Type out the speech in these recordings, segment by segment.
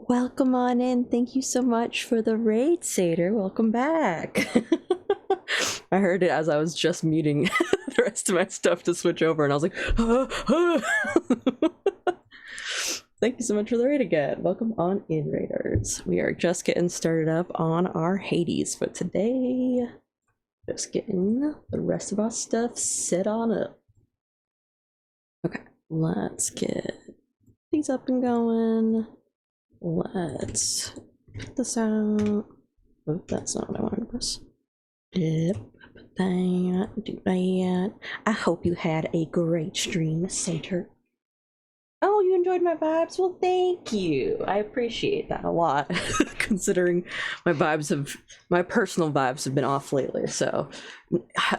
Welcome on in. Thank you so much for the raid, Satyr. Welcome back. I heard it as I was just muting the rest of my stuff to switch over, and I was like, Thank you so much for the raid again. Welcome on in, raiders. We are just getting started up on our Hades for today. Just getting the rest of our stuff set on up. Okay, let's get these up and going. Let's put this out. Oh, that's not what I wanted to press. Yep, put that, do that. I hope you had a great stream, Satyr. Oh, you enjoyed my vibes? Well, thank you. I appreciate that a lot, considering my personal vibes have been off lately. So,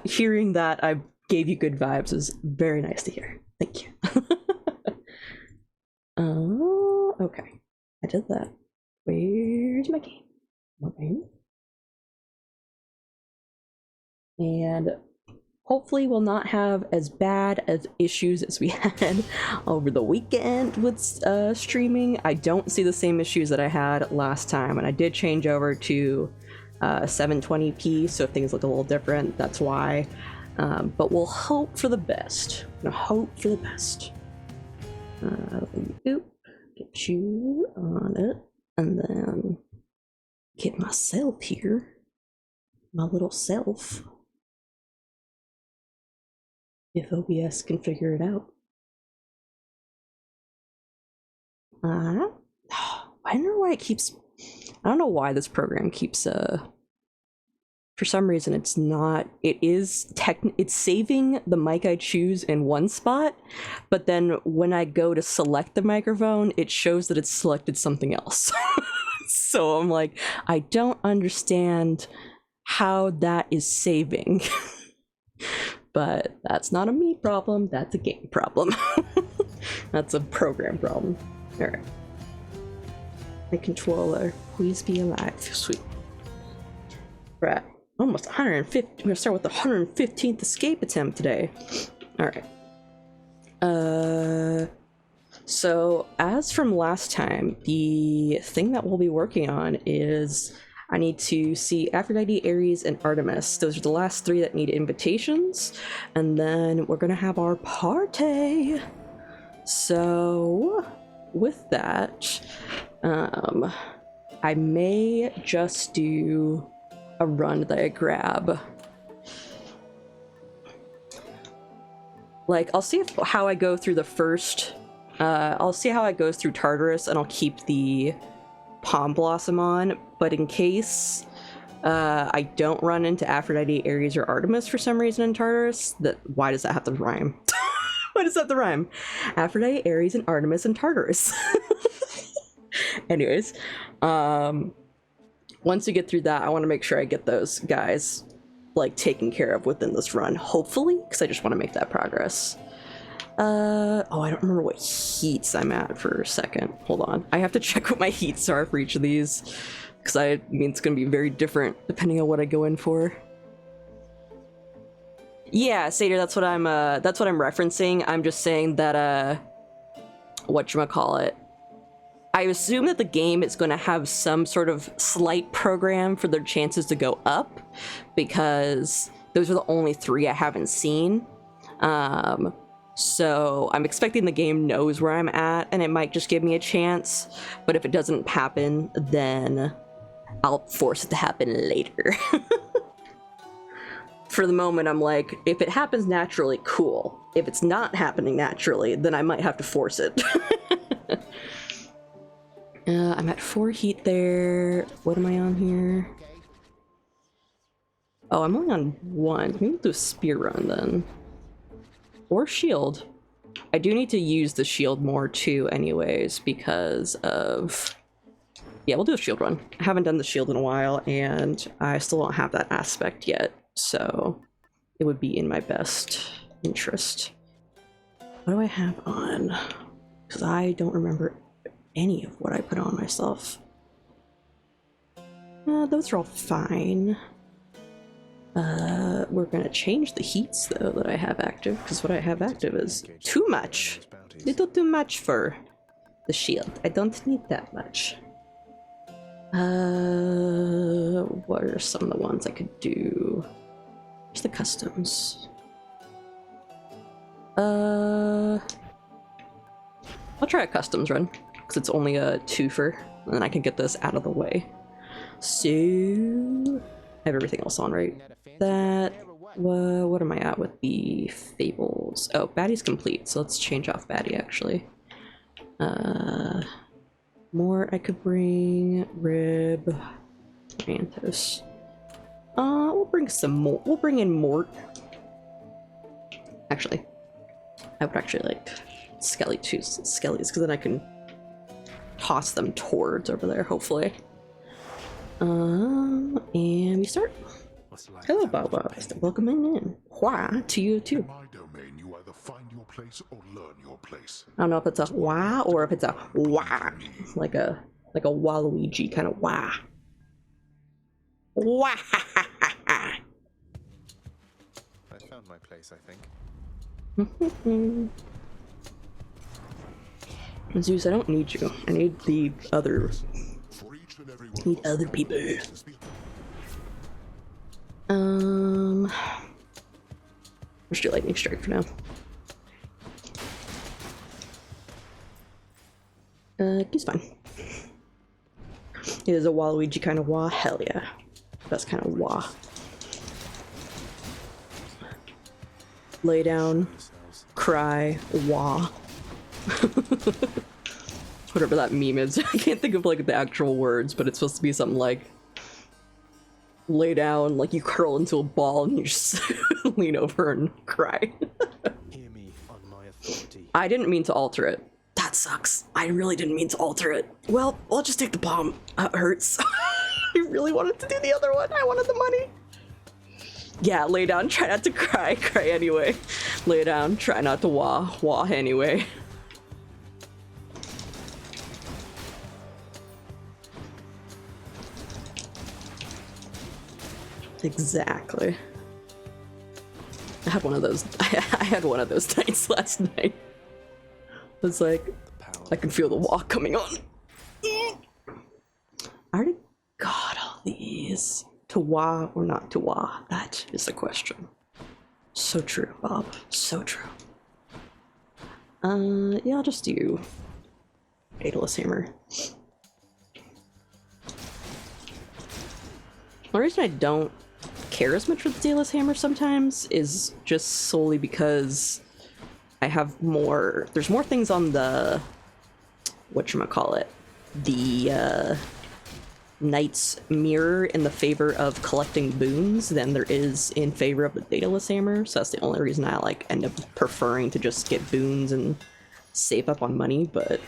hearing that I gave you good vibes is very nice to hear. Thank you. Oh, okay. I did that. Where's my game? Okay. And hopefully we'll not have as bad as issues as we had over the weekend with streaming. I don't see the same issues that I had last time, and I did change over to 720p, so if things look a little different, that's why. But we'll hope for the best. Hope for the best. Oop. Get you on it, and then get myself here, my little self, if OBS can figure it out. I don't know why it keeps, I don't know why this program keeps, for some reason it's not, it's saving the mic I choose in one spot, but then when I go to select the microphone, it shows that it's selected something else. So I'm like, I don't understand how that is saving. But that's not a me problem, that's a game problem. That's a program problem. Alright. My controller, please be alive. Sweet. Right. Almost 150. We're gonna start with the 115th escape attempt today. Alright. So as from last time, the thing that we'll be working on is I need to see Aphrodite, Ares, and Artemis. Those are the last three that need invitations, and then we're gonna have our party. So with that, I may just do a run that I grab. Like, I'll see how I go through the first, I'll see how it goes through Tartarus, and I'll keep the Palm Blossom on, but in case I don't run into Aphrodite, Ares, or Artemis for some reason in Tartarus, why does that have to rhyme? Why does that have to rhyme? Aphrodite, Ares, and Artemis in Tartarus. Anyways, once you get through that, I want to make sure I get those guys like taken care of within this run, hopefully, because I just want to make that progress. Oh, I don't remember what heats I'm at for a second. Hold on. I have to check what my heats are for each of these, because I mean it's gonna be very different depending on what I go in for. Yeah, Satyr, that's what I'm referencing. I'm just saying that whatchamacallit, I assume that the game is going to have some sort of slight program for their chances to go up, because those are the only three I haven't seen. So I'm expecting the game knows where I'm at, and it might just give me a chance, but if it doesn't happen, then I'll force it to happen later. For the moment, I'm like, if it happens naturally, cool. If it's not happening naturally, then I might have to force it. I'm at 4 heat there. What am I on here? Oh, I'm only on 1. Maybe we'll do a spear run then. Or shield. I do need to use the shield more too anyways because of... Yeah, we'll do a shield run. I haven't done the shield in a while, and I still don't have that aspect yet, so it would be in my best interest. What do I have on? Because I don't remember any of what I put on myself. Those are all fine. We're gonna change the heats though that I have active, because what I have active is too much. Little too much for the shield. I don't need that much. What are some of the ones I could do? Where's the customs? I'll try a customs run because it's only a twofer, and then I can get this out of the way. So I have everything else on, right? That. What am I at with the fables? Oh, Baddie's complete, so let's change off Baddie actually. More I could bring. Rib. Mantos. We'll bring some more. We'll bring in Mort. Actually, I would actually like Skelly too. Skellies, because then I can toss them towards over there, hopefully. And we start. Hello, Bob. Welcome in. Why to you too. In my domain, you either find your place or learn your place. I don't know if it's a wah or if it's a wah, like a Waluigi kind of wah. Wah. I found my place, I think. Zeus, I don't need you. I need the other. Need other people. Let's do lightning strike for now. He's fine. It is a Waluigi kind of wah. Hell yeah, that's kind of wah. Lay down, cry, wah. Whatever that meme is. I can't think of like the actual words, but it's supposed to be something like lay down, like you curl into a ball and you just lean over and cry. Hear me on my authority. I didn't mean to alter it. That sucks. I really didn't mean to alter it. Well, I'll just take the bomb. It hurts. I really wanted to do the other one. I wanted the money. Yeah, lay down, try not to cry. Cry anyway. Lay down, try not to wah. Wah anyway. Exactly. I had one of those. I had one of those nights last night. It's like I can feel the walk coming on. I already got all these. To wah or not to wah? That is the question. So true, Bob. So true. Yeah, I'll just do Fatalist Hammer. The reason I don't care as much for the Daedalus Hammer sometimes is just solely because I have more. There's more things on the whatchamacallit, the Knight's Mirror in the favor of collecting boons than there is in favor of the Daedalus Hammer. So that's the only reason I like end up preferring to just get boons and save up on money. But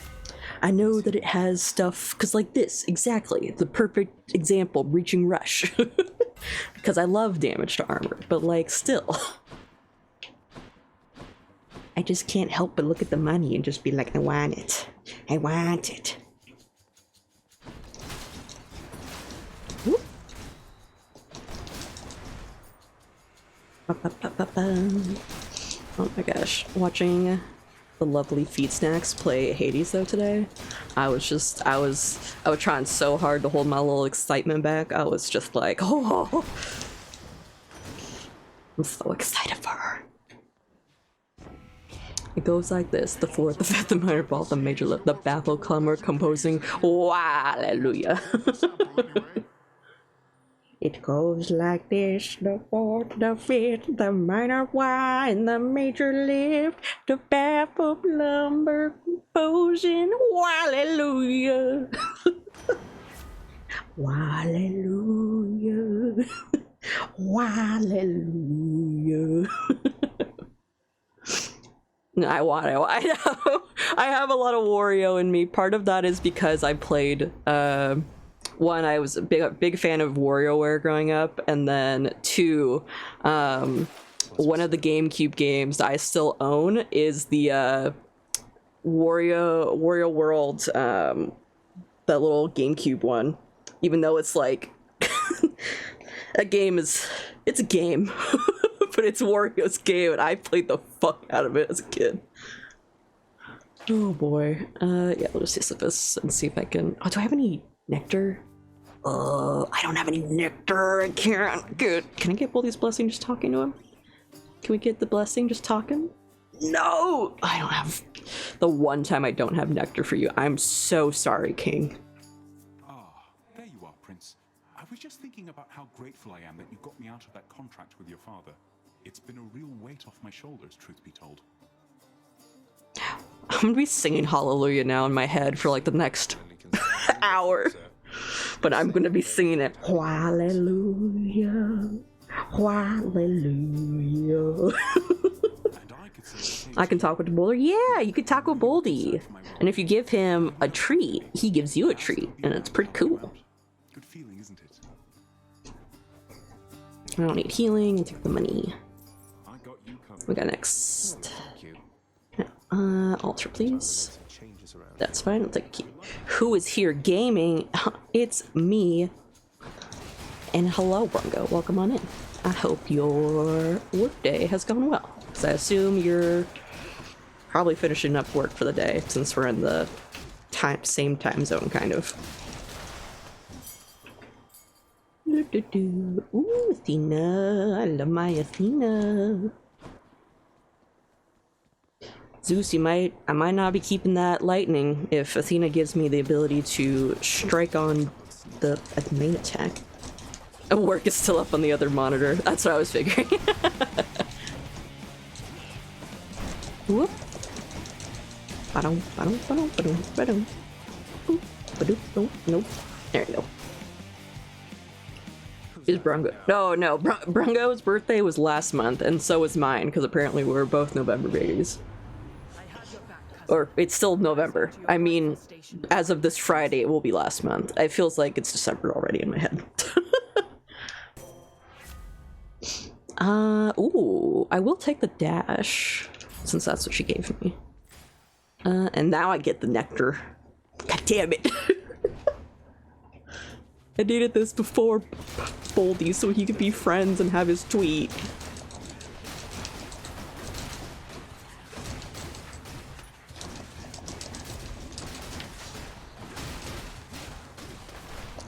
I know that it has stuff because like this exactly the perfect example, Breaching Rush. Because I love damage to armor, but like still I just can't help but look at the money and just be like, I want it. I want it. Whoop. Oh my gosh, watching the lovely Feed Snacks play Hades though today, I was trying so hard to hold my little excitement back. I was just like, oh, I'm so excited for her. It goes like this: the fourth, the fifth, the minor fall, the major lift, the baffled clamor composing. Oh, hallelujah. It goes like this: the fourth, the fifth, the minor why, and the major lift, the baffled lumber composing. Hallelujah. Hallelujah. Hallelujah. I know. I have a lot of Wario in me. Part of that is because I played one, I was a big fan of WarioWare growing up, and then two, one of the GameCube games that I still own is the Wario World, that little GameCube one. Even though it's like it's a game. But it's Wario's game, and I played the fuck out of it as a kid. Oh boy. Yeah, we'll just Sisyphus and see if I can. Oh, do I have any nectar? I don't have any nectar. I can't get. Can I get Boldy's blessing just talking to him? Can we get the blessing just talking? No! I don't have. The one time I don't have nectar for you. I'm so sorry, King. Ah, there you are, Prince. I was just thinking about how grateful I am that you got me out of that contract with your father. It's been a real weight off my shoulders, truth be told. I'm gonna be singing Hallelujah now in my head for like the next hour. But I'm gonna be singing it. Hallelujah. Hallelujah. I can talk with the boulder. Yeah, you could talk with Boldy. And if you give him a treat, he gives you a treat. And it's pretty cool. Good feeling, isn't it? I don't need healing. I'll take the money. I got you covered. We got next. Thank you. Altar, please. Changes around. That's fine. I'll take a key. Who is here gaming? It's me. And hello, Brungo. Welcome on in. I hope your workday has gone well. Because I assume you're probably finishing up work for the day, since we're in the same time zone, kind of. Ooh, Athena. I love my Athena. Zeus, I might not be keeping that lightning if Athena gives me the ability to strike on the main attack. Oh, work is still up on the other monitor. That's what I was figuring. Whoop. Ba-dum, ba-dum, ba-dum, ba-dum, ba-dum. Boop, ba-doop, boop. Nope. There you go. Is Brungo? No. Brungo's birthday was last month, and so was mine, because apparently we were both November babies. Or it's still November. I mean, as of this Friday, it will be last month. It feels like it's December already in my head. Ooh, I will take the dash, since that's what she gave me. And now I get the nectar. God damn it. I needed this before Boldy so he could be friends and have his tweet.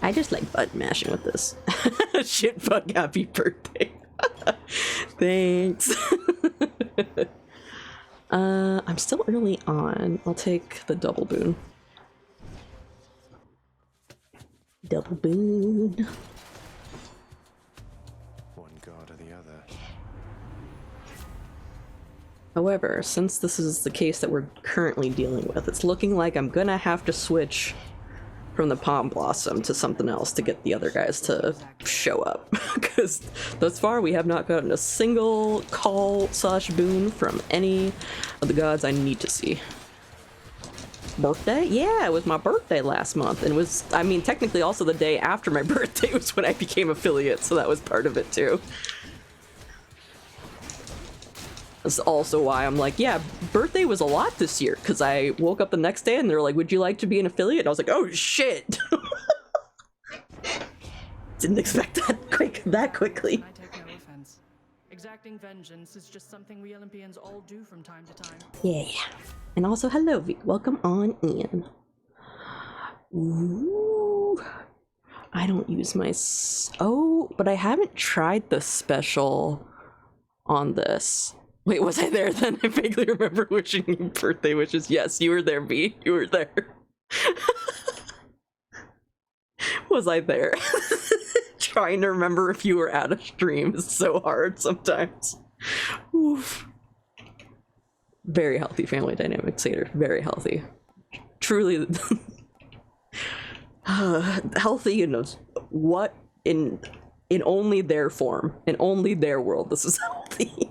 I just like button mashing with this. Shitbug, happy birthday. Thanks. I'm still early on. I'll take the double boon. Double boon. One god or the other. However, since this is the case that we're currently dealing with, it's looking like I'm gonna have to switch from the Palm Blossom to something else to get the other guys to show up. Because thus far we have not gotten a single call / boon from any of the gods I need to see. Birthday? Yeah, it was my birthday last month, and it was, I mean, technically also the day after my birthday was when I became affiliate, so that was part of it too. That's also why I'm like, yeah, birthday was a lot this year, because I woke up the next day and they're like, would you like to be an affiliate? And I was like, oh shit! Didn't expect that quickly. I take no offense. Exacting vengeance is just something we Olympians all do from time to time. Yeah. And also, hello, V. Welcome on in. Ooh. I don't use my... Oh, but I haven't tried the special on this. Wait, was I there then? I vaguely remember wishing you birthday wishes. Yes, you were there, V. You were there. Was I there? Trying to remember if you were at a stream is so hard sometimes. Oof. Very healthy family dynamic, Satyr. Very healthy. Truly healthy in what in only their form, in only their world this is healthy.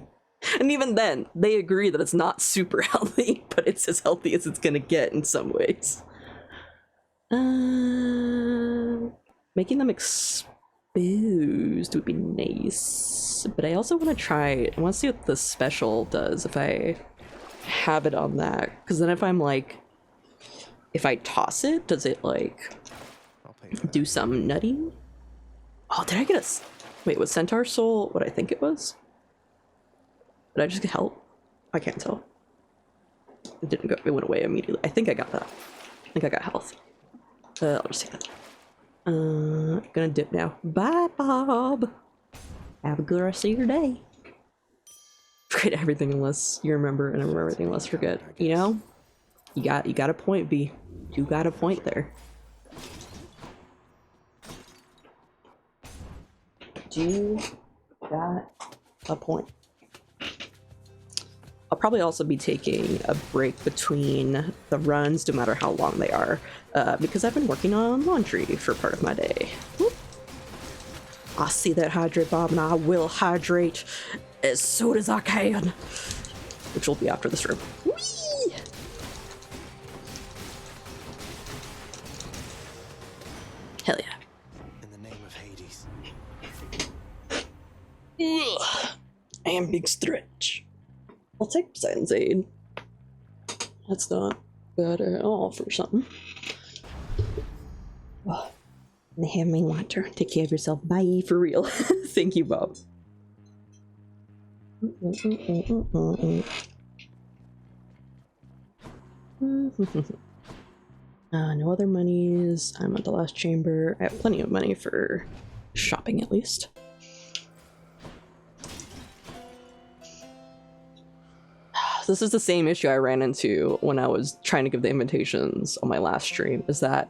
And even then, they agree that it's not super healthy, but it's as healthy as it's gonna get in some ways. Making them exposed would be nice. But I also want to try, I want to see what the special does if I have it on that. Because then if I'm like, if I toss it, does it like I'll pay for that. do some nutty? Oh, did I get a... Wait, was Centaur Soul what I think it was? Did I just get help? I can't tell. It didn't go, it went away immediately. I think I got that. I think I got health. I'll just take that. Gonna dip now. Bye, Bob. Have a good rest of your day. Forget everything unless you remember, and remember everything unless you forget. You know? You got a point, B. You got a point there. You got a point. I'll probably also be taking a break between the runs, no matter how long they are, because I've been working on laundry for part of my day. Whoop. I see that hydrate, Bob, and I will hydrate as soon as I can, which will be after this room. Whee! Hell yeah. In the name of Hades. Ugh. And big stretch. I'll take Poseidon's Aid. That's not bad at all for something. Oh, they have my water. Take care of yourself. Bye, for real. Thank you, Bob. No other monies. I'm at the last chamber. I have plenty of money for shopping, at least. This is the same issue I ran into when I was trying to give the invitations on my last stream, is that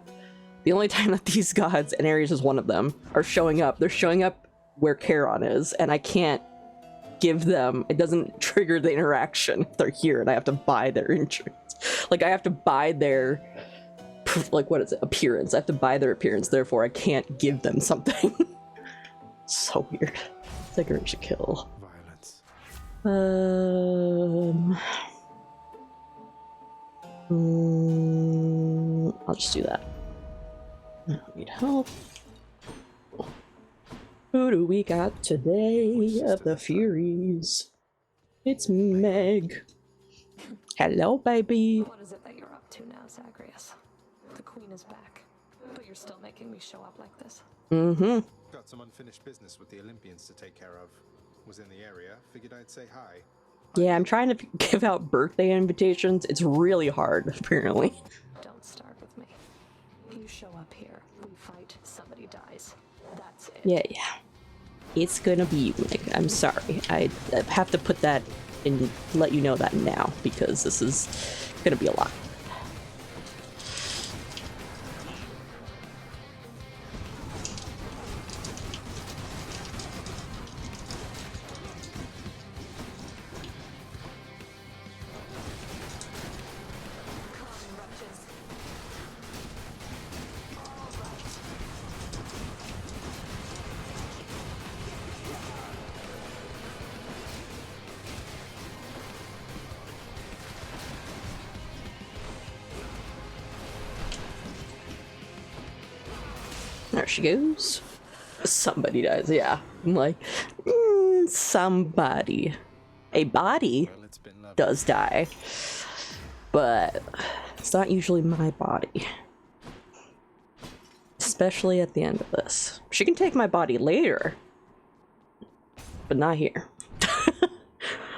the only time that these gods, and Ares is one of them, are showing up, they're showing up where Charon is, and I can't give them, it doesn't trigger the interaction if they're here, and I have to buy their entrance. Like, I have to buy their, like, what is it, appearance. I have to buy their appearance, therefore I can't give them something. So weird. It's like urge to kill. Violence. I'll just do that. I don't need help. Who do we got today of the Furies? It's Meg. Hello, baby. What is it that you're up to now, Zagreus? The queen is back, but you're still making me show up like this. Mm-hmm. Got some unfinished business with the Olympians to take care of. Was in the area, figured I'd say hi. Yeah, I'm trying to give out birthday invitations. It's really hard, apparently. Don't start with me. You show up here, we fight, somebody dies. That's it. Yeah. It's gonna be you, Meg. I'm sorry. I have to put that and let you know that now, because this is gonna be a lot. There she goes. Somebody dies, yeah. I'm like, somebody. A body Well, it's been lovely. does die, but it's not usually my body. Especially at the end of this. She can take my body later, but not here.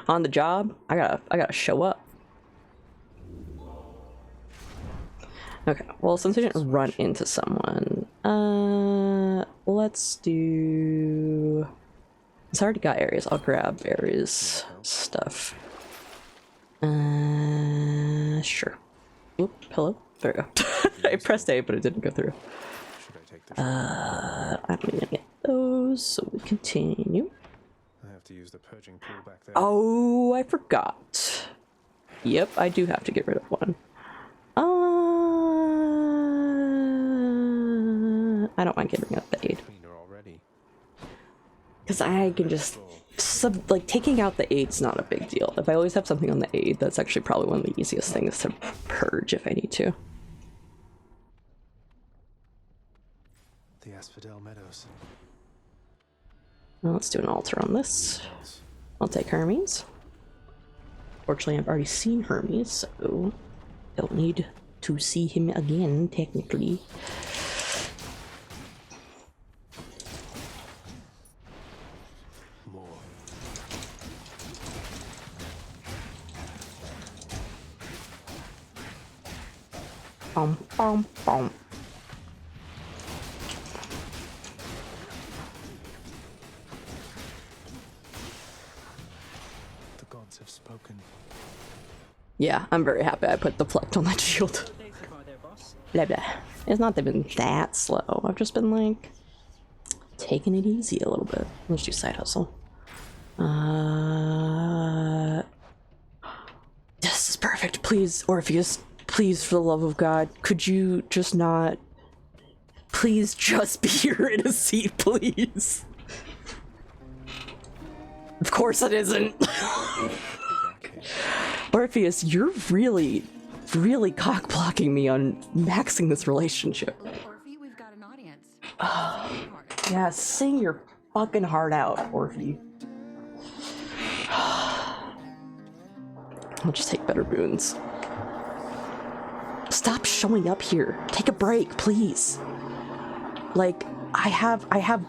On the job, I gotta show up. Okay, well, since I didn't run into someone, let's do... It's already got Ares. I'll grab Ares stuff. Sure. Oop, hello? There we go. I pressed A, but it didn't go through. Should I take the I'm gonna get those, so we continue. I have to use the purging pool back there. Oh, I forgot. Yep, I do have to get rid of one. I don't mind giving up the aid. Cleaner already. Because I can just... like, taking out the aid's not a big deal. If I always have something on the aid, that's actually probably one of the easiest things to purge if I need to. The Asphodel Meadows. Well, let's do an altar on this. I'll take Hermes. Fortunately, I've already seen Hermes, so don't need to see him again, technically. More. Bum, bum, bum. Yeah, I'm very happy I put deflect on that shield. Blah blah. It's not been that slow. I've just been like taking it easy a little bit. Let's do side hustle. This is perfect. Please, Orpheus, please, for the love of God, could you just not? Please just be here in a seat, please. Of course it isn't. Orpheus, you're really cock blocking me on maxing this relationship. Orphe, we've got an audience. Yeah, sing your fucking heart out, Orphe. I'll just take better boons. Stop showing up here. Take a break, please. Like, I have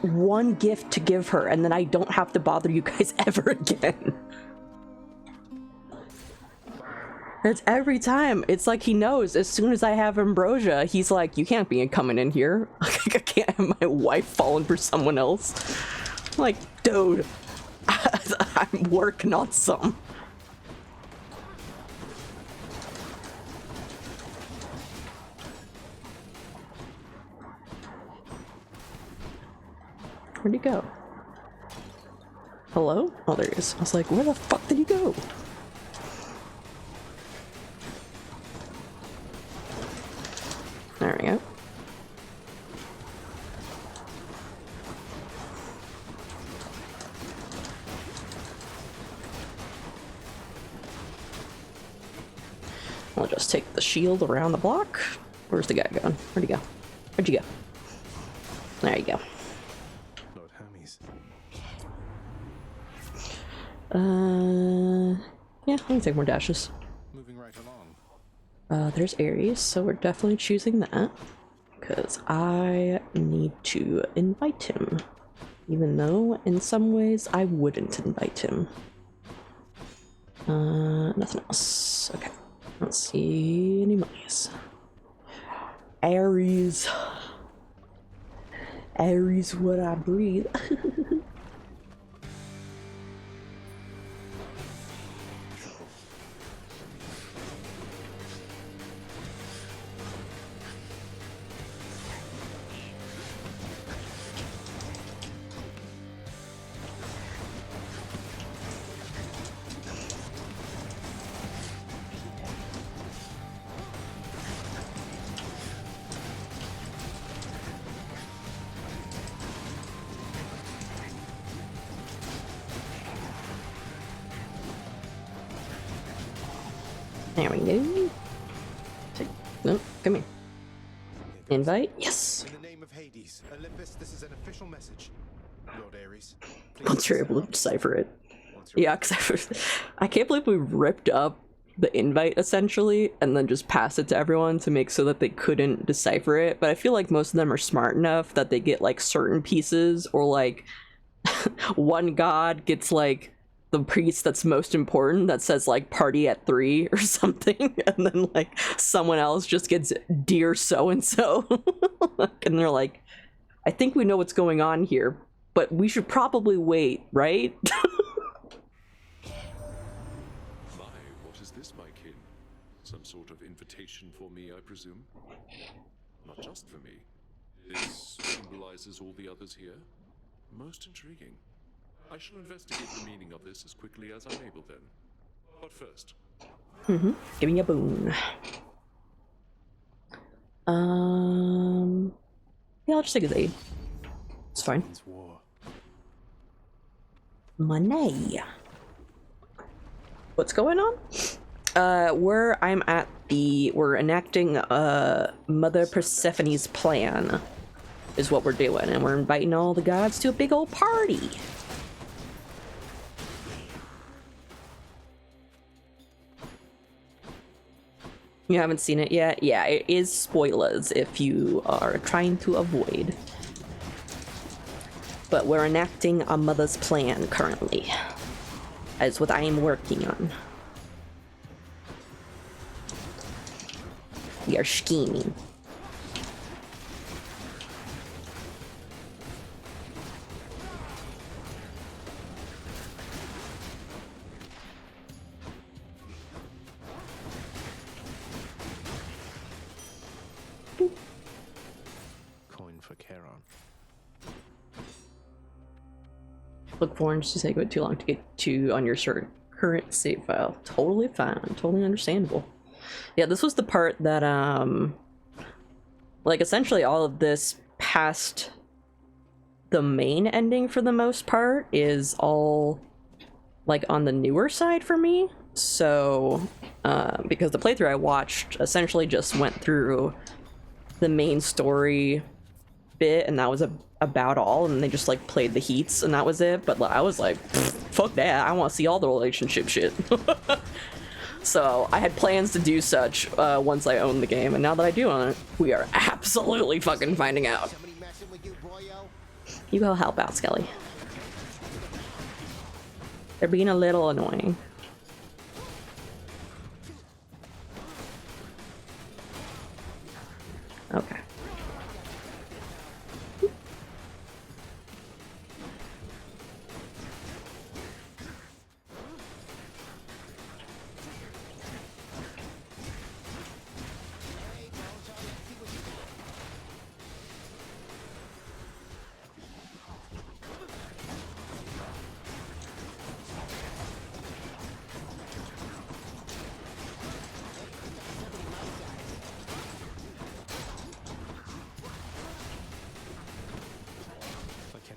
one gift to give her, and then I don't have to bother you guys ever again. It's every time. It's like he knows as soon as I have ambrosia, he's like, you can't be coming in here. I can't have my wife falling for someone else. I'm like, dude, I'm working on some. Where'd he go? Hello? Oh, there he is. I was like, where the fuck did he go? There we go. I'll just take the shield around the block. Where's the guy going? Where'd he go? Where'd you go? There you go. Lord Hermes. Yeah, let me take more dashes. Moving right along. There's Ares, so we're definitely choosing that. Because I need to invite him. Even though, in some ways, I wouldn't invite him. Nothing else. Okay. Let's see any monies. Ares. Ares, what I breathe. There we go. No, come here. Invite? Yes. In the name of Hades, Olympus, this is an official message. Lord Ares. Once you're able to decipher it. Yeah, because I can't believe we ripped up the invite essentially and then just passed it to everyone to make so that they couldn't decipher it. But I feel like most of them are smart enough that they get like certain pieces, or like one god gets like the priest that's most important that says like party at 3 or something, and then like someone else just gets dear so and so, and they're like, I think we know what's going on here, but we should probably wait, right? My, what is this, my kin? Some sort of invitation for me, I presume? Not just for me. This symbolizes all the others here? Most intriguing. I shall investigate the meaning of this as quickly as I'm able then. But first... Give me a boon. Yeah, I'll just take his aid. It's fine. It's war. Money. What's going on? We're enacting Mother Persephone's plan is what we're doing, and we're inviting all the gods to a big old party. You haven't seen it yet? Yeah, it is spoilers if you are trying to avoid. But we're enacting a mother's plan currently. As what I am working on. We are scheming. Look for and just take it too long to get to on your current save file. Totally fine, totally understandable. Yeah, this was the part that like essentially all of this past the main ending for the most part is all like on the newer side for me. So because the playthrough I watched essentially just went through the main story bit and that was about all, and they just like played the heats and that was it. But I was like, fuck that, I want to see all the relationship shit. So I had plans to do such once I owned the game, and now that I do own it, we are absolutely fucking finding out. You go help out, Skelly. They're being a little annoying. Okay.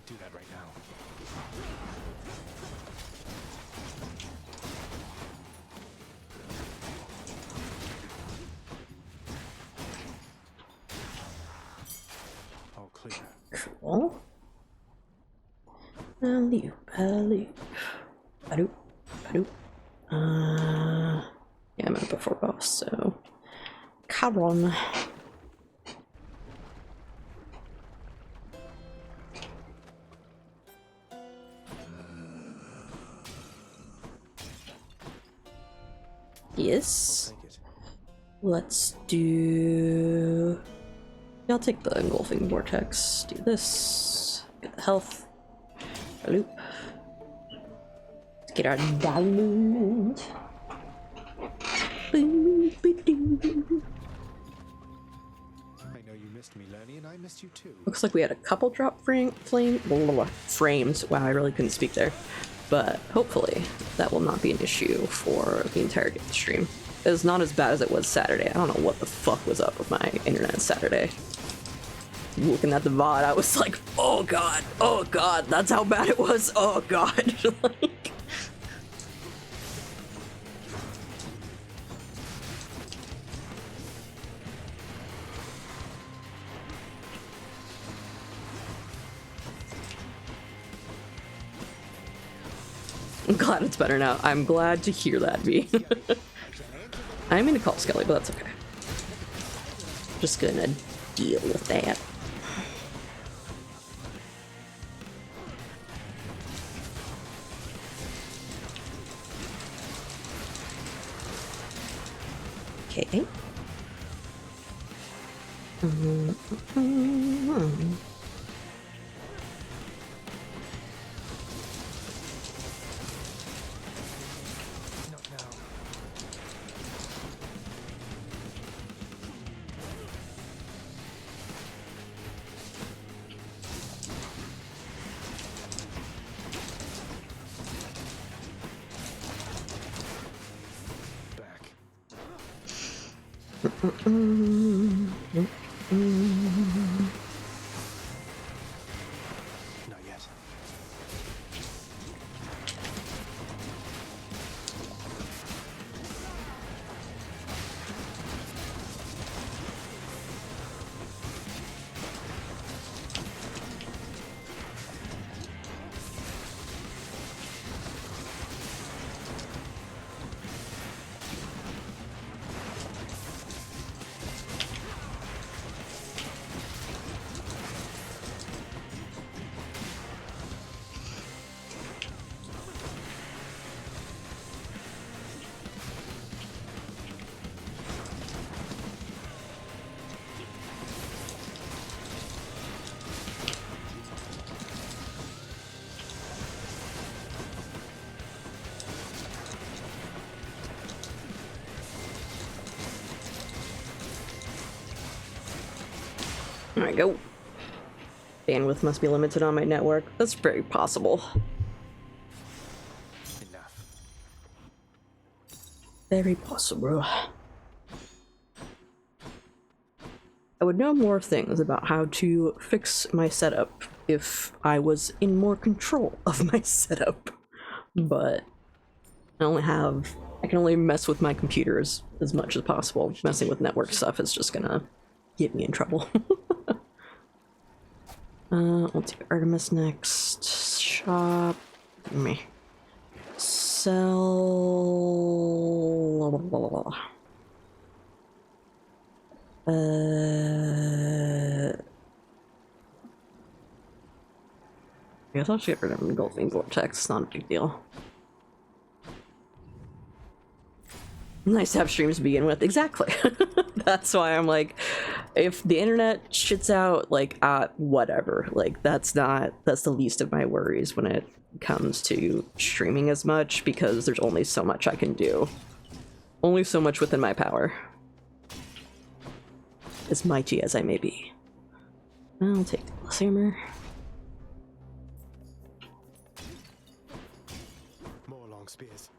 Do that right now. All clear. Cool. Alley-oop, alley-oop. Ba-doop, ba-doop. Yeah, I'm at before boss, so Caron. Yes. Let's do... Yeah, I'll take the engulfing vortex. Do this. Get the health. Loop. Let's get our diamond. I know you missed me, Lenny, and I missed you too. Looks like we had a couple drop frames. Wow, I really couldn't speak there. But hopefully that will not be an issue for the entirety of the stream. It's not as bad as it was Saturday. I don't know what the fuck was up with my internet Saturday. Looking at the VOD, I was like, oh god, that's how bad it was, oh god. Like... I'm glad it's better now. I'm glad to hear that, V. I'm gonna call Skelly, but that's okay. Just gonna deal with that. Okay. Not yet. Alright, go. Bandwidth must be limited on my network. That's very possible. Very possible. I would know more things about how to fix my setup if I was in more control of my setup, but I can only mess with my computers as much as possible. Messing with network stuff is just gonna get me in trouble. We'll do Artemis next. Shop. Me. Sell. I guess I'll just get rid of engulfing vortex. It's not a big deal. Nice to have streams to begin with. Exactly. That's why I'm like, if the internet shits out, like, whatever. Like, that's the least of my worries when it comes to streaming as much, because there's only so much I can do. Only so much within my power. As mighty as I may be. I'll take the glass hammer. More long spears.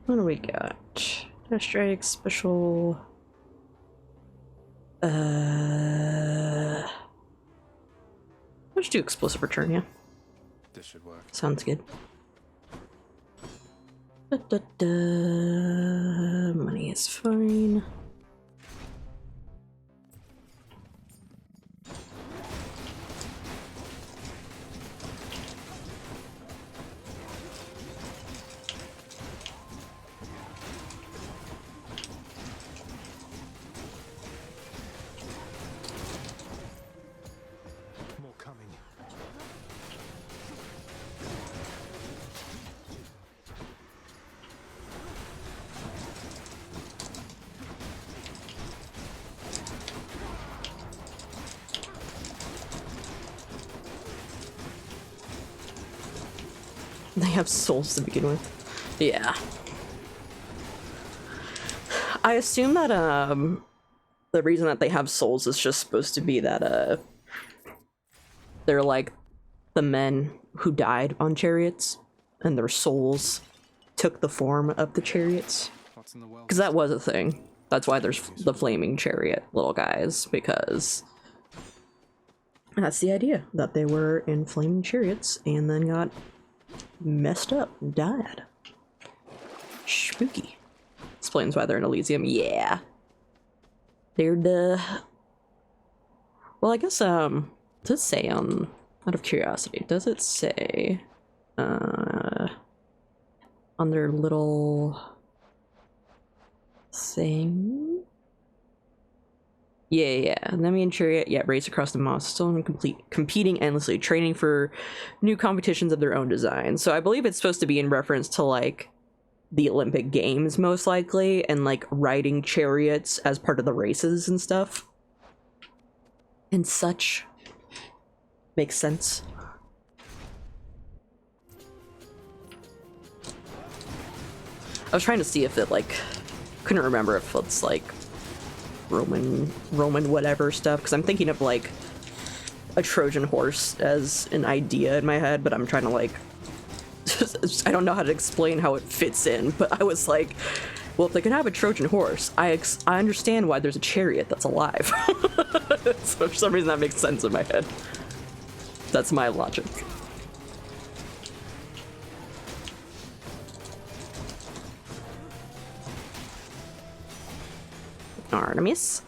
What do we got? Dash strike, special. Let's do explosive return, yeah. This should work. Sounds good. Money is fine. More coming. They have souls to begin with. Yeah. I assume that the reason that they have souls is just supposed to be that they're like the men who died on chariots and their souls took the form of the chariots. What's in the world? Because that was a thing. That's why there's the flaming chariot little guys, because that's the idea, that they were in flaming chariots and then got messed up, died. Spooky. Explains why they're in Elysium. Yeah. They're the... Well, I guess, does it say out of curiosity, does it say, on their little thing? Yeah. Nemean chariot, race across the moss, still competing endlessly, training for new competitions of their own design. So I believe it's supposed to be in reference to, like, the Olympic Games, most likely, and, like, riding chariots as part of the races and stuff. And such. Makes sense. I was trying to see if it, like, couldn't remember if it's, like, Roman whatever stuff, because I'm thinking of, like, a Trojan horse as an idea in my head, but I'm trying to, like, I don't know how to explain how it fits in, but I was like, well, if they could have a Trojan horse, I understand why there's a chariot that's alive. So for some reason that makes sense in my head. That's my logic. Artemis.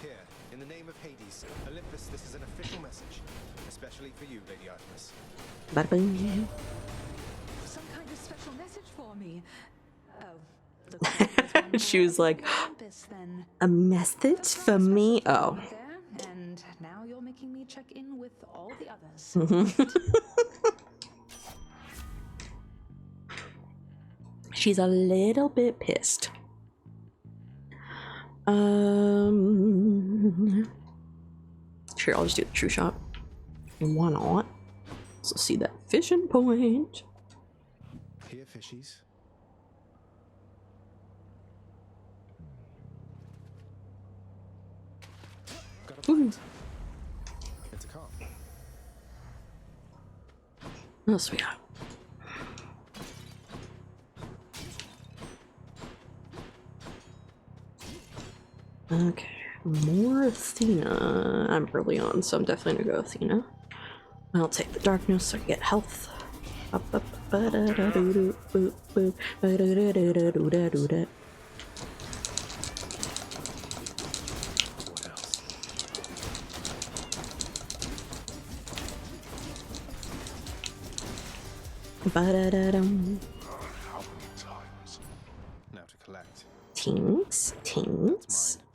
Here, in the name of Hades, Olympus, this is an official message, especially for you, Lady Artemis. Bada boom. Some kind of special message for me. Oh. Looks like there's one She was more like, Olympus, then. a message for me? Oh. There, and now you're making me check in with all the others. She's a little bit pissed. Sure, I'll just do the true shot. Why not? So see that fishing point. Here, fishies. Got a Ooh. bite. It's a carp. What else we got? Okay, more Athena. I'm early on, so I'm definitely gonna go Athena. I'll take the darkness so I get health. What else? Ba-da-da-dum. How many times? Now to collect. Tings, tings. It's mine.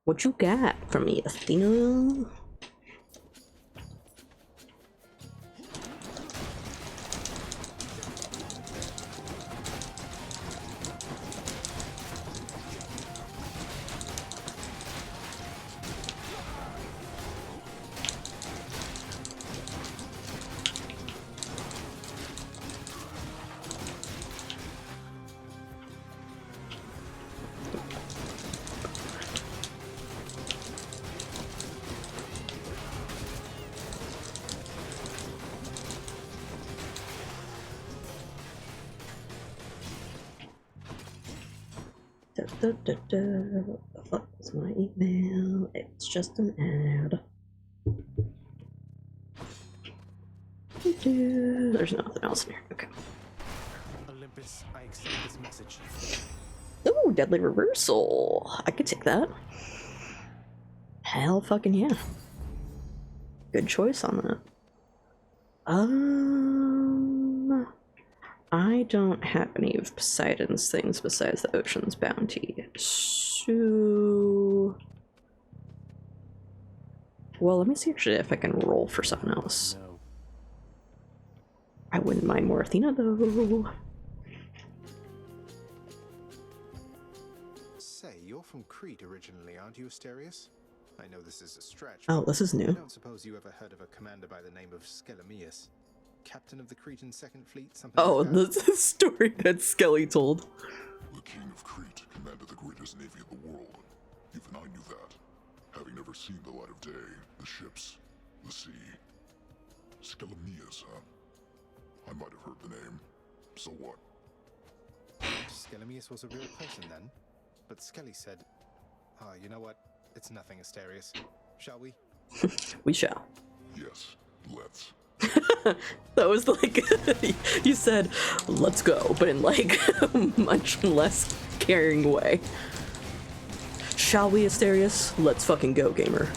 What you got for me, Athena? What the fuck is my email? It's just an ad. There's nothing else in here. Okay. Olympus, I accept this message. Ooh, deadly reversal. I could take that. Hell fucking yeah. Good choice on that. I don't have any of Poseidon's things besides the Ocean's Bounty. So... Well, let me see actually if I can roll for something else. No. I wouldn't mind more Athena though. Say, you're from Crete originally, aren't you, Asterius? I know this is a stretch. Oh, but this is I new. don't suppose you ever heard of a commander by the name of Skelemius, captain of the Cretan Second Fleet, something Oh, like that? the story that Skelly told. The king of Crete commanded the greatest navy in the world. Even I knew that. Having never seen the light of day, the ships, the sea. Skelemius, huh? I might have heard the name. So what? Skelemius was a real person then, but Skelly said, you know what? It's nothing, Asterius. Shall we? We shall. Yes, let's. That was like, you said, let's go, but in like much less carrying way. Shall we, Asterius? Let's fucking go, gamer.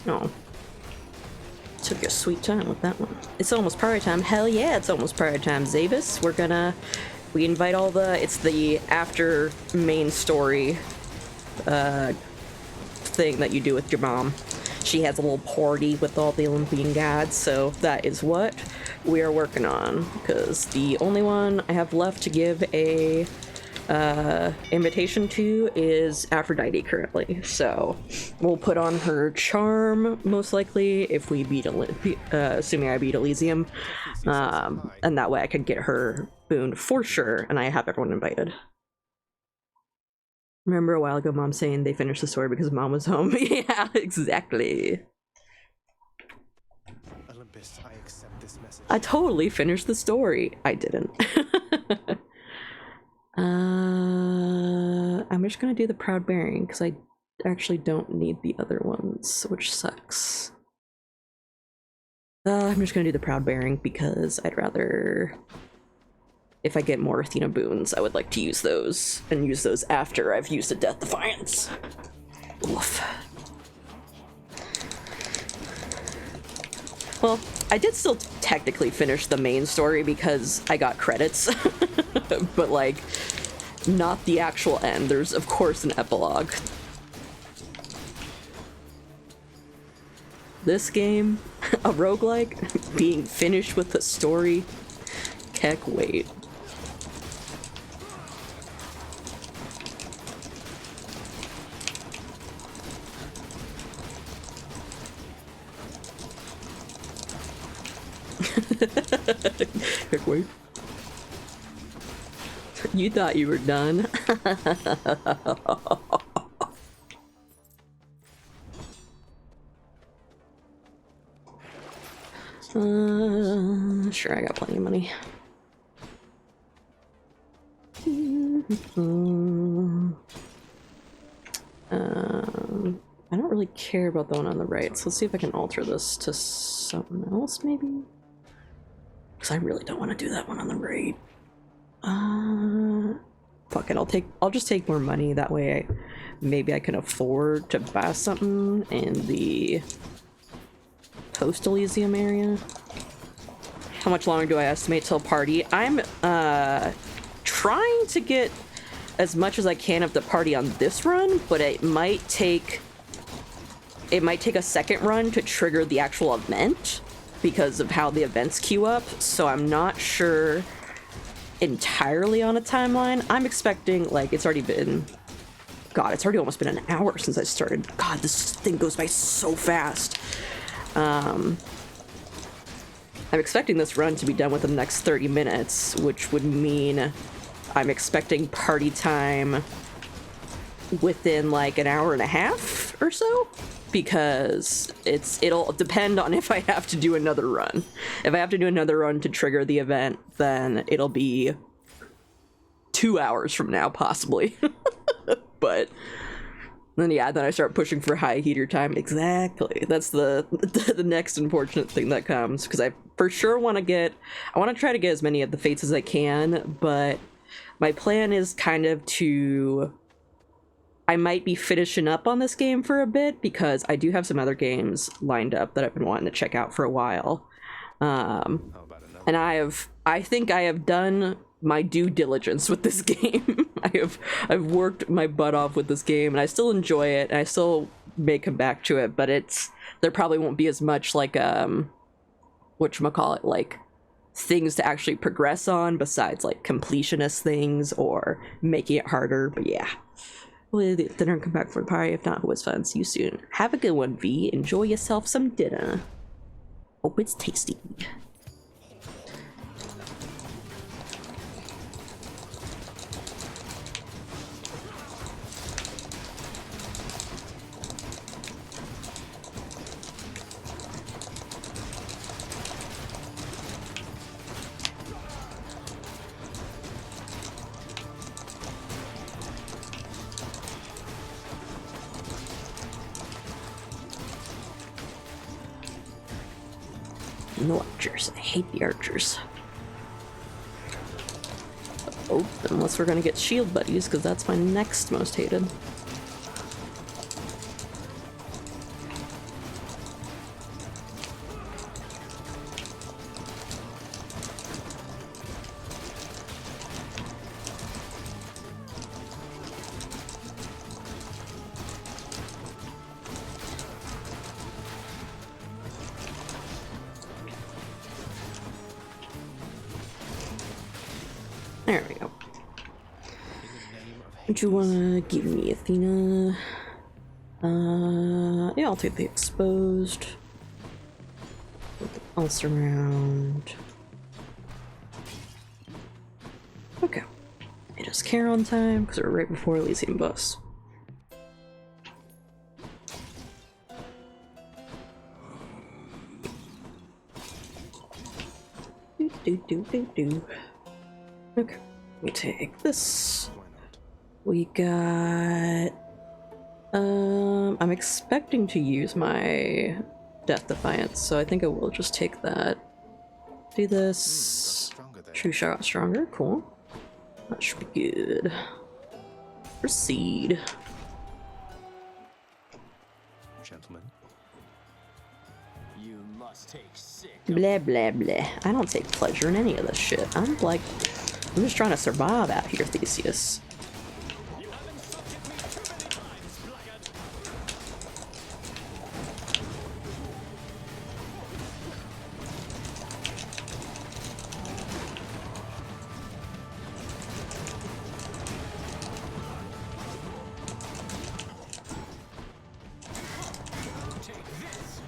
Oh. Took your sweet time with that one. It's almost party time. Hell yeah, it's almost party time, Zavis. We invite all it's the after main story thing that you do with your mom. She has a little party with all the Olympian gods, so that is what we are working on. Because the only one I have left to give a invitation to is Aphrodite currently, so we'll put on her charm most likely if we beat assuming I beat Elysium, and that way I could get her boon for sure, and I have everyone invited. Remember a while ago Mom saying they finished the story because Mom was home? Yeah, exactly. Olympus, I accept this message. I totally finished the story. I didn't. I'm just gonna do the Proud Bearing because I actually don't need the other ones, which sucks. I'm just gonna do the Proud Bearing because I'd rather, if I get more Athena boons, I would like to use those and use those after I've used a Death Defiance. Oof. Well, I did still technically finish the main story because I got credits, but like, not the actual end. There's of course an epilogue. This game, a roguelike, being finished with the story, heck wait. Heck wait. You thought you were done. Sure, I got plenty of money. I don't really care about the one on the right, so let's see if I can alter this to something else, maybe? Because I really don't want to do that one on the right. Fuck it, I'll just take more money, that way maybe I can afford to buy something in the Post Elysium area. How much longer do I estimate till party? I'm trying to get as much as I can of the party on this run, but it might take a second run to trigger the actual event because of how the events queue up, so I'm not sure entirely on a timeline. I'm expecting, like, it's already almost been an hour since I started. God, this thing goes by so fast. I'm expecting this run to be done within the next 30 minutes, which would mean I'm expecting party time within like an hour and a half or so, because it'll depend on if I have to do another run. If I have to do another run to trigger the event, then it'll be 2 hours from now, possibly. But then then I start pushing for high heater time. Exactly. That's the next unfortunate thing that comes, because I for sure want to try to get as many of the fates as I can, but my plan is kind of I might be finishing up on this game for a bit because I do have some other games lined up that I've been wanting to check out for a while. And I think I have done my due diligence with this game. I've worked my butt off with this game, and I still enjoy it, and I still may come back to it, but there probably won't be as much like whatchamacallit, like things to actually progress on besides like completionist things or making it harder. But yeah, well, dinner, come back for the party. If not, it was fun. See you soon. Have a good one, V. Enjoy yourself some dinner. Hope it's tasty. No archers. I hate the archers. Oh, unless we're gonna get shield buddies, because that's my next most hated. There we go. What you wanna give me, Athena? Yeah, I'll take the exposed. I'll surround. Okay. It is Charon time, because we're right before Elysium bus. Okay, we take this. Why not? We got. I'm expecting to use my Death Defiance, so I think I will just take that. Do Got this. stronger there. True shot stronger. Cool. That should be good. Proceed. Gentlemen. You must take sick. Blah blah blah. I don't take pleasure in any of this shit. I'm just trying to survive out here, Theseus. You have insulted me too many times, blackguard. Take this.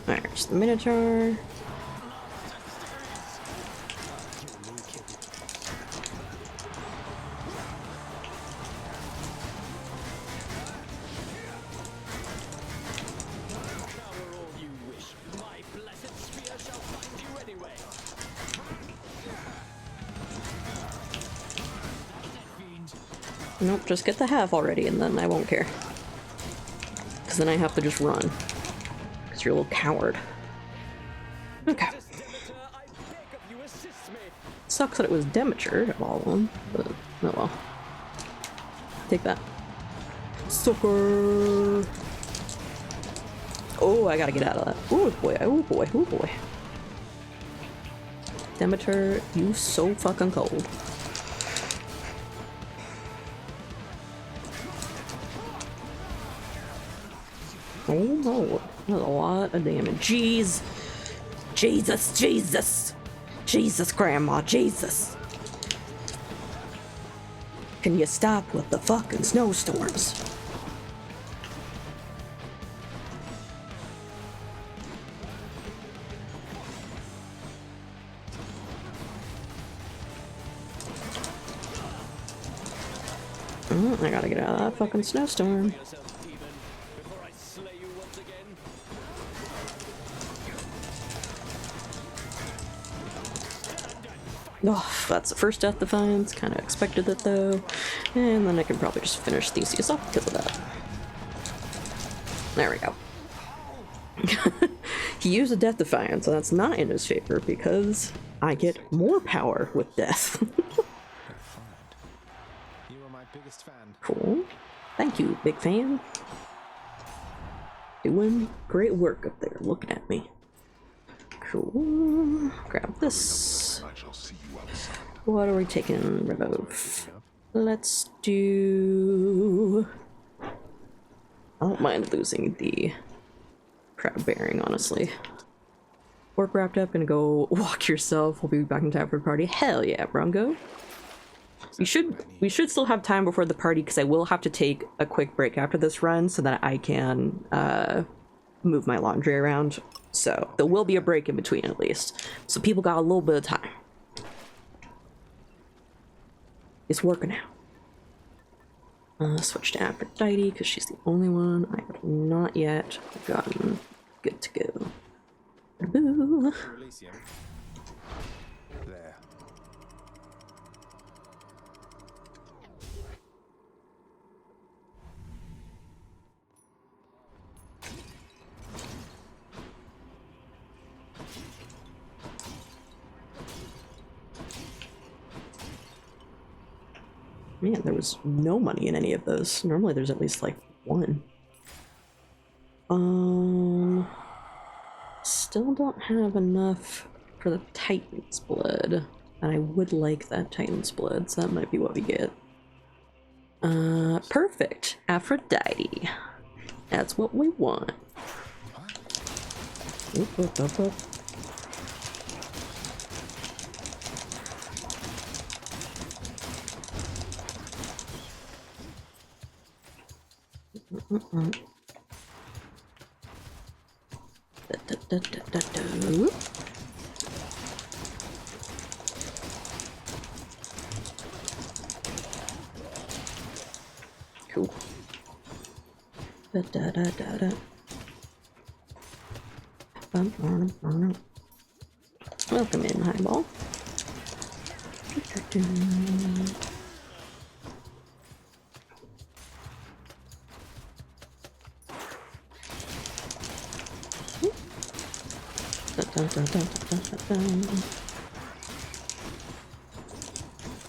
Alright, just the Minotaur. Cower all you wish. My blessed spear shall find you anyway. Fiend. Nope, just get the half already and then I won't care. Because then I have to just run. Because you're a little coward. Okay. Demeter, I beg of you, assist me. Sucks that it was Demeter of all of them, but oh well. Take that. Sucker! Oh, I gotta get out of that. Oh boy, oh boy, oh boy. Demeter, you so fucking cold. Oh no, that was a lot of damage. Jeez! Jesus, Jesus! Jesus, Grandma, Jesus! Can you stop with the fucking snowstorms? I gotta get out of that fucking snowstorm. Yourself even before I slay you once again. Oh, that's the first Death Defiance. Kind of expected that though. And then I can probably just finish Theseus off because of that. There we go. He used a Death Defiance, so that's not in his favor because I get more power with death. Refined. You are my biggest fan. Cool. Thank you, big fan. Doing great work up there, looking at me. Cool. Grab this. I shall see you outside. What are we taking rid of? Let's do... I don't mind losing the crowd bearing, honestly. Work wrapped up, gonna go walk yourself. We'll be back in time for the party. Hell yeah, Bronco. We should still have time before the party because I will have to take a quick break after this run so that I can move my laundry around. So there will be a break in between at least. So people got a little bit of time. It's working out. Switch to Aphrodite because she's the only one I have not yet gotten good to go. Boo. Elysium. There. Man, there was no money in any of those. Normally there's at least like one. Still don't have enough for the Titan's blood. And I would like that Titan's blood, so that might be what we get. Perfect. Aphrodite. That's what we want. Oop, oop, oop, oop. Whoop. Cool. Welcome in, Highball.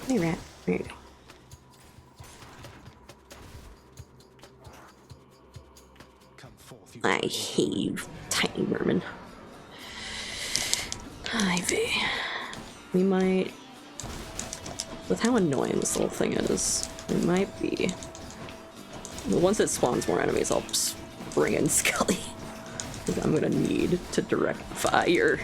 Hey, rat. There you go. Come forth, you I hate you, tiny vermin. Ivy. We might... With how annoying this little thing is, it might be... Well, once it spawns more enemies, I'll just bring in Skelly. Because I'm gonna need to direct fire.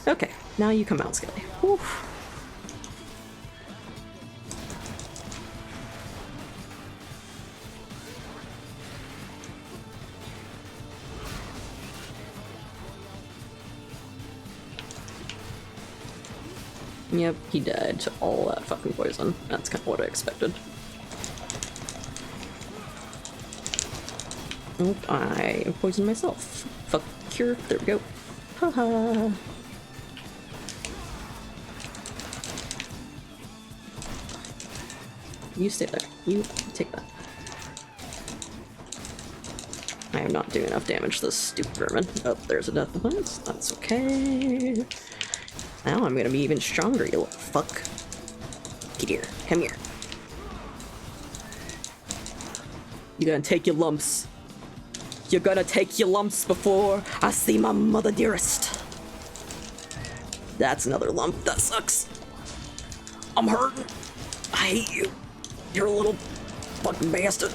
Okay, now you come out, Skelly. Whew. Yep, he died to all that fucking poison. That's kind of what I expected. Nope, I poisoned myself. Fuck cure. There we go. Haha. You stay there. You take that. I am not doing enough damage to this stupid vermin. Oh, there's a death defense. That's okay. Now I'm gonna be even stronger, you little fuck. Get here. Come here. You're gonna take your lumps. You're gonna take your lumps before I see my mother dearest. That's another lump. That sucks. I'm hurting. I hate you. You're a little fucking bastard.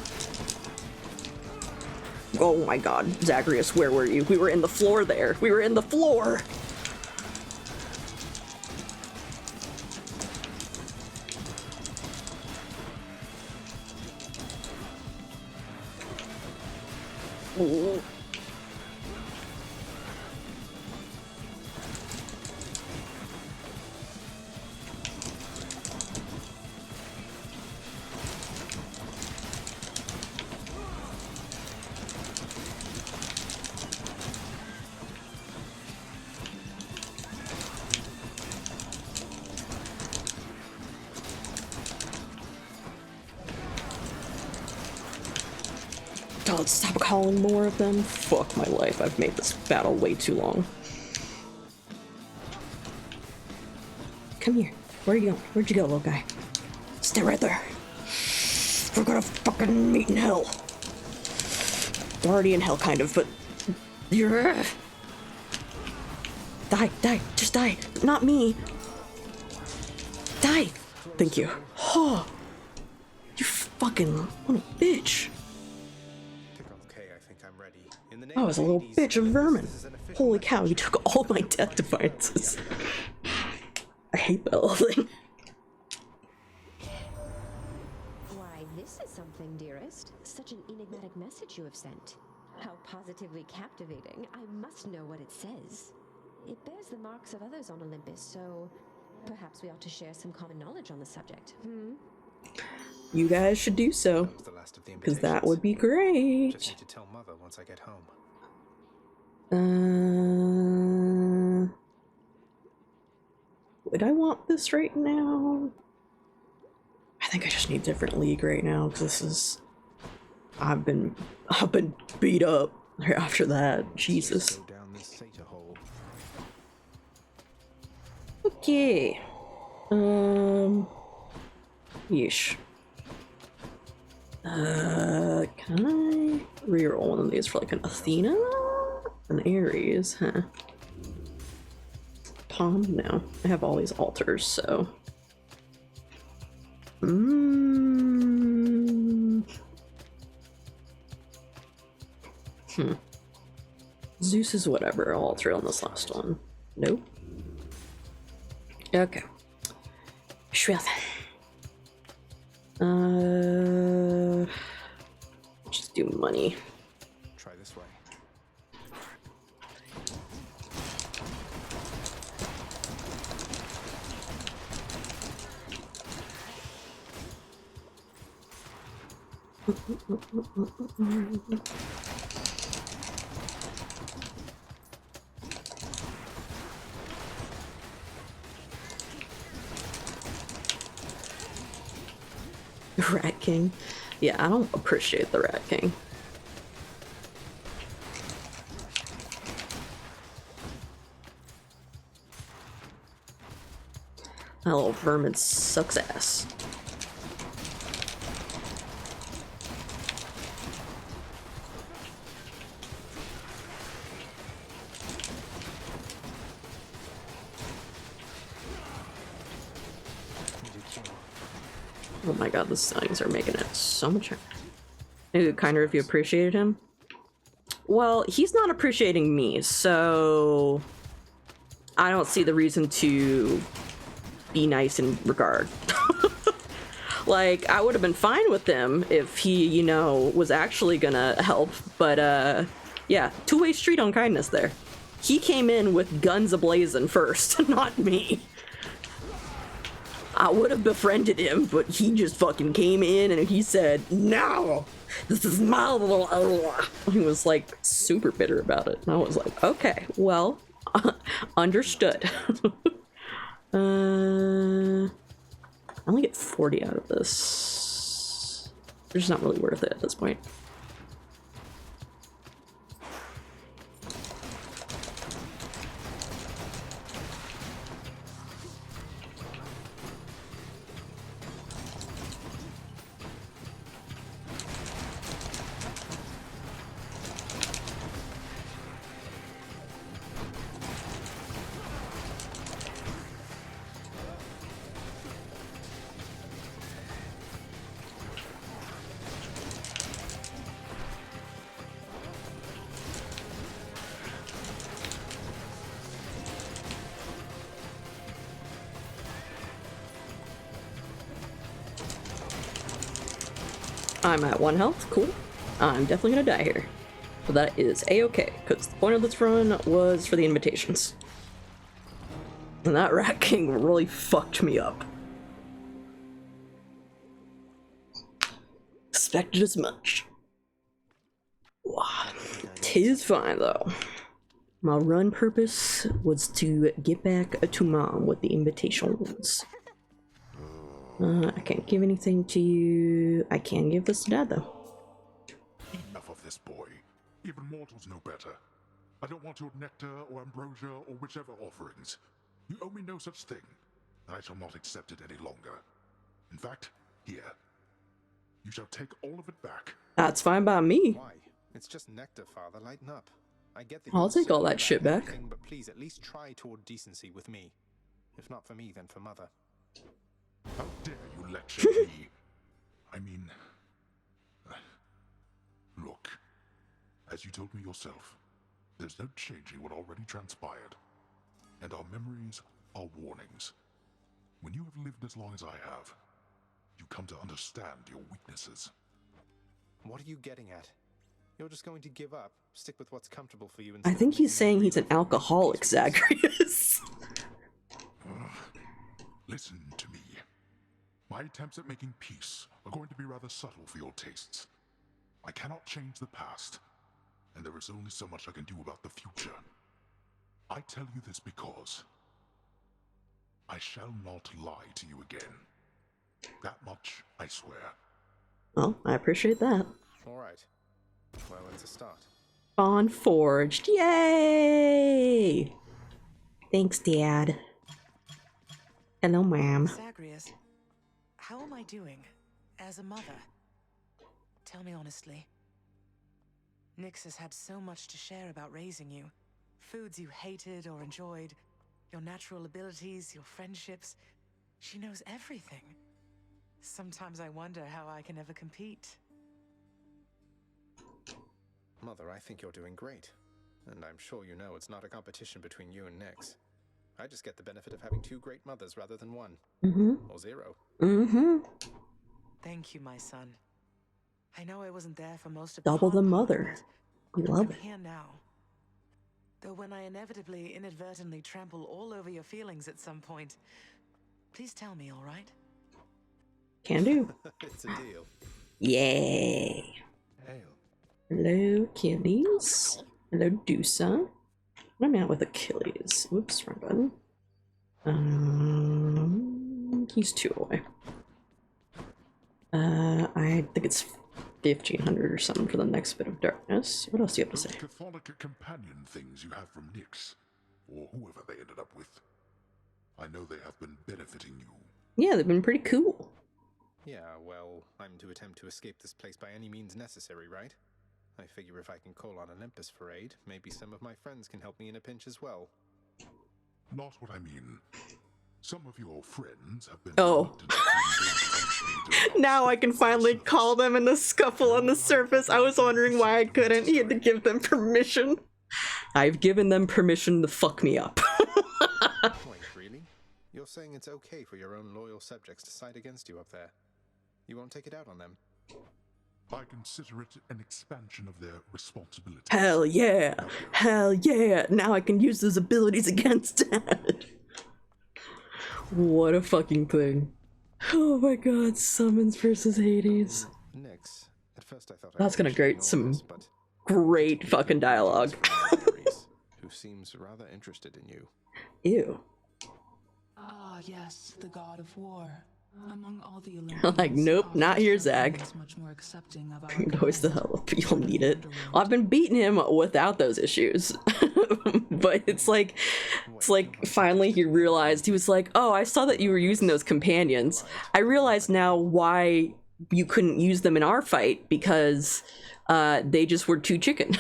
Oh my god, Zagreus, where were you? We were in the floor there. We were in the floor. Ooh. God, stop calling more of them. Fuck my life, I've made this battle way too long. Come here. Where are you going? Where'd you go, little guy? Stay right there. We're gonna fucking meet in hell. We're already in hell, kind of, but... You're... Die, die, just die. Not me. Die. Thank you. Oh, you fucking little bitch. I was a little bitch of vermin. Holy cow, you took all my death defiances. I hate that little thing. Why, this is something, dearest. Such an enigmatic message you have sent. How positively captivating. I must know what it says. It bears the marks of others on Olympus, so perhaps we ought to share some common knowledge on the subject. You guys should do so, because that would be great. Just need to tell Mother once I get home. Would I want this right now? I think I just need different league right now, because this is... I've been beat up after that. Jesus. Okay. Yeesh. Can I reroll one of these for like an Athena? An Ares, huh? Tom? No. I have all these altars, so... Zeus is whatever. I'll alter on this last one. Nope. Okay. Sure. Just do money. Try this way. Rat King. Yeah, I don't appreciate the Rat King. That little vermin sucks ass. Oh my god, the signs are making it so much harder. Maybe kinder if you appreciated him. Well, he's not appreciating me, so I don't see the reason to be nice in regard. Like, I would have been fine with him if he, you know, was actually gonna help, but yeah, two-way street on kindness there. He came in with guns ablazing first, not me. I would have befriended him, but he just fucking came in and he said, "No, this is my little." He was like super bitter about it, and I was like, "Okay, well, understood." I only get 40 out of this. They're just not really worth it at this point. I'm at 1 health, cool. I'm definitely gonna die here. But that is a-okay, because the point of this run was for the invitations. And that Rat King really fucked me up. Expected as much. Wow. 'Tis fine though. My run purpose was to get back to Mom with the invitations. I can't give anything to you. I can give this to Dad, though. Enough of this, boy. Even mortals know better. I don't want your nectar or ambrosia or whichever offerings. You owe me no such thing, and I shall not accept it any longer. In fact, here. You shall take all of it back. That's fine by me. Why? It's just nectar, Father. Lighten up. I get that. I'll take all that shit back. But please, at least try toward decency with me. If not for me, then for Mother. How dare you lecture me? I mean... Look, as you told me yourself, there's no changing what already transpired. And our memories are warnings. When you have lived as long as I have, you come to understand your weaknesses. What are you getting at? You're just going to give up, stick with what's comfortable for you. I think he's saying he's an alcoholic, Zagreus. Listen to me. My attempts at making peace are going to be rather subtle for your tastes. I cannot change the past, and there is only so much I can do about the future. I tell you this because I shall not lie to you again. That much I swear. Well, I appreciate that. All right. Well, it's a start. Bond forged. Yay! Thanks, Dad. Hello, Ma'am. Zagreus, how am I doing as a mother? Tell me honestly. Nyx has had so much to share about raising you. Foods you hated or enjoyed, your natural abilities, your friendships. She knows everything. Sometimes I wonder how I can ever compete. Mother, I think you're doing great. And I'm sure you know it's not a competition between you and Nyx. I just get the benefit of having 2 great mothers rather than 1. Or 0. Thank you, my son. I know I wasn't there for most of Double the hard part, mother. but Love I'm it. here now. Though when I inevitably, inadvertently trample all over your feelings at some point, please tell me, all right? Can do. It's a deal. Yay. Hail. Hello, Achilles. Hello, Dusa. What am I at with Achilles? Whoops, wrong button. He's 2 away. I think it's 1500 or something for the next bit of darkness. What else do you have to Those say? chthonic companion things you have from Nyx, or whoever they ended up with, I know they have been benefiting you. Yeah, they've been pretty cool. Yeah, well, I'm to attempt to escape this place by any means necessary, right? I figure if I can call on Olympus for aid, maybe some of my friends can help me in a pinch as well. Not what I mean. Some of your friends have been Oh. reluctant to engage in Now I can finally surface. call them in the scuffle on the surface. I was wondering why I couldn't. He had to give them permission. I've given them permission to fuck me up. Wait, really? You're saying it's okay for your own loyal subjects to side against you up there? You won't take it out on them? I consider it an expansion of their responsibilities. Hell yeah. Hell yeah. Now I can use those abilities against Dad. What a fucking thing. Oh my god, summons versus Hades. Nyx, at first I thought That's gonna appreciate create all some this, but great fucking dialogue. who seems rather interested in you. Ew. Ah, yes, the god of war. Among all the Olympians, Like, nope, not here, Zag. is much more accepting of our Goes the hell up. You'll need it. I've been beating him without those issues. But it's like finally he realized, he was like, oh, I saw that you were using those companions. I realize now why you couldn't use them in our fight, because they just were too chicken.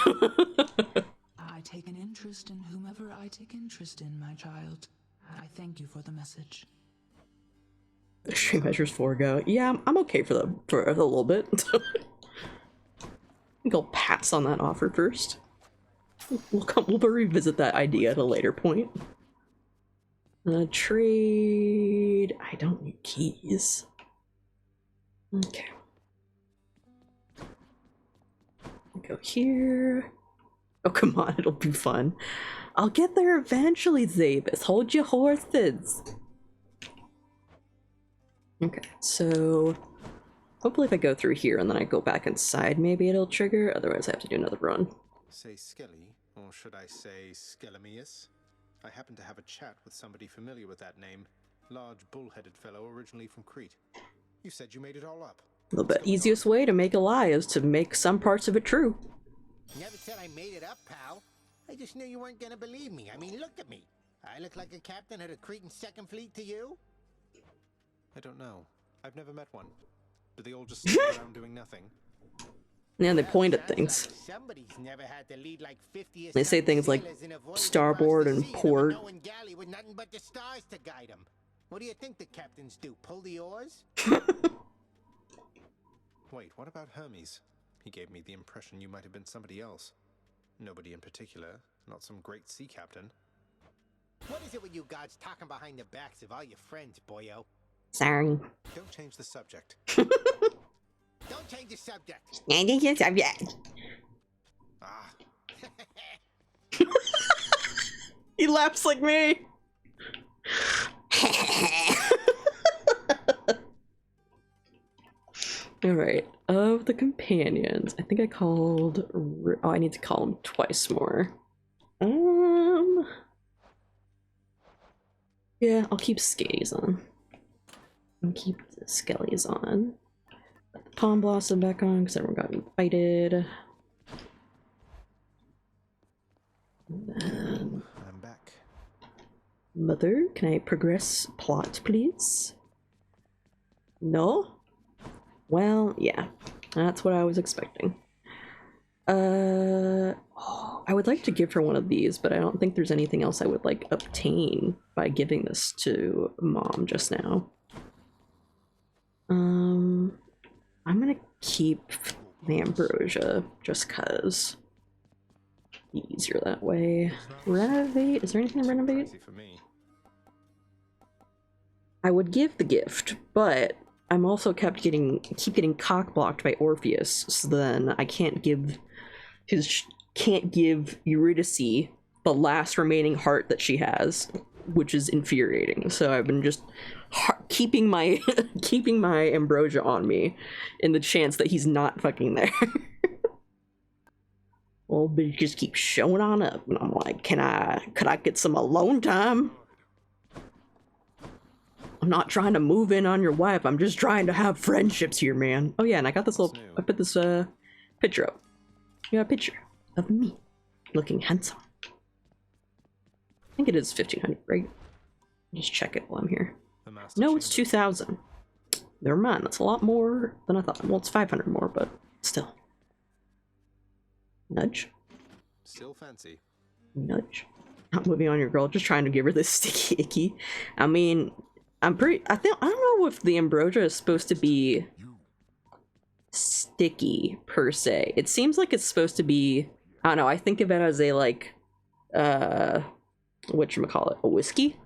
I take an interest in whomever I take interest in, my child. I thank you for the message. Extreme measures 4 go. Yeah, I'm okay for a little bit. I think I'll pass on that offer first. We'll revisit that idea at a later point. Trade. I don't need keys. Okay. Go here. Oh, come on, it'll be fun. I'll get there eventually, Zabus. Hold your horses. Okay, so hopefully if I go through here and then I go back inside, maybe it'll trigger. Otherwise I have to do another run. Say Skelly, or should I say Skelemius? I happen to have a chat with somebody familiar with that name. Large bull-headed fellow originally from Crete. You said you made it all up. The easiest way to make a lie is to make some parts of it true. Never said I made it up, pal. I just knew you weren't gonna believe me. I mean, look at me. I look like a captain of the Cretan Second Fleet to you? I don't know. I've never met one. Do they all just sit around doing nothing? Yeah, they point at things. Somebody's never had to lead like 50 They say things like starboard and port. knowing galley with nothing but the stars to guide them. What do you think the captains do? Pull the oars? Wait, what about Hermes? He gave me the impression you might have been somebody else. Nobody in particular, not some great sea captain. What is it with you gods talking behind the backs of all your friends, boyo? Sorry. Don't change the subject. Don't change the subject. Ah. He laughs like me. Alright, of the companions, I think I called... Oh, I need to call him twice more. Yeah, I'll keep Skates on. I'll keep the Skellies on. Put the Palm Blossom back on because everyone got invited. And then... I'm back. Mother, can I progress plot, please? No? Well, yeah. That's what I was expecting. I would like to give her one of these, but I don't think there's anything else I would like obtain by giving this to Mom just now. I'm gonna keep the Ambrosia just cause. Be easier that way. Renovate? Is there anything to renovate? Easy for me. I would give the gift, but I'm also keep getting cock blocked by Orpheus, so then I can't give Eurydice the last remaining heart that she has, which is infuriating. So I've been just keeping my Ambrosia on me in the chance that he's not fucking there. Well, but he just keeps showing on up, and I'm like, could I get some alone time? I'm not trying to move in on your wife. I'm just trying to have friendships here, man. Oh yeah, and I got this little. I put this picture up. You got a picture of me looking handsome. I think it is 1500, right? Just check it while I'm here. No, it's 2000. Never mind. That's a lot more than I thought. Well, it's 500 more, but still. Nudge. Still fancy. Nudge. Not moving on your girl. Just trying to give her this sticky icky. I mean, I don't know if the Ambrosia is supposed to be sticky per se. It seems like it's supposed to be, I don't know, I think of it as a like whatchamacallit, a whiskey,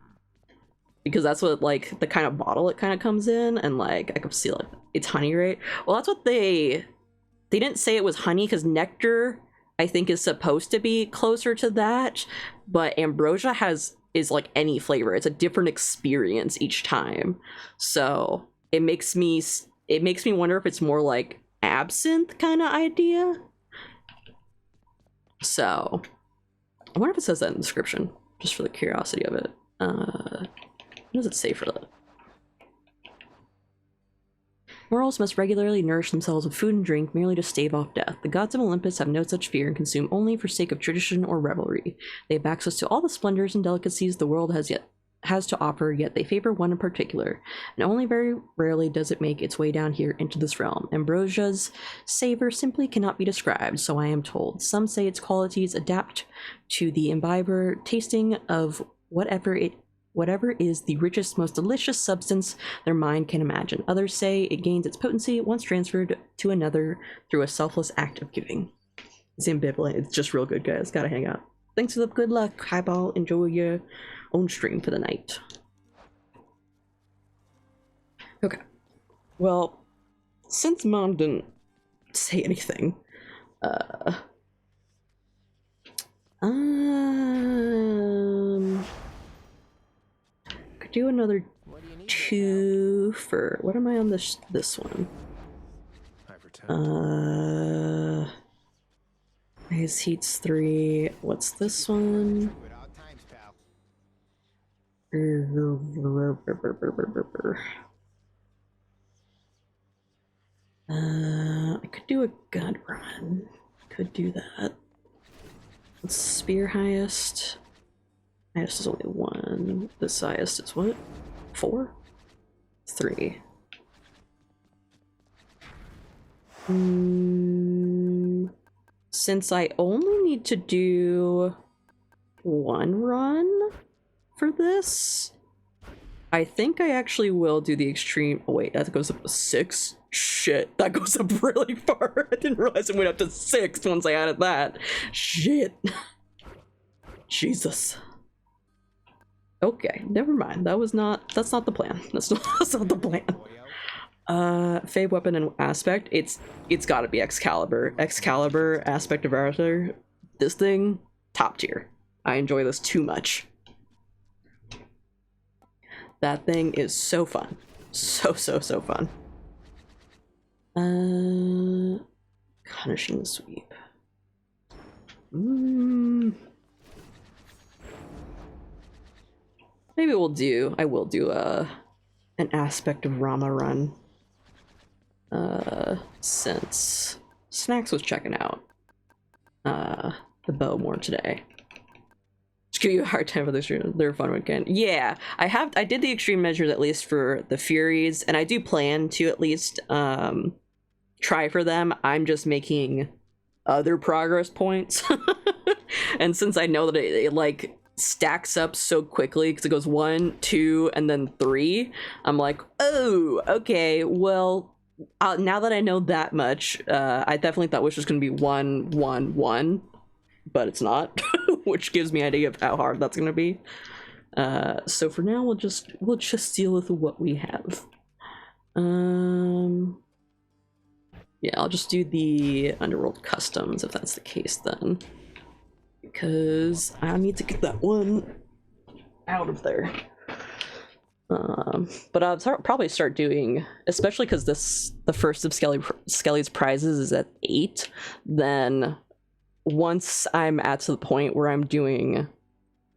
because that's what like the kind of bottle it kind of comes in, and like I can see like it's honey, right? Well, that's what they didn't say it was honey, because nectar I think is supposed to be closer to that, but Ambrosia is like any flavor. It's a different experience each time, so it makes me wonder if it's more like absinthe kind of idea. So I wonder if it says that in the description, just for the curiosity of it. What does it say for that? Mortals must regularly nourish themselves with food and drink merely to stave off death. The gods of Olympus have no such fear and consume only for sake of tradition or revelry. They have access to all the splendors and delicacies the world has to offer, yet they favor one in particular, and only very rarely does it make its way down here into this realm. Ambrosia's savor simply cannot be described, so I am told. Some say its qualities adapt to the imbiber tasting of whatever is the richest, most delicious substance their mind can imagine. Others say it gains its potency once transferred to another through a selfless act of giving. It's ambivalent. It's just real good, guys. Gotta hang out. Thanks for the good luck, Highball. Enjoy your own stream for the night. Okay. Well, since Mom didn't say anything, could do another 2 for, what am I on this one? His heat's 3. What's this one? I could do a gun run. Could do that. What's spear highest? Highest is only 1. This highest is what? 4? 3. Since I only need to do 1 run for this, I think I actually will do the extreme. Oh wait, that goes up to 6. Shit, that goes up really far. I didn't realize it went up to 6 once I added that. Shit. Jesus. Okay, never mind. That's not the plan. That's not the plan. Fave weapon and aspect. It's gotta be Excalibur. Excalibur, aspect of Arthur. This thing, top tier. I enjoy this too much. That thing is so fun. So fun. Punishing the sweep. Maybe I will do an aspect of Rama run. Since Snacks was checking out the bow more today. Just give you a hard time for this stream. They're fun weekend. Yeah, I did the extreme measures at least for the Furies, and I do plan to at least try for them. I'm just making other progress points. And since I know that it like stacks up so quickly because it goes 1, 2, and then 3, I'm like, oh, okay, well, now that I know that much, I definitely thought it was just gonna be 1, 1, 1, but it's not, which gives me an idea of how hard that's gonna be. So for now, we'll just deal with what we have. Yeah, I'll just do the Underworld Customs if that's the case then, because I need to get that one out of there. But I'll probably start doing, especially because the first of Skelly's prizes is at 8. Then once I'm at to the point where I'm doing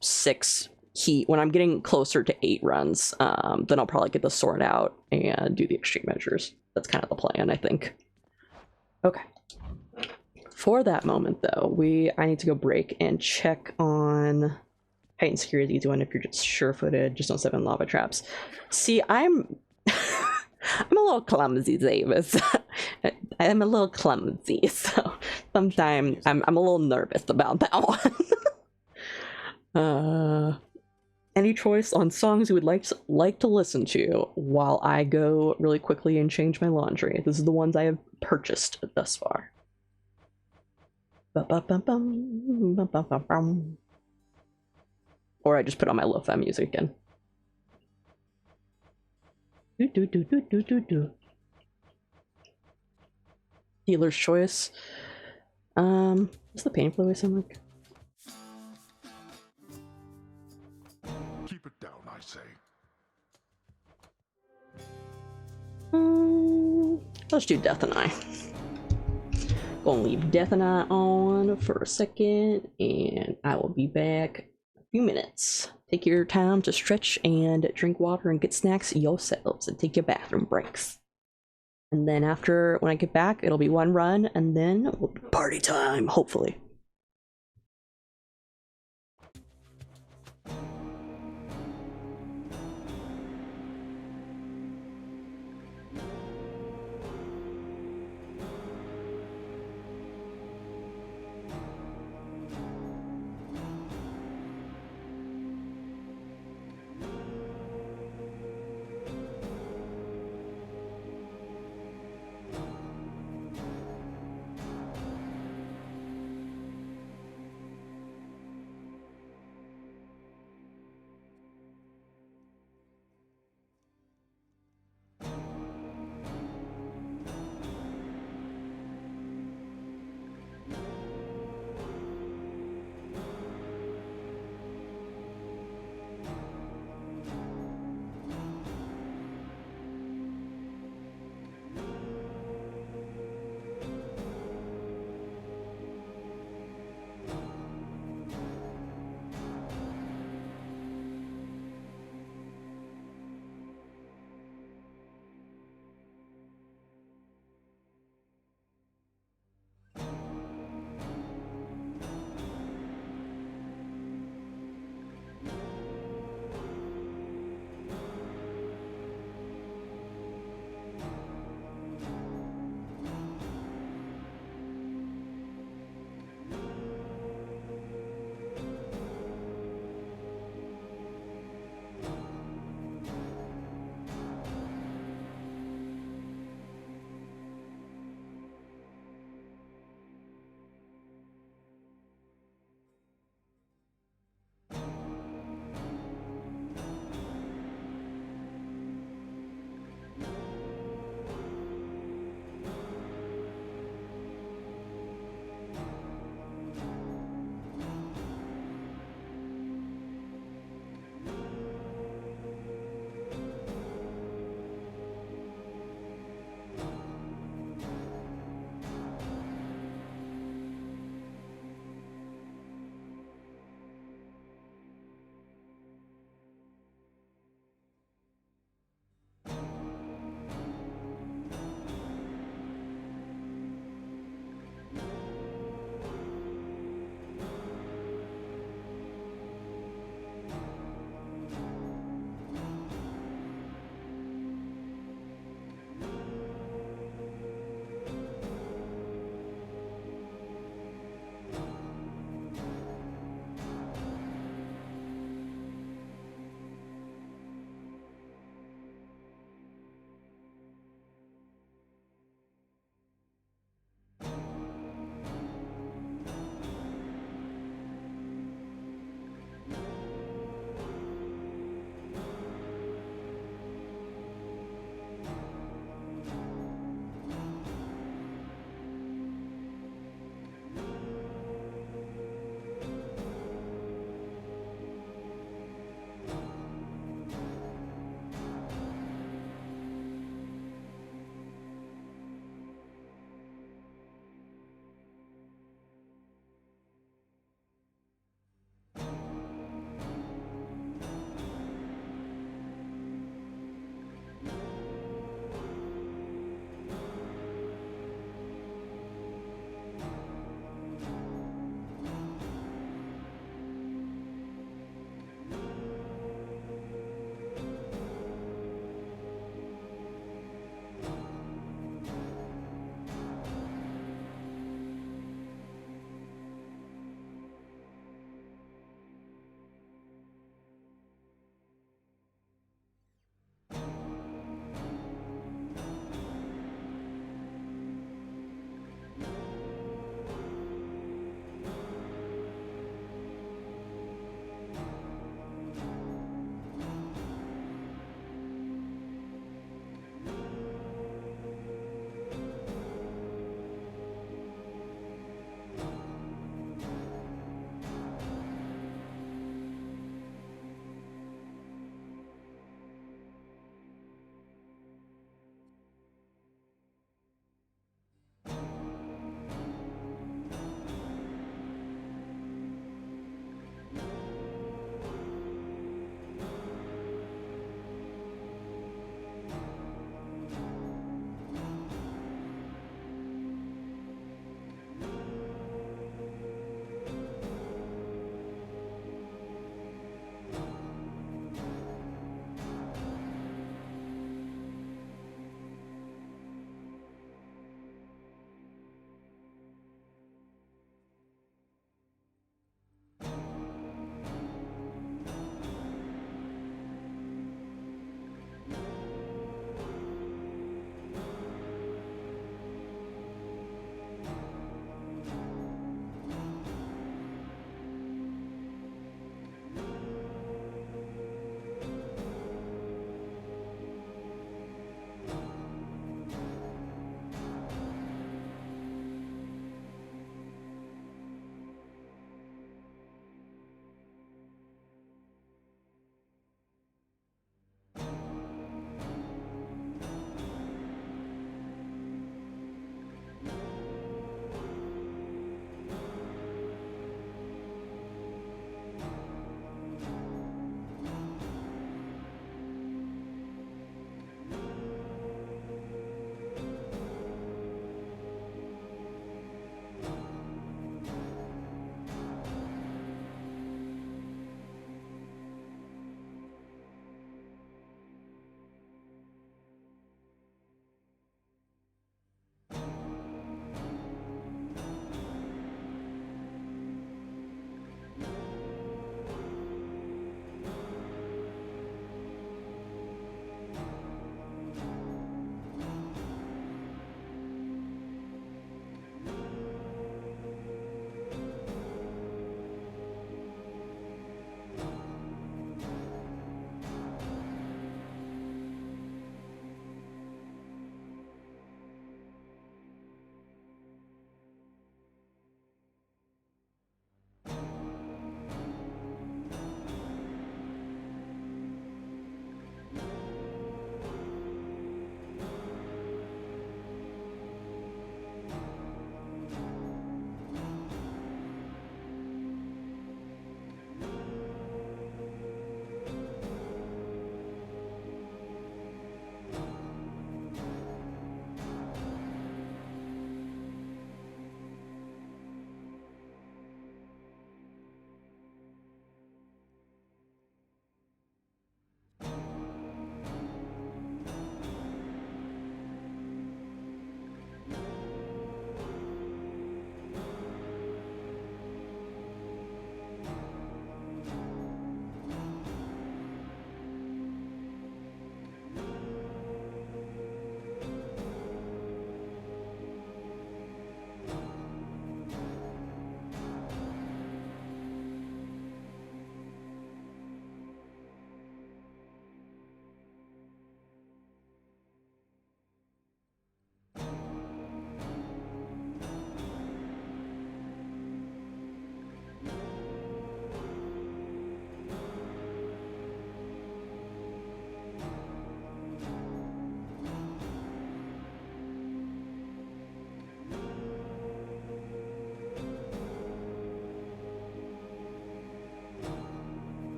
6 heat, when I'm getting closer to 8 runs, then I'll probably get the sword out and do the extreme measures. That's kind of the plan, I think. Okay. For that moment though, I need to go break and check on height and security is easy one if you're just sure-footed, just don't step in lava traps. See, I'm a little clumsy, Zavis. I'm a little clumsy, so sometimes I'm a little nervous about that one. Any choice on songs you would like to listen to while I go really quickly and change my laundry? This is the ones I have purchased thus far. Or I just put on my lo-fi music again. Dealer's choice. What's the pain flow sound like? Keep it down, I say. Let's do Death and I. Gonna leave Death and I on for a second, and I will be back in a few minutes. Take your time to stretch and drink water and get snacks yourselves and take your bathroom breaks. And then when I get back, it'll be 1 run, and then it'll be party time, hopefully.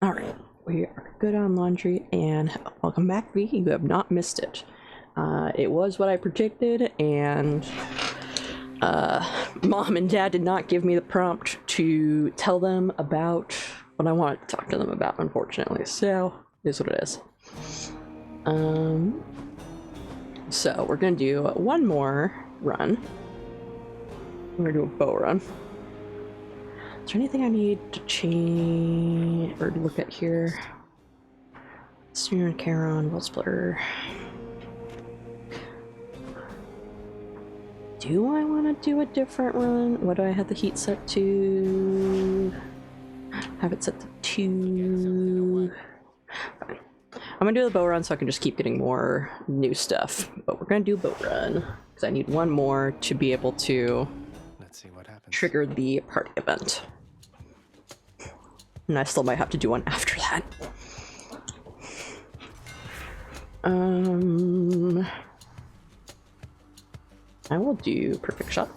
Alright, we are good on laundry, and welcome back, V. You have not missed it. It was what I predicted, and Mom and Dad did not give me the prompt to tell them about what I wanted to talk to them about, unfortunately. So, it is what it is. So we're gonna do one more run. We're gonna do a bow run. Is there anything I need to change or look at here? Senior Charon, World Splitter. Do I want to do a different run? What do I have the heat set to? Have it set to 2. Fine. I'm gonna do the bow run so I can just keep getting more new stuff. But we're gonna do bow run because I need one more to be able to trigger the party event. And I still might have to do one after that. I will do perfect shot.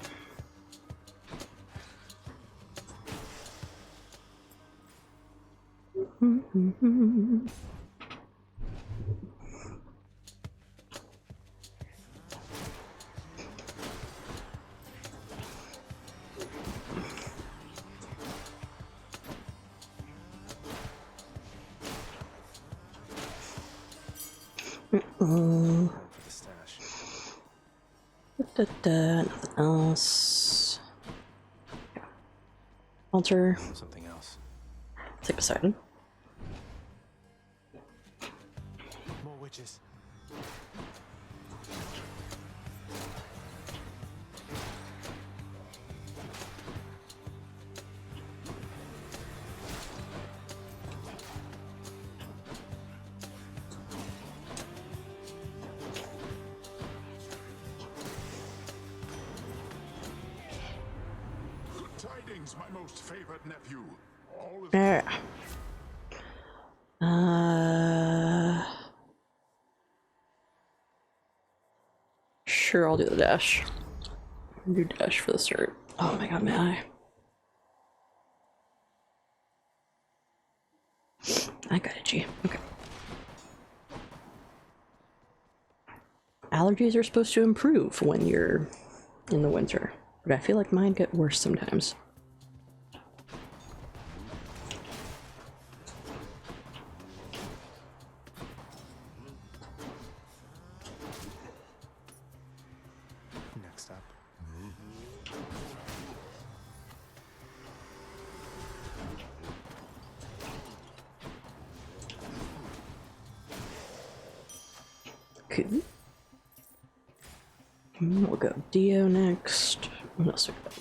Nothing else. Altar. Something else. Take Poseidon. More witches. Tidings, my most favored nephew. All is There. Sure, I'll do the dash. I'll do dash for the start. Oh my god, man. I got it, G. Okay. Allergies are supposed to improve when you're in the winter, but I feel like mine get worse sometimes. Next up. Cool. We'll go Dio next. What else we got?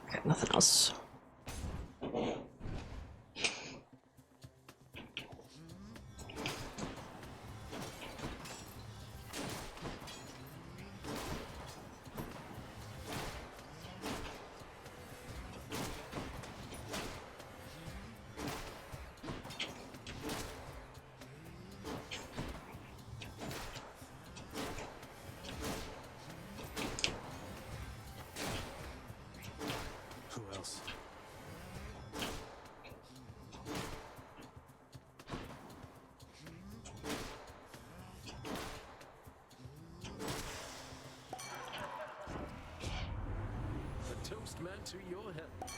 Okay, nothing else. Who else? The toast man to your health.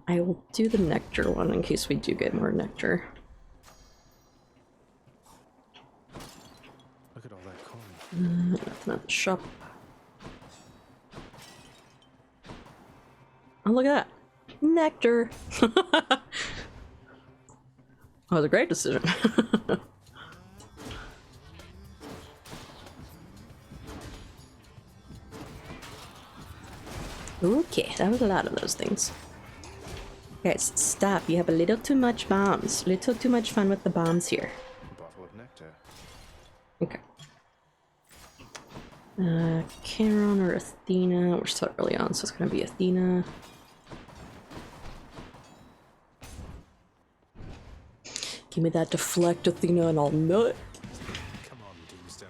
I will do the nectar one in case we do get more nectar. Look at all that corn. Nothing at the shop. Oh, look at that. Nectar. That was a great decision. Okay, that was a lot of those things. Guys, stop. You have a little too much bombs. Little too much fun with the bombs here. Bottle of nectar. Okay. Charon or Athena. We're still early on, so it's gonna be Athena. Give me that deflect, Athena, and I'll nut. Come on, Doomstone.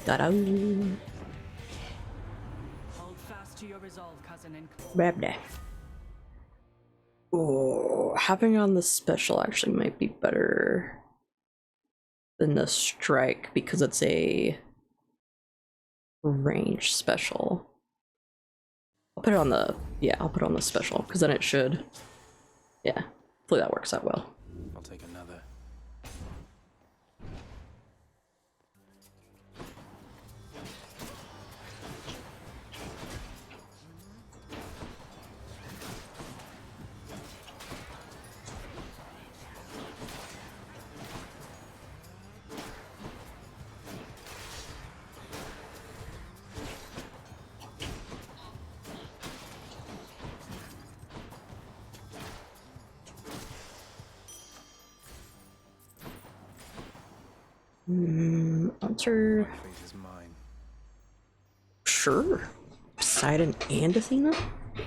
Ta-da! Hold fast to your resolve, cousin, and Grab that. Oh, having on the special actually might be better than the strike because it's a range special. I'll put it on the, yeah, I'll put it on the special because then it should, yeah, hopefully that works out well. I'll take another. Answer. Fate is mine. Sure. Poseidon and Athena?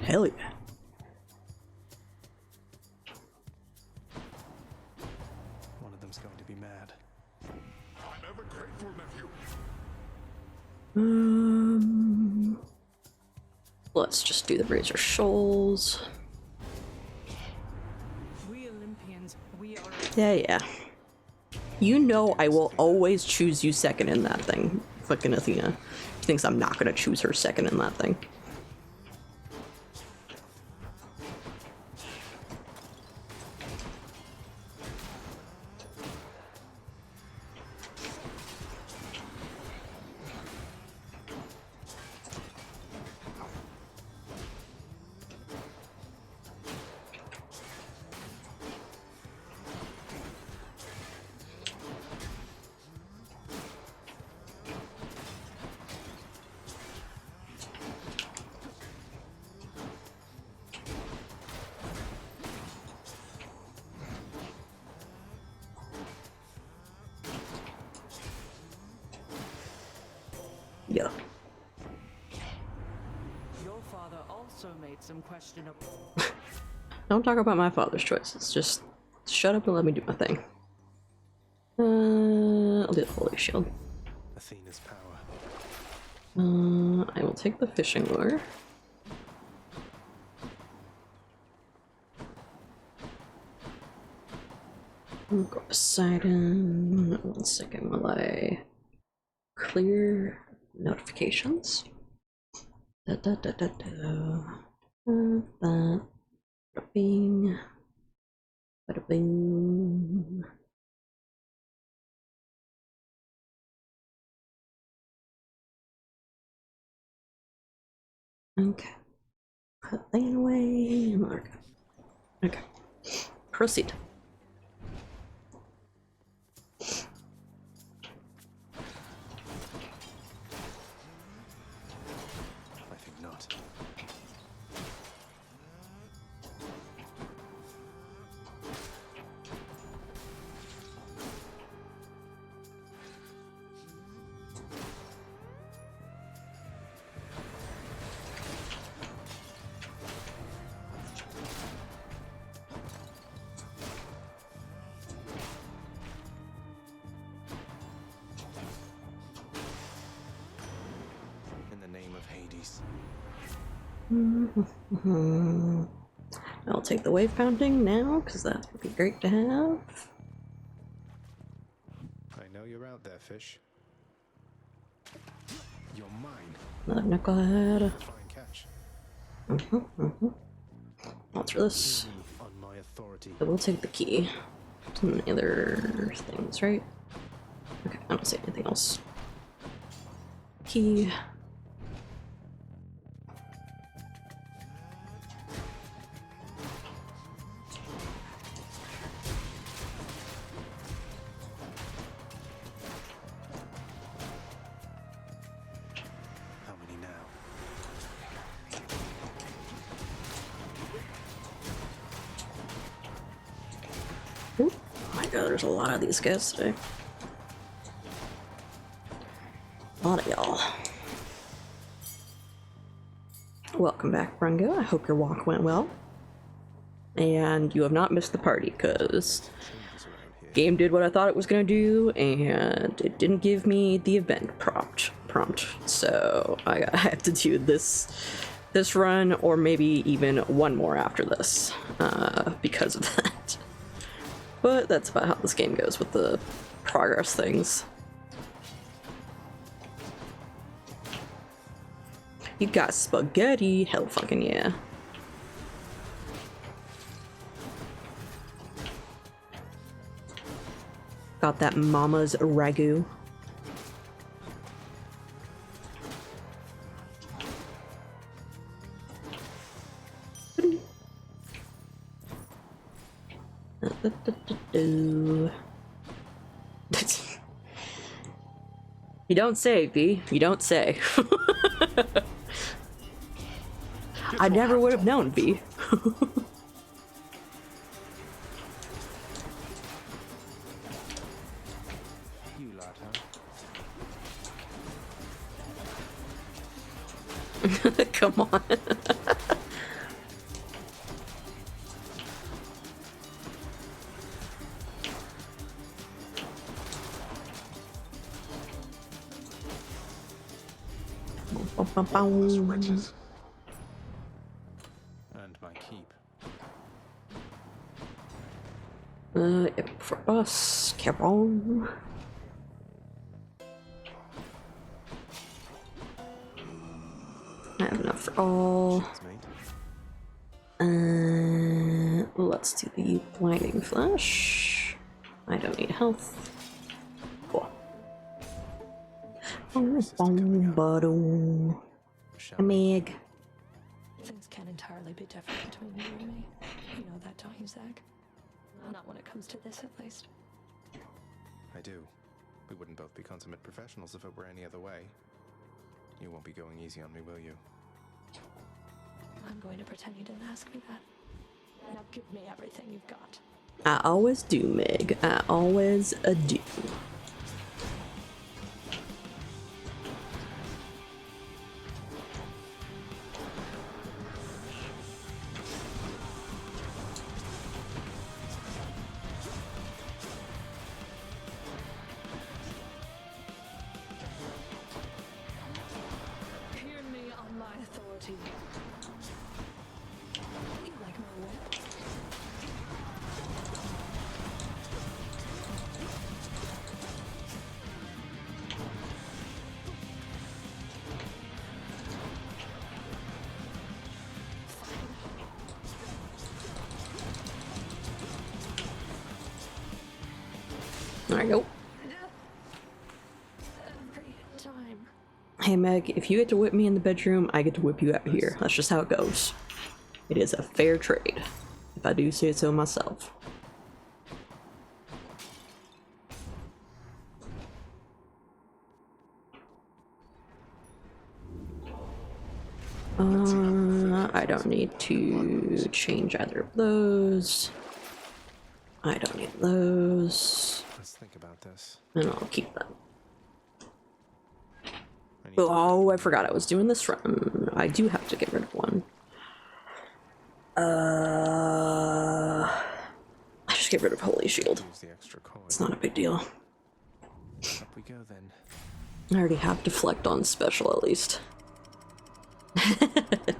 Hell yeah. One of them's going to be mad. I'm ever grateful, nephew. Let's just do the Razor Shoals. we Olympians, we are. Yeah. You know I will always choose you second in that thing. Fucking Athena. She thinks I'm not gonna choose her second in that thing. Yeah. Your father also made some questionable. Don't talk about my father's choices. Just shut up and let me do my thing. I'll do the Holy Shield. Athena's power. I will take the fishing lure. I'll go Poseidon. 1 second while I clear notifications. Bada bing. Bada bing. Okay. Put that away. Mark. Okay. Proceed. I think not. In the name of Hades. I'll take the wave pounding now, because that would be great to have. I know you're out there, fish. You're mine. Another knucklehead. Fine catch. Answer this. On my authority. I will take the key. Some other things, right? Okay, I don't see anything else. Key. How many now? Ooh, oh my god, there's a lot of these guys today. A lot of y'all. Welcome back, Brungo. I hope your walk went well. And you have not missed the party, because game did what I thought it was gonna do, and it didn't give me the event prompt. So I have to do this run, or maybe even one more after this, because of that. But that's about how this game goes with the progress things. You got spaghetti, hell fucking yeah. Got that mama's ragu. You don't say, V. You don't say. I never would have known, V. You lot, huh? Come on. Riches. And my keep. Yep, for us, Cabron. I have enough for all. Let's do the blinding flash. I don't need health. Cool. Meg. Things can't entirely be different between you and me. You know that, don't you, Zach? Not when it comes to this, at least. I do. We wouldn't both be consummate professionals if it were any other way. You won't be going easy on me, will you? I'm going to pretend you didn't ask me that. Now give me everything you've got. I always do, Meg. I always do. Hear me on my authority. You like my whip? There you go. Every time. Hey Meg, if you get to whip me in the bedroom, I get to whip you out here. That's just how it goes. It is a fair trade, if I do say so myself. I don't need to change either of those. I don't need those. Let's think about this. And I'll keep them. Oh, I forgot I was doing this run. I do have to get rid of one. I just get rid of Holy Shield. It's not a big deal. Up we go then. I already have Deflect on special at least. I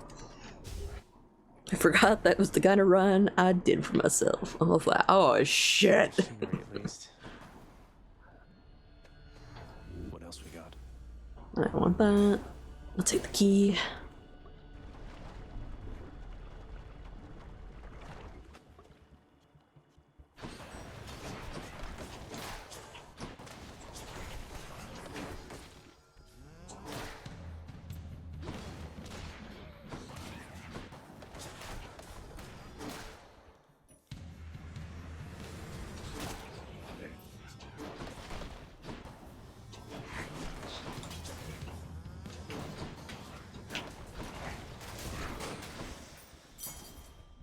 forgot that was the kind of run I did for myself. I was like, oh shit. What else we got? I don't want that. I'll take the key.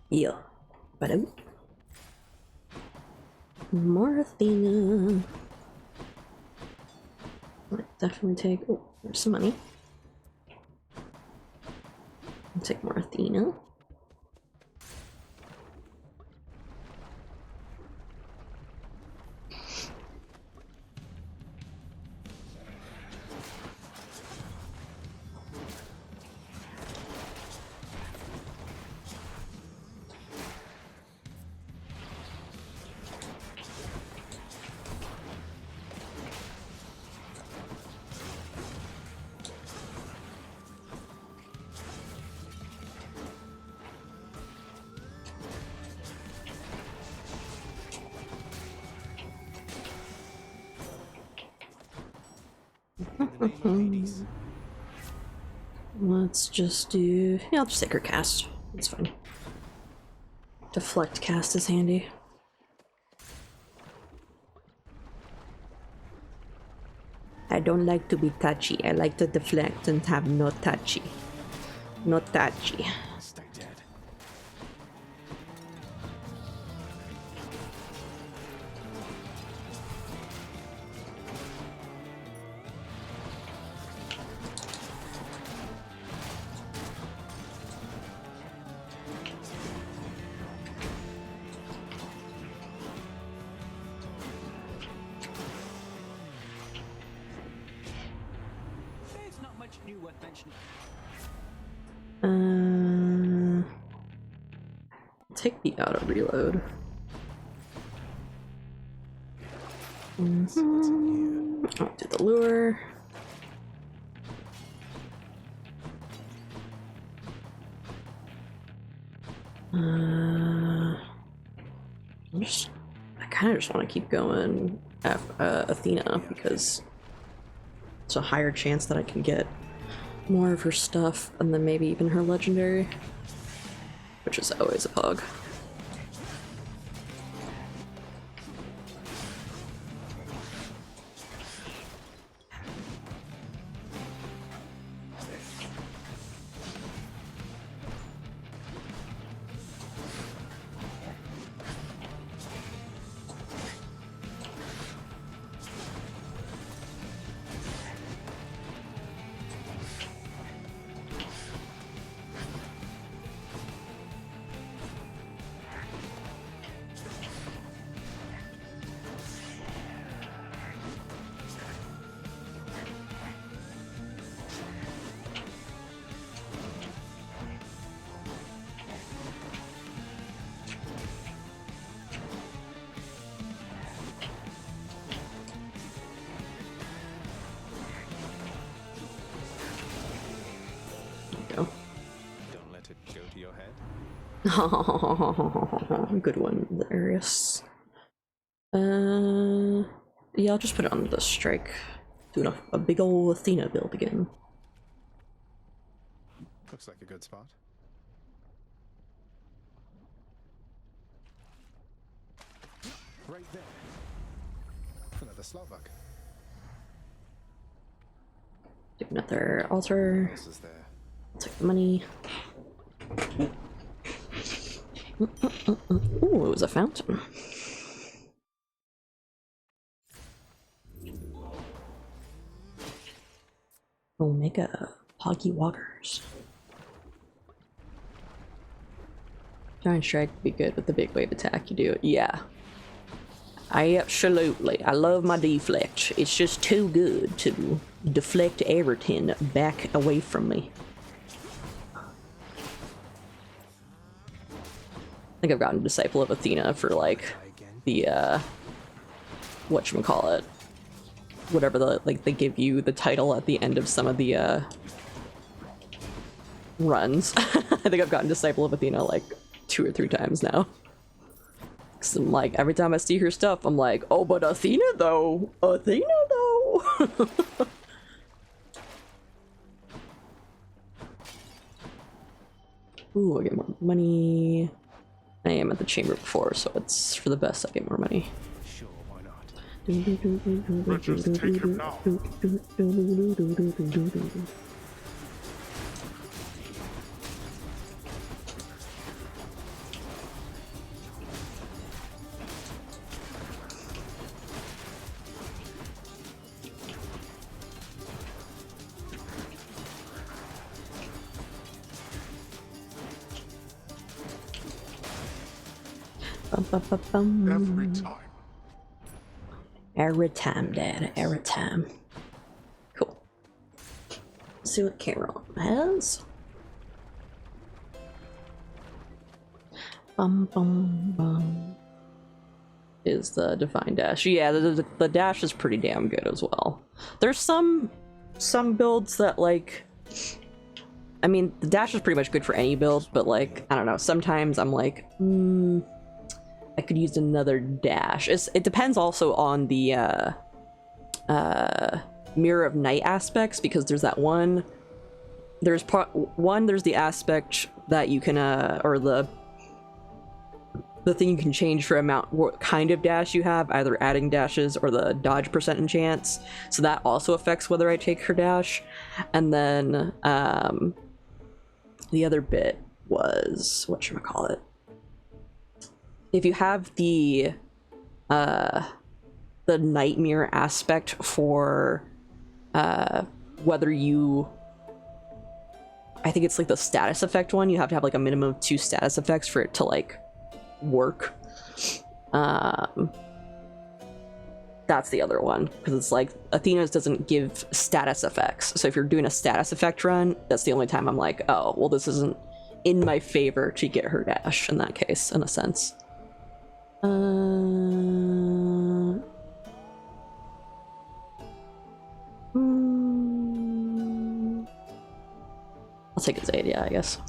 Yeah. Ba-dum. More Athena. Might definitely take. Oh, there's some money. I'll take more Athena. Let's just do... Yeah, I'll just take her cast. It's fine. Deflect cast is handy. I don't like to be touchy. I like to deflect and have no touchy. No touchy. Stay dead. There's not much new worth mentioning. Take the auto reload. I'll do the lure. I kind of just want to keep going Athena because it's a higher chance that I can get more of her stuff and then maybe even her legendary, which is always a pog. Good one, Darius. Yeah, I'll just put it on the strike. Doing a big ol' Athena build again. Looks like a good spot. Right there. Another Slovak. Do another altar. This is there. Take the money. Ooh, it was a fountain. Omega Poggy Walkers. Giant Strike would be good with the big wave attack you do. Yeah. Absolutely. I love my deflect. It's just too good to deflect everything back away from me. I think I've gotten Disciple of Athena for like the whatchamacallit. Whatever the they give you the title at the end of some of the runs. I think I've gotten Disciple of Athena like 2 or 3 times now. Cause I'm like, every time I see her stuff, I'm like, oh, but Athena though! Athena though! Ooh, I get more money. I am at the chamber before, so it's for the best I get more money. Sure, why not? Bridges, take him now. Every time. Every time, Dad. Every time. Cool. Let's see what Cameron has. Bum bum bum. Is the Divine Dash. Yeah, the dash is pretty damn good as well. There's some builds that like... I mean, the dash is pretty much good for any build, but like, I don't know, sometimes I'm like, I could use another dash. It depends also on the Mirror of Night aspects, because there's that one. There's there's the aspect that you can or the thing you can change for what kind of dash you have, either adding dashes or the dodge percent chance. So that also affects whether I take her dash. And then the other bit was whatchamacallit. If you have the nightmare aspect for whether you, I think it's like the status effect one, you have to have like a minimum of 2 status effects for it to like work. That's the other one, because it's like Athena's doesn't give status effects, so if you're doing a status effect run, that's the only time I'm like, oh well, this isn't in my favor to get her dash in that case, in a sense. I'll take a Zaid, yeah, I guess.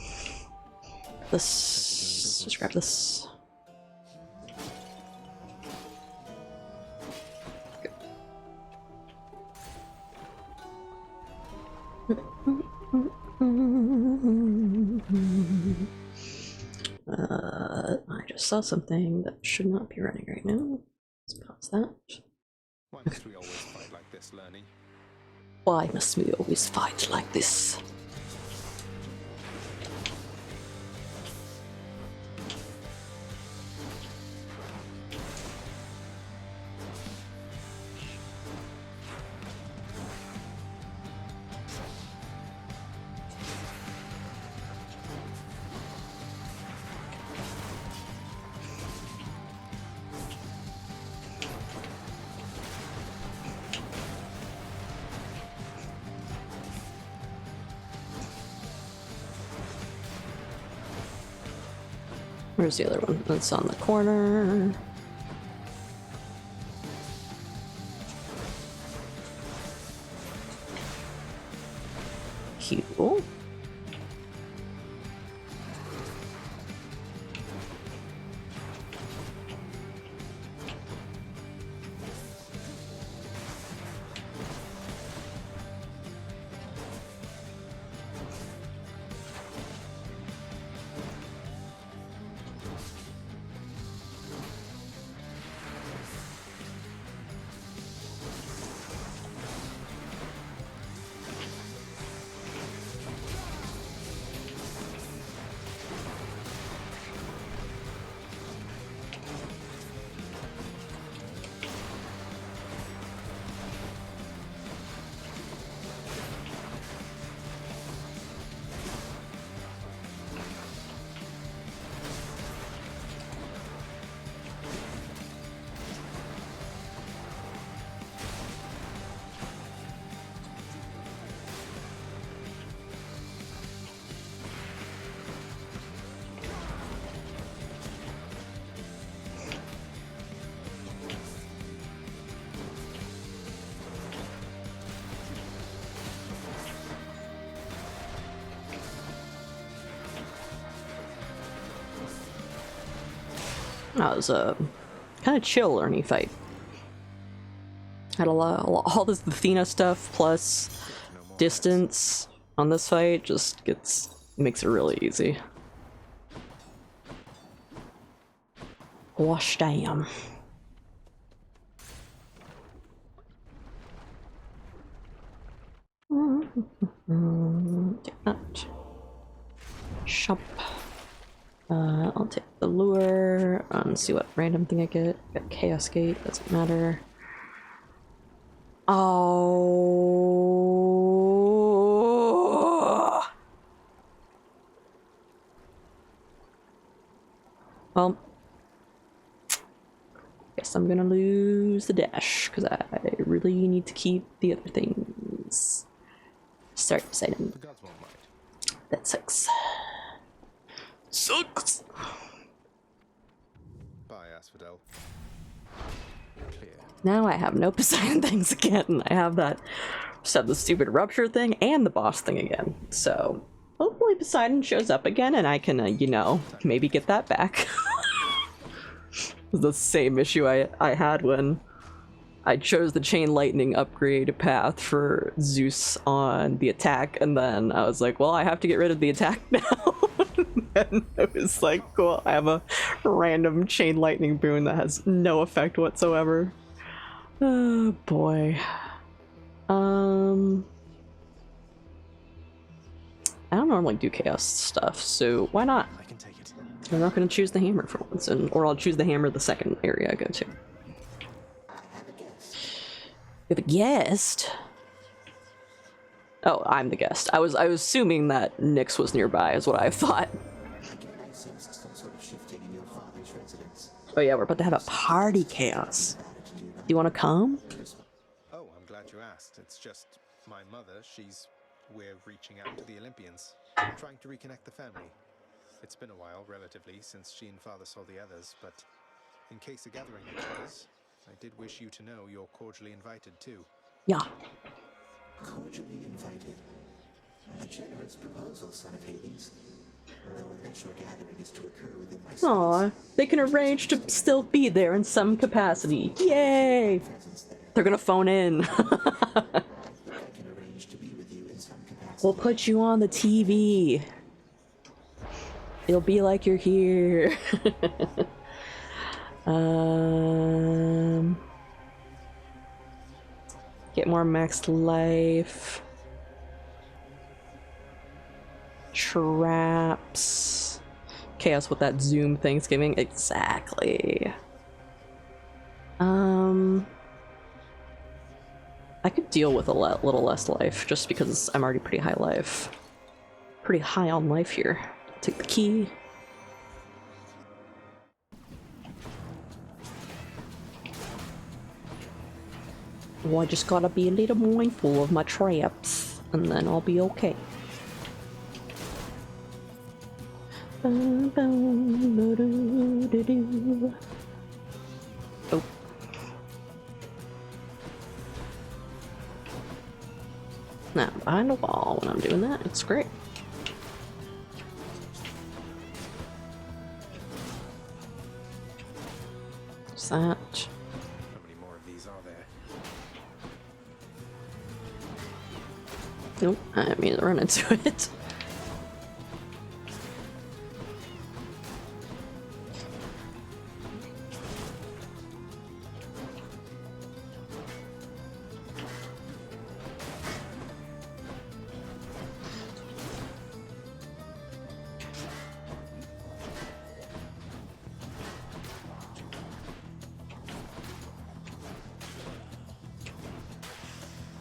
This, just grab this. I just saw something that should not be running right now. Let's pause that. Why must we always fight like this, Lernie? Why must we always fight like this? Where's the other one? It's on the corner. Cool. That was a kind of chill Lernie fight. Had all this Athena stuff plus distance on this fight just makes it really easy. Gosh damn. Take that. Shop. I'll take the lure and see what random thing I get. Got Chaos Gate, doesn't matter. Oh. Well, guess I'm gonna lose the dash because I really need to keep the other things. Start deciding. That sucks. Sucks. Bye, Asphodel. Clear. Now I have no Poseidon things again. I have that, just have the stupid rupture thing and the boss thing again. So hopefully Poseidon shows up again and I can, you know, maybe get that back. It was the same issue I had when I chose the chain lightning upgrade path for Zeus on the attack, and then I was like, well, I have to get rid of the attack now. And it was like, cool, I have a random chain lightning boon that has no effect whatsoever. Oh boy. I don't normally do chaos stuff, so why not? I can take it. I'm not going to choose the hammer for once, or I'll choose the hammer the second area I go to. We have a guest. Oh, I'm the guest. I was assuming that Nyx was nearby, is what I thought. Oh yeah, we're about to have a party, Chaos. Do you want to come? Oh, I'm glad you asked. It's just my mother, we're reaching out to the Olympians, trying to reconnect the family. It's been a while, relatively, since she and father saw the others, but in case a gathering occurs, I did wish you to know you're cordially invited too. Yeah. Cordially invited. A generous proposal, son of Hades. Though eventual gathering is to occur within my sight. Aw, they can arrange to still be there in some capacity. Yay! They're gonna phone in. We'll put you on the TV. It'll be like you're here. Get more max life. Traps. Chaos with that Zoom Thanksgiving. Exactly. I could deal with a little less life just because I'm already pretty high life. Pretty high on life here. Take the key. Oh, I just gotta be a little mindful of my traps, and then I'll be okay. Oh. Now, behind the wall when I'm doing that, it's great. What's that? How many more of these are there? Nope, I didn't mean to run into it.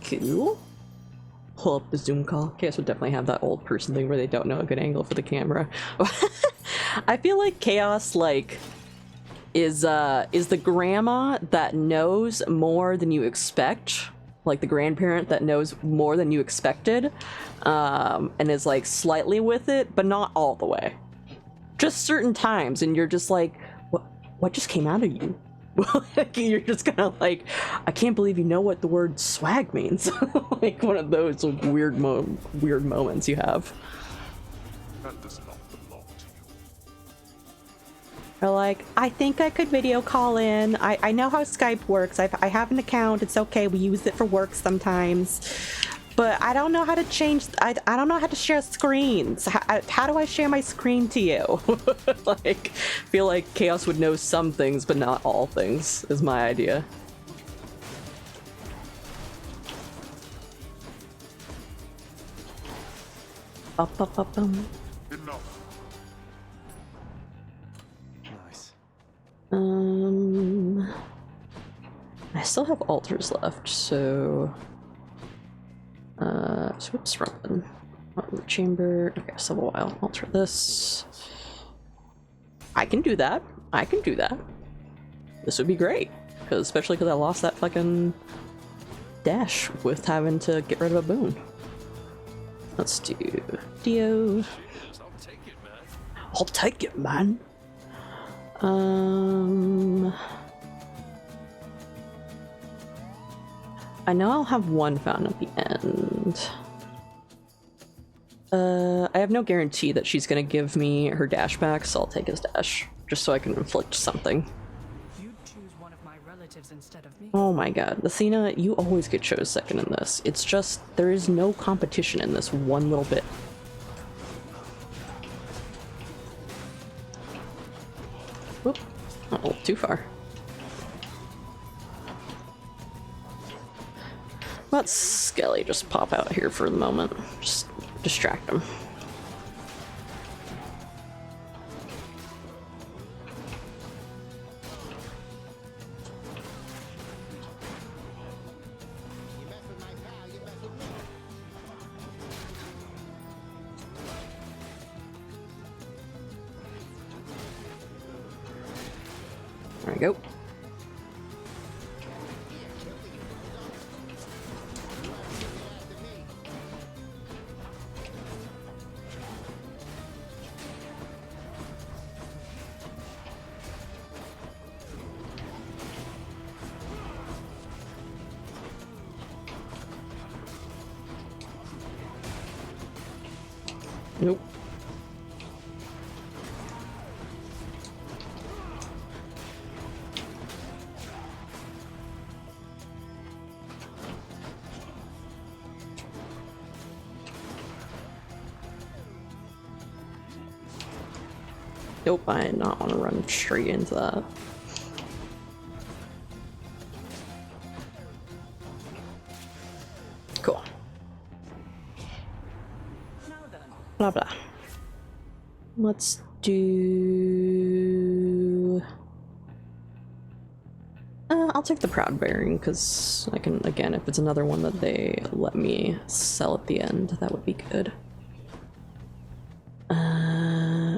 Cool. Pull up the Zoom call. Chaos would definitely have that old person thing where they don't know a good angle for the camera. I feel like Chaos, like, is the grandma that knows more than you expect. Like the grandparent that knows more than you expected. And is like slightly with it, but not all the way. Just certain times, and you're just like, what just came out of you? You're just kind of like, I can't believe you know what the word swag means. Like one of those weird moments you have. That does not belong to you. Or like, I think I could video call in. I know how Skype works. I have an account. It's okay. We use it for work sometimes. But I don't know how to change. I don't know how to share screens. How do I share my screen to you? Like, feel like Chaos would know some things, but not all things, is my idea. Enough. Nice. I still have altars left, so whoops, run. Chamber. Okay, still a while. Alter this. I can do that. I can do that. This would be great, especially because I lost that fucking dash with having to get rid of a boon. Let's do Dio. I'll take it, man. I know I'll have one fountain at the end. I have no guarantee that she's gonna give me her dash back, so I'll take his dash, just so I can inflict something. You'd choose one of my relatives relatives instead of me. Oh my god, Athena, you always get chose second in this. It's just, there is no competition in this one little bit. Whoop. Oh, too far. Let Skelly just pop out here for the moment. Just distract him. There we go. Nope. Nope, I did not want to run straight into that. Cool. Blah blah. Let's do... I'll take the Proud Bearing, because I can, again, if it's another one that they let me sell at the end, that would be good.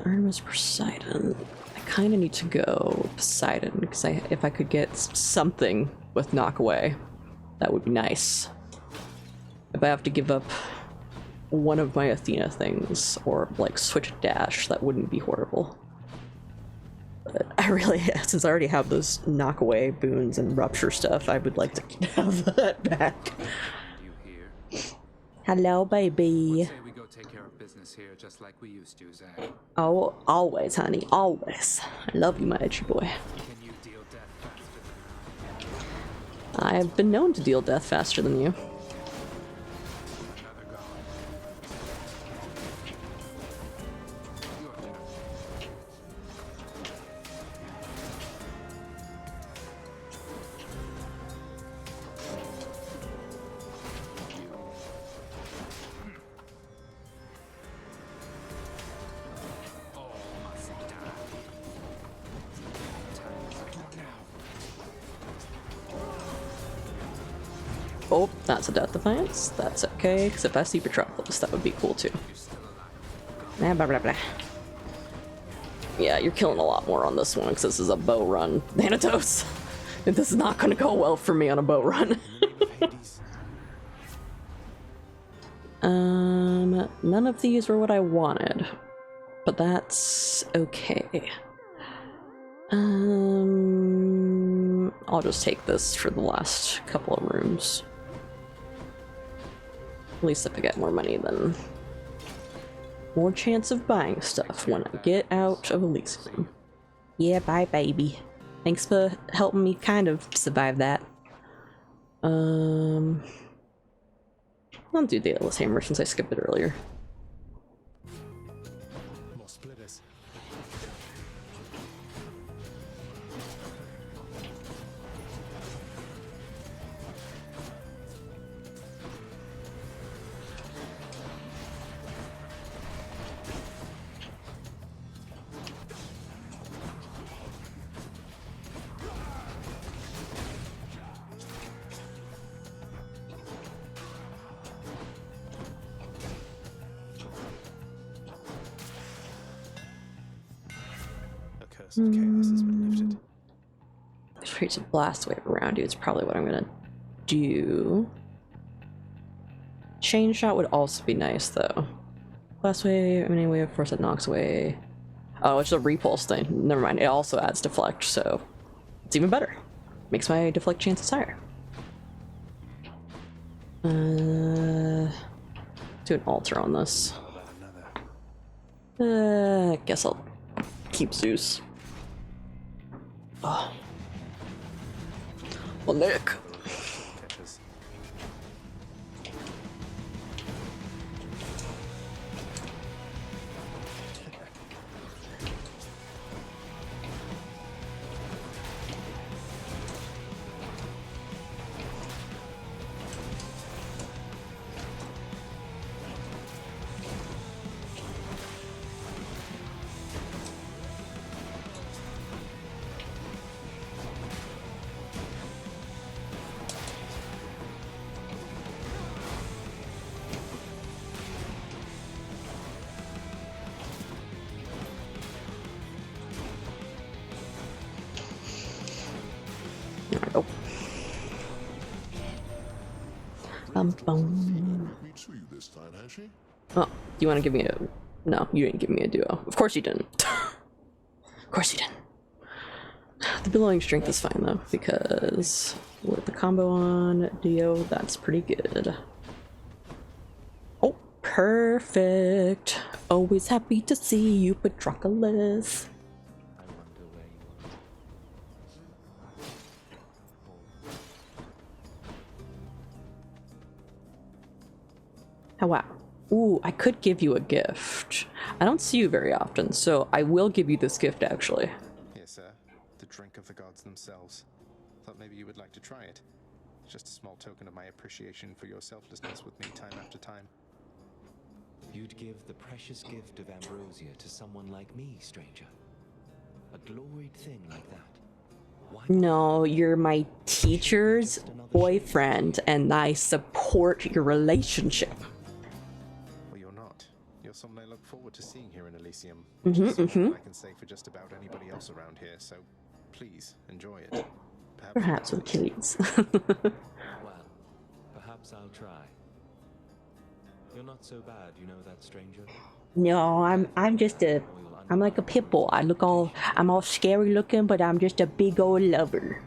Artemis Poseidon. I kind of need to go Poseidon, because if I could get something with Knockaway, that would be nice. If I have to give up one of my Athena things, or like switch dash, that wouldn't be horrible. But I really, since I already have those Knockaway boons and rupture stuff, I would like to have that back. Hello, baby. We go take care of business here just like we used to, Zack. Oh, always, honey, always. I love you, my edgy boy. Can you deal death faster than I have been known to deal death faster than you. Oh, that's a Death Defiance. That's okay, because if I see Petropolis, that would be cool too. Blah, blah, blah, blah. Yeah, you're killing a lot more on this one, because this is a bow run. Thanatos! This is not going to go well for me on a bow run. None of these were what I wanted, but that's okay. I'll just take this for the last couple of rooms. At least if I get more money, then more chance of buying stuff when I get out of Elysium. Yeah, bye, baby. Thanks for helping me kind of survive that. I'll do the Atlas Hammer since I skipped it earlier. Of chaos has been lifted. Creates a blast wave around you. It's probably what I'm gonna do. Chain shot would also be nice though. Blast wave, I mean, anyway, of course it knocks away. Oh, it's a repulse thing. Never mind. It also adds deflect, so it's even better. Makes my deflect chances higher. Do an altar on this. I guess I'll keep Zeus. Oh. Well, Nick. Catches. There we go. Me to you this time, has she? Oh, do you want to give me a... No, you didn't give me a duo. Of course you didn't. Of course you didn't. The billowing strength is fine though, because with the combo on duo, that's pretty good. Oh, perfect. Always happy to see you, Patroclus. Oh wow. Ooh, I could give you a gift. I don't see you very often, so I will give you this gift actually. Yes, sir. The drink of the gods themselves. Thought maybe you would like to try it. Just a small token of my appreciation for your selflessness with me time after time. You'd give the precious gift of ambrosia to someone like me, stranger? A gloried thing like that? No, you're my teacher's boyfriend, and I support your relationship. Well, you're not. You're someone I look forward to seeing here in Elysium. Mm-hmm. I can say for just about anybody else around here, so please enjoy it. Perhaps with Achilles. Well, perhaps I'll try. You're not so bad, you know that, stranger? No, I'm like a pit bull. I'm all scary looking, but I'm just a big old lover.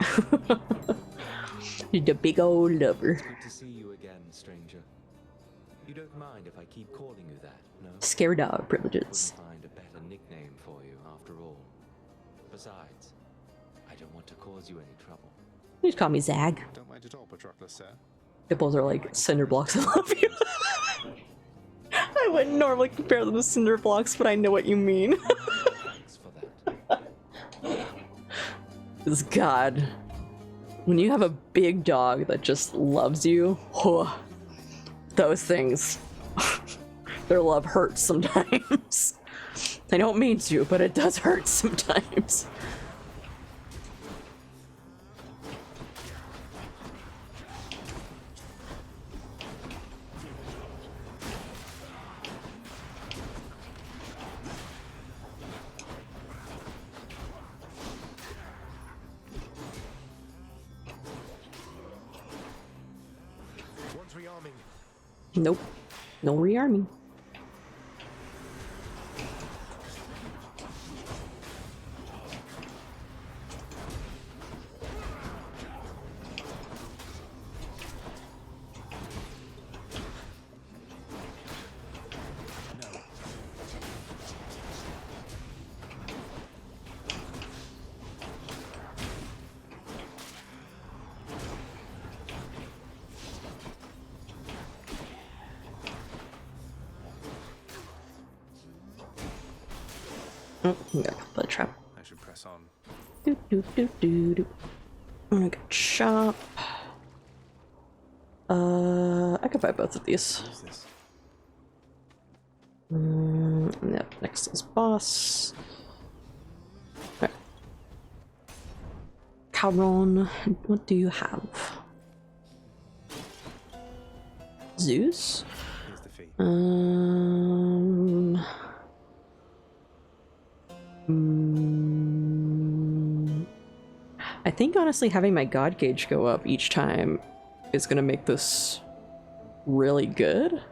Just a big old lover. It's good to see you again, stranger. You don't mind if I keep calling you that, no? Scare dog privileges. Couldn't find a better nickname for you, after all. Besides, I don't want to cause you any trouble. You just call me Zag. Don't mind at all, Patroclus, sir. Pit bulls are like cinder blocks. I love you. I wouldn't normally compare them to cinder blocks, but I know what you mean. This god. When you have a big dog that just loves you, those things, their love hurts sometimes. I don't mean to, but it does hurt sometimes. Nope. No rearming. Oh, we got a blood trap. I should press on. I got shop. I could buy both of these. What is this? Yep, next is boss. Okay. Charon, what do you have? Zeus? Here's the fee. I think honestly having my god gauge go up each time is gonna make this really good,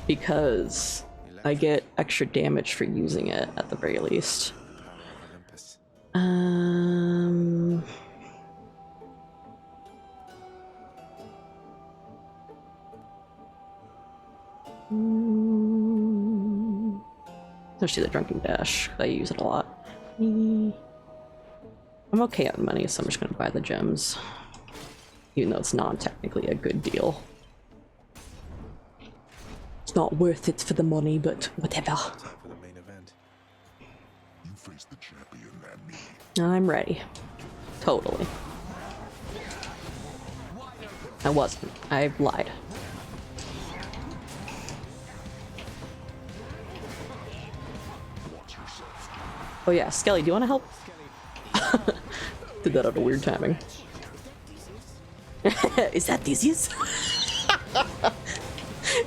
because I get extra damage for using it at the very least. Let's do the Drunken Dash. I use it a lot. I'm okay on money, so I'm just gonna buy the gems. Even though it's not technically a good deal. It's not worth it for the money, but whatever. Time for the main event. You face the champion and me. I'm ready. Totally. I wasn't. I lied. Oh yeah, Skelly, do you want to help? Did that out of weird timing. Is that Theseus?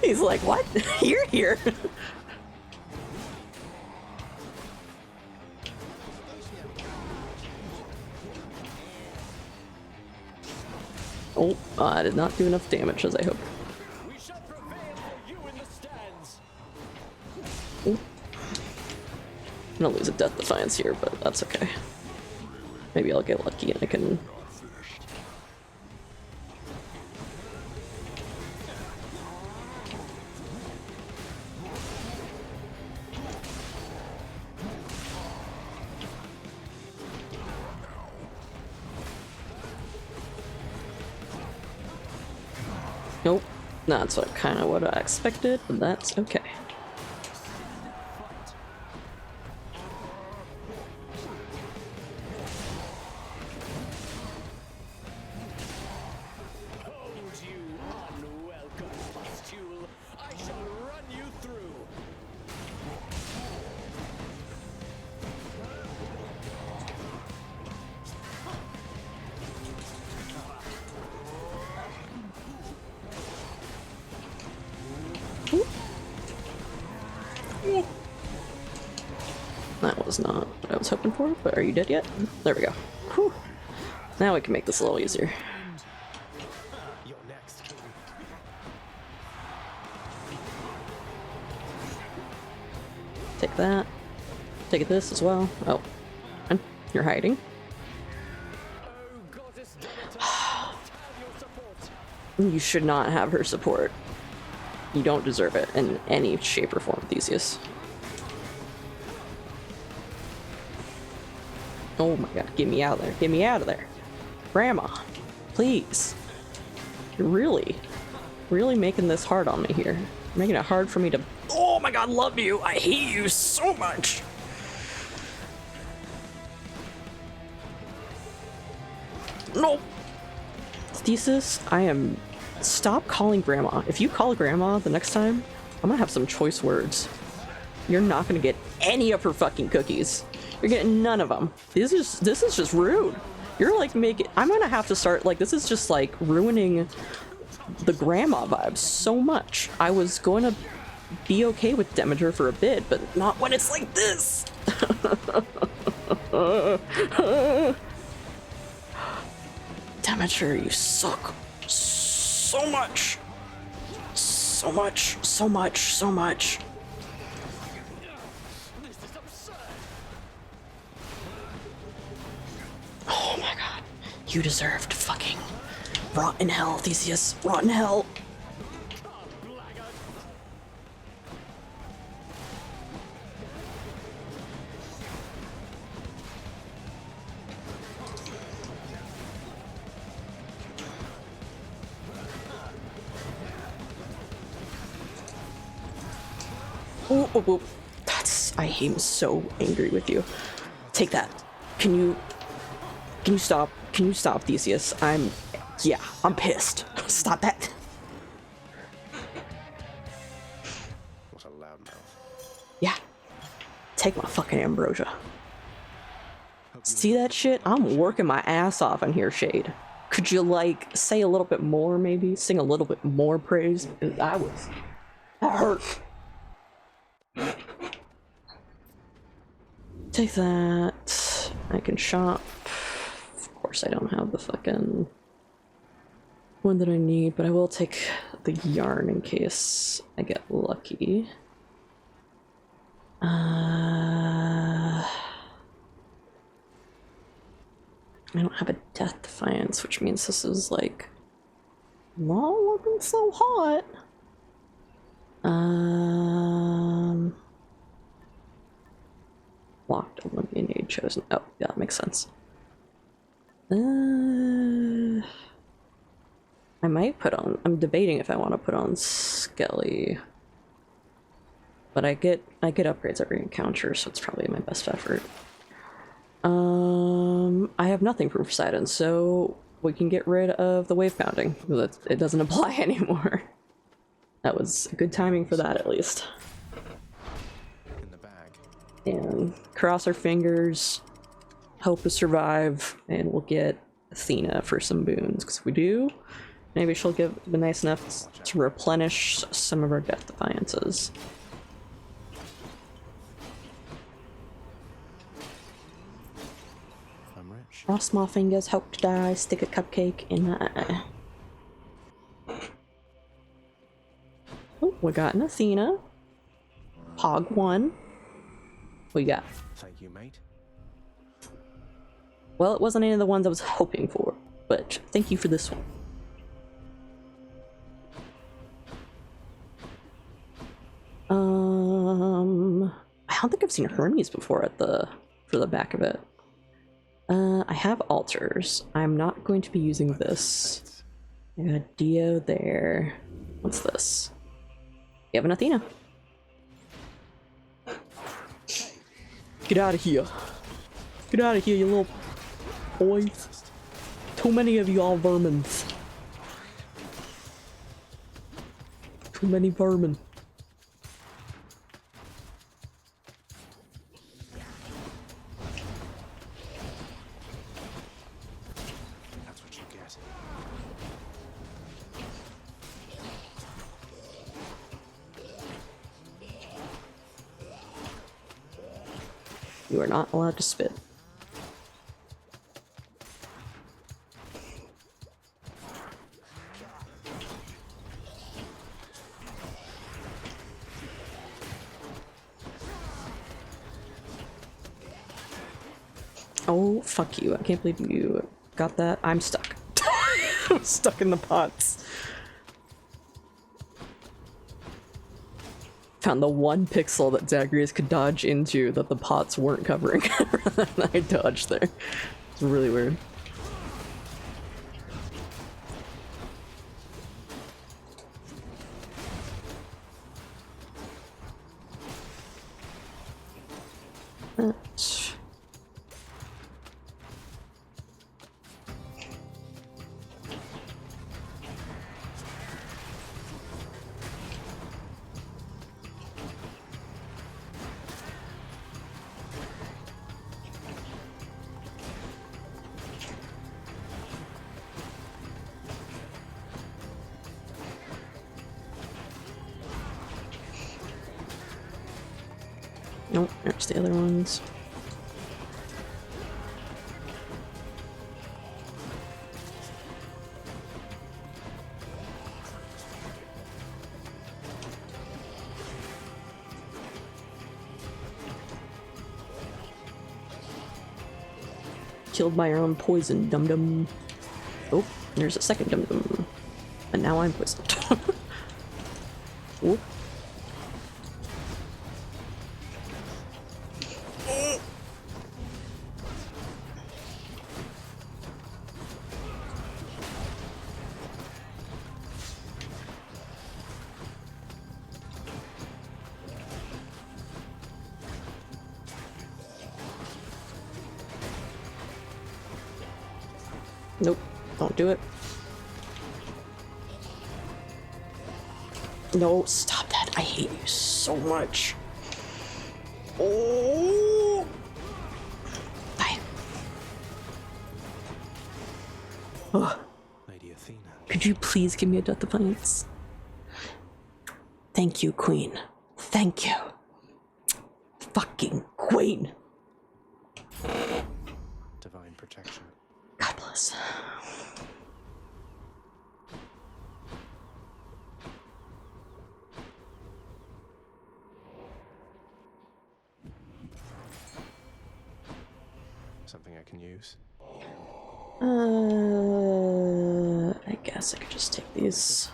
He's like, what? You're here. Oh, I did not do enough damage as I hoped. Ooh. I'm gonna lose a Death Defiance here, but that's okay. Maybe I'll get lucky and I can... Nope, that's kind of what I expected, but that's okay. That was not what I was hoping for, but are you dead yet? There we go. Whew. Now we can make this a little easier. Take that. Take this as well. Oh, you're hiding. You should not have her support. You don't deserve it in any shape or form, Theseus. Oh my god, get me out of there. Get me out of there. Grandma, please. You're really making this hard on me here. You're making it hard for me to... Oh my god, love you. I hate you so much. No. Theseus, I am... Stop calling Grandma. If you call Grandma the next time, I'm gonna have some choice words. You're not gonna get any of her fucking cookies. You're getting none of them. This is just rude. You're like I'm gonna have to start, like, this is just like ruining the grandma vibes so much. I was going to be okay with Deminger for a bit, but not when it's like this. Deminger, you suck so much. So much, so much, so much. Oh my god. You deserved fucking rot in hell, Theseus. Rot in hell. Oh, oh, oh. I am so angry with you. Take that. Can you stop? Can you stop, Theseus? I'm pissed. Stop that. What a loudmouth. Yeah. Take my fucking ambrosia. See that shit? I'm working my ass off in here, Shade. Could you, like, say a little bit more, maybe? Sing a little bit more praise? Because that hurt. Take that. I can shop. Of course, I don't have the fucking one that I need, but I will take the yarn in case I get lucky. I don't have a Death Defiance, which means this is like not looking so hot. Locked Olympian aid chosen. Oh, yeah, that makes sense. I might put on, I'm debating if I want to put on Skelly. But I get upgrades every encounter, so it's probably my best effort. I have nothing for Poseidon, so we can get rid of the wave pounding. It doesn't apply anymore. That was good timing for that, at least. In the bag. And cross our fingers, hope to survive, and we'll get Athena for some boons. Because if we do, maybe she'll be nice enough to replenish some of our Death Defiances. Cross small fingers, hope to die, stick a cupcake in my eye. Oh, we got an Athena. Hog 1. What you got? Thank you, mate. Well, it wasn't any of the ones I was hoping for, but thank you for this one. I don't think I've seen Hermes before for the back of it. I have altars. I'm not going to be using this. I got Dio there. What's this? You have an Athena. Get out of here. Get out of here, you little boys. Too many of you all vermins. Too many vermin. That's what you get. You are not allowed to spit. Oh, fuck you. I can't believe you got that. I'm stuck. I'm stuck in the pots. Found the one pixel that Zagreus could dodge into that the pots weren't covering. I dodged there. It's really weird. Nope, there's the other ones. Killed by your own poison, dum-dum. Oh, there's a second dum-dum. And now I'm poisoned. Whoop. Nope, don't do it. No, stop that. I hate you so much. Oh! Bye. Oh. Lady Athena. Could you please give me a Death Defiance? Thank you, Queen. Thank you. Fucking Queen. Divine protection. God bless. Something I can use. I guess I could just take these.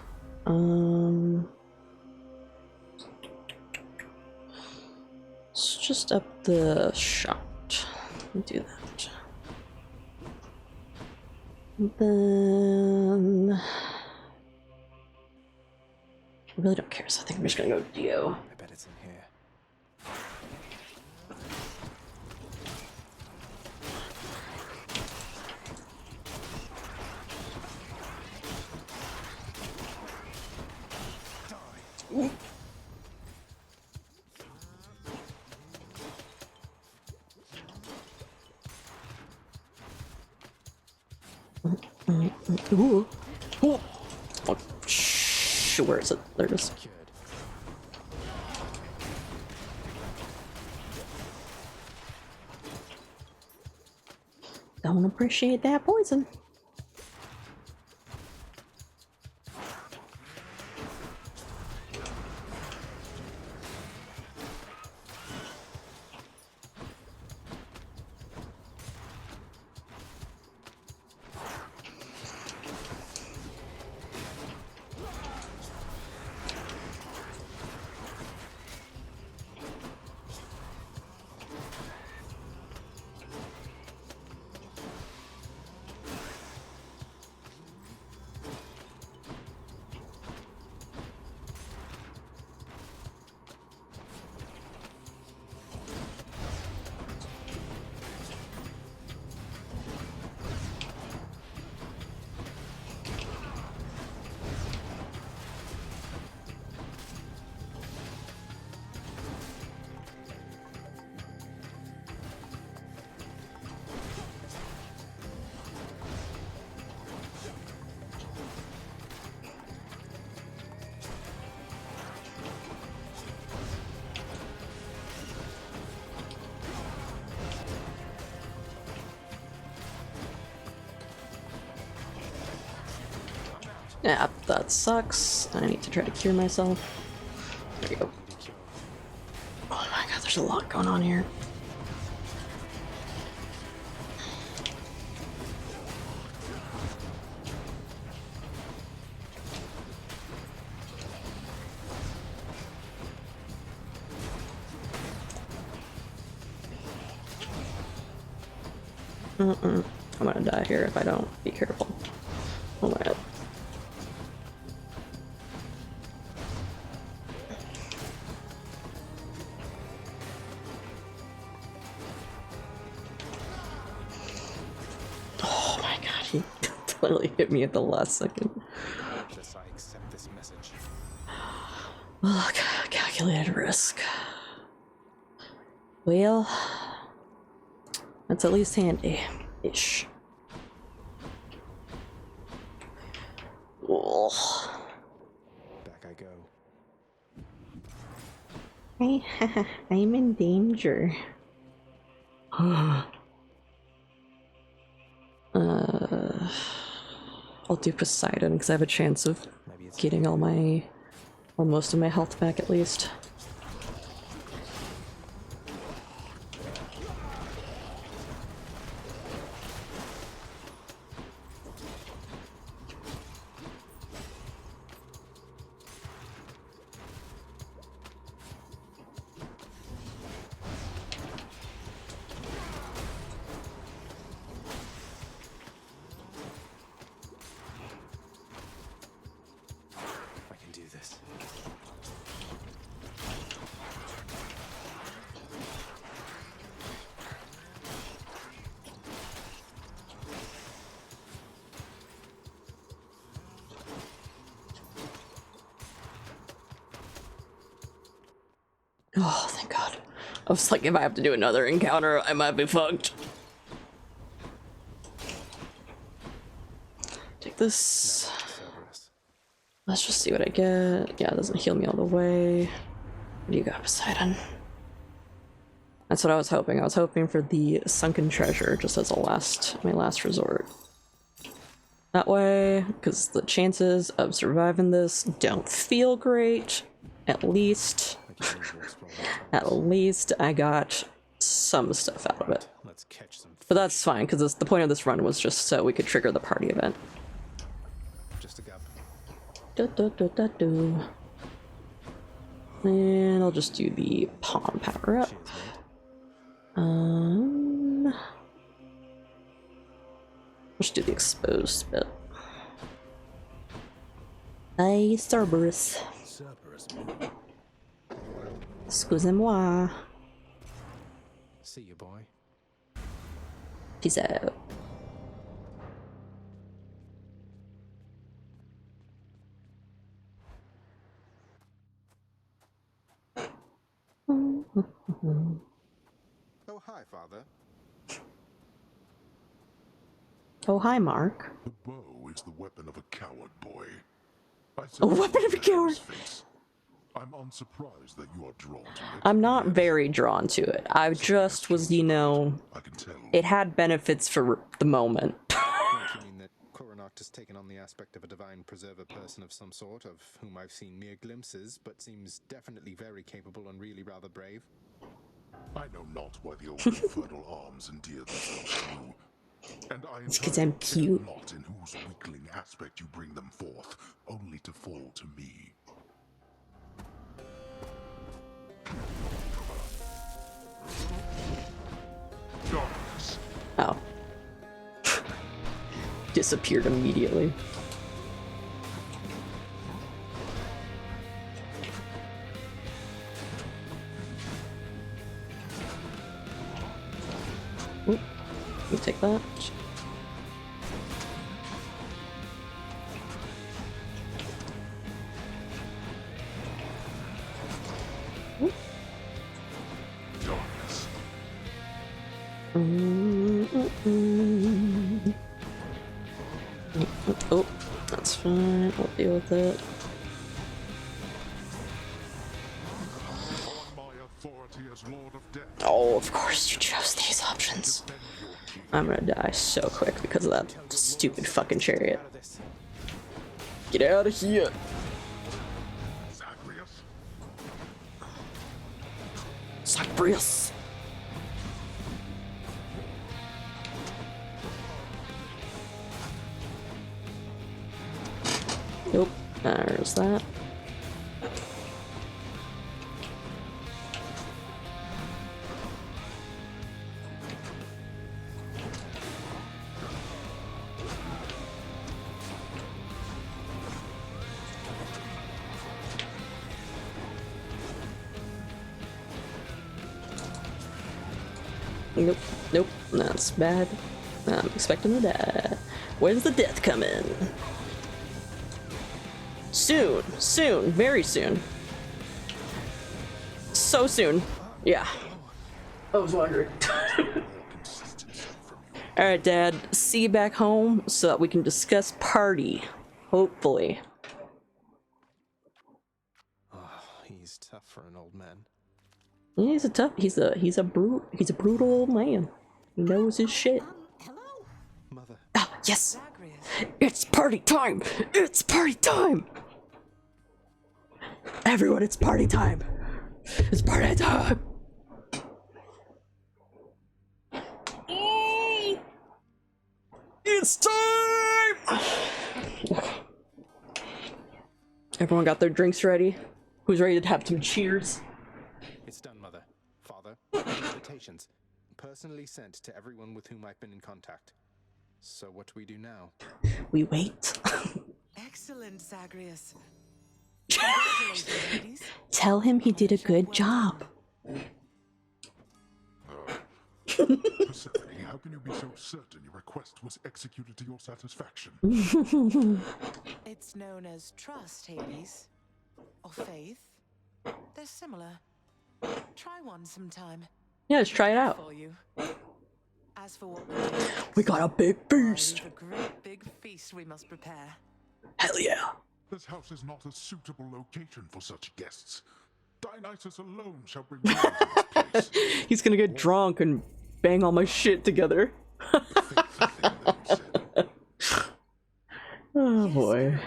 Let's just up the shot. Let me do that. And then I really don't care, so I think I'm just gonna go Dio. I bet it's in here. Ooh. Ooh. Oh, where is it? There it is. Don't appreciate that poison. Yeah, that sucks. I need to try to cure myself. There we go. Oh my god, there's a lot going on here. I'm gonna die here if I don't be careful. Oh my god. Oh my god, he literally hit me at the last second. Doubtless I accept this message. Well, calculated risk. Well, that's at least handy-ish. Oh. Back I go. I'm in danger. I'll do Poseidon because I have a chance of getting most of my health back at least. I can do this. Oh, thank god. I was like, if I have to do another encounter, I might be fucked. Take this. Let's just see what I get. Yeah, it doesn't heal me all the way. What do you got, Poseidon? That's what I was hoping. I was hoping for the sunken treasure just as my last resort. That way, because the chances of surviving this don't feel great. At least I got some stuff out of it. But that's fine, because the point of this run was just so we could trigger the party event. Just a gap. And I'll just do the palm power up. Let's do the exposed bit. Hey, Cerberus. So, embarrass me. Excusez-moi. See you, boy. Peace out. Oh, hi, Father. Oh, hi, Mark. The bow is the weapon of a coward, boy. A weapon of a coward? I'm unsurprised that you are drawn to it. I'm not very drawn to it. I just was, you know, it had benefits for the moment. Don't you mean that Coronacht has taken on the aspect of a divine preserver person of some sort, of whom I've seen mere glimpses, but seems definitely very capable and really rather brave? I know not why the old infernal arms endear themselves to you. And I It's 'cause I'm cute. not in whose weakling aspect you bring them forth, only to fall to me. Darkness. Oh. Disappeared immediately. Oop. You take that. Oop. Darkness. Oh, that's fine. I'll deal with it. Oh, of course you chose these options. I'm gonna die so quick because of that stupid fucking chariot. Get out of here! Zagreus! Nope, there's that. Nope, nope, that's bad. I'm expecting to die. When's the death coming? Soon, soon, very soon. So soon. Yeah. I was wondering. Alright, Dad. See you back home so that we can discuss party. Hopefully. Oh, he's tough for an old man. Yeah, he's a brutal old man. He knows his shit. Mother. Ah, yes! It's party time! It's party time! Everyone, it's party time! It's party time! It's time! Everyone got their drinks ready? Who's ready to have some cheers? It's done, Mother. Father, invitations. Personally sent to everyone with whom I've been in contact. So what do we do now? We wait. Excellent, Zagreus. Congratulations, ladies. Tell him he did a good job. Persephone, how can you be so certain your request was executed to your satisfaction? It's known as trust, Hades. Or faith. They're similar. Try one sometime. Yeah, let's try it out. For you. As for what We got a big feast. a great big feast we must prepare. Hell yeah. This house is not a suitable location for such guests. Dionysus alone shall bring joy to this place. He's gonna get drunk and bang all my shit together. Oh boy.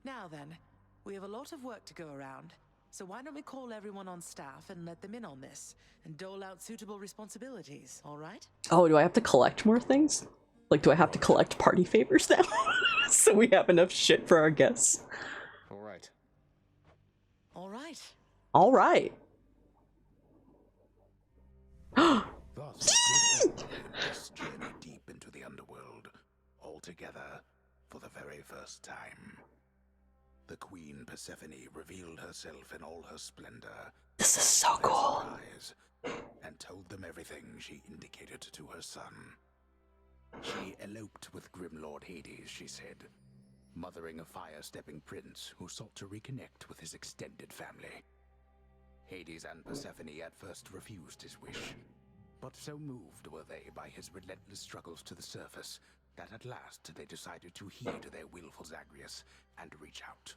Now then, we have a lot of work to go around. So why don't we call everyone on staff and let them in on this and dole out suitable responsibilities, all right? Oh, do I have to collect more things? Like, do I have to collect party favors now? So we have enough shit for our guests. All right. All right. All right. This journey deep into the underworld, all together for the very first time. the Queen Persephone revealed herself in all her splendor. This is so cool. And told them everything she indicated to her son. She eloped with Grim Lord Hades, she said, mothering a fire-stepping prince who sought to reconnect with his extended family. Hades and Persephone at first refused his wish, but so moved were they by his relentless struggles to the surface that at last they decided to heed their willful Zagreus and reach out,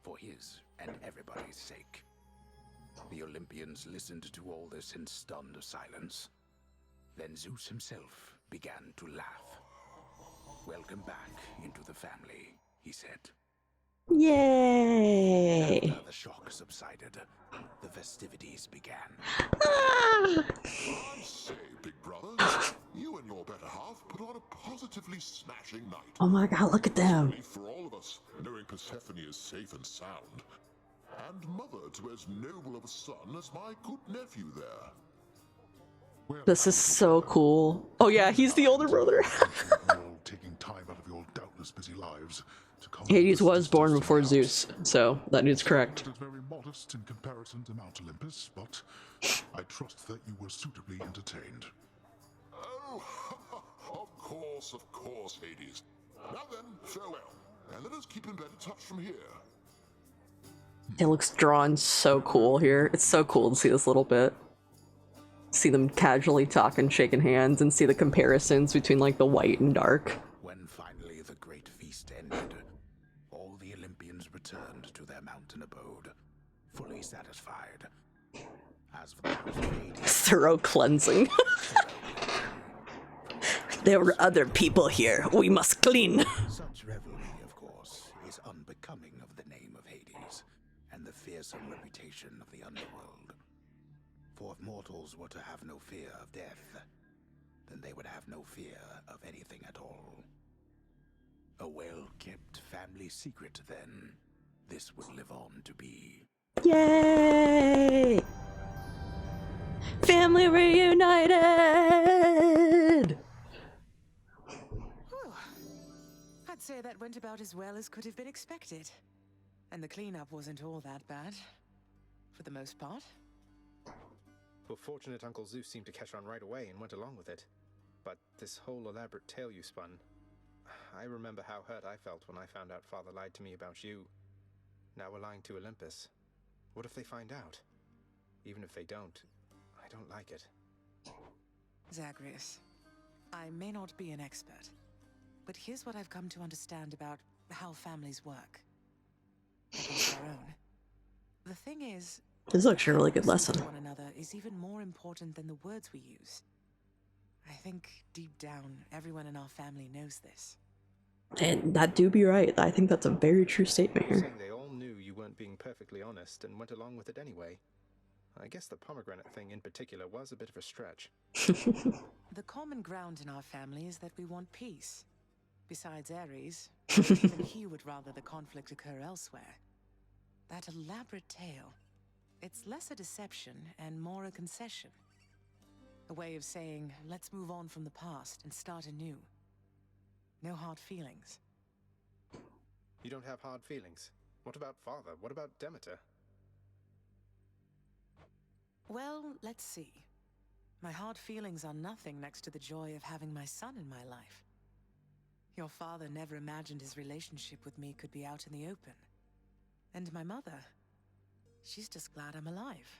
for his and everybody's sake. The Olympians listened to all this in stunned silence. Then Zeus himself began to laugh. "Welcome back into the family," he said. Yay! After the shock subsided, the festivities began. I say, big brother, you and your better half put on a positively smashing night. Oh my god, look at them. For all of us, knowing Persephone is safe and sound, and mother to as noble of a son as my good nephew there. This is so cool. Oh yeah, he's the older brother. All taking time out of your doubtless busy lives to come. Hades was born before Zeus, so that is correct. Very modest in comparison to Mount Olympus, but I trust that you were suitably entertained. Oh, of course, Hades. Now then, farewell, and let us keep in better touch from here. It looks drawn so cool here. It's so cool to see this little bit. See them casually talking, shaking hands, and see the comparisons between like the white and dark. When finally the great feast ended, all the Olympians returned to their mountain abode, fully satisfied. As for the house of Hades, Thorough cleansing. There were other people here. We must clean. such revelry, of course, is unbecoming of the name of Hades and the fearsome reputation of the underworld. For if mortals were to have no fear of death, then they would have no fear of anything at all. A well-kept family secret, then, this would live on to be. Yay! Family reunited! Whew. I'd say that went about as well as could have been expected. And the cleanup wasn't all that bad. For the most part. We're fortunate Uncle Zeus seemed to catch on right away and went along with it. But this whole elaborate tale you spun... I remember how hurt I felt when I found out Father lied to me about you. Now we're lying to Olympus. What if they find out? Even if they don't, I don't like it. Zagreus, I may not be an expert, but here's what I've come to understand about how families work. At least our own. The thing is, This is actually a really good lesson. one another is even more important than the words we use. I think deep down, everyone in our family knows this. And that do be right. I think that's a very true statement You're here. saying they all knew you weren't being perfectly honest and went along with it anyway. I guess the pomegranate thing in particular was a bit of a stretch. The common ground in our family is that we want peace. Besides Ares, even he would rather the conflict occur elsewhere. That elaborate tale, it's less a deception and more a concession. A way of saying, let's move on from the past and start anew. No hard feelings. You don't have hard feelings? What about Father? What about Demeter? Well, let's see. My hard feelings are nothing next to the joy of having my son in my life. Your father never imagined his relationship with me could be out in the open. And my mother, she's just glad I'm alive.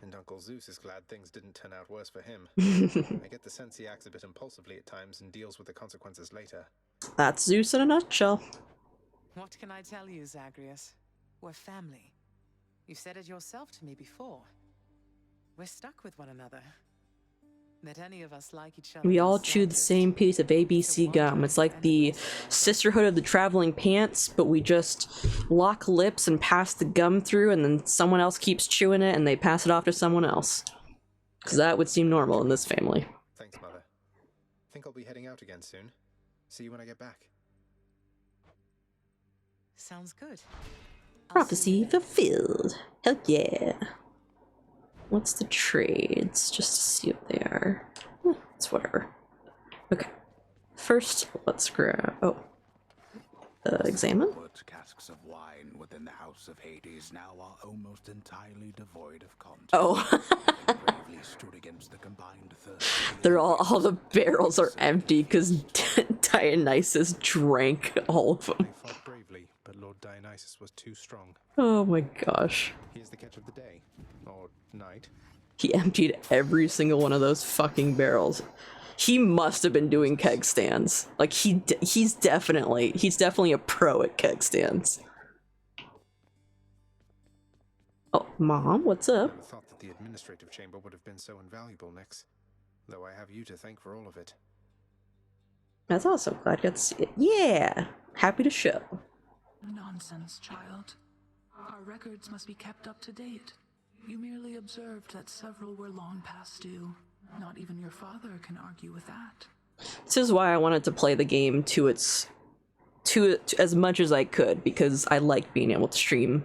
And Uncle Zeus is glad things didn't turn out worse for him. I get the sense he acts a bit impulsively at times and deals with the consequences later. That's Zeus in a nutshell. What can I tell you, Zagreus? We're family. You've said it yourself to me before. We're stuck with one another. That any of us like each other. We all chew the same piece of ABC gum. It's like the Sisterhood of the Traveling Pants, but we just lock lips and pass the gum through, and then someone else keeps chewing it and they pass it off to someone else. Because that would seem normal in this family. Thanks, Mother. Think I'll be heading out again soon. See you when I get back. Sounds good. Prophecy fulfilled. Hell yeah. What's the trades? Just to see what they are. It's whatever. Okay. First, let's grab... Oh. examine. But casks of wine within the House of Hades now are almost entirely devoid of content. Oh. Bravely stood against the combined thirst. They're all the barrels are empty because Dionysus drank all of them. They fought bravely, but Lord Dionysus was too strong. Oh my gosh. Here's the catch of the day. Or night. He emptied every single one of those fucking barrels. He must have been doing keg stands. Like he's definitely a pro at keg stands. Oh, Mom, what's up? I never thought that the administrative chamber would have been so invaluable, Nyx. Though I have you to thank for all of it. That's awesome. Glad you got to see it. Yeah, happy to show. Nonsense, child. Our records must be kept up to date. You merely observed that several were long past due. Not even your father can argue with that. This is why I wanted to play the game to as much as I could, because I like being able to stream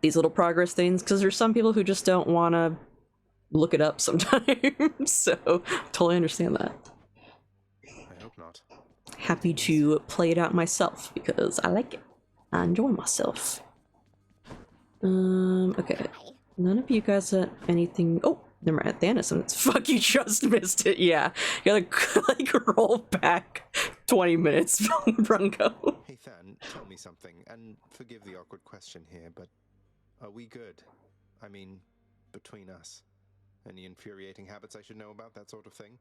these little progress things, because there's some people who just don't want to look it up sometimes. So totally understand that. I hope not. Happy to play it out myself because I like it. I enjoy myself. Okay. None of you guys had anything. Oh, never mind. Thanos, fuck, you just missed it. Yeah, you gotta like roll back 20 minutes, Brunko. Hey Than, tell me something, and forgive the awkward question here, but are we good? I mean, between us. Any infuriating habits I should know about, that sort of thing?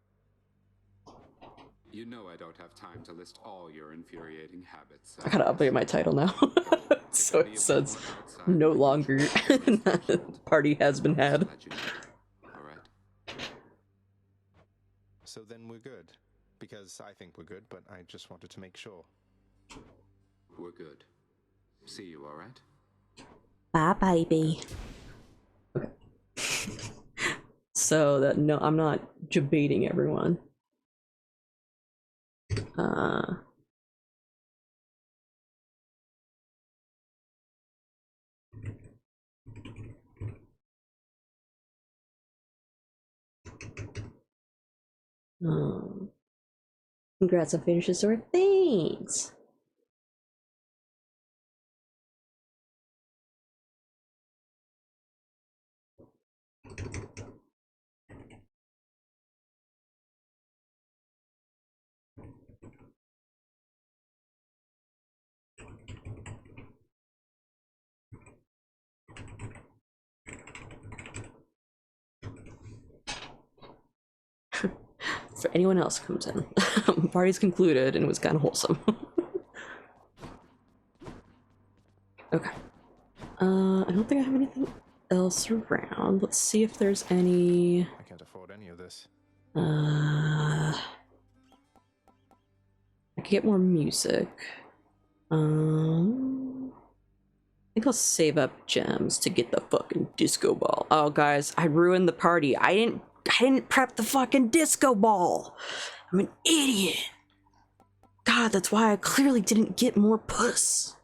You know I don't have time to list all your infuriating habits. I gotta update my title now. So it says no longer party has been had. So then we're good. Because I think we're good, but I just wanted to make sure. We're good. See you, alright? Bye, baby. Okay. So that no, I'm not debating everyone. Congrats on finishing sword. Thanks. For anyone else who comes in. Party's concluded and it was kind of wholesome. Okay. I don't think I have anything else around. Let's see if there's any... I can't afford any of this. I could get more music. I think I'll save up gems to get the fucking disco ball. Oh, guys, I ruined the party. I didn't prep the fucking disco ball. I'm an idiot. God, that's why I clearly didn't get more puss.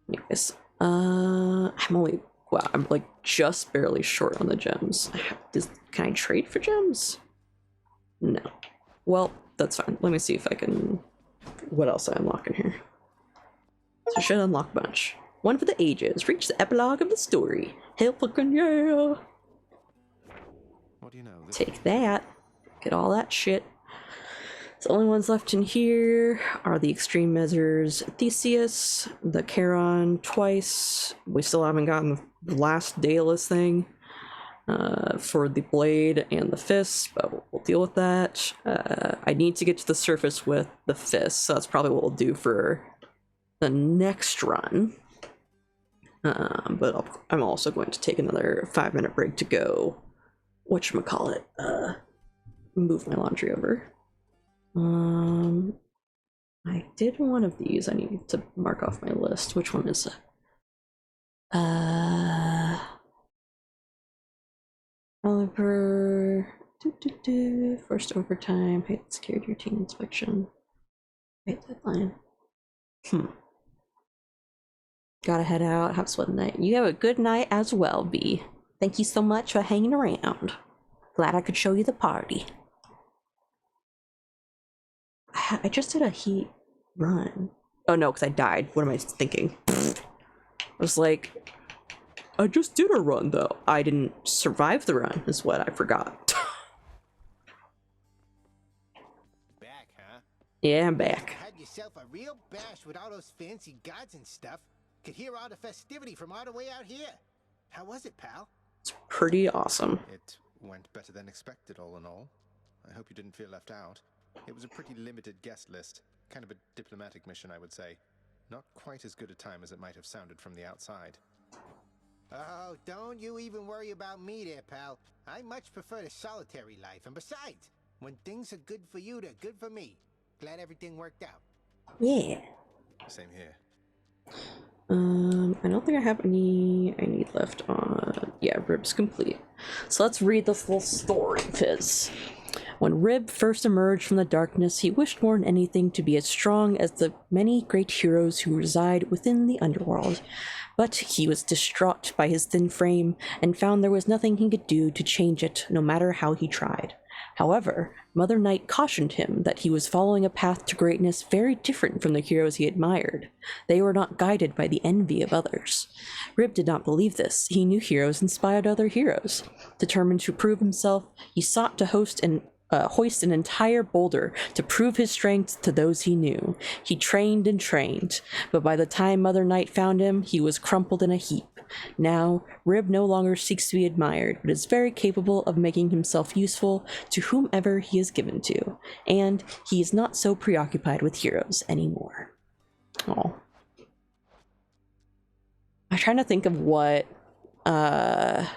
Anyways, I'm like just barely short on the gems. Can I trade for gems? No. Well, that's fine. Let me see if I can... What else I unlock in here? So I should unlock a bunch. One for the ages. Reach the epilogue of the story. Hell fucking yeah! What do you know? Take that. Get all that shit. The only ones left in here are the extreme measures Theseus, the Charon twice. We still haven't gotten the last Daedalus thing for the blade and the fist, but we'll deal with that. I need to get to the surface with the fist, so that's probably what we'll do for the next run. But I'm also going to take another 5-minute break to go, whatchamacallit, move my laundry over. I did one of these. I need to mark off my list. Which one is it? Oliver. First overtime. Paid security routine inspection. Paid deadline. Gotta head out. Have a sweat night. You have a good night as well, B. Thank you so much for hanging around. Glad I could show you the party. I I just did a heat run. Oh no, because I died. What am I thinking? I was like, I just did a run though. I didn't survive the run, is what I forgot. Back, huh? Yeah, I'm back. Had yourself a real bash with all those fancy gods and stuff. Could hear all the festivity from all the way out here. How was it, pal? It's pretty awesome. It went better than expected, all in all. I hope you didn't feel left out. It was a pretty limited guest list. Kind of a diplomatic mission, I would say. Not quite as good a time as it might have sounded from the outside. Oh, don't you even worry about me there, pal. I much prefer the solitary life. And besides, when things are good for you, they're good for me. Glad everything worked out. Yeah. Same here. I don't think I have any I need left on. Yeah, Rib's complete. So let's read this little story, Fizz. When Rib first emerged from the darkness, he wished more than anything to be as strong as the many great heroes who reside within the underworld. But he was distraught by his thin frame and found there was nothing he could do to change it, no matter how he tried. However, Mother Night cautioned him that he was following a path to greatness very different from the heroes he admired. They were not guided by the envy of others. Rib did not believe this. He knew heroes inspired other heroes. Determined to prove himself, he sought to hoist an entire boulder to prove his strength to those he knew. He trained and trained, but by the time Mother Night found him, he was crumpled in a heap. Now, Rib no longer seeks to be admired, but is very capable of making himself useful to whomever he is given to, and he is not so preoccupied with heroes anymore. Oh. I'm trying to think of what I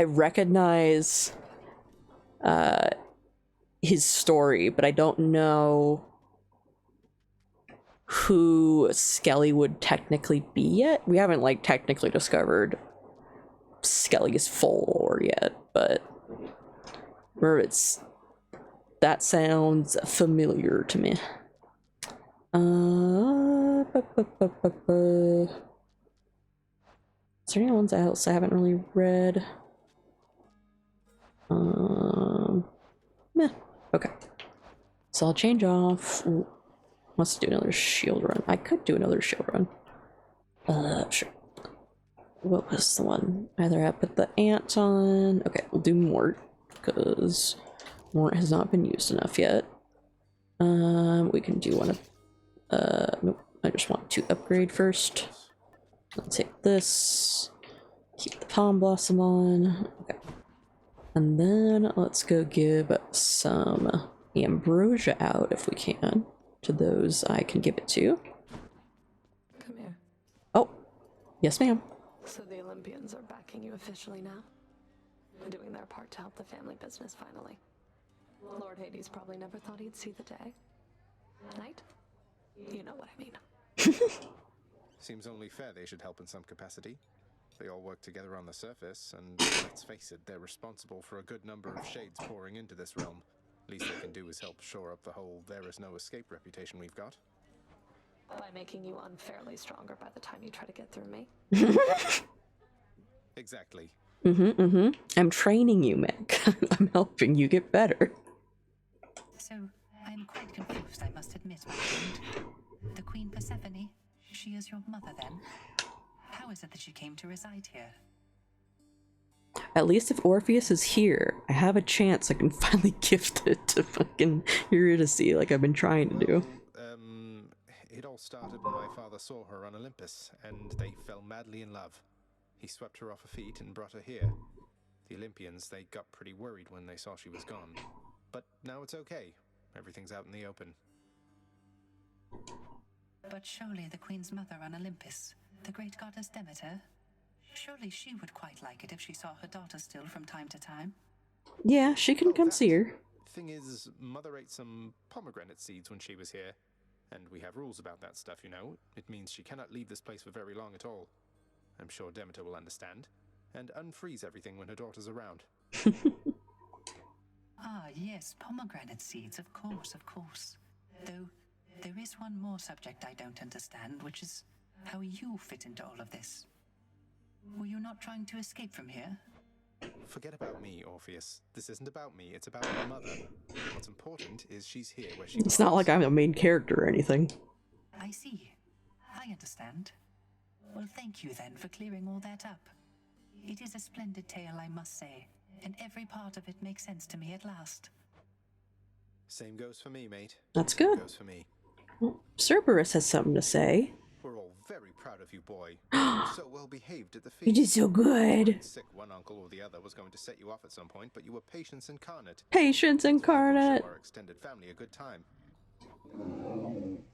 recognize his story, but I don't know who Skelly would technically be yet. We haven't like technically discovered Skelly's full lore yet, but that sounds familiar to me. Is there any ones else I haven't really read? Meh. Okay. So I'll change off. Ooh, let's do another shield run. I could do another shield run. Sure. What was the one? Either I put the ant on. Okay, we'll do Mort, because Mort has not been used enough yet. We can do one of nope, I just want to upgrade first. I'll take this. Keep the Palm Blossom on. Okay. And then let's go give some ambrosia out if we can to those I can give it to. Come here. Oh, yes ma'am. So the Olympians are backing you officially now? Doing their part to help the family business finally. Lord Hades probably never thought he'd see the day. Night? You know what I mean. Seems only fair they should help in some capacity. They all work together on the surface, and let's face it, they're responsible for a good number of shades pouring into this realm. Least they can do is help shore up the whole there-is-no-escape reputation we've got. By making you unfairly stronger by the time you try to get through me. Exactly. I'm training you, Meg. I'm helping you get better. So, I'm quite confused, I must admit, my friend. The Queen Persephone, she is your mother then? How is it that she came to reside here? At least if Orpheus is here, I have a chance I can finally gift it to fucking Eurydice like I've been trying to do. It all started when my father saw her on Olympus, and they fell madly in love. He swept her off her feet and brought her here. The Olympians, they got pretty worried when they saw she was gone. But now it's okay. Everything's out in the open. But surely the Queen's mother on Olympus, the great goddess Demeter, surely she would quite like it if she saw her daughter still from time to time. Yeah, she can come see her. Thing is, Mother ate some pomegranate seeds when she was here. And we have rules about that stuff, you know. It means she cannot leave this place for very long at all. I'm sure Demeter will understand. And unfreeze everything when her daughter's around. Ah, yes, pomegranate seeds, of course, of course. Though, there is one more subject I don't understand, which is how you fit into all of this. Were you not trying to escape from here? Forget about me, Orpheus. This isn't about me, it's about my mother. What's important is she's here where she It's not like I'm the main character or anything. I see. I understand. Well, thank you then for clearing all that up. It is a splendid tale, I must say, and every part of it makes sense to me at last. Same goes for me, mate. That's Same good. goes for me. Well, Cerberus has something to say. We're all very proud of you, boy. You were so well behaved at the feast. You did so good. Sick one uncle or the other was going to set you off at some point, but you were patience incarnate. Patience incarnate. Show our extended family a good time.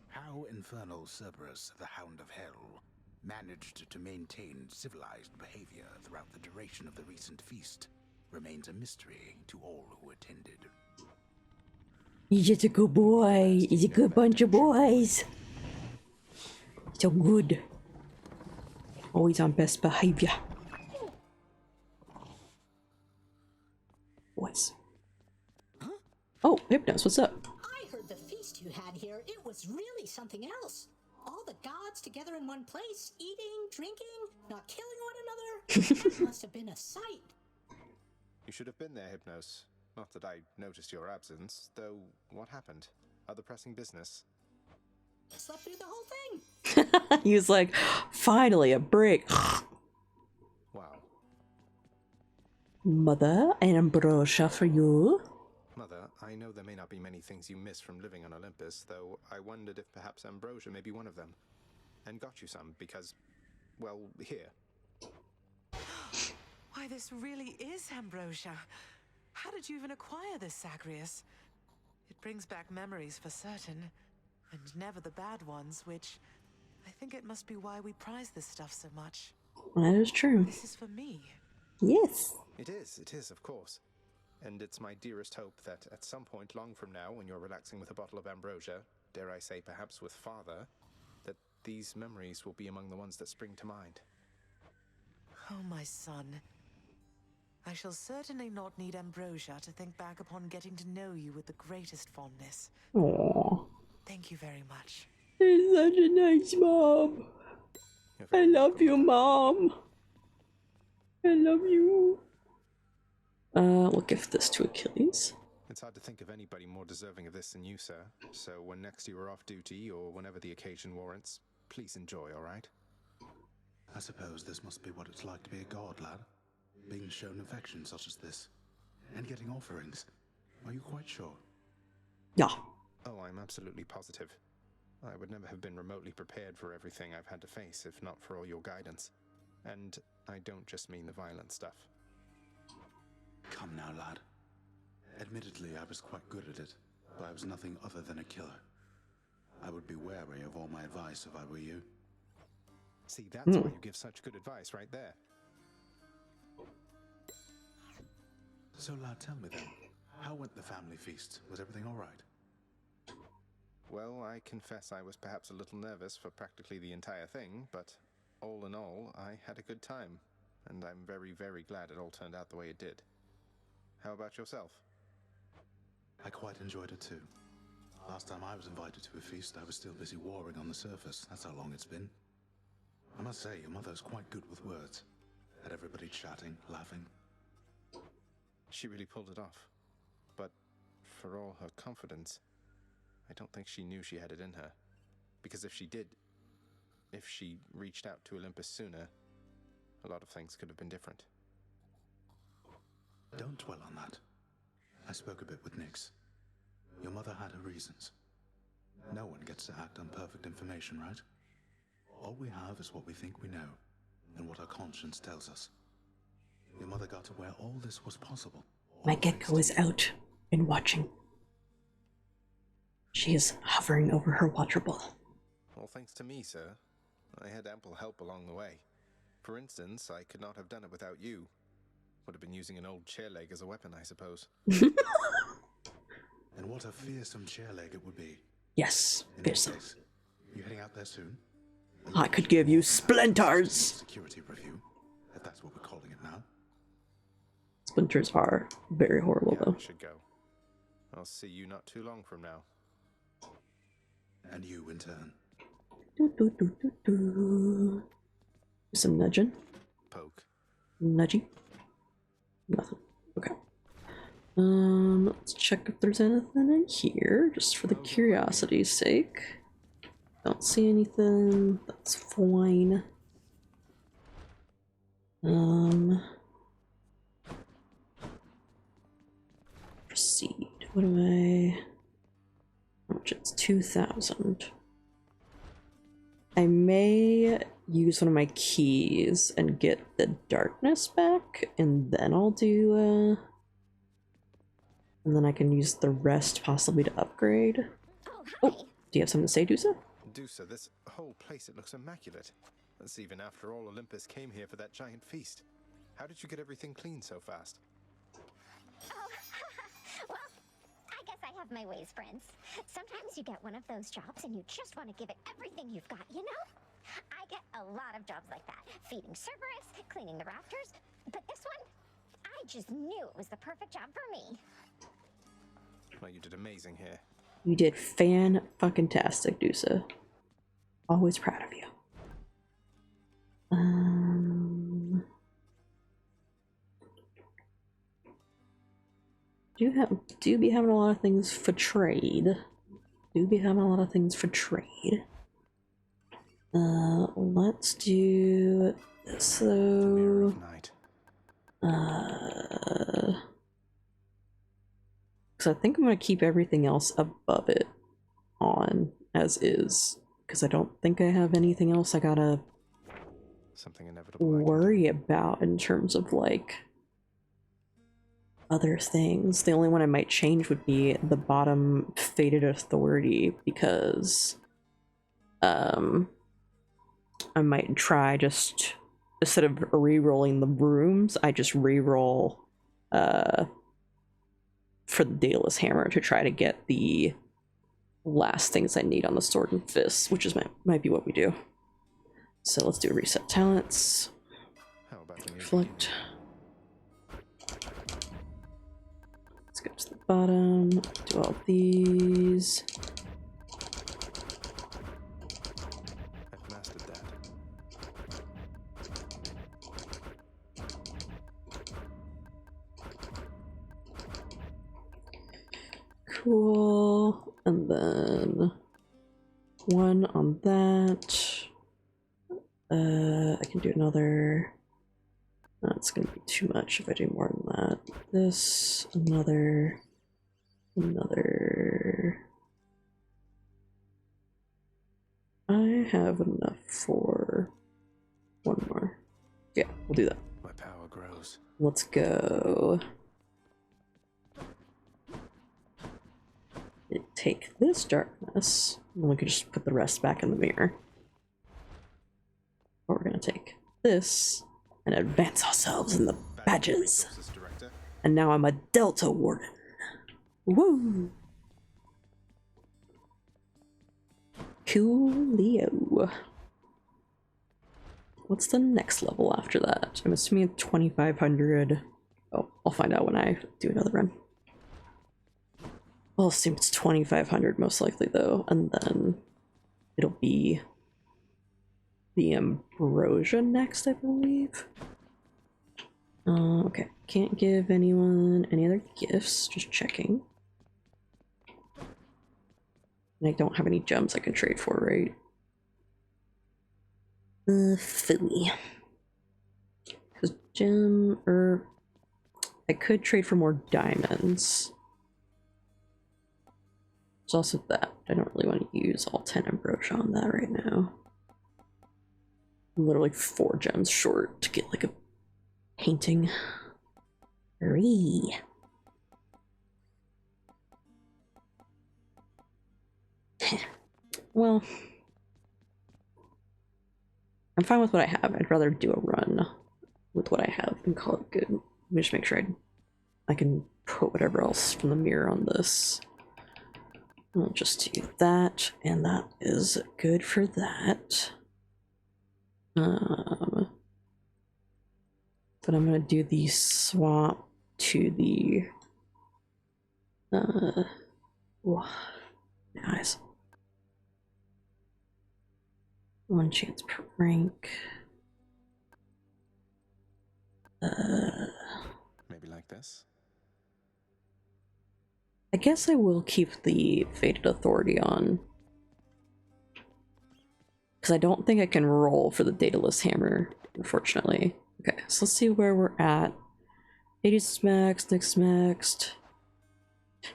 How infernal Cerberus, the Hound of Hell, managed to maintain civilized behavior throughout the duration of the recent feast remains a mystery to all who attended. He's just a good boy. He's a good bunch of boys. So good. Always on best behavior. Boys. Oh, Hypnos, what's up? I heard the feast you had here. It was really something else. All the gods together in one place, eating, drinking, not killing one another. That must have been a sight. You should have been there, Hypnos. Not that I noticed your absence, though what happened? Other pressing business? Slept through the whole thing. He was like, finally, a break. Wow. Mother, an ambrosia for you. Mother, I know there may not be many things you miss from living on Olympus, though I wondered if perhaps ambrosia may be one of them. And got you some because, well, here. Why, this really is ambrosia. How did you even acquire this, Zagreus? It brings back memories for certain, and never the bad ones, which I think it must be why we prize this stuff so much. That is true. This is for me. Yes. It is, of course. And it's my dearest hope that at some point long from now, when you're relaxing with a bottle of ambrosia, dare I say perhaps with father, that these memories will be among the ones that spring to mind. Oh, my son. I shall certainly not need ambrosia to think back upon getting to know you with the greatest fondness. Aww. Thank you very much. You're such a nice mom. I love you, Mom. I love you. We'll gift this to Achilles. It's hard to think of anybody more deserving of this than you, sir. So when next you are off duty, or whenever the occasion warrants, please enjoy, all right? I suppose this must be what it's like to be a god, lad. Being shown affection such as this. And getting offerings. Are you quite sure? Yeah. Oh, I'm absolutely positive. I would never have been remotely prepared for everything I've had to face if not for all your guidance. And I don't just mean the violent stuff. Come now, lad. Admittedly, I was quite good at it, but I was nothing other than a killer. I would be wary of all my advice if I were you. See, that's why you give such good advice right there. So, lad, tell me then, how went the family feast? Was everything all right? Well, I confess I was perhaps a little nervous for practically the entire thing, but all in all, I had a good time, and I'm very, very glad it all turned out the way it did. How about yourself? I quite enjoyed it too. Last time I was invited to a feast, I was still busy warring on the surface. That's how long it's been. I must say, your mother's quite good with words. Had everybody chatting, laughing. She really pulled it off. But for all her confidence, I don't think she knew she had it in her. Because if she did, if she reached out to Olympus sooner, a lot of things could have been different. Don't dwell on that. I spoke a bit with Nyx. Your mother had her reasons. No one gets to act on perfect information, right? All we have is what we think we know, and what our conscience tells us. Your mother got to where all this was possible. My gecko is out and watching. She is hovering over her water ball. All thanks to me, sir. I had ample help along the way. For instance, I could not have done it without you. Would have been using an old chair leg as a weapon, I suppose. And what a fearsome chair leg it would be. Yes, fearsome. You heading out there soon? I could give you splinters. Security review, if that's what we're calling it now. Splinters are very horrible, though. I should go. I'll see you not too long from now. And you in turn. Some nudging. Poke. Nudgy. Nothing. Okay. Let's check if there's anything in here, just for the curiosity's sake. Don't see anything. That's fine. Proceed. What do I... How much? It's 2,000. I may use one of my keys and get the darkness back, and then I'll do, and then I can use the rest possibly to upgrade. Oh, do you have something to say, Dusa? Dusa, this whole place, it looks immaculate. That's even after all Olympus came here for that giant feast. How did you get everything clean so fast? Well, I guess I have my ways, Prince. Sometimes you get one of those jobs and you just want to give it everything you've got, you know? I get a lot of jobs like that. Feeding Cerberus, cleaning the rafters. But this one, I just knew it was the perfect job for me. Well, you did amazing here. You did fan-fucking-tastic, Dusa. Always proud of you. Do be having a lot of things for trade. Let's do this though. Because I think I'm gonna keep everything else above it on as is. Because I don't think I have anything else I gotta worry about in terms of like other things. The only one I might change would be the bottom Fated Authority, because I might try just, instead of re-rolling the rooms, I just re-roll for the Daedalus Hammer to try to get the last things I need on the Sword and Fist, which is might be what we do. So let's do a reset talents. Reflect. Let's go to the bottom, do all these. I've mastered that. Cool. And then one on that. I can do another. That's gonna be too much if I do more than that. This, another. I have enough for one more. Yeah, we'll do that. My power grows. Let's go. Take this darkness, and we can just put the rest back in the mirror. Or we're gonna take this and advance ourselves in the badges. And now I'm a Delta Warden. Woo! Coolio. What's the next level after that? I'm assuming 2,500. Oh, I'll find out when I do another run. I'll assume it's 2,500 most likely though, and then it'll be the Ambrosia next, I believe. Okay, can't give anyone any other gifts, just checking. And I don't have any gems I can trade for, right? Philly. Because I could trade for more diamonds. There's also that. I don't really want to use all 10 Ambrosia on that right now. I'm literally 4 gems short to get like a painting. Hurry. Well, I'm fine with what I have. I'd rather do a run with what I have and call it good. Let me just make sure I can put whatever else from the mirror on this. I'll just do that, and that is good for that. But I'm gonna do the swap to the nice. 1 chance per rank. Maybe I guess I will keep the Fated Authority on. Because I don't think I can roll for the Daedalus Hammer, unfortunately. Okay, so let's see where we're at. Hades is maxed, Nyx is maxed.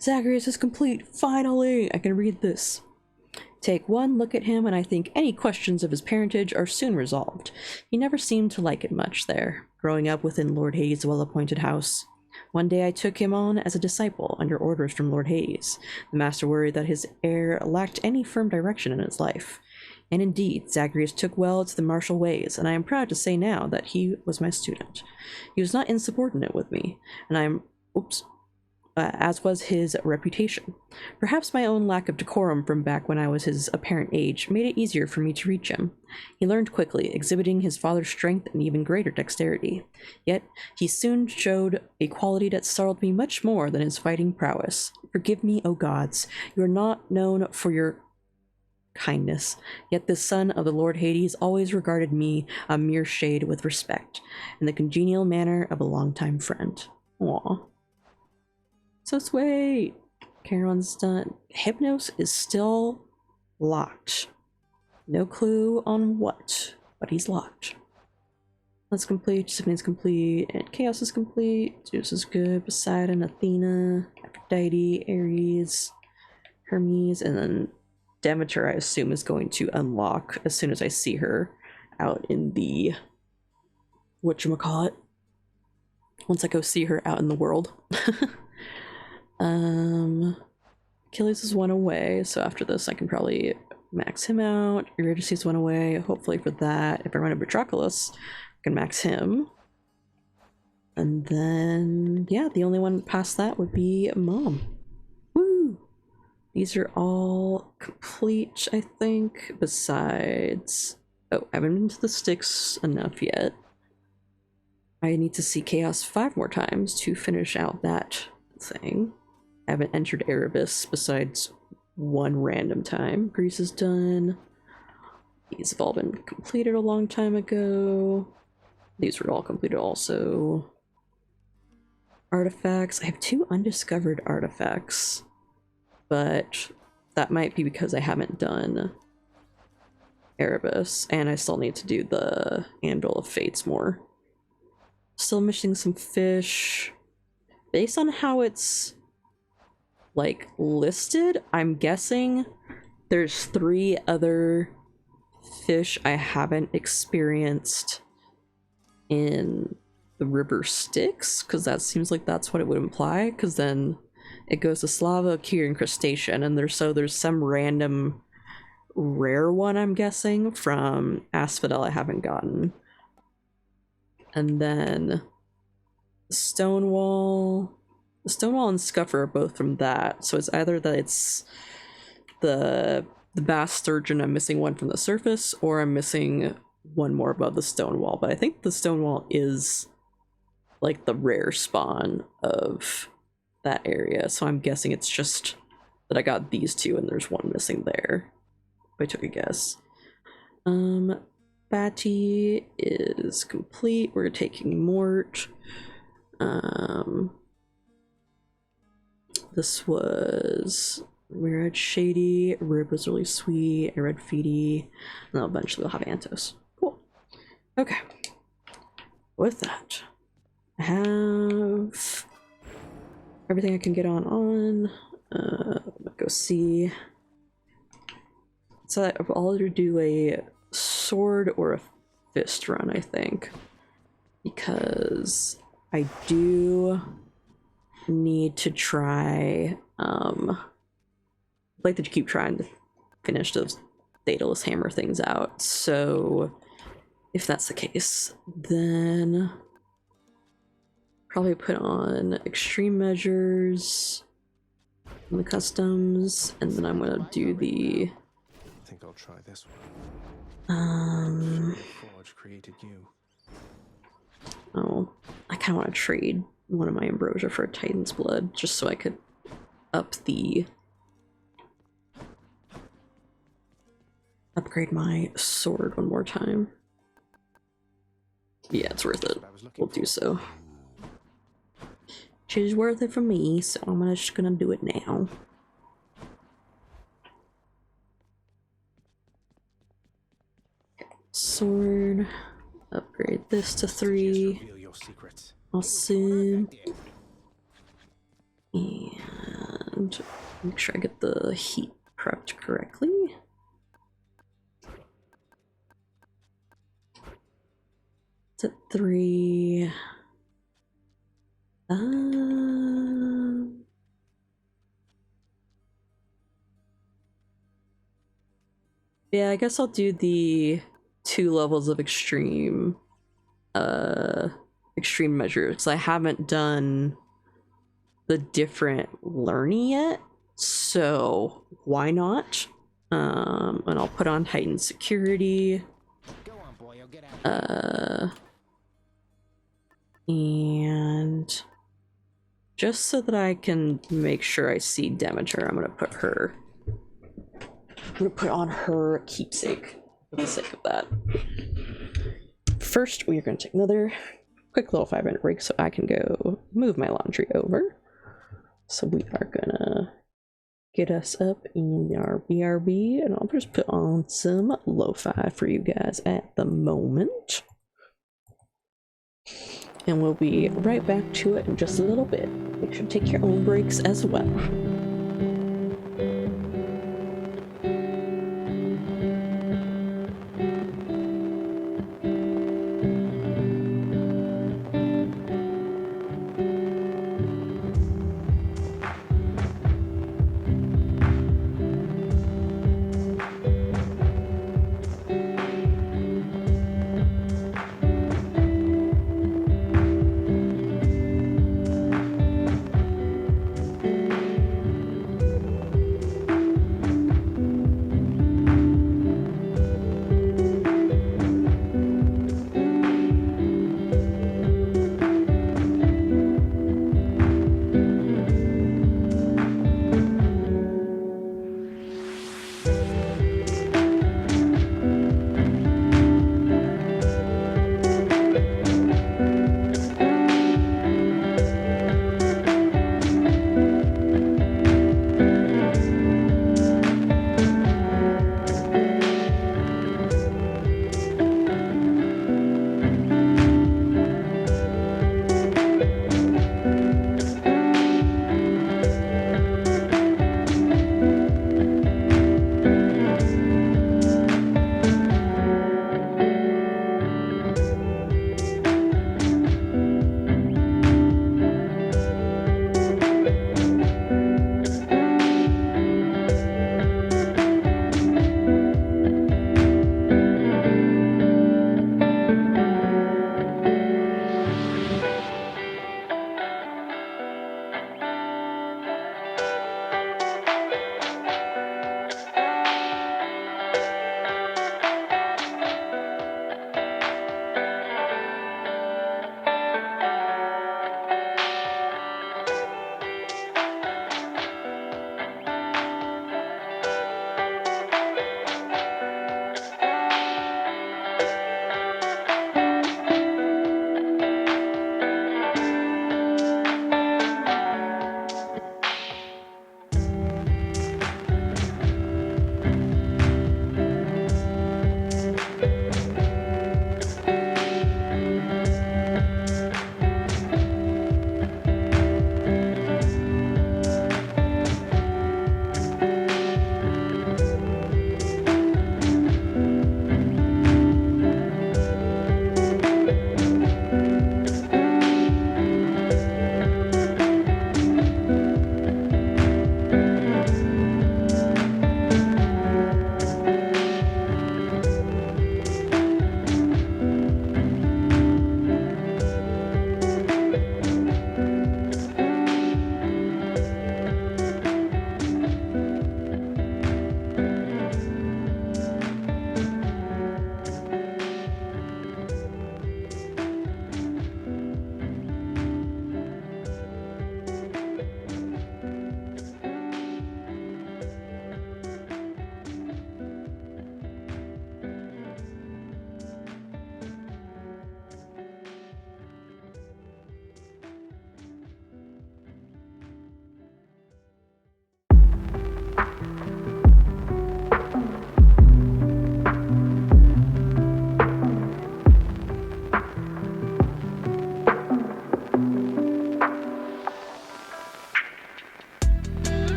Zagreus is complete, finally! I can read this. Take one look at him, and I think any questions of his parentage are soon resolved. He never seemed to like it much there, growing up within Lord Hades' well-appointed house. One day I took him on as a disciple under orders from Lord Hades. The master worried that his heir lacked any firm direction in his life. And indeed, Zagreus took well to the martial ways, and I am proud to say now that he was my student. He was not insubordinate with me, and as was his reputation. Perhaps my own lack of decorum from back when I was his apparent age made it easier for me to reach him. He learned quickly, exhibiting his father's strength and even greater dexterity. Yet, he soon showed a quality that startled me much more than his fighting prowess. Forgive me, O gods, you are not known for your kindness, yet this son of the Lord Hades always regarded me, a mere shade, with respect, in the congenial manner of a longtime friend. Aww. So sweet! Charon's done. Hypnos is still locked. No clue on what, but he's locked. That's complete, Symphony's complete, and Chaos is complete. Zeus is good, Poseidon, Athena, Aphrodite, Ares, Hermes, and then Demeter, I assume, is going to unlock as soon as I see her out in the whatchamacallit. Once I go see her out in the world. Achilles is one away, so after this I can probably max him out. Eurydice is one away, hopefully for that. If I run a Patroclus, I can max him. And then, yeah, the only one past that would be Mom. Woo! These are all complete, I think, besides... Oh, I haven't been to the Styx enough yet. I need to see Chaos 5 more times to finish out that thing. I haven't entered Erebus besides one random time. Greece is done. These have all been completed a long time ago. These were all completed also. Artifacts. I have 2 undiscovered artifacts, but that might be because I haven't done Erebus, and I still need to do the Anvil of Fates more. Still missing some fish. Based on how it's like listed, I'm guessing there's 3 other fish I haven't experienced in the river Styx, because that seems like that's what it would imply, because then it goes to Slava, Kyr, and Crustacean, and there's some random rare one, I'm guessing, from Asphodel I haven't gotten. And then Stonewall and Scuffer are both from that, so it's either that it's the bass sturgeon, I'm missing one from the surface, or I'm missing one more above the Stonewall, but I think the Stonewall is like the rare spawn of that area, so I'm guessing it's just that I got these 2 and there's one missing there, if I took a guess. Batty is complete, we're taking Mort. This was, we read Shady, Rib was really sweet, I read Feedy, and then eventually we'll have Antos. Cool. Okay. With that, I have everything I can get on. Let's go see. So I'll either do a sword or a fist run, I think, because I do need to try, I'd like to keep trying to finish those Daedalus Hammer things out, so if that's the case, then probably put on extreme measures in the customs, and then I'm gonna do the I think I'll try this one. Forge created you. Oh, I kind of want to trade one of my ambrosia for a Titan's Blood, just so I could upgrade my sword one more time. Yeah, it's worth it. We'll do so. She's worth it for me, so I'm just gonna do it now. Sword. Upgrade this to 3. Awesome. And make sure I get the heat prepped correctly. It's at 3. Yeah, I guess I'll do the 2 levels of extreme measures. I haven't done the different learning yet, so why not? And I'll put on heightened security. And just so that I can make sure I see Demeter, I'm gonna put on her keepsake for the sake of that. First, we are gonna take another quick little 5-minute break so I can go move my laundry over. So we are gonna get us up in our BRB, and I'll just put on some lo-fi for you guys at the moment. And we'll be right back to it in just a little bit. Make sure to take your own breaks as well.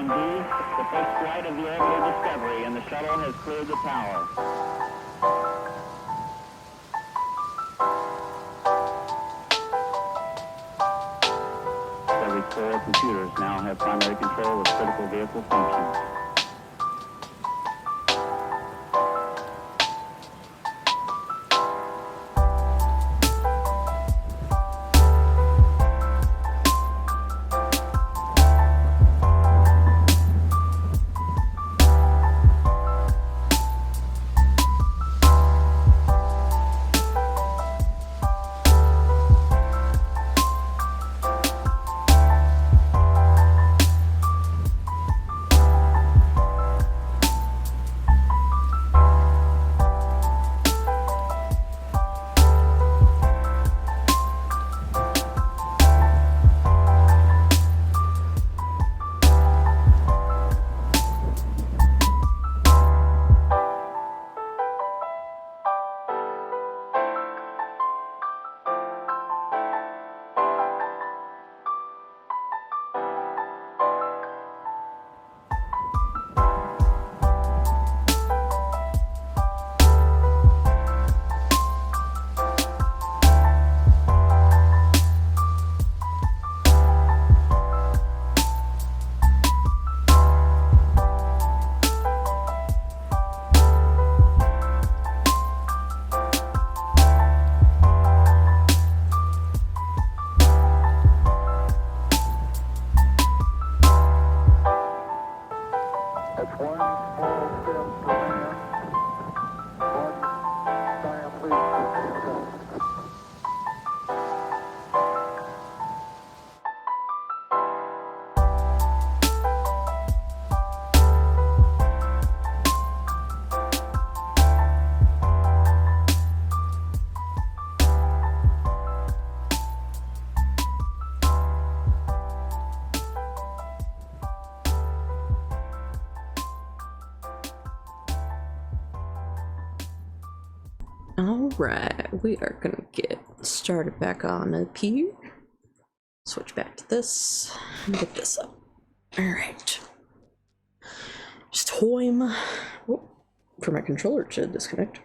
Line D, the first flight of the orbital Discovery, and the shuttle has cleared the tower. Discovery's 4 computers now have primary control of critical vehicle functions. Alright, we are gonna get started back on up here. Switch back to this and get this up. Alright. Just time for my controller to disconnect.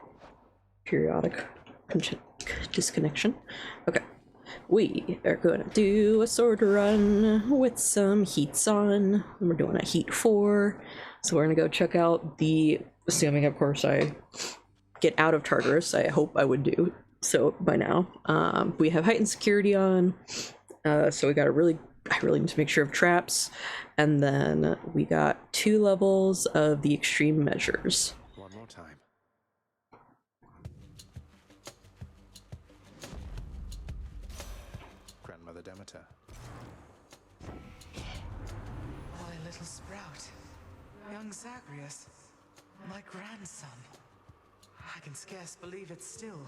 Periodic disconnection. Okay. We are gonna do a sword run with some heats on. We're doing a heat 4. So we're gonna go check out the, assuming of course I get out of Tartarus, I hope I would do so by now. We have heightened security on, so we got I really need to make sure of traps, and then we got 2 levels of the extreme measures. One more time. Grandmother Demeter. My little sprout. Young Zagreus. My grandson. I can scarce believe it still.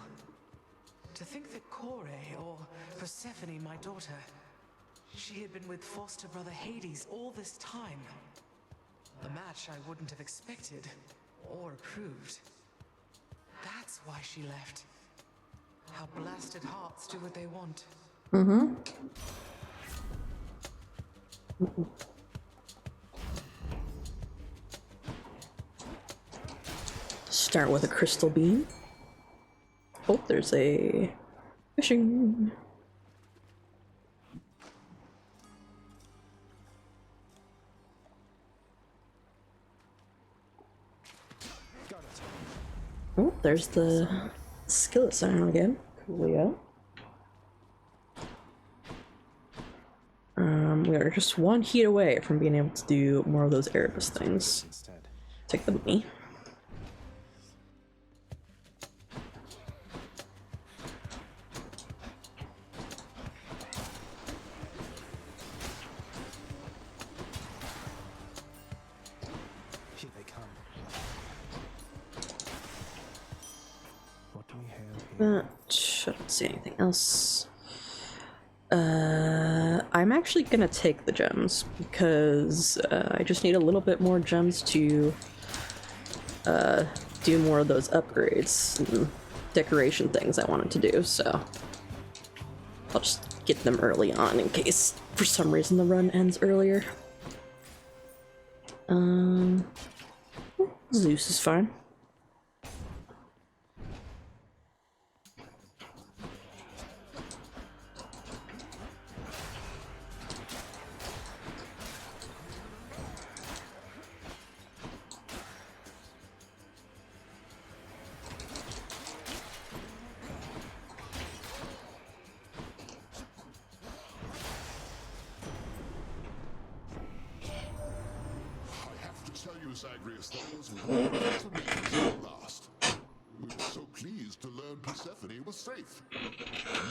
To think that Kore, or Persephone, my daughter, she had been with foster brother Hades all this time. A match I wouldn't have expected or approved. That's why she left. How blasted hearts do what they want. Start with a crystal beam. Oh, there's a fishing. Oh, there's the skillet sign again. Coolio. We are just 1 heat away from being able to do more of those Erebus things. Take the money. Here they come. What do we have here? I don't see anything else. I'm actually gonna take the gems because I just need a little bit more gems to do more of those upgrades and decoration things I wanted to do, so I'll just get them early on in case for some reason the run ends earlier. Zeus is fine. Zagreus, that was one of the last. We were so pleased to learn Persephone was safe.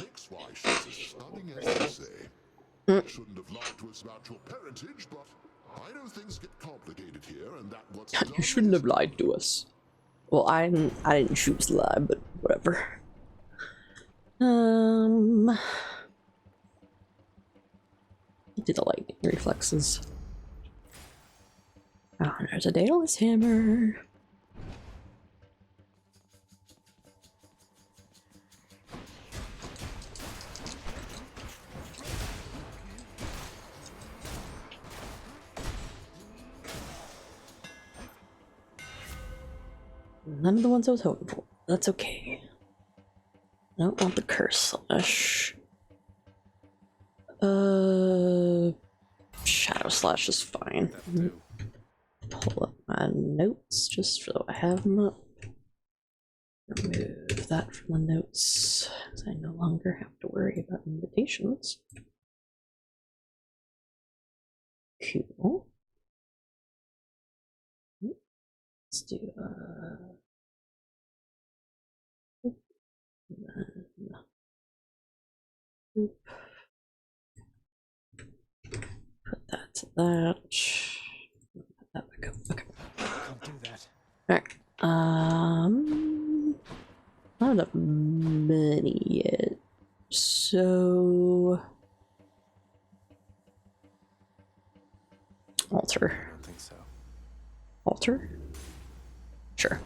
Nick's wife, she's as stunning as they say. Shouldn't have lied to us about your parentage, but I know things get complicated here, and that what's done. You shouldn't have lied to us. Well, I didn't choose to lie, but whatever. Do the lightning reflexes. Oh, there's a Daedalus hammer. None of the ones I was hoping for. That's okay. I don't want the curse slash. Shadow slash is fine. Pull up my notes just so I have them up. Remove that from the notes, as I no longer have to worry about invitations. Cool. Let's do put that to that. Put that back up. Okay. Can't do that. Alright. Not enough money yet. So altar. I don't think so. Altar? Sure.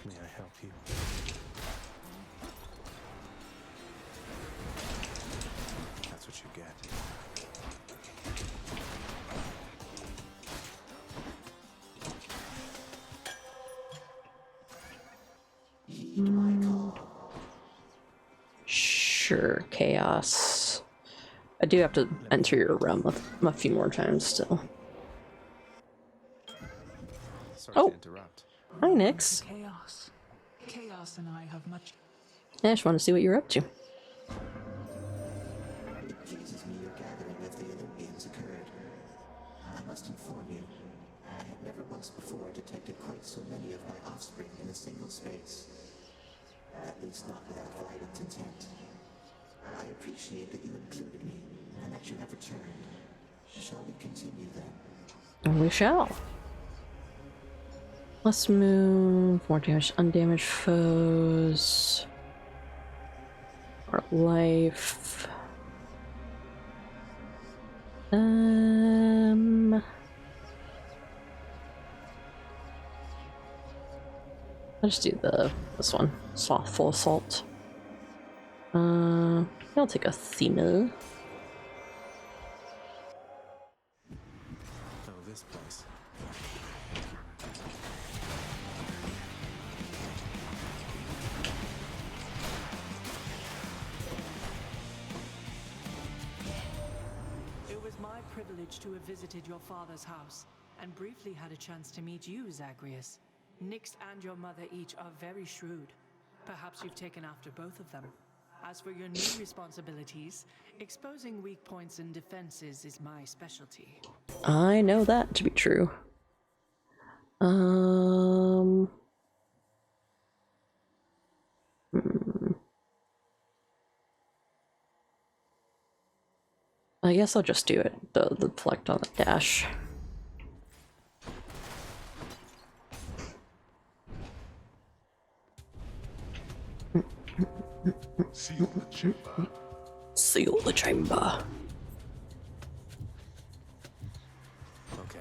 May I help you? That's what you get. Sure, chaos. I do have to enter your realm a few more times still. Sorry Oh, to interrupt. hi, Nyx. Chaos. Chaos and I have much. I just want to see what you're up to. It pleases me your gathering of the Olympians occurred. I must inform you, I have never once before detected quite so many of my offspring in a single space. At least not without violent intent. I appreciate that you included me, and that you have returned. Shall we continue then? And we shall. Let's move. More damage, undamaged foes. More life. I'll just do this one. Slothful Assault. I'll take Athena. Oh, this place. It was my privilege to have visited your father's house, and briefly had a chance to meet you, Zagreus. Nyx and your mother each are very shrewd. Perhaps you've taken after both of them. As for your new responsibilities, exposing weak points and defenses is my specialty. I know that to be true. I guess I'll just do it. The deflect on the dash. Seal the chamber. Seal the chamber. Okay.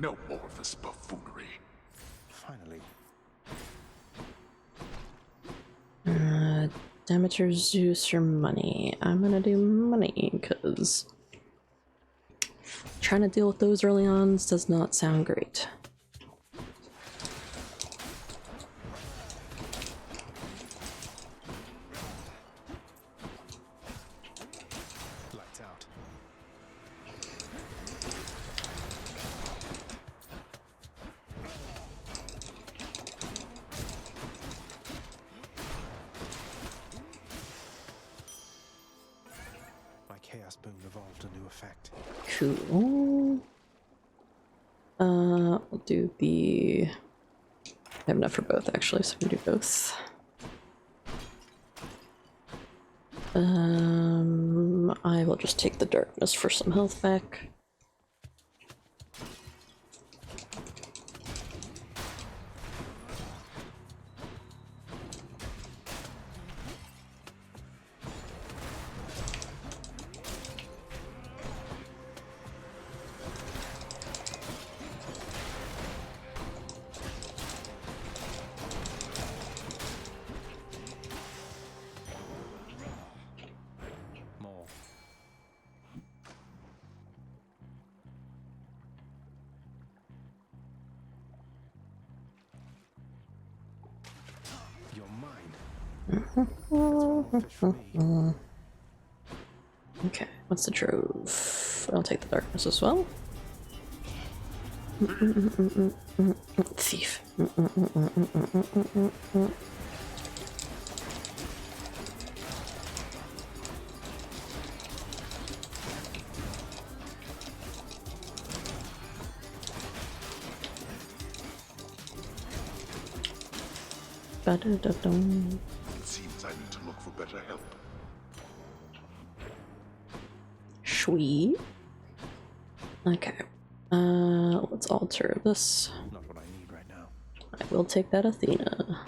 No more of this buffoonery. Finally. Demeter, Zeus, or money? I'm gonna do money, because trying to deal with those early on does not sound great. Lights out. My chaos boom evolved a new effect. Cool. We'll do the... I have enough for both, actually, so we can do both. I will just take the darkness for some health back. More. You're mine. Okay, what's the drove? I'll take the darkness as well. Thief. Ba-da-da-dum. It seems I need to look for better help. Sweet. Okay. Let's alter this. Not what I need right now. I will take that Athena.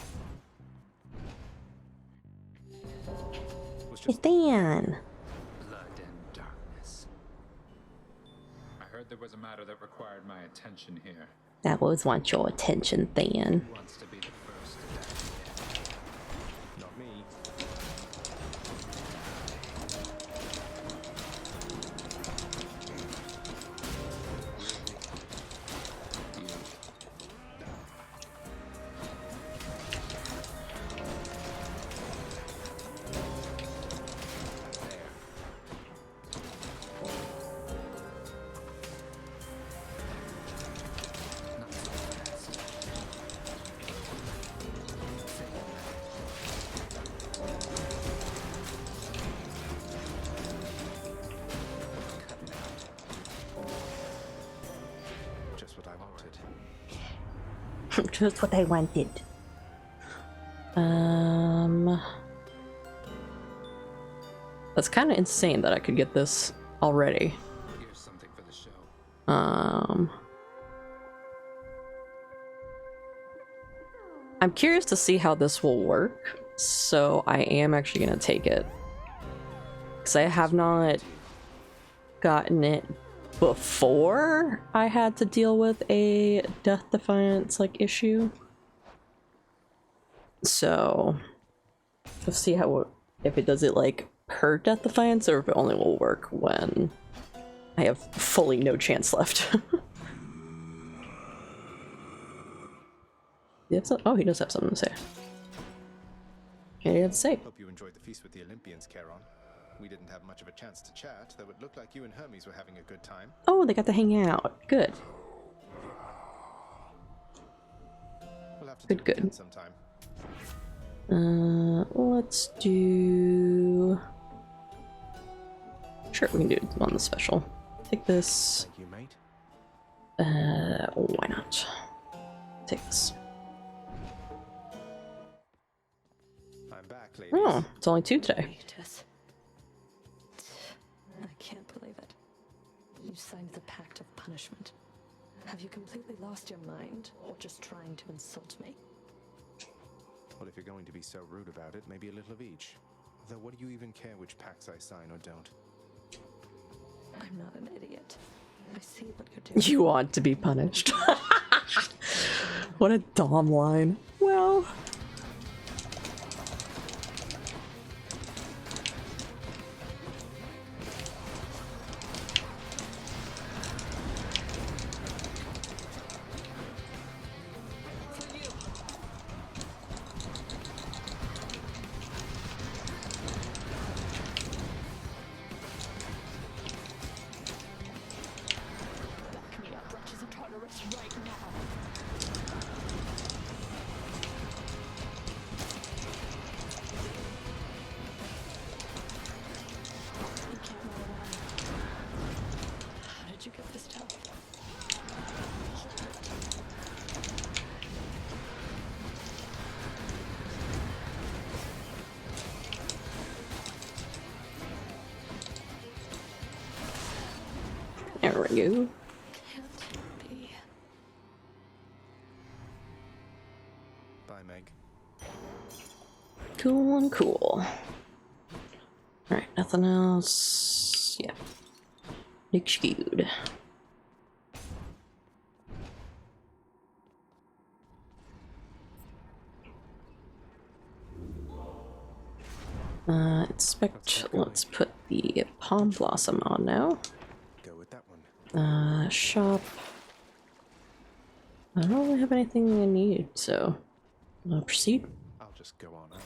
Ethan! Blood and darkness. I heard there was a matter that required my attention here. That always wants your attention, Than. Who wants to be the first to die? Not me. Just what I wanted. Just what I wanted. That's kind of insane that I could get this already. Here's something for the show. I'm curious to see how this will work, so I am actually gonna take it. Because I have not gotten it before I had to deal with a Death Defiance like issue. So let's see how if it does it like per Death Defiance or if it only will work when I have fully no chance left. Oh, he does have something to say. What do you have to say? Hope you enjoyed the feast with the Olympians, Charon. We didn't have much of a chance to chat, though it looked like you and Hermes were having a good time. Oh, they got to hang out. Good. We'll have to Good, do it again good. sometime. Let's do... Sure, we can do it on the special. Take this. Thank you, mate. Why not? Take this. I'm back, ladies. Oh, it's only 2 today. I can't believe it. You signed the Pact of Punishment. Have you completely lost your mind, or just trying to insult me? Well, if you're going to be so rude about it, maybe a little of each. Though what do you even care which pacts I sign or don't? I'm not an idiot. I see what you're doing. You want to be punished. What a Dom line. Well. How did you get this job? There we go. Bye, Meg. Cool and cool. Alright, nothing else. Yeah. Looks good. Inspect. Let's put the Palm Blossom on now. Go with that one. Shop. I don't really have anything I need, so proceed. I'll just go on up.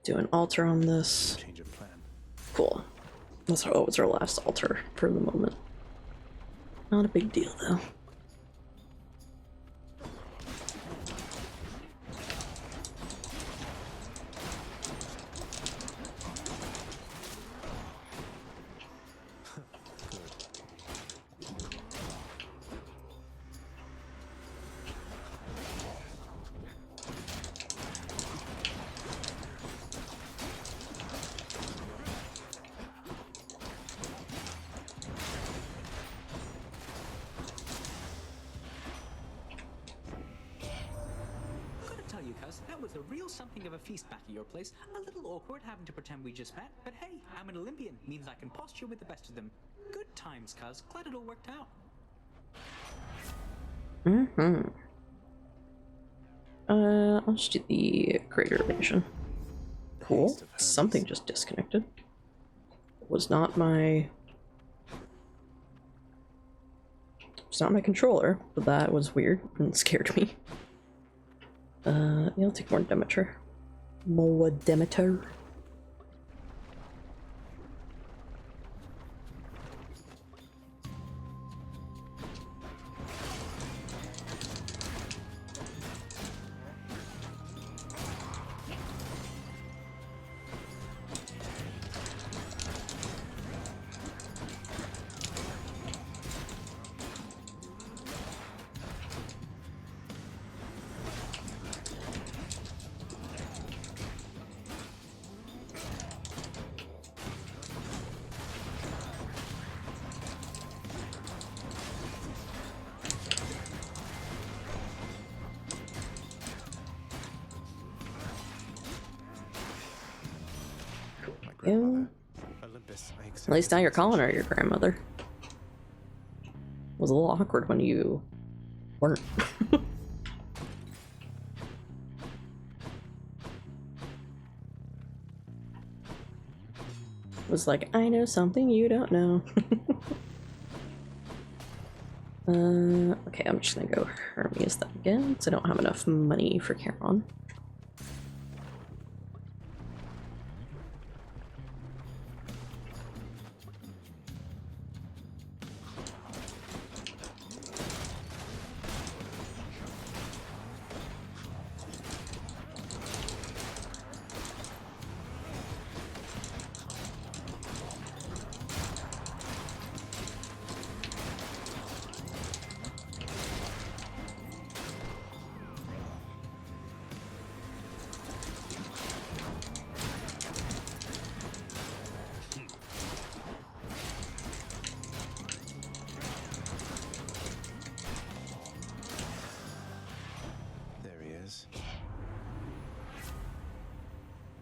Do an altar on this. Change of plan. Cool. That's what was our last altar for the moment. Not a big deal though. That was a real something of a feast back at your place. A little awkward having to pretend we just met, but hey, I'm an Olympian. Means I can posture with the best of them. Good times, cuz. Glad it all worked out. I'll just do the Greater Illusion. Cool. Something just disconnected. It was not my... It's not my controller, but that was weird and scared me. Yeah, I'll take more Demeter. More Demeter. At least now you're calling her your grandmother. It was a little awkward when you weren't. It was like, I know something you don't know. Okay, I'm just gonna go Hermes that again, because I don't have enough money for Charon.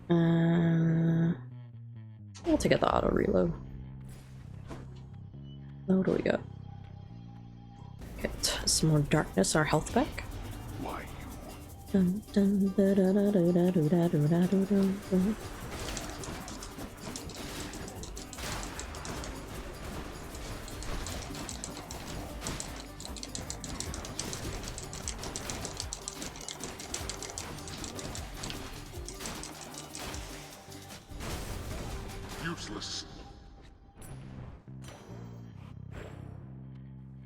We'll take out the auto reload. What do we got? Get some more darkness, our health back. Why Dun, dun, da, da, da, da, da, da, da, da, da, da, da. useless?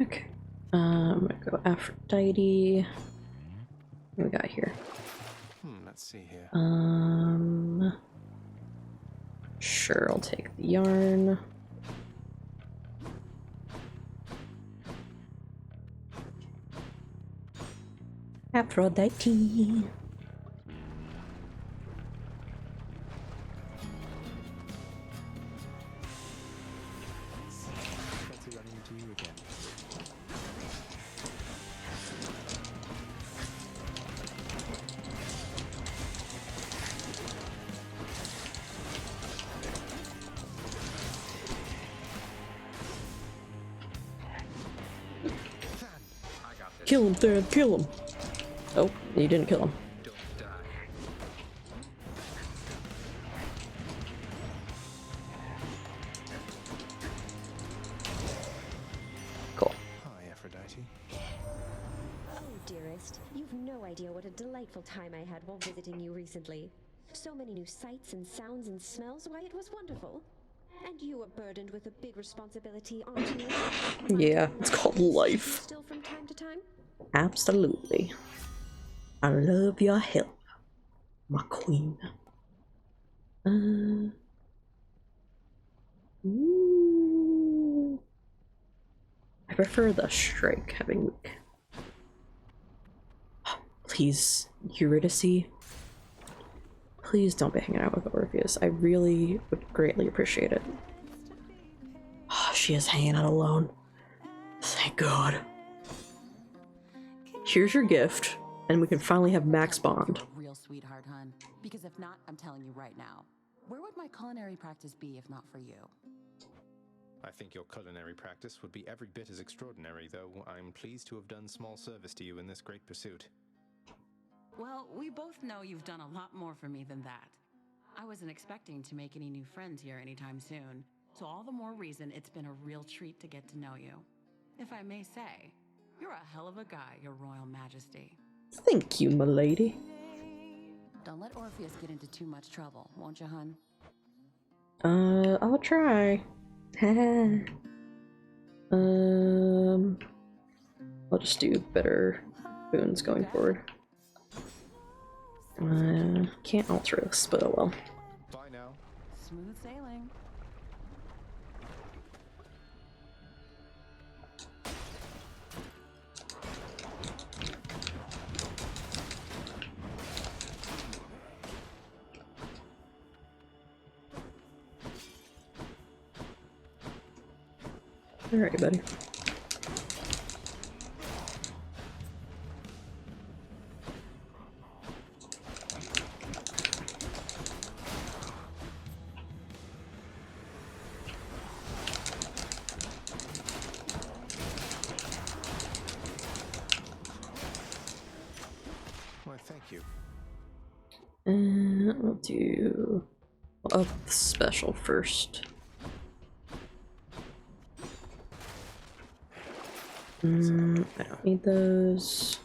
Okay. I'm gonna go Aphrodite. What do we got here? Let's see here. Sure, I'll take the yarn. Aphrodite. Fancy running into you again. Kill him, Thad, kill him. Oh, you didn't kill him. Cool. Hi, Aphrodite. Oh, dearest, you've no idea what a delightful time I had while visiting you recently. So many new sights and sounds and smells, why it was wonderful. And you are burdened with a big responsibility, aren't you? Yeah, it's called life. Still from time to time? Absolutely. I love your help, my queen. Ooh. I prefer the strike having weak. Please, Eurydice. Please don't be hanging out with Orpheus. I really would greatly appreciate it. Oh, she is hanging out alone. Thank God. Here's your gift, and we can finally have Max Bond. Real sweetheart, hun. Because if not, I'm telling you right now. Where would my culinary practice be if not for you? I think your culinary practice would be every bit as extraordinary, though I'm pleased to have done small service to you in this great pursuit. Well, we both know you've done a lot more for me than that. I wasn't expecting to make any new friends here anytime soon, so all the more reason it's been a real treat to get to know you. If I may say, you're a hell of a guy, Your Royal Majesty. Thank you, my lady. Don't let Orpheus get into too much trouble, won't you, hun? I'll try. I'll just do better boons going forward. Can't alter this, but oh well. Bye now. Smooth sailing. Alright, buddy. Why, thank you. We'll do up the special first. I don't need those.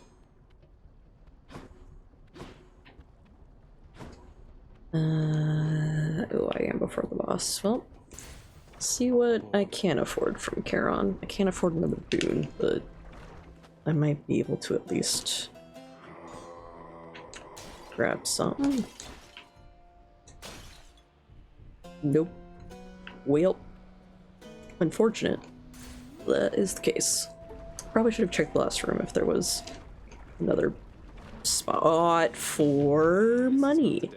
Oh, I am before the boss. Well, see what I can afford from Charon. I can't afford another boon, but I might be able to at least grab some. Nope. Well, unfortunate. That is the case. Probably should have checked the last room if there was another spot for money.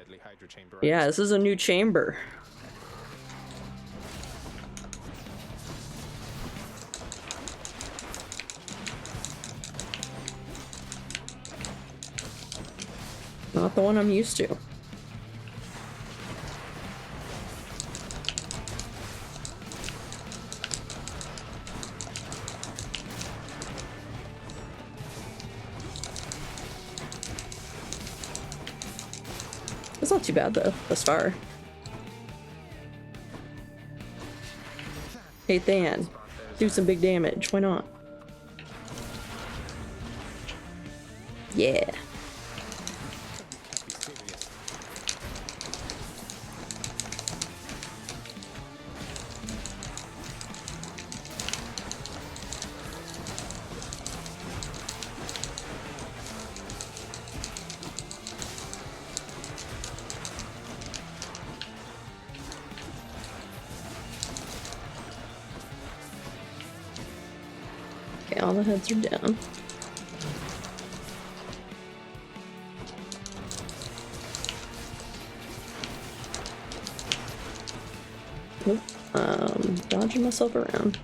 Yeah, this is a new chamber. Not the one I'm used to. That's not too bad though, thus far. Hey Than, do some big damage, why not? Yeah. Okay, all the heads are down. Nope. Dodging myself around.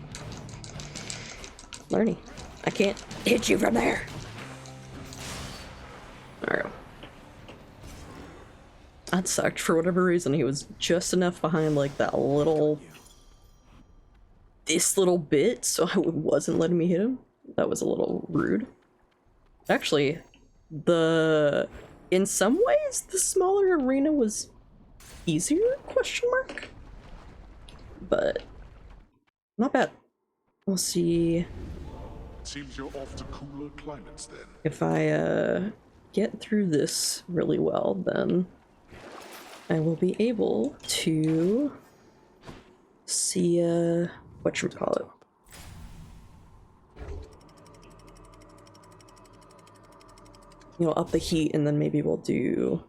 Learning. I can't hit you from there. Alright. That sucked. For whatever reason, he was just enough behind like that little... this little bit, so it wasn't letting me hit him. That was a little rude. Actually, in some ways, the smaller arena was easier, question mark? But not bad. We'll see. Seems you're off to cooler climates then. If I get through this really well, then I will be able to see whatchamacallit. You know, up the heat, and then maybe we'll do...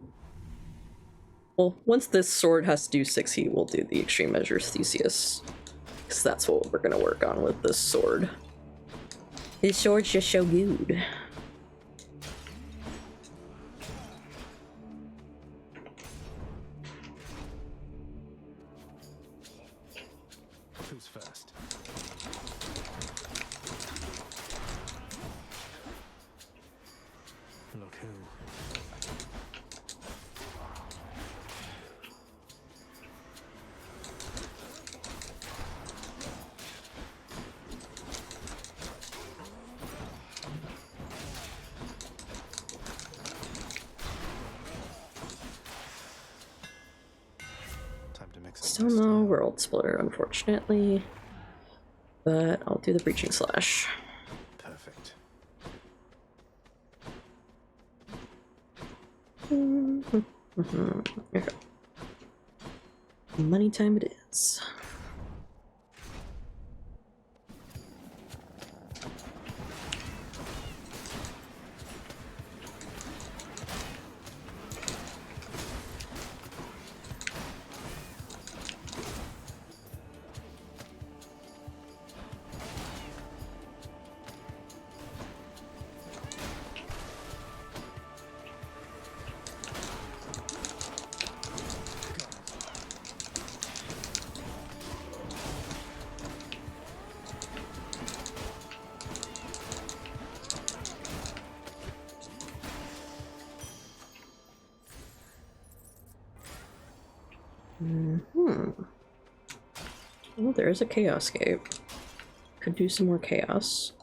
Well, once this sword has to do 6 heat, we'll do the Extreme Measures Theseus. Because that's what we're gonna work on with this sword. This sword's just so good. Who's first? Look who. Still no World Splitter, unfortunately. But I'll do the Breaching Slash. Perfect. Okay. Money time it is. Well, there's a Chaos Gate. Could do some more Chaos.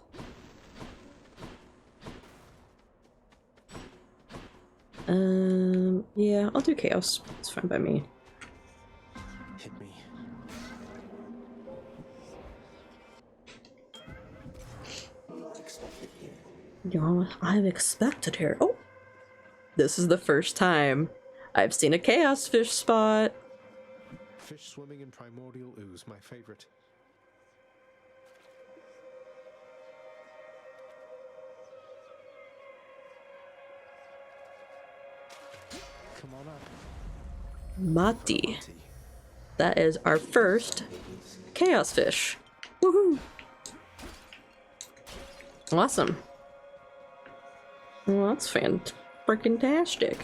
Yeah, I'll do Chaos. It's fine by me. Hit me. Y'all, I've expected here. Oh! This is the first time I've seen a Chaos Fish spot. Fish swimming in primordial ooze, my favorite. Come on up. Mati. That is our first Chaos Fish. Woohoo! Awesome. Well, that's fan-freaking-tastic.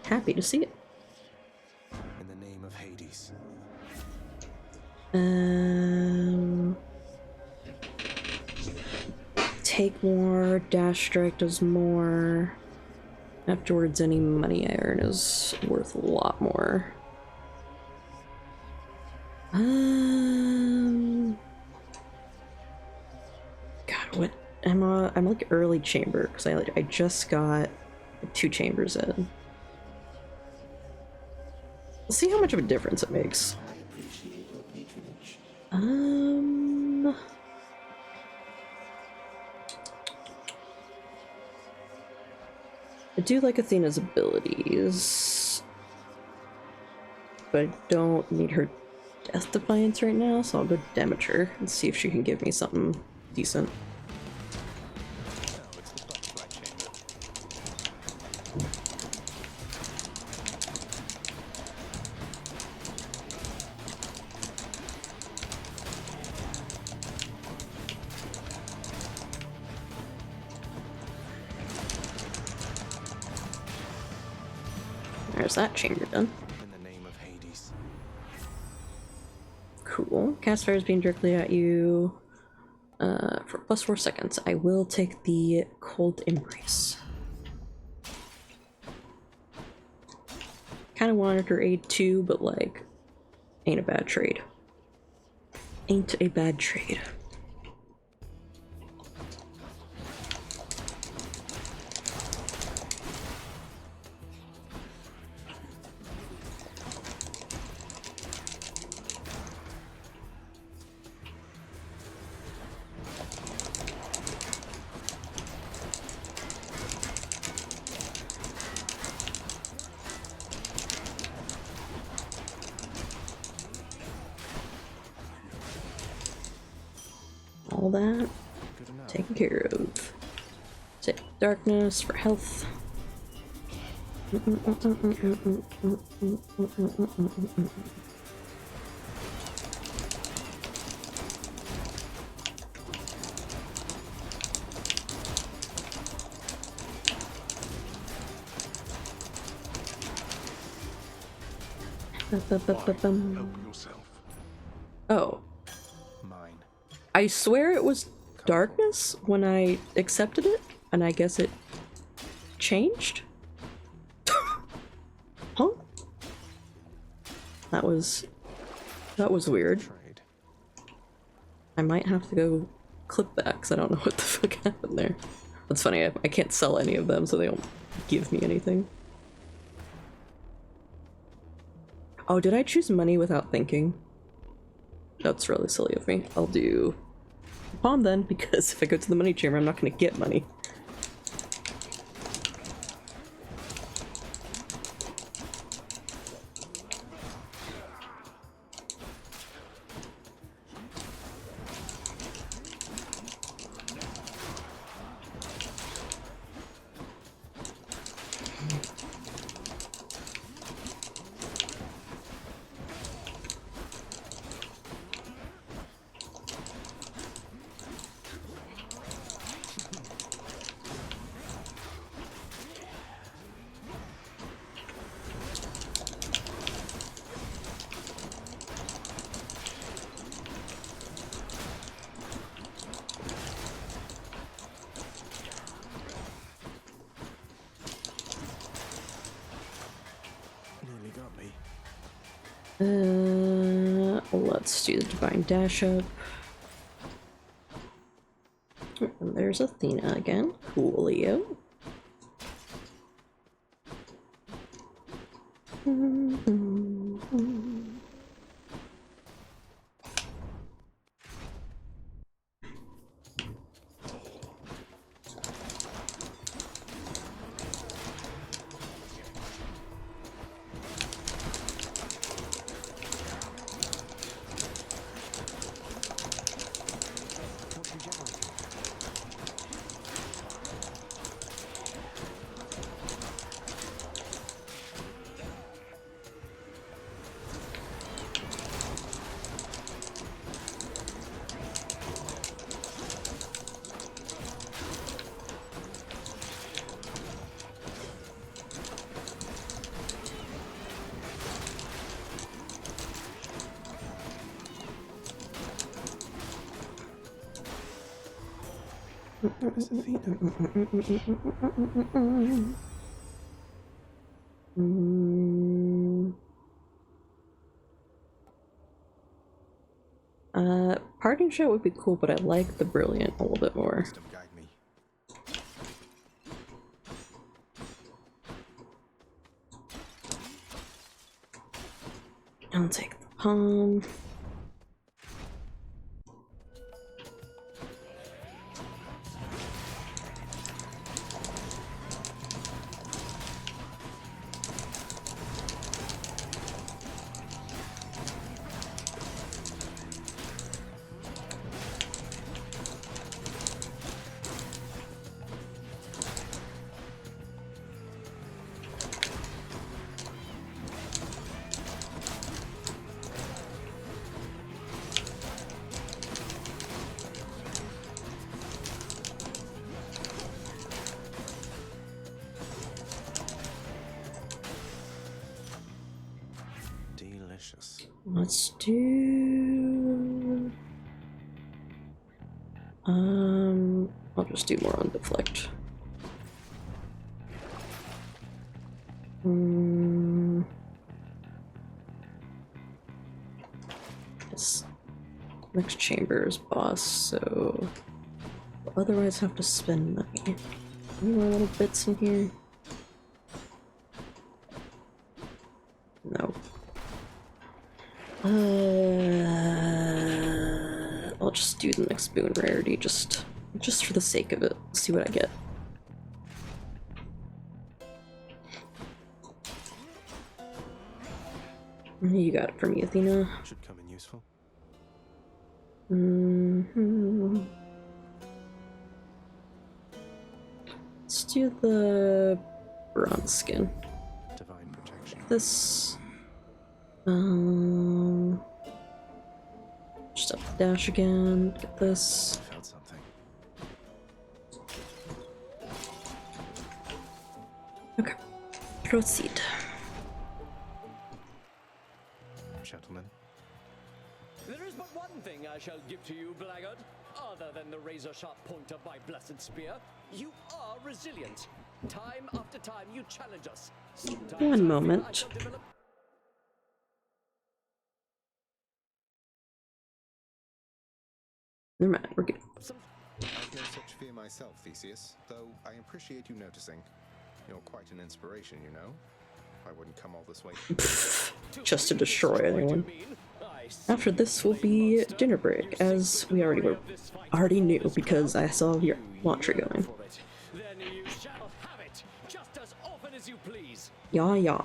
Happy to see it. In the name of Hades. Take more, Dash Strike does more. Afterwards, any money I earn is worth a lot more. God, I'm like early chamber because I just got 2 chambers in. We'll see how much of a difference it makes. I do like Athena's abilities, but I don't need her Death Defiance right now, so I'll go Demeter and see if she can give me something decent. There's that chamber done. In the name of Hades. Cool. Cast fire is being directly at you for +4 seconds. I will take the Cold Embrace. Kind of wanted her aid too, but like, ain't a bad trade. Ain't a bad trade. All that taken care of. Take darkness for health. Oh. I swear it was darkness when I accepted it, and I guess it changed? Huh? That was weird. I might have to go clip that because I don't know what the fuck happened there. That's funny, I can't sell any of them so they don't give me anything. Oh, did I choose money without thinking? That's really silly of me. I'll do palm then, because if I go to the money chamber, I'm not going to get money. Let's do the Divine Dash Up. And there's Athena again. Coolio. Parting shot would be cool, but I like the brilliant a little bit more. I'll take the pawn. Delicious. Let's do... I'll just do more on deflect. This next chamber is boss, so we'll otherwise have to spend money. Any more little bits in here? No. I'll just do the next boon rarity just for the sake of it. See what I get. You got it for me, Athena. Should come in useful. Let's do the bronze skin. Divine protection. This. Just up the dash again. Get this. I found something. Okay. Proceed. Gentlemen. There is but one thing I shall give to you, blackguard, other than the razor-sharp point of my blessed spear. You are resilient. Time after time you challenge us. Sometimes One moment. I shall develop... Never mind, we're good. I've no such fear myself, Theseus, though I appreciate you noticing. You're quite an inspiration, you know. I wouldn't come all this way. Just to destroy anyone. After this will be dinner break, as we already knew because I saw your laundry going. Then you shall have it, just as often as you please. Yeah, yeah.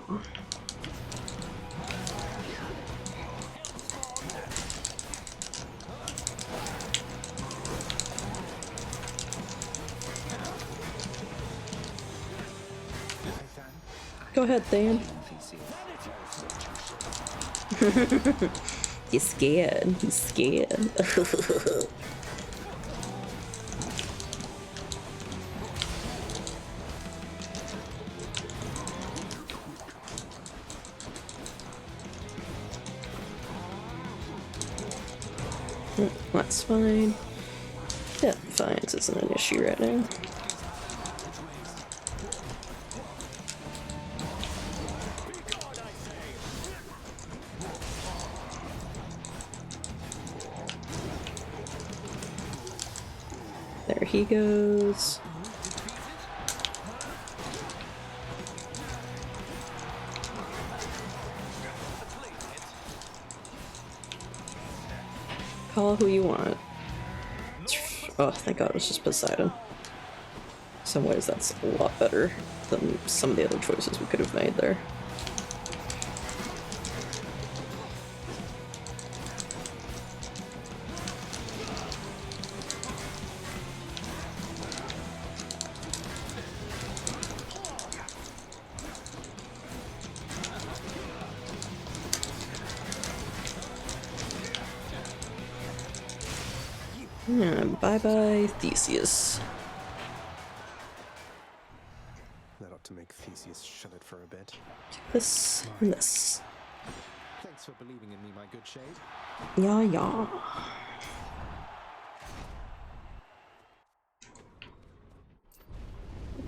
Go ahead, Than. He's scared. He's scared. That's fine. Defiance isn't an issue right now. There he goes. Call who you want. Oh, thank God it was just Poseidon. In some ways that's a lot better than some of the other choices we could have made there. Bye-bye, Theseus. That ought to make Theseus shut it for a bit. This and this. Thanks for believing in me, my good shade. Yeah, yeah.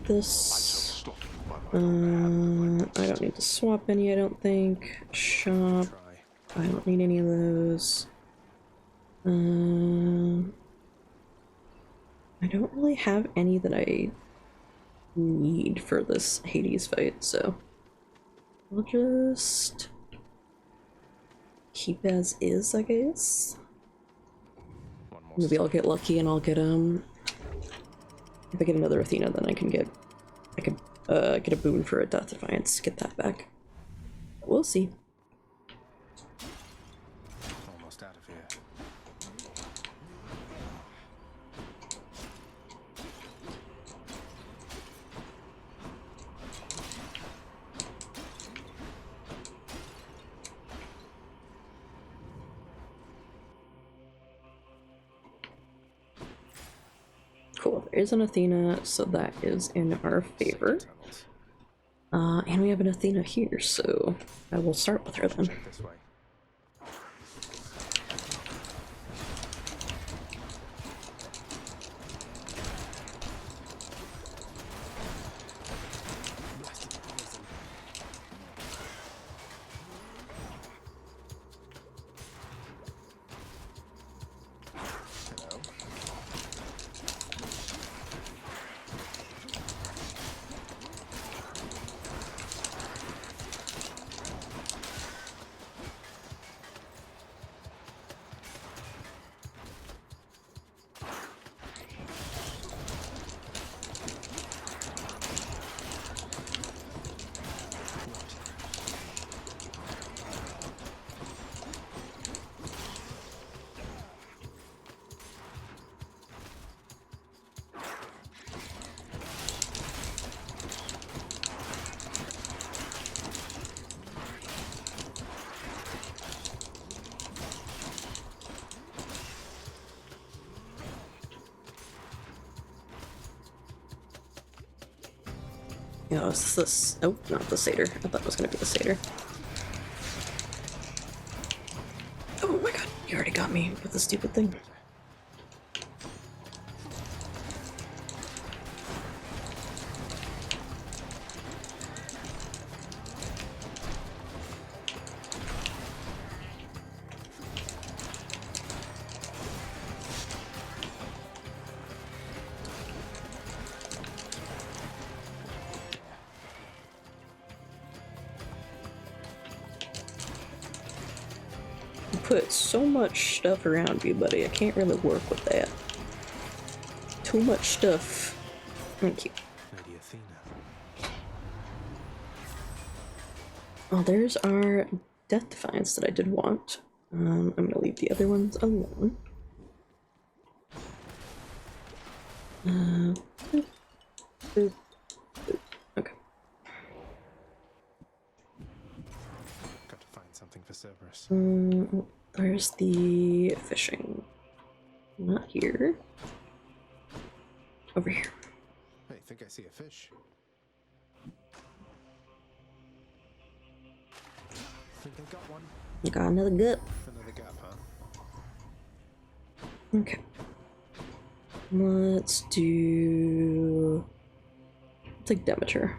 This. I don't need to swap any, I don't think. Shop. I don't need any of those. I don't really have any that I need for this Hades fight, so I'll just keep as is, I guess. Maybe I'll get lucky and I'll get if I get another Athena, then I can get a boon for a Death Defiance, get that back. We'll see. Almost out of here. Cool, there is an Athena, so that is in our favor. And we have an Athena here, so I will start with her then. This way. Yeah, it's this. Oh, not the satyr. I thought it was gonna be the satyr. Oh my god, you already got me with the stupid thing. Put so much stuff around you, buddy. I can't really work with that. Too much stuff. Thank you. Lady Athena. Oh, there's our Death Defiance that I did want. I'm gonna leave the other ones alone. Boop, boop, boop. Okay. Got to find something for Cerberus. Where's the fishing? Not here. Over here. Hey, think I see a fish. Think I got one. Got another gut. Another gap, huh? Okay. Let's do... Let's take Demeter.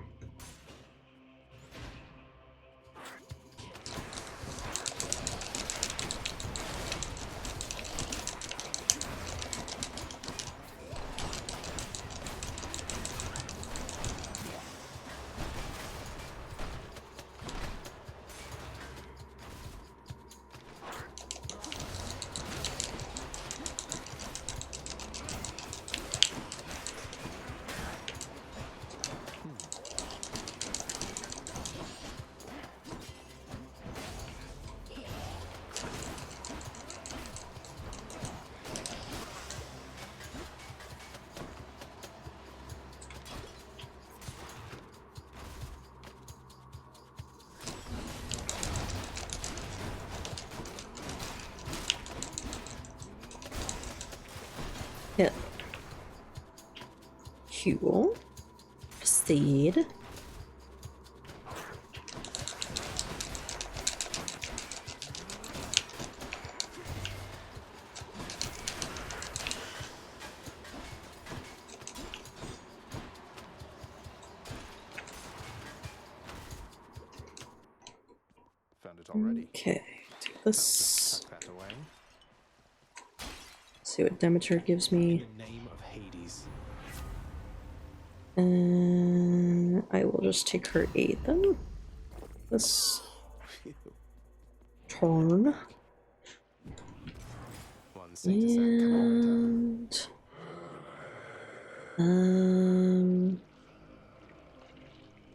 Hit. Cool. Proceed. Found it already. Okay, take this. Tuck that away. See what Demeter gives me. In the name of Hades. And I will just take her 8 then. This turn. And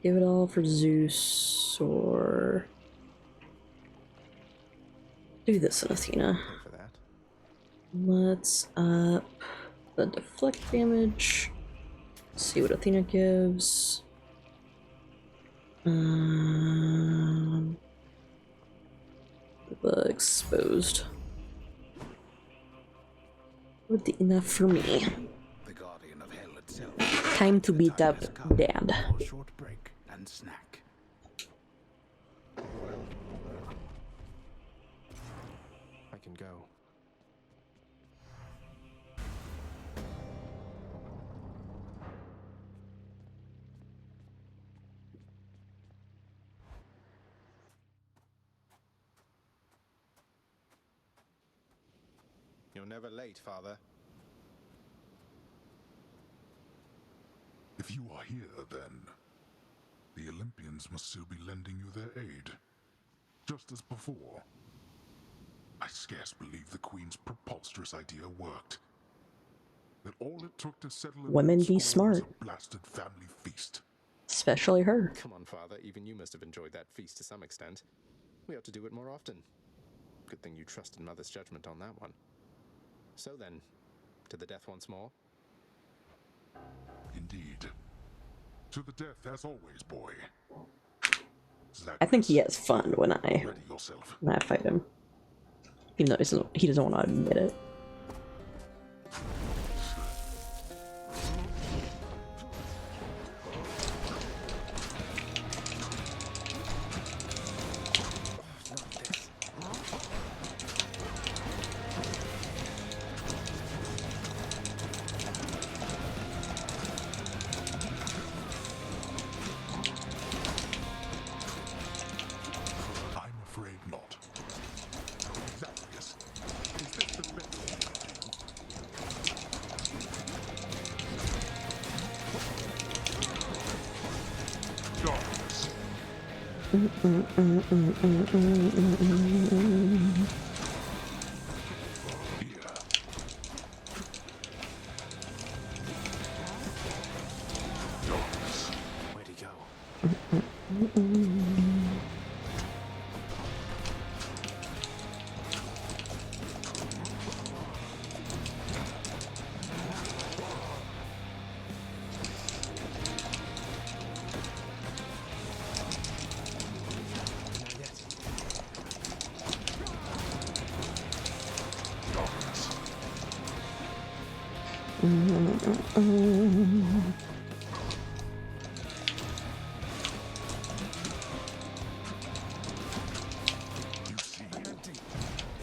give it all for Zeus, or do this in Athena. Let's up the deflect damage. See what Athena gives. The exposed would be enough for me. Time to beat up Dad. Short break and snack. I can go. You're never late, Father. If you are here, then the Olympians must still be lending you their aid. Just as before. I scarce believe the Queen's preposterous idea worked. That all it took to settle Women be smart. a blasted family feast. Especially her. Come on, Father. Even you must have enjoyed that feast to some extent. We ought to do it more often. Good thing you trusted Mother's judgment on that one. So then, to the death once more? Indeed. To the death as always, boy. I think he has fun when I fight him. Even though he doesn't want to admit it. Where'd he go?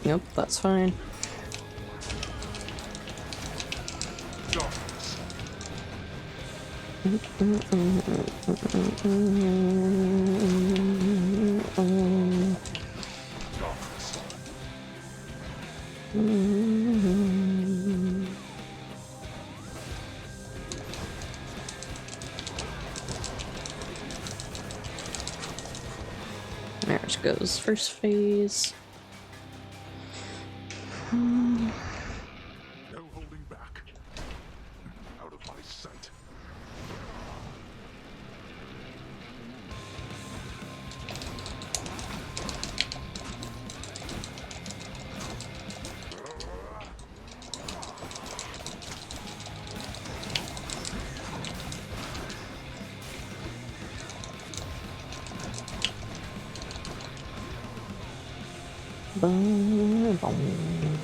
Yep, that's fine. There it goes, first phase. No holding back. Out of my sight. Boom, boom.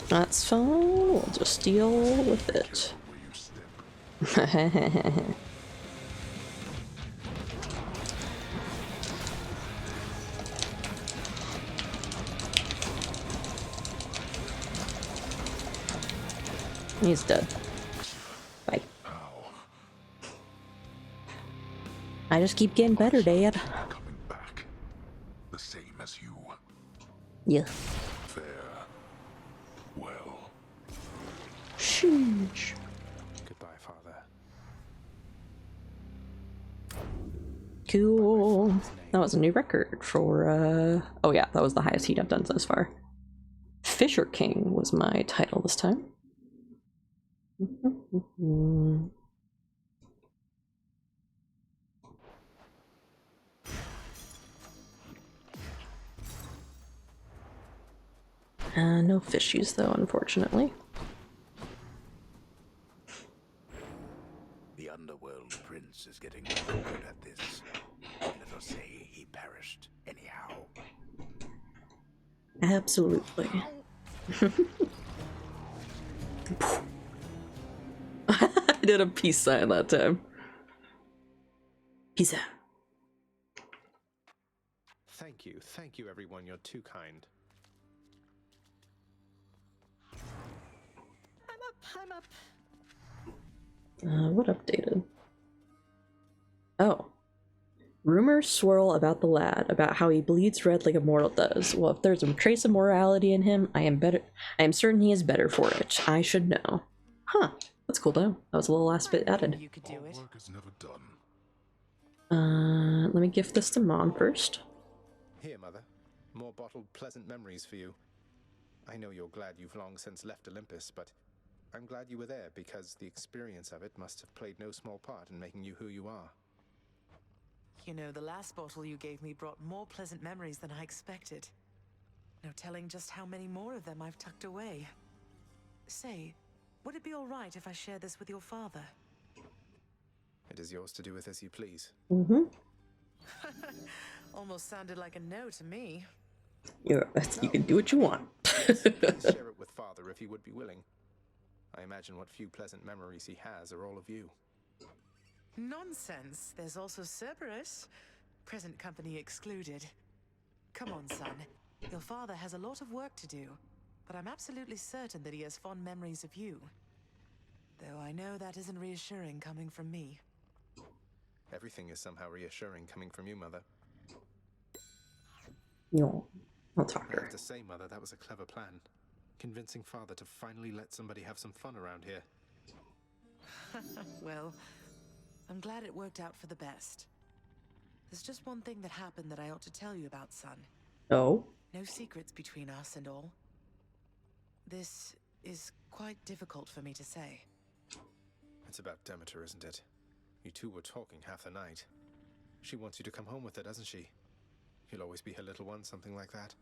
That's fine, we'll just deal with it. He's dead. Bye. I just keep getting better, Dad. Coming back. The same as you. Yeah. Fair. Well. Sheesh. Goodbye, Father. Cool. That was a new record for, oh yeah, that was the highest heat I've done thus far. Fisher King was my title this time. No fishies though, unfortunately. The Underworld Prince is getting good at this. Let us say he perished anyhow. Absolutely. I did a peace sign that time. Peace out. Thank you everyone, you're too kind. I'm up. What updated? Oh. Rumors swirl about the lad, about how he bleeds red like a mortal does. Well, if there's a trace of morality in him, I am certain he is better for it. I should know. Huh. That's cool though. That was a little last bit added. You could do it. Work is never done. Let me gift this to Mom first. Here, Mother. More bottled pleasant memories for you. I know you're glad you've long since left Olympus, but I'm glad you were there because the experience of it must have played no small part in making you who you are. You know, the last bottle you gave me brought more pleasant memories than I expected. No telling just how many more of them I've tucked away. Say, would it be all right if I share this with your father? It is yours to do with as you please. Mm-hmm. Almost sounded like a no to me. You can do what you want. Please share it with Father if he would be willing. I imagine what few pleasant memories he has are all of you. Nonsense. There's also Cerberus. Present company excluded. Come on, son. Your father has a lot of work to do, but I'm absolutely certain that he has fond memories of you. Though I know that isn't reassuring coming from me. Everything is somehow reassuring coming from you, Mother. No, I'll talk I her. have to say, Mother, that was a clever plan. Convincing Father to finally let somebody have some fun around here. Well, I'm glad it worked out for the best. There's just one thing that happened that I ought to tell you about, son. Oh? No secrets between us and all. This is quite difficult for me to say. It's about Demeter, isn't it? You two were talking half the night. She wants you to come home with her, doesn't she? You'll always be her little one, something like that.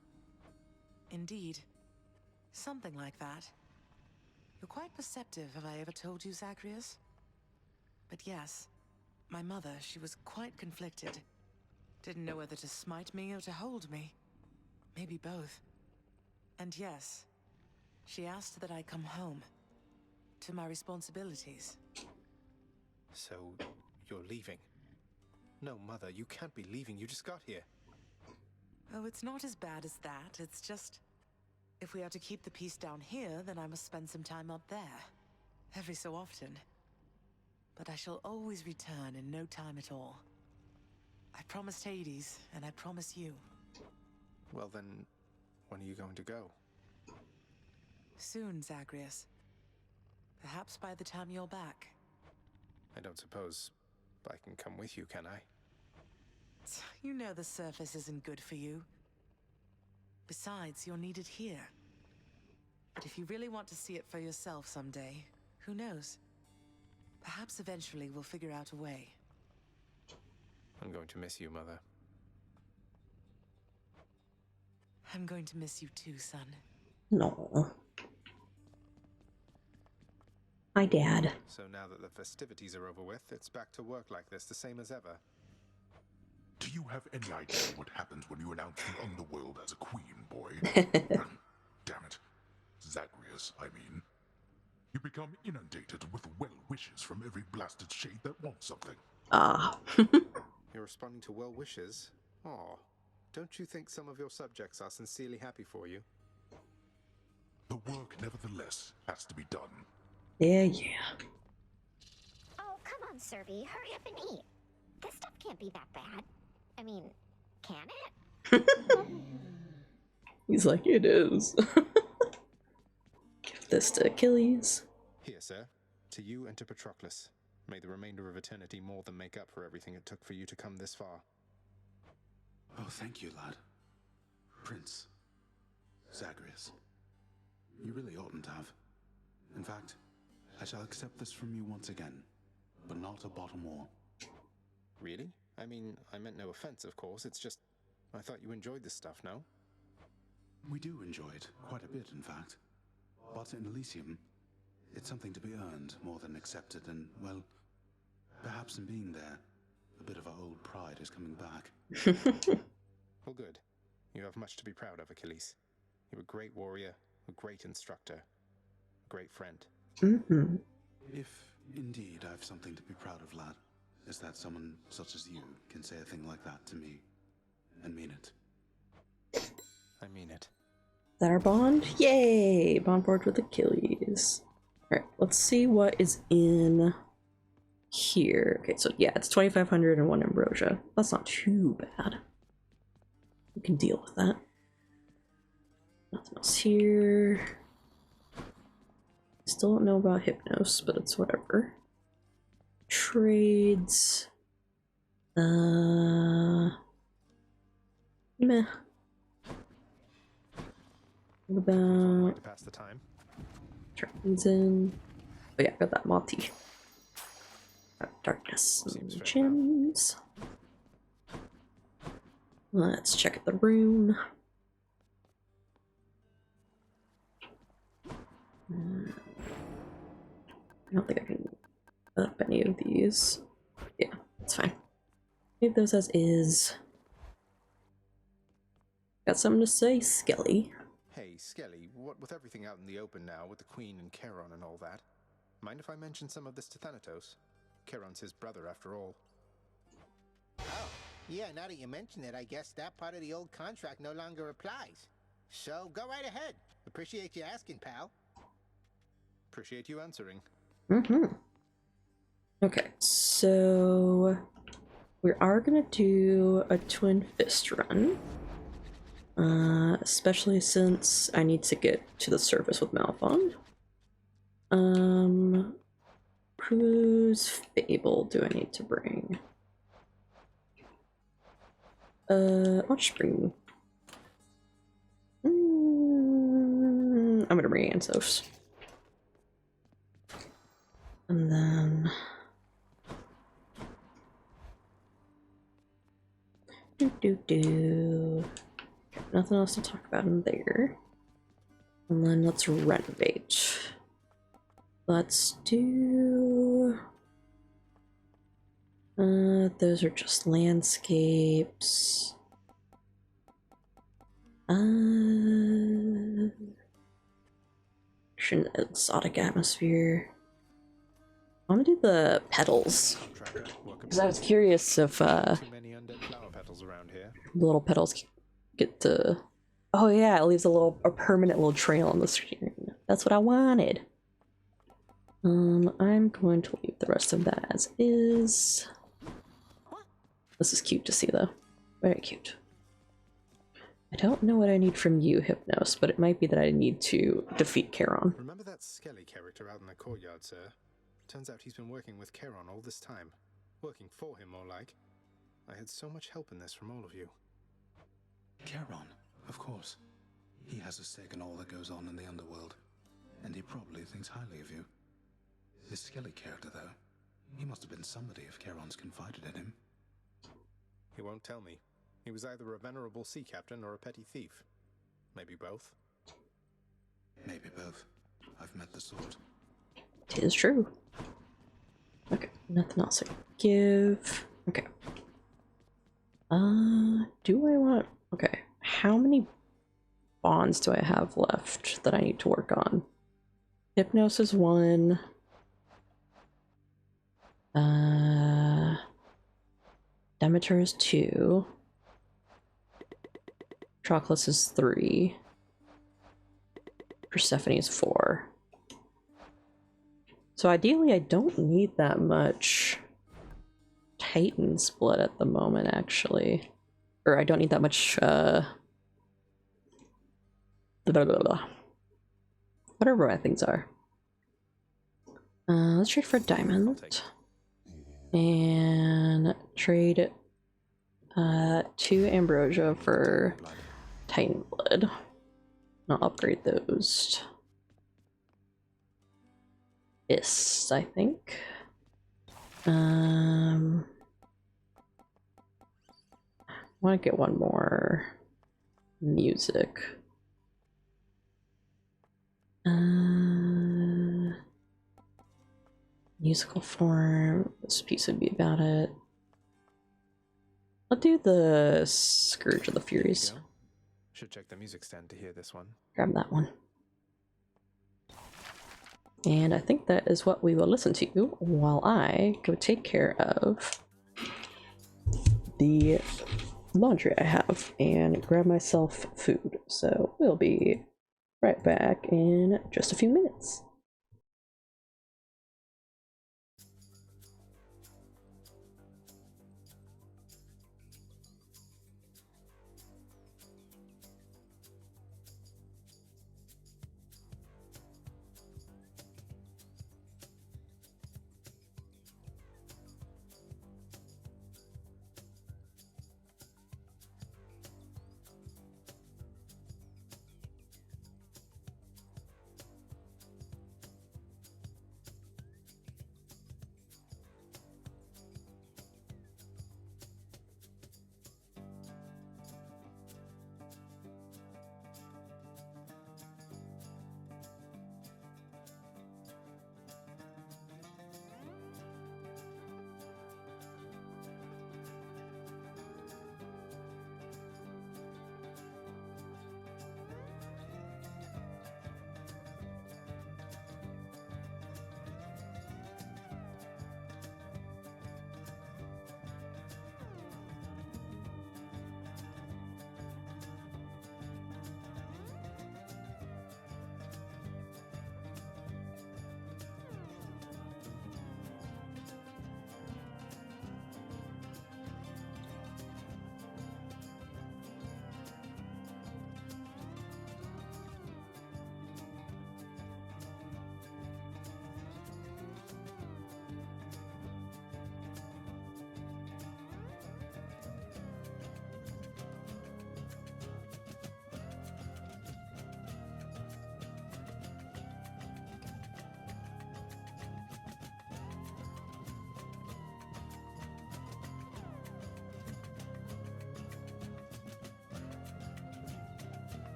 Indeed. Something like that. You're quite perceptive, have I ever told you, Zagreus? But yes, my mother, she was quite conflicted. Didn't know whether to smite me or to hold me. Maybe both. And yes, she asked that I come home. To my responsibilities. So, you're leaving? No, Mother, you can't be leaving. You just got here. Oh, it's not as bad as that. It's just... if we are to keep the peace down here, then I must spend some time up there. Every so often. But I shall always return in no time at all. I promised Hades, and I promise you. Well then, when are you going to go? Soon, Zagreus. Perhaps by the time you're back. I don't suppose I can come with you, can I? You know the surface isn't good for you. Besides, you're needed here. But if you really want to see it for yourself someday, who knows? Perhaps eventually we'll figure out a way. I'm going to miss you, Mother. I'm going to miss you too, son. No. Hi, Dad. So now that the festivities are over with, it's back to work like this, the same as ever. Do you have any idea what happens when you announce the Underworld as a queen, boy? Damn it. Zagreus, I mean. You become inundated with well wishes from every blasted shade that wants something. Ah. You're responding to well wishes? Aw. Don't you think some of your subjects are sincerely happy for you? The work, nevertheless, has to be done. Yeah. Oh, come on, Serby. Hurry up and eat. This stuff can't be that bad. I mean, can it? He's like, it is. Give this to Achilles. Here, sir. To you and to Patroclus. May the remainder of eternity more than make up for everything it took for you to come this far. Oh, thank you, lad. Prince. Zagreus. You really oughtn't to have. In fact, I shall accept this from you once again, but not a bottle more. Really? I mean, I meant no offense, of course. It's just, I thought you enjoyed this stuff, no? We do enjoy it, quite a bit, in fact. But in Elysium, it's something to be earned more than accepted, and, well, perhaps in being there, a bit of our old pride is coming back. Well, good. You have much to be proud of, Achilles. You're a great warrior, a great instructor, a great friend. Mm-hmm. If indeed I've something to be proud of, lad, is that someone such as you can say a thing like that to me and mean it. I mean it. Is that our bond? Yay! Bond forged with Achilles. Alright, let's see what is in here. Okay, so yeah, it's 2,500 and 1 ambrosia. That's not too bad. We can deal with that. Nothing else here. Still don't know about Hypnos, but it's whatever. Trades. Meh. What about To pass the time. trades in? Oh yeah, got that Monty. Darkness and gems. Let's check the room. I don't think I can up any of these. Yeah, it's fine. Leave those as is. Got something to say, Skelly? Hey, Skelly, what with everything out in the open now, with the Queen and Charon and all that, mind if I mention some of this to Thanatos? Charon's his brother, after all. Oh, yeah, now that you mention it, I guess that part of the old contract no longer applies. So go right ahead. Appreciate you asking, pal. Appreciate you answering. Mm-hmm. Okay, so we are gonna do a twin fist run. Especially since I need to get to the surface with Malphon. Whose Fable do I need to bring? I'll just bring... I'm gonna bring Ansos. And then... Nothing else to talk about in there. And then let's renovate. Let's do... those are just landscapes. Exotic atmosphere. I want to do the petals. Because I was curious if, Too many undead flower petals around here. the little petals get to... Oh yeah, it leaves a permanent little trail on the screen. That's what I wanted. I'm going to leave the rest of that as is. This is cute to see though. Very cute. I don't know what I need from you, Hypnos, but it might be that I need to defeat Charon. Remember that Skelly character out in the courtyard, sir? Turns out he's been working with Charon all this time. Working for him, more like. I had so much help in this from all of you. Charon, of course. He has a stake in all that goes on in the underworld, and he probably thinks highly of you. This Skelly character, though, he must have been somebody if Charon's confided in him. He won't tell me. He was either a venerable sea captain or a petty thief. Maybe both. Maybe both. I've met the sort. It is true. Okay, nothing else I can give. Okay. Do I want... Okay, how many bonds do I have left that I need to work on? Hypnos is 1. Demeter is 2. Patroclus is 3. Persephone is 4. So ideally I don't need that much Titan split at the moment, actually. Or I don't need that much, blah, blah, blah, blah. Whatever my things are. Let's trade for diamond. And trade 2 ambrosia for Titan blood. I'll upgrade those. Fists, I think. I want to get one more music. Musical form. This piece would be about it. I'll do the Scourge of the Furies. Should check the music stand to hear this one. Grab that one. And I think that is what we will listen to while I go take care of the laundry I have and grab myself food. So we'll be right back in just a few minutes.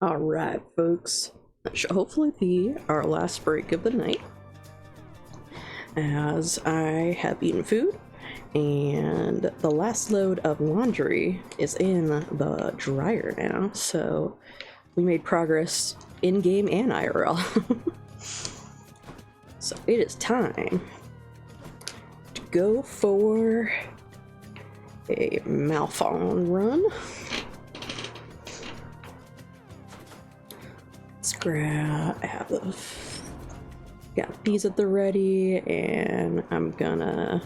Alright, folks. That should hopefully be our last break of the night, as I have eaten food, and the last load of laundry is in the dryer now, so we made progress in-game and IRL. So it is time to go for a Malphon run. Let's grab, I have the, got these at the ready, and I'm gonna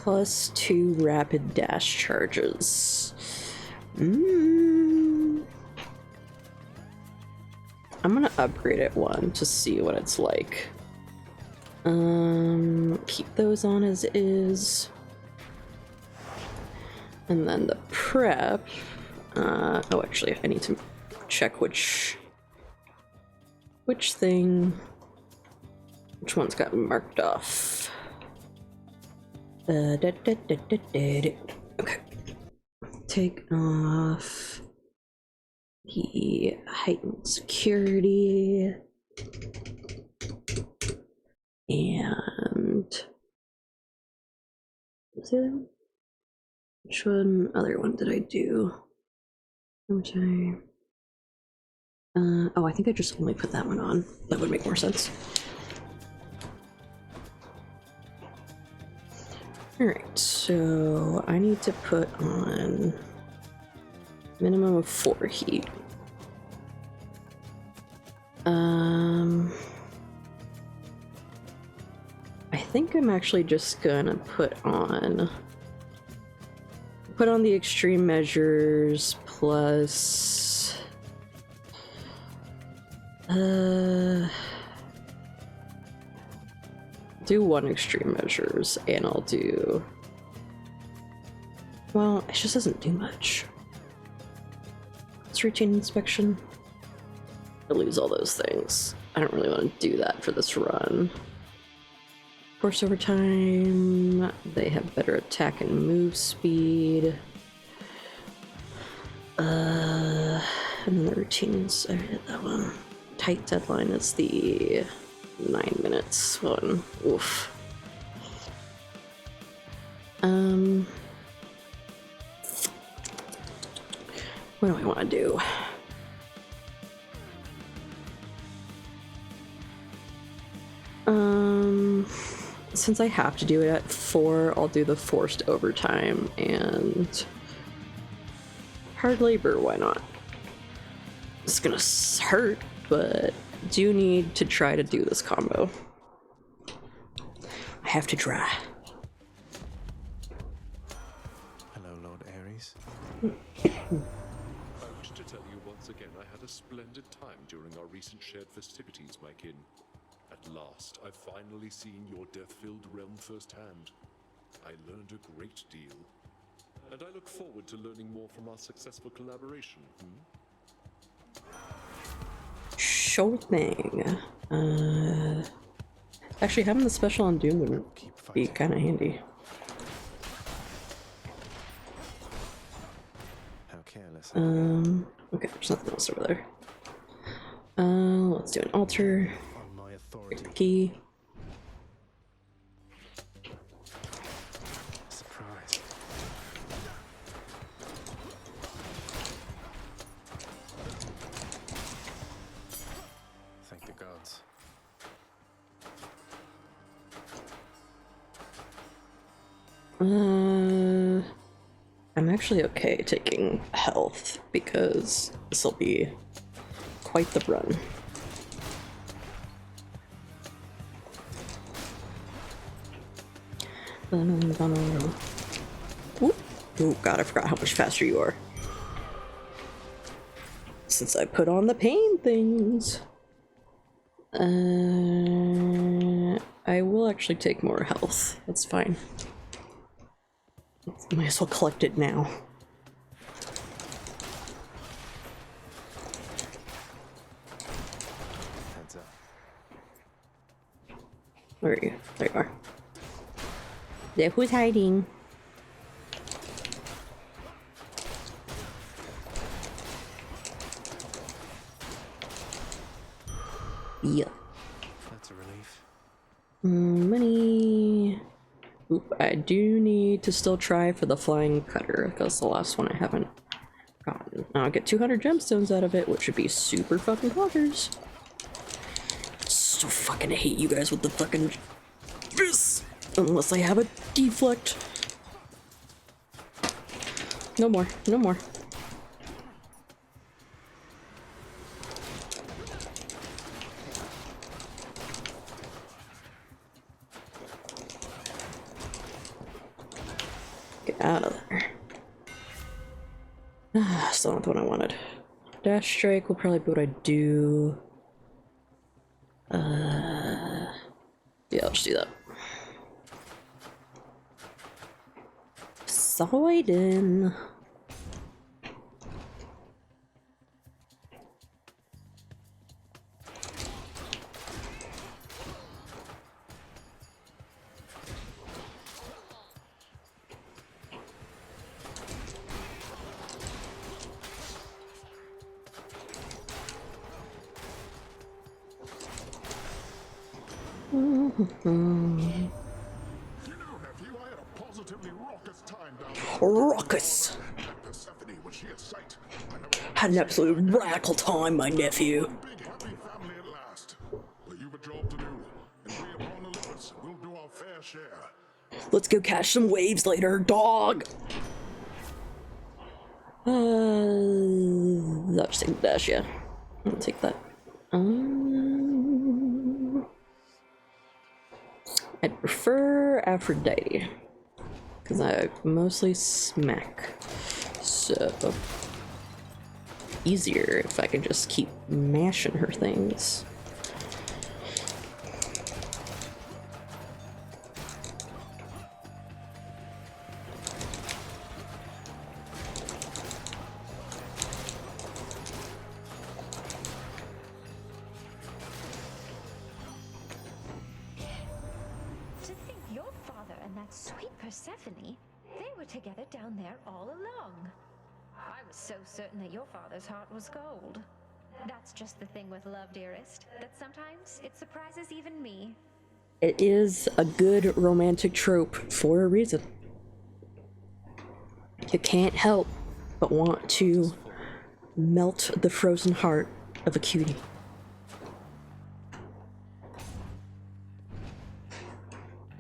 +2 rapid dash charges. I'm gonna upgrade it one to see what it's like. Keep those on as is. And then the prep, oh actually I need to check which one's got marked off. Okay. Take off the heightened security and what's the other one? Which other one did I do? Okay. Oh, I think I just only put that one on. That would make more sense. Alright, so I need to put on minimum of 4 heat. I think I'm actually just gonna put on the extreme measures plus do 1 extreme measures, and I'll do, well, it just doesn't do much. Let's routine inspection. I lose all those things. I don't really want to do that for this run. Course over time, they have better attack and move speed. And then the routines, I did that one. Tight deadline is the 9 minutes one. Oof. What do I want to do? Since I have to do it at 4, I'll do the forced overtime and hard labor, why not? It's gonna hurt, but do need to try to do this combo. I have to try. Hello, Lord Ares. I wish to tell you once again I had a splendid time during our recent shared festivities, my kin. At last, I've finally seen your death-filled realm firsthand. I learned a great deal. And I look forward to learning more from our successful collaboration, Sure thing. Actually, having the special on Doom would be kind of handy. How careless. Okay, there's nothing else over there. Let's do an altar. Break the key. Surprise. Thank the gods. I'm actually okay taking health because this will be quite the run. Oh god, I forgot how much faster you are. Since I put on the pain things. I will actually take more health. That's fine. Might as well collect it now. Where are you? There you are. Yeah, who's hiding? Yeah. That's a relief. Money. Oop, I do need to still try for the flying cutter because the last one I haven't gotten. Now I'll get 200 gemstones out of it, which would be super fucking poggers. So fucking hate you guys with the fucking this. Unless I have a deflect. No more. No more. Get out of there. Still not the one I wanted. Dash strike will probably be what I do. Yeah, I'll just do that. Poseidon. Raucous. Had an absolute radical time, my nephew. Let's go catch some waves later, dog. I'll just take the dash, yeah. I'll take that. I'd prefer Aphrodite, because I mostly smack, so easier if I can just keep mashing her things. Persephone, they were together down there all along. I was so certain that your father's heart was gold. That's just the thing with love, dearest, that sometimes it surprises even me. It is a good romantic trope for a reason. You can't help but want to melt the frozen heart of a cutie.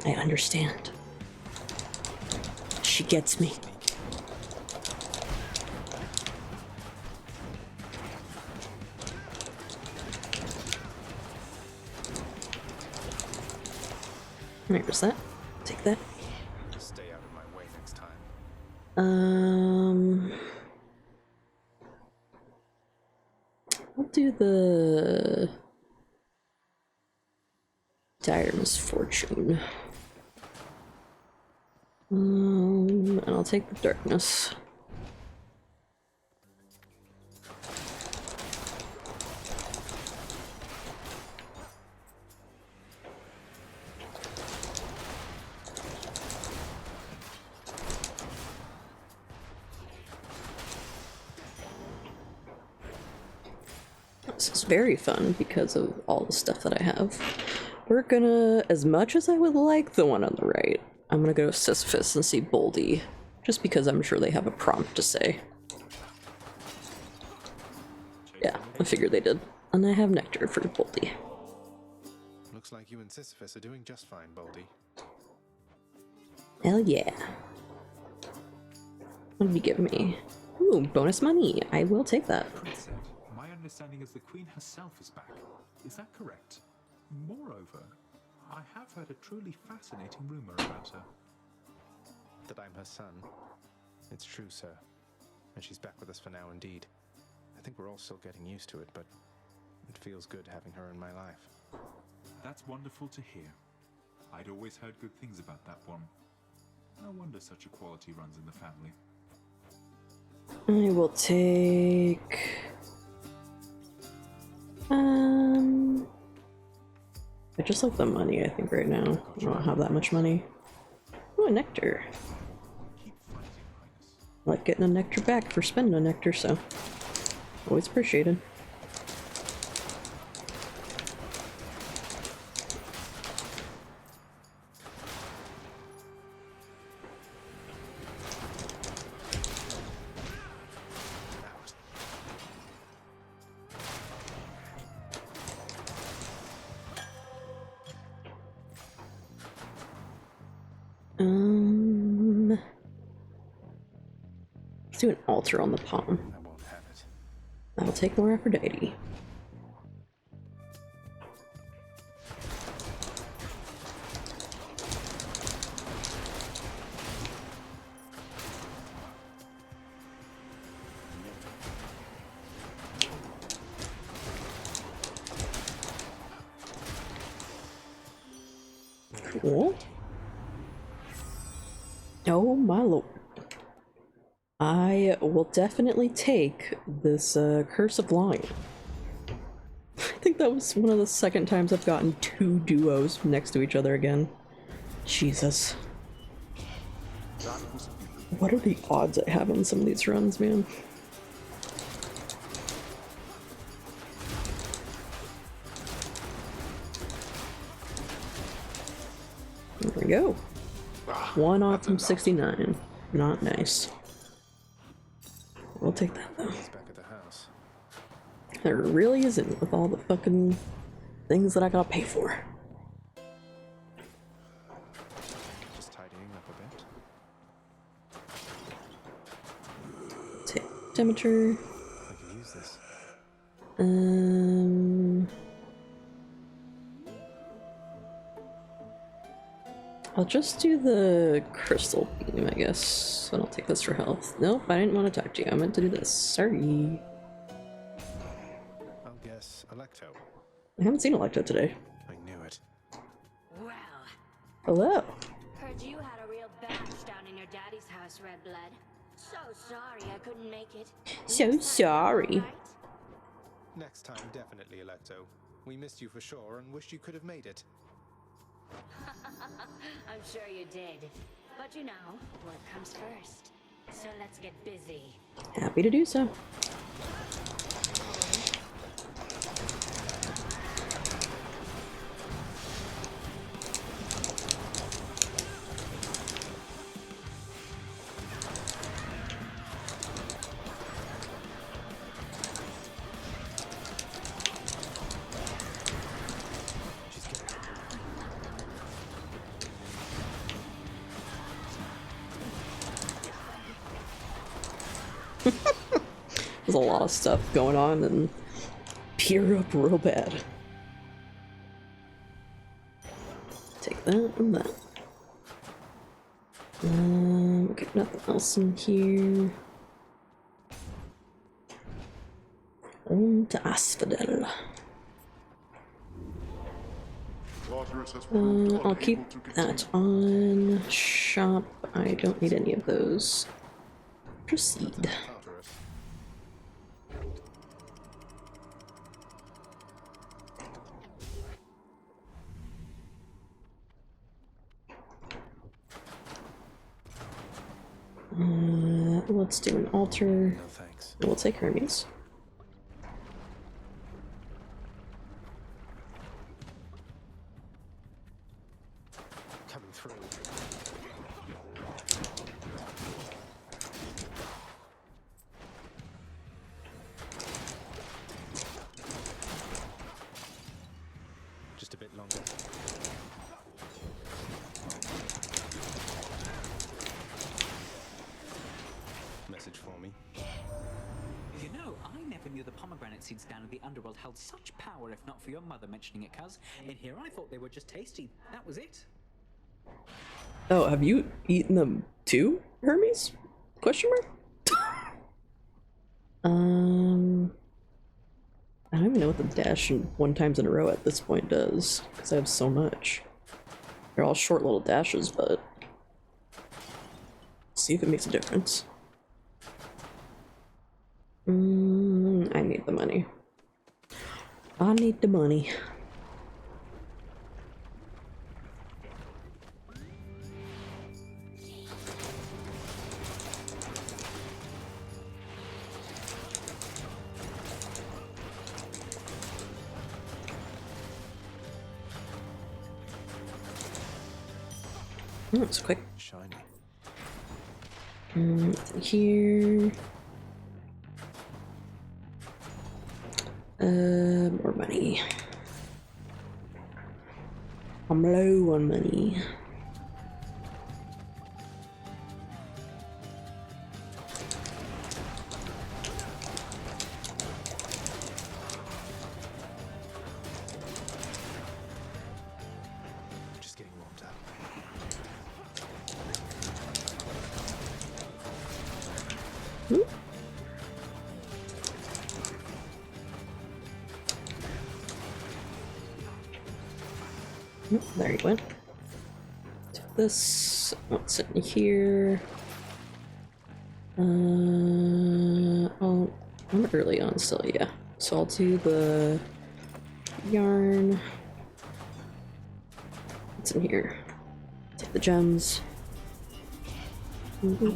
I understand. She gets me. Where's that? Take that. Just stay out of my way next time. I'll do the dire misfortune. And I'll take the darkness. This is very fun because of all the stuff that I have. We're gonna, as much as I would like the one on the right, I'm gonna go to Sisyphus and see Boldy, just because I'm sure they have a prompt to say. Yeah, I figured they did. And I have Nectar for Boldy. Looks like you and Sisyphus are doing just fine, Boldy. Hell yeah. What did you give me? Ooh, bonus money. I will take that. Prince said, my understanding is the Queen herself is back. Is that correct? Moreover, I have heard a truly fascinating rumor about her. That I'm her son. It's true, sir. And she's back with us for now indeed. I think we're all still getting used to it, but it feels good having her in my life. That's wonderful to hear. I'd always heard good things about that one. No wonder such a quality runs in the family. I will take... I just like the money, I think, right now. I don't have that much money. Oh, a nectar. I like getting a nectar back for spending a nectar, so always appreciated. Let's do an altar on the palm. That'll take more Aphrodite. Cool. Oh my lord. I will definitely take this Curse of Lying. I think that was one of the second times I've gotten two duos next to each other again. Jesus. What are the odds I have on some of these runs, man? There we go. 1 off from 69. Not nice. We'll take that though. There really isn't with all the fucking things that I gotta pay for. Just tidying up a bit. Take temperature. I can use this. I'll just do the crystal beam, I guess. And I'll take this for health. Nope, I didn't want to talk to you. I meant to do this. Sorry. I'll guess Electo. I haven't seen Electo today. I knew it. Well, Hello. heard you had a real bash down in your daddy's house, Red Blood. So sorry I couldn't make it. So sorry. Next time, definitely, Electo. We missed you for sure and wished you could have made it. I'm sure you did. But you know, work comes first. So let's get busy. Happy to do so. There's a lot of stuff going on and peer up real bad. Take that and that. Okay, nothing else in here. On to Asphodel. I'll keep that on. Shop. I don't need any of those. Proceed. Let's do an altar. No thanks. We'll take Hermes. Coming through. Just a bit longer. Message for me. You know, I never knew the pomegranate seeds down in the underworld held such power if not for your mother mentioning it, cuz. In here I thought they were just tasty. That was it. Oh, have you eaten them too, Hermes? Question mark? I don't even know what the dash and 1 times in a row at this point does, because I have so much. They're all short little dashes, but see if it makes a difference. I need the money. I need the money. Oh, it's quick. Shiny. Here. More money. I'm low on money. Just getting warmed up. There you went. Take this. What's in here? Oh, I'm early on still, yeah. So I'll do the yarn. What's in here? Take the gems. Why will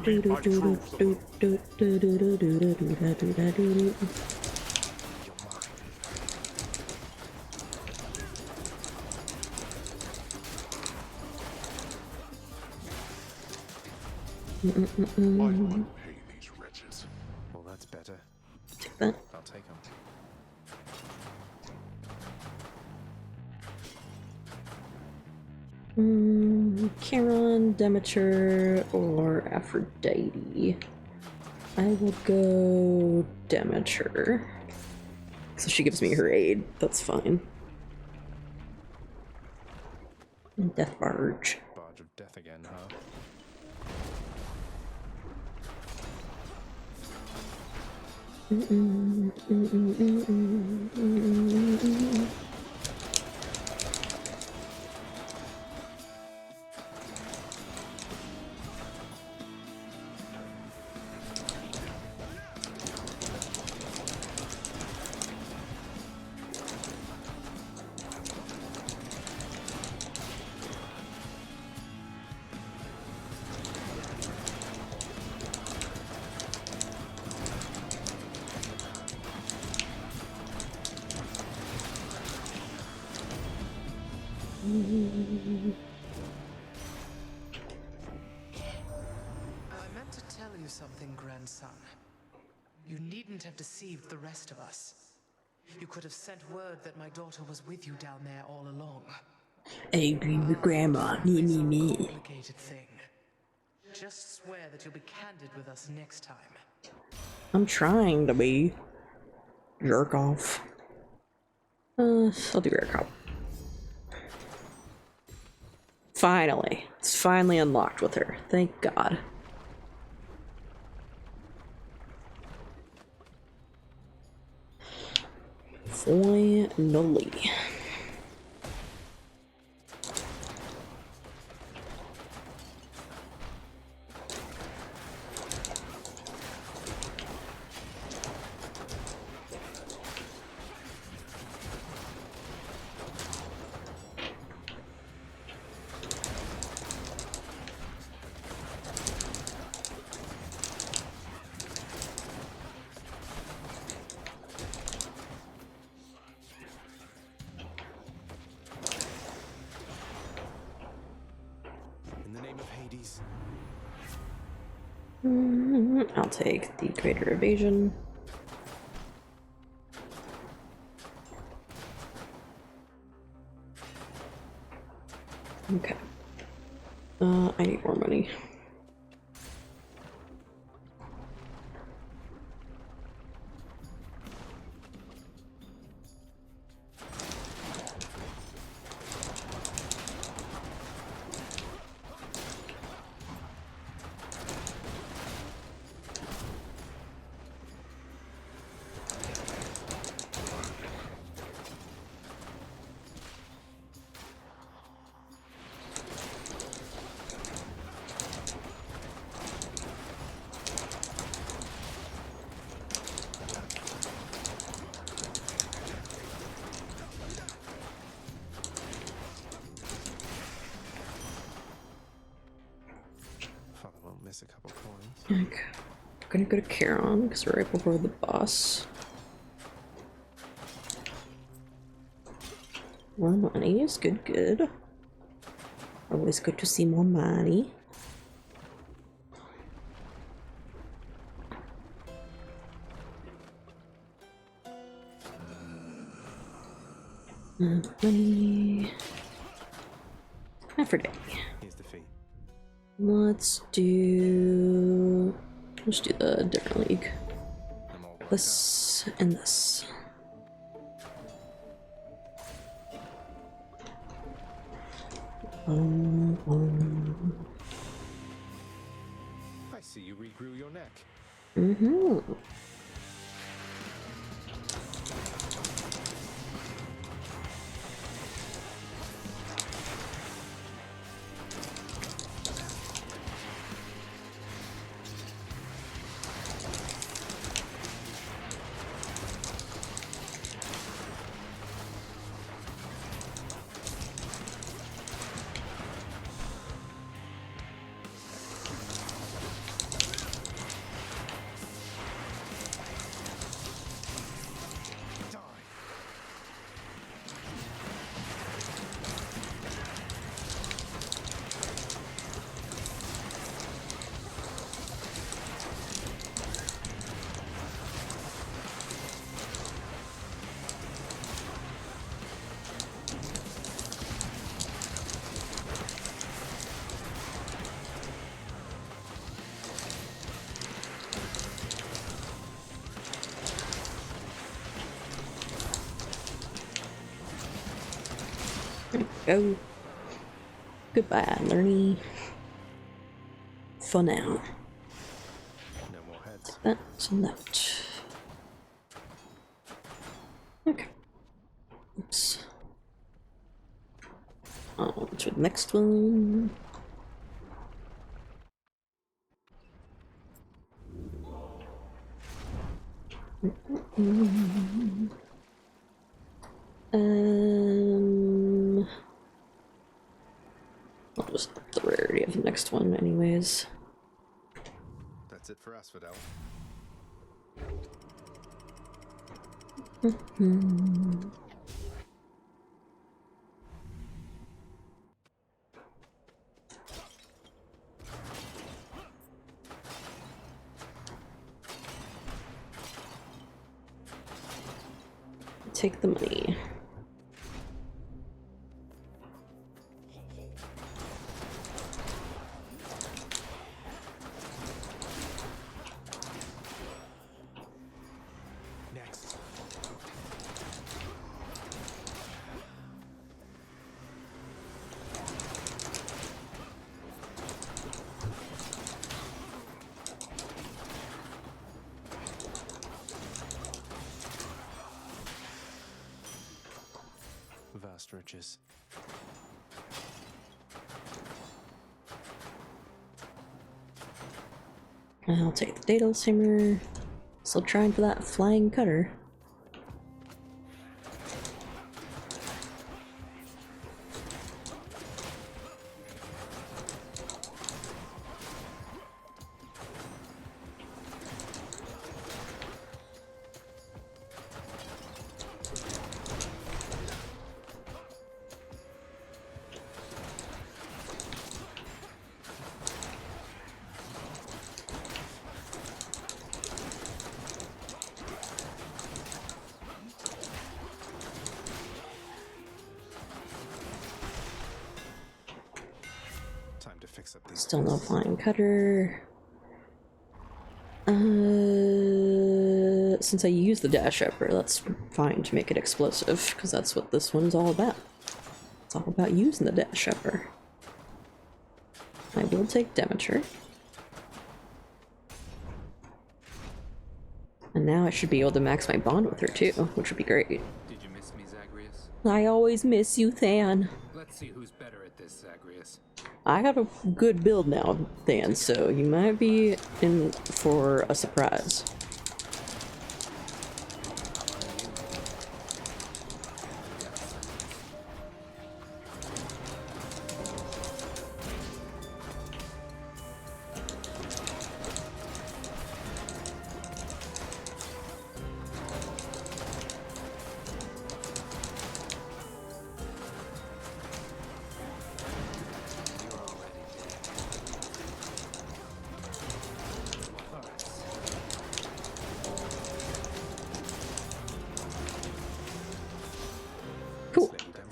I pay these wretches? Well, that's better. Take that. I'll take them. Charon, Demeter, or Aphrodite. I will go Demeter. So she gives me her aid. That's fine. Death Barge. Barge of death again, huh? I meant to tell you something, grandson. You needn't have deceived the rest of us. You could have sent word that my daughter was with you down there all along. I agree with Grandma. Me. Complicated thing. Just swear that you'll be candid with us next time. I'm trying to be. Jerk off. I'll do Rare Cop. Finally. It's finally unlocked with her. Thank God. Finally. I'll take the greater evasion. Okay. I need more money. A couple coins. Okay. I'm gonna go to Charon because we're right before the boss. More money is good. Always good to see more money. Money. Aphrodite. Here's the fee. Let's do the different league. This and this. I see you regrew your neck. Mm-hmm. Go. Goodbye, Lernie. For now. No more heads. That's a note. Okay. Oops. On to the next one. I'll just up the rarity of the next one anyways. That's it for us, Vidal. Take the money. Next. Vast riches. I'll take the Daedalus Hammer. Still trying for that flying cutter. Time to fix up these. Still no flying cutter. Since I used the dash upper, that's fine to make it explosive, because that's what this one's all about. It's all about using the dash upper. I will take Demeter. And now I should be able to max my bond with her too, which would be great. Did you miss me, Zagreus? I always miss you, Than. Let's see who's better at this, Zagreus. I got a good build now, Than, so you might be in for a surprise.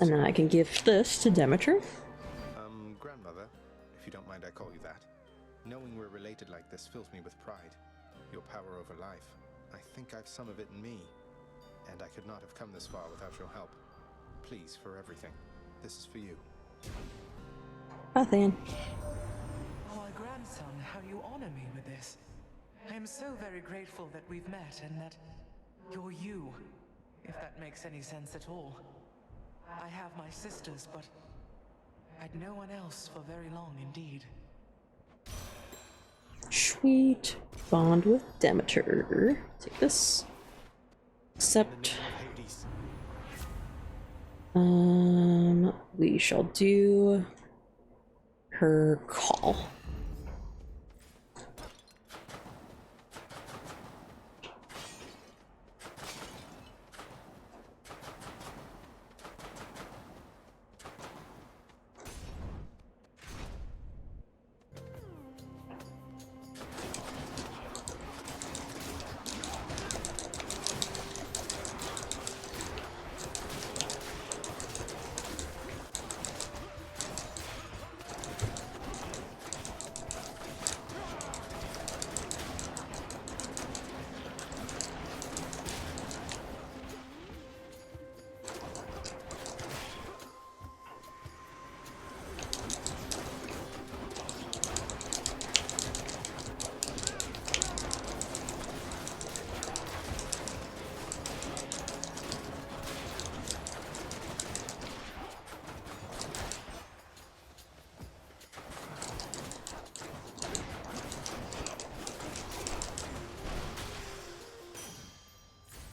And then I can give this to Demeter. Grandmother, if you don't mind I call you that. Knowing we're related like this fills me with pride. Your power over life. I think I've some of it in me. And I could not have come this far without your help. Please, for everything. This is for you. Athan. Oh, my grandson, how you honor me with this. I am so very grateful that we've met and that you're you, if that makes any sense at all. I have my sisters, but I'd no one else for very long indeed. Sweet. Bond with Demeter. Take this. Accept. We shall do her call.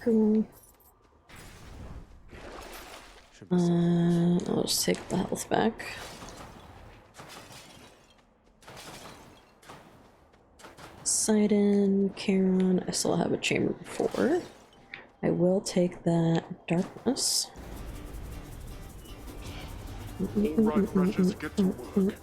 Cool. I'll just take the health back. Sidon, Charon, I still have a chamber before. I will take that darkness. Alright, Precious, get to work.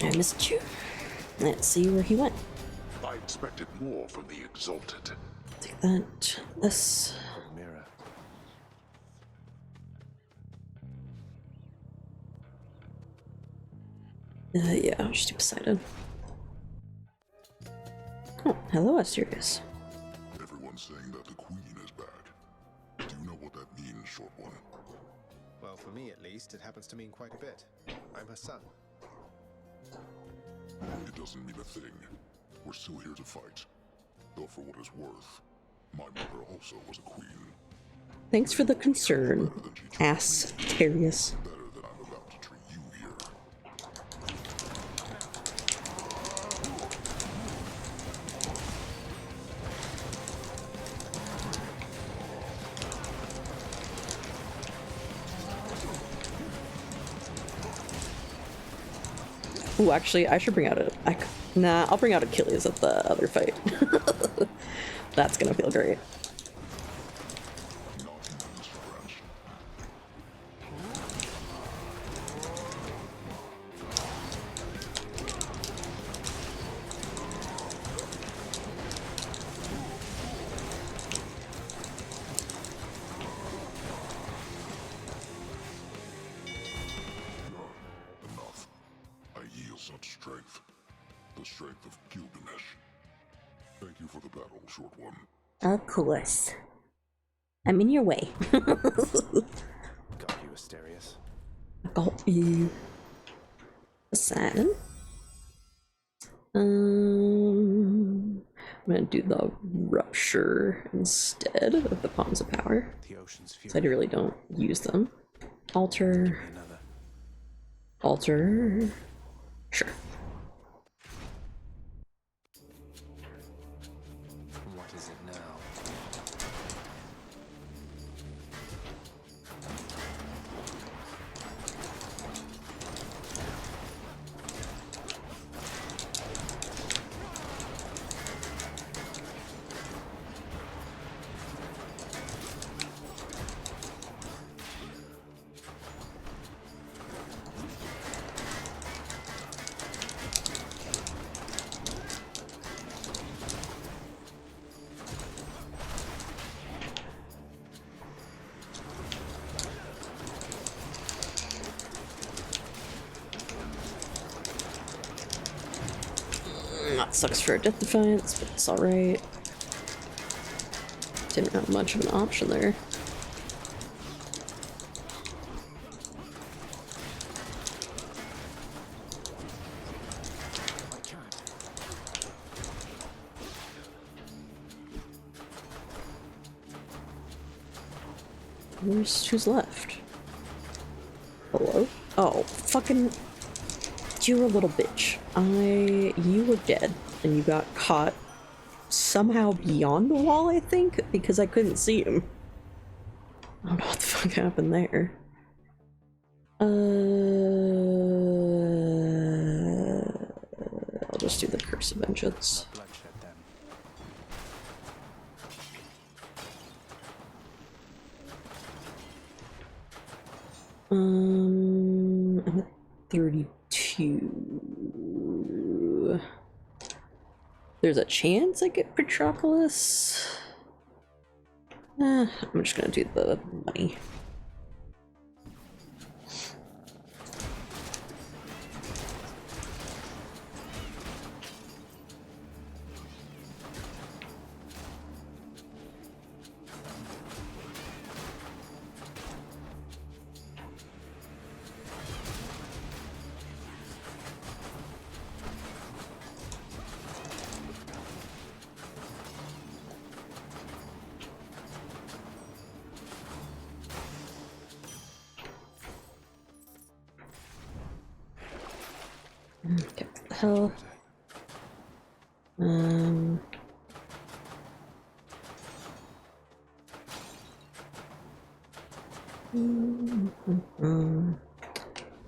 I missed you. Let's see where he went. I expected more from the Exalted. Take that. This. Mirror. Yeah, I'll just do Poseidon. Oh, hello, Asterius. Everyone's saying that the Queen is back. Do you know what that means, Short One? Well, for me at least, it happens to mean quite a bit. I'm her son. It doesn't mean a thing. We're still here to fight. Though for what it's worth, my mother also was a queen. Thanks for the concern, Asterius. Better than I'm about to treat you here. Ooh, actually, I should bring out a... Nah, I'll bring out Achilles at the other fight. That's gonna feel great. The strength of Gilgamesh. Thank you for the battle, Short One. Of course. I'm in your way. Got you, Asterius. I got you. Poseidon. I'm gonna do the Rupture instead of the Palms of Power. So I really don't use them. Alter. Alter. Sure. What is it now? That sucks for a Death Defiance, but it's alright. Didn't have much of an option there. Who's left? Hello? Oh, fucking... You're a little bitch. You were dead, and you got caught somehow beyond the wall, I think, because I couldn't see him. I don't know what the fuck happened there. I'll just do the Curse of Vengeance. I'm at 32. There's a chance I get Patroclus. I'm just gonna do the money. Okay, what the hell?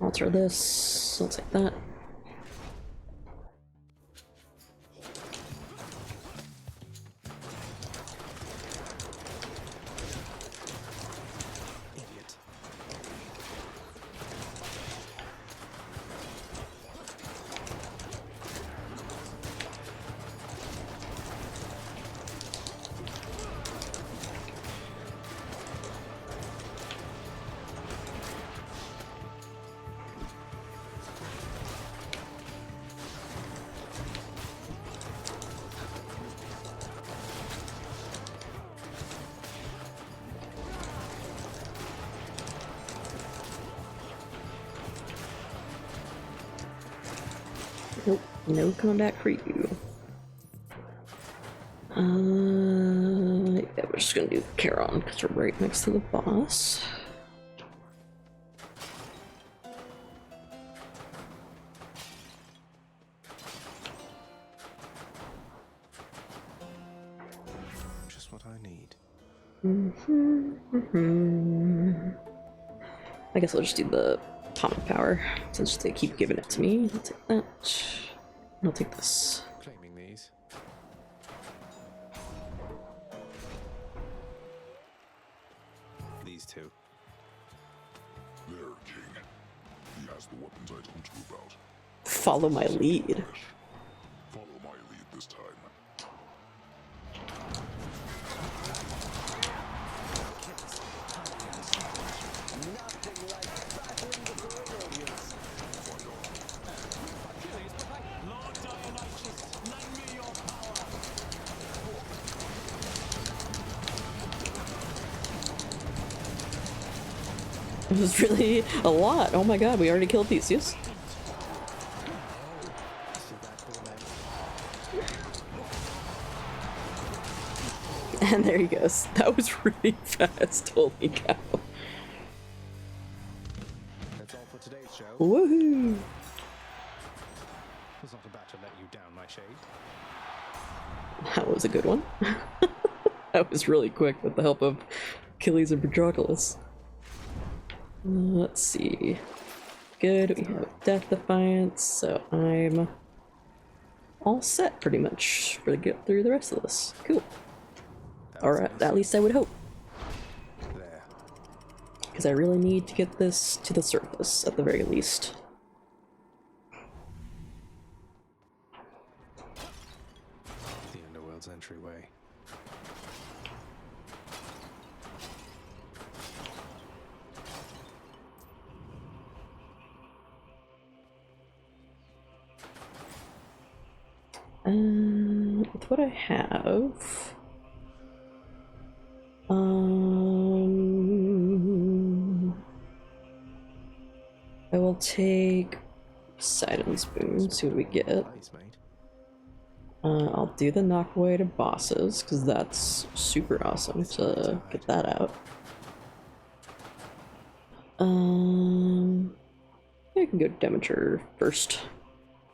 Alter this. I'll take that. Nope, no combat for you. Yeah, we're just gonna do Charon because we're right next to the boss. Just what I need. I guess I'll just do the Atomic Power since they keep giving it to me. I'll take that. I'll take this. Claiming these. These two. There, King. He has the weapons I told you about. Follow my lead. Follow my lead this time. It was really a lot. Oh my god, we already killed Theseus. And there he goes. That was really fast. Holy cow. That's all for today's show. Woohoo! Was not about to let you down, my shade. That was a good one. That was really quick with the help of Achilles and Patroclus. Let's see. Good, we have Death Defiance, so I'm all set pretty much for to get through the rest of this. Cool. Or at least I would hope. Because I really need to get this to the surface at the very least. The Underworld's entryway. what I have. I will take Poseidon's Boon, see what we get. I'll do the knock away to bosses, because that's super awesome to get that out. I can go Demeter first.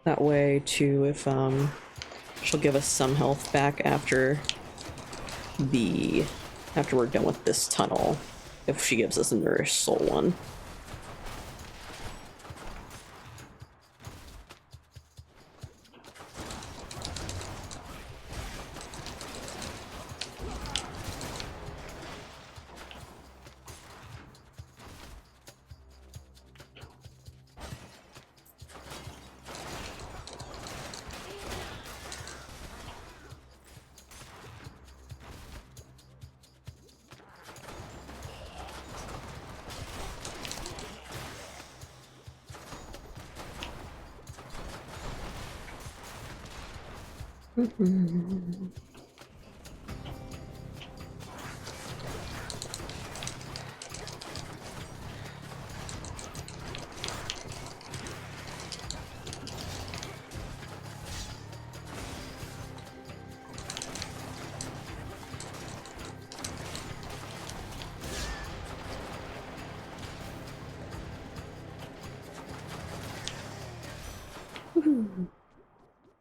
That way, too, if she'll give us some health back after we're done with this tunnel, if she gives us a Nourished Soul one.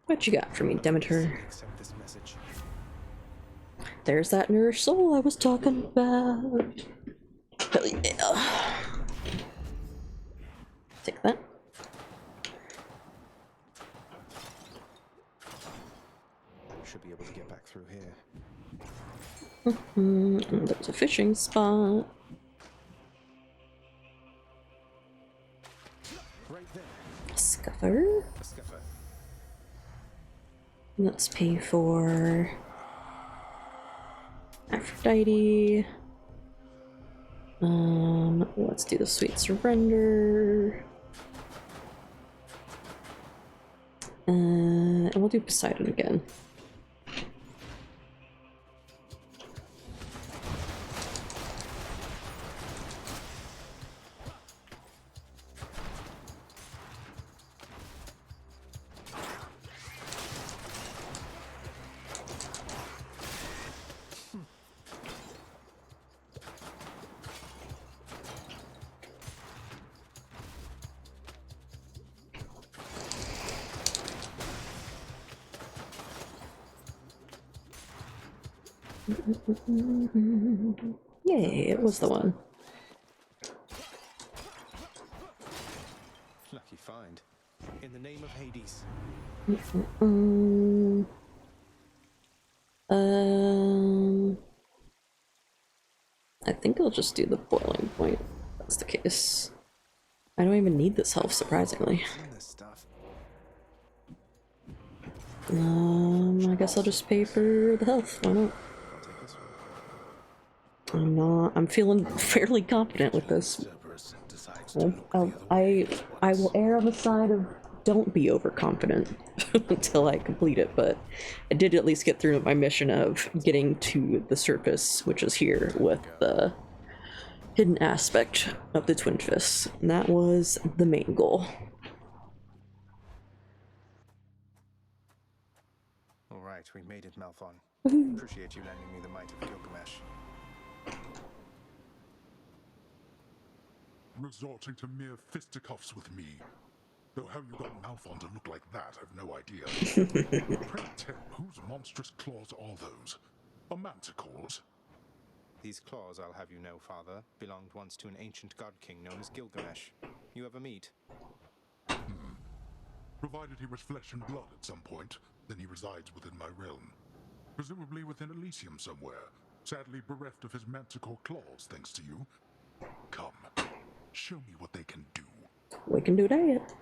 What you got for me, Demeter? There's that Nourished Soul I was talking about. Hell yeah. Take that. Should be able to get back through here. There's a fishing spot. Right there. Scuffer. A scuffer. Let's pay for Aphrodite. Let's do the Sweet Surrender. And we'll do Poseidon again. Yay, it was the one. Lucky find. In the name of Hades. I think I'll just do the boiling point, if that's the case. I don't even need this health, surprisingly. I guess I'll just pay for the health, why not? I'm feeling fairly confident with this. I will err on the side of don't be overconfident until I complete it, but I did at least get through my mission of getting to the surface, which is here with the hidden aspect of the Twin Fists, and that was the main goal. Alright, we made it, Malphon. Appreciate you lending me the might of Gilgamesh. Resorting to mere fisticuffs with me. Though how you got Malphon to look like that, I've no idea. Pray tell, whose monstrous claws are those? A manticore's? These claws, I'll have you know, Father, belonged once to an ancient god king known as Gilgamesh. You ever meet? Provided he was flesh and blood at some point, then he resides within my realm. Presumably within Elysium somewhere, sadly bereft of his manticore claws thanks to you. Come, show me what they can do. We can do that.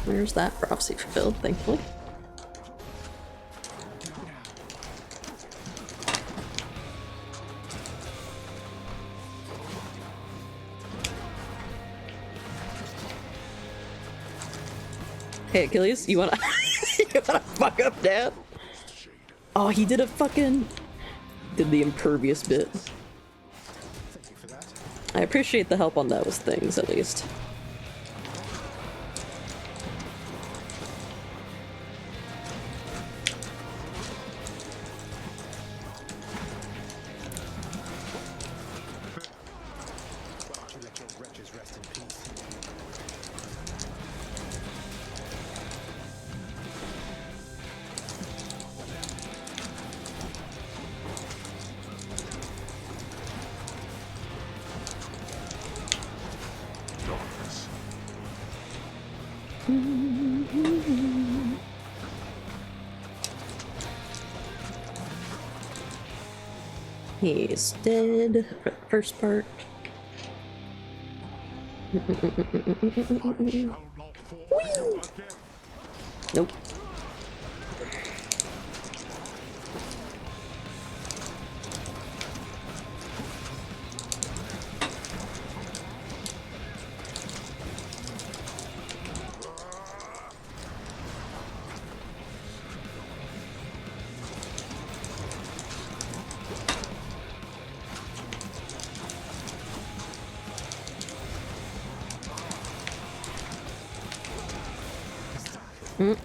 There's that prophecy fulfilled, thankfully. Hey Achilles, you wanna gotta fuck up, Dad. Oh, he did a fucking... Did the impervious bit. Thank you for that. I appreciate the help on those things, at least. Why don't you let your wretches rest in peace? He's dead for the first part. Whee! Nope.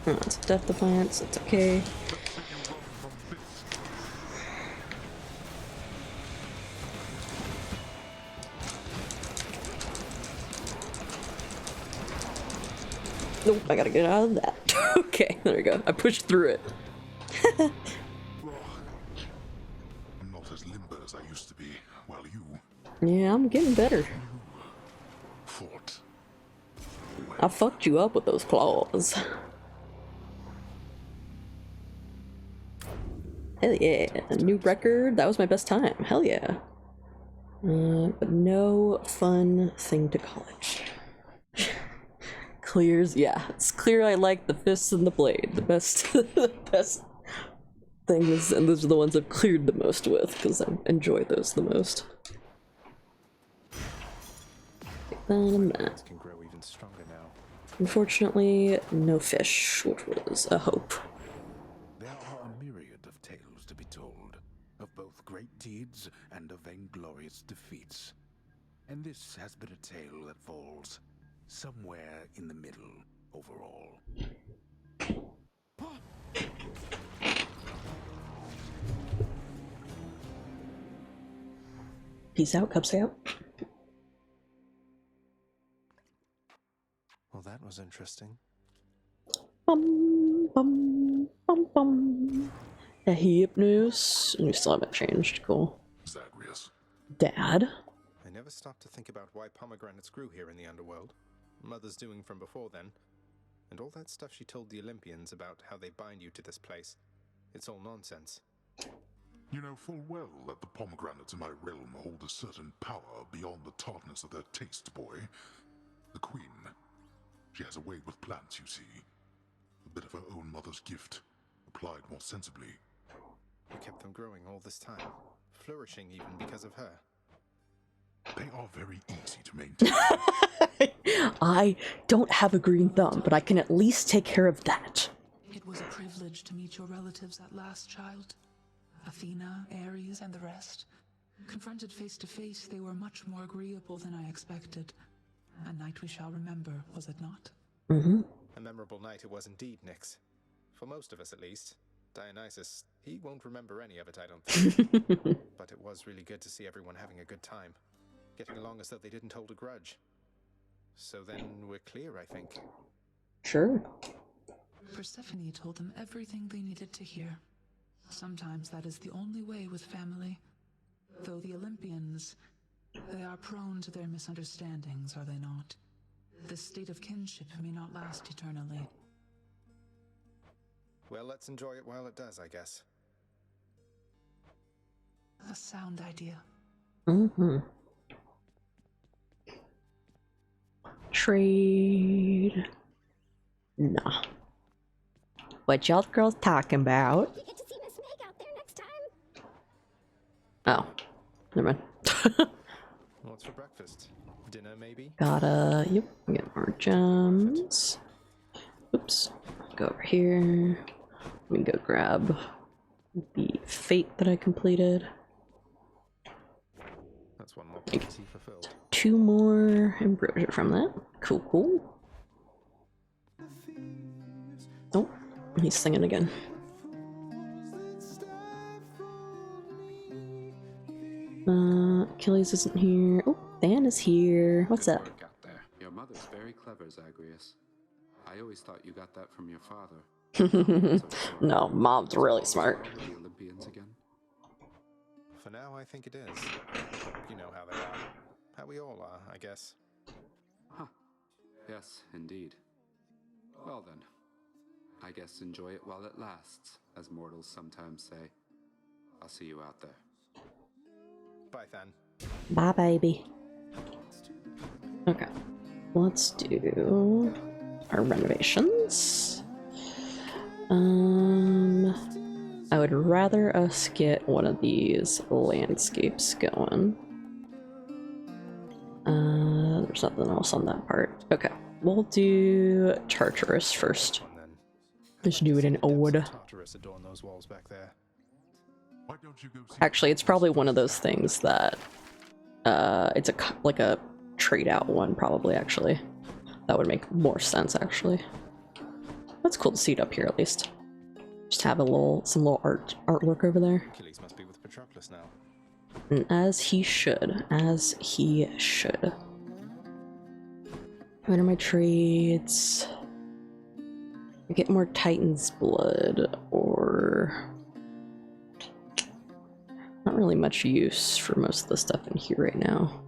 It's death defiance, it's okay. Nope, I gotta get out of that. Okay, there we go. I pushed through it. I'm not as limber as I used to be, while you Yeah, I'm getting better. fought. I fucked you up with those claws. Hell yeah, a new record. That was my best time. Hell yeah. But no fun thing to college. Clears, yeah, it's clear I like the fists and the blade. The best, the best things, and those are the ones I've cleared the most with because I enjoy those the most. Take that and that. Can grow even stronger now. Unfortunately, no fish, which was a hope. There are a myriad of tales to be told, of both great deeds and of vainglorious defeats. And this has been a tale that falls somewhere in the middle overall. Peace out, Cub Scout. Well, that was interesting. Bum, bum, bum, bum. A hypnos. And you still haven't changed. Cool. Zagreus. Dad? I never stopped to think about why pomegranates grew here in the underworld. Mother's doing from before then. And all that stuff she told the Olympians about how they bind you to this place. It's all nonsense. You know full well that the pomegranates in my realm hold a certain power beyond the tartness of their taste, boy. The Queen. She has a way with plants, you see. A bit of her own mother's gift, applied more sensibly. We kept them growing all this time. Flourishing even because of her. They are very easy to maintain. I don't have a green thumb, but I can at least take care of that. It was a privilege to meet your relatives at last, child. Athena, Ares, and the rest. Confronted face to face, they were much more agreeable than I expected. A night we shall remember, was it not? Mm-hmm. A memorable night it was indeed, Nyx. For most of us, at least. Dionysus, he won't remember any of it, I don't think. But it was really good to see everyone having a good time. Getting along as though they didn't hold a grudge. So then we're clear, I think. Sure. Persephone told them everything they needed to hear. Sometimes that is the only way with family. Though the Olympians, they are prone to their misunderstandings, are they not? This state of kinship may not last eternally. Well, let's enjoy it while it does, I guess. A sound idea. Mm-hmm. Trade. Nah. What y'all girls talking about? You get to see Miss Meg out there next time. Oh. Never mind. What's for breakfast? Dinner, maybe? Gotta, yep, get more gems. Oops. go over here. Let me go grab the fate that I completed. That's one more prophecy fulfilled. 2 more ambrosia from that. Cool, cool. Oh, he's singing again. Achilles isn't here. Oh, Dan is here. What's up? Your mother's very clever, Zagreus. I always thought you got that from your father. No, Mom's really smart. The Olympians again? For now, I think it is. You know how they are. How we all are, I guess. Huh. Yes, indeed. Well then, I guess enjoy it while it lasts, as mortals sometimes say. I'll see you out there. Bye, Than. Bye, baby. Okay, let's do our renovations. I would rather us get one of these landscapes going. There's nothing else on that part. Okay, we'll do Tartarus first. Let's do it in wood. Tartarus adorn those walls back there. Why don't you go see Actually, it's probably one of those things that it's like a trade out one, probably. Actually, that would make more sense. Actually, that's cool to see it up here at least. Just have some little artwork over there. Achilles must be with Patroclus now. And as he should, What are my trades? I get more Titan's blood, or not really much use for most of the stuff in here right now.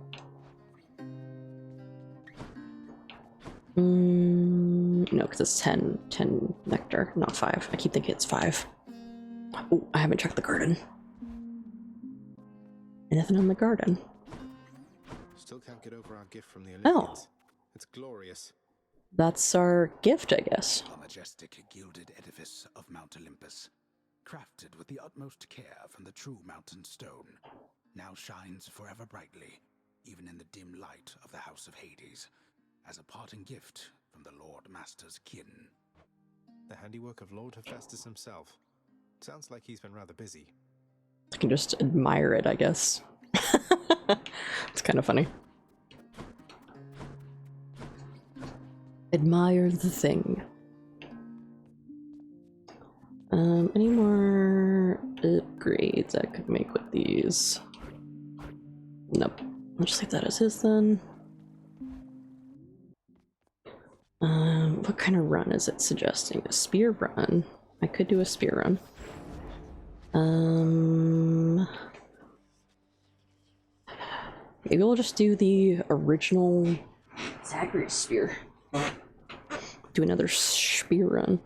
No, because it's 10 nectar, not 5. I keep thinking it's 5. Oh, I haven't checked the garden. Anything on the garden? Still can't get over our gift from the Oh. Olympians. It's glorious. That's our gift, I guess. A majestic gilded edifice of Mount Olympus, crafted with the utmost care from the true mountain stone, now shines forever brightly, even in the dim light of the House of Hades, as a parting gift from the Lord Master's kin. The handiwork of Lord Hephaestus himself. Sounds like he's been rather busy. I can just admire it, I guess. It's kind of funny. Admire the thing. Any more upgrades I could make with these? Nope. I'll just leave that as is then. What kind of run is it suggesting? A spear run? I could do a spear run. Maybe we'll just do the original Zagreus spear. Do another spear run.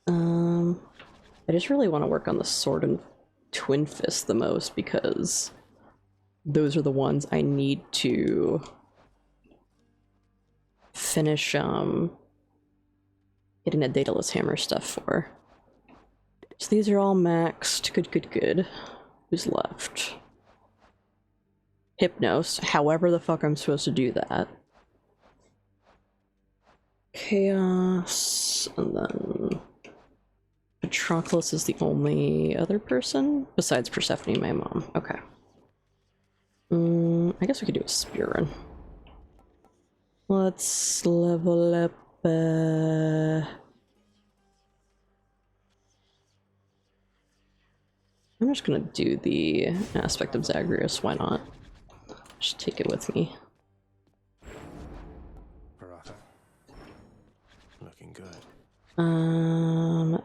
I just really want to work on the sword and twin fist the most because those are the ones I need to finish getting a Daedalus hammer stuff for. So these are all maxed. Good. Who's left? Hypnos. However the fuck I'm supposed to do that. Chaos, and then Patroclus is the only other person besides Persephone, my mom. Okay. I guess we could do a spear run. Let's level up. I'm just gonna do the aspect of Zagreus. Why not? Just take it with me. Parata. Looking good.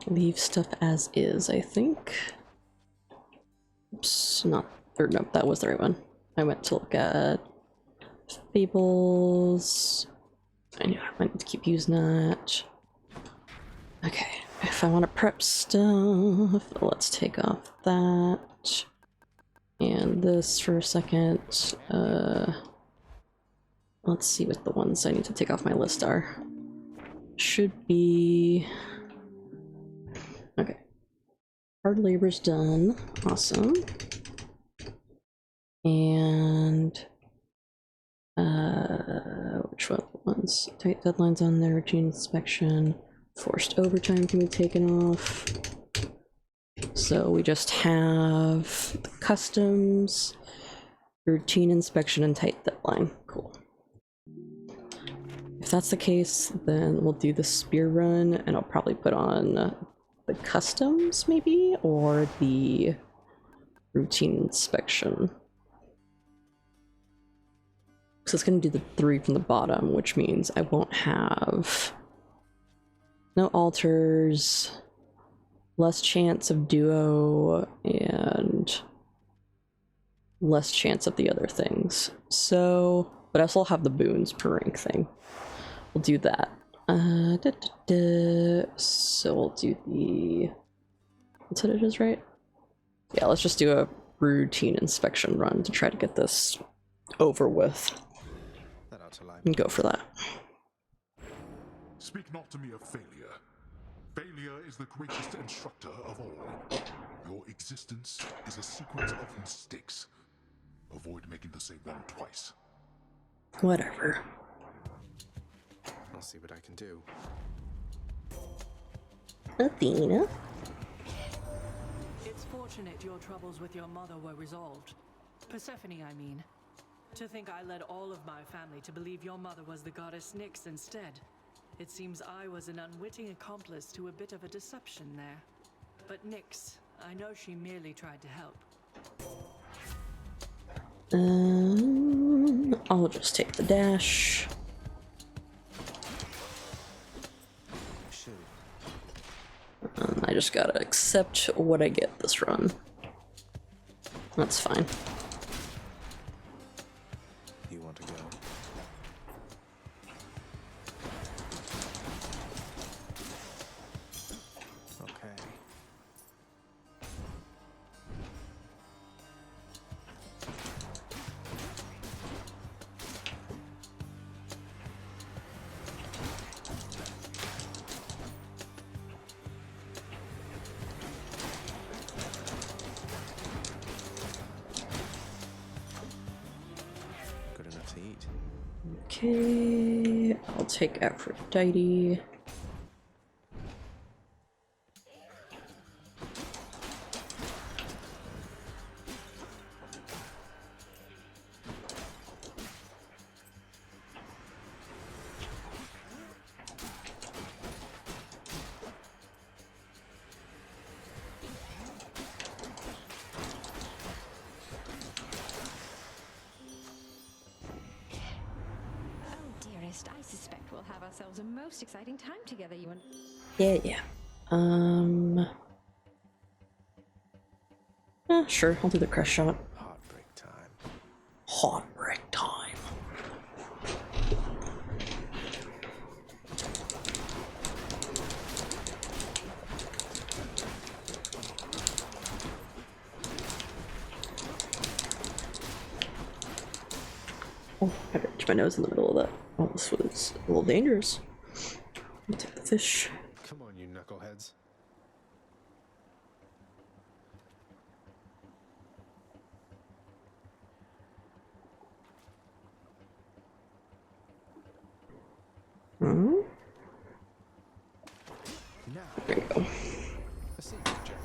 Leave stuff as is, I think. Oops, nope, that was the right one. I went to look at Fables. I knew I need to keep using that. Okay, if I want to prep stuff, let's take off that. And this for a second. Let's see what the ones I need to take off my list are. Should be... Okay. Hard labor's done. Awesome. And... which ones? Tight deadlines on there, routine inspection. Forced overtime can be taken off. So we just have the customs, routine inspection, and tight deadline. Cool. If that's the case, then we'll do the spear run, and I'll probably put on the customs, maybe, or the routine inspection. So it's going to do the 3 from the bottom, which means I won't have no altars, less chance of duo, and less chance of the other things. So, but I still have the boons per rank thing. We'll do that. So we'll do the... That's what it is, right? Yeah, let's just do a routine inspection run to try to get this over with. And go for that. Speak not to me of failure. Failure is the greatest instructor of all. Your existence is a sequence of mistakes. Avoid making the same one twice. Whatever. I'll see what I can do. Athena? It's fortunate your troubles with your mother were resolved. Persephone, I mean. To think I led all of my family to believe your mother was the goddess Nyx instead. It seems I was an unwitting accomplice to a bit of a deception there. But Nyx, I know she merely tried to help. I'll just take the dash. I just gotta accept what I get this run. That's fine. You want to go? Okay. Good enough to eat. Okay, I'll take Aphrodite. Dearest, I suspect we'll have ourselves a most exciting time together, you and... Yeah. Sure, I'll do the crush shot. Heartbreak time. Heartbreak time. Oh, I touched my nose in the middle of that. Oh, this was a little dangerous. I'll take the fish. Come on, you knuckleheads. Hmm? Now, There you go. a secret check.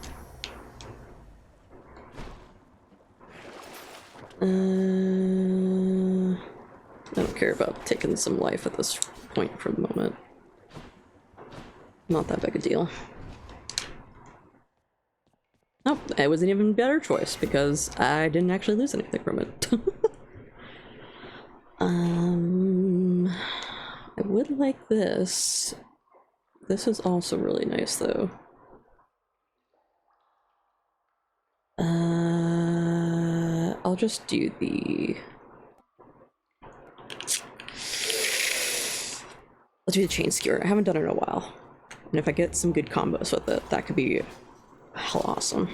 I don't care about taking some life at this point for the moment. Not that big a deal. Oh, it was an even better choice because I didn't actually lose anything from it. I would like this. This is also really nice though. I'll just do the... I'll do the chain skewer. I haven't done it in a while. And if I get some good combos with it, that could be hell awesome.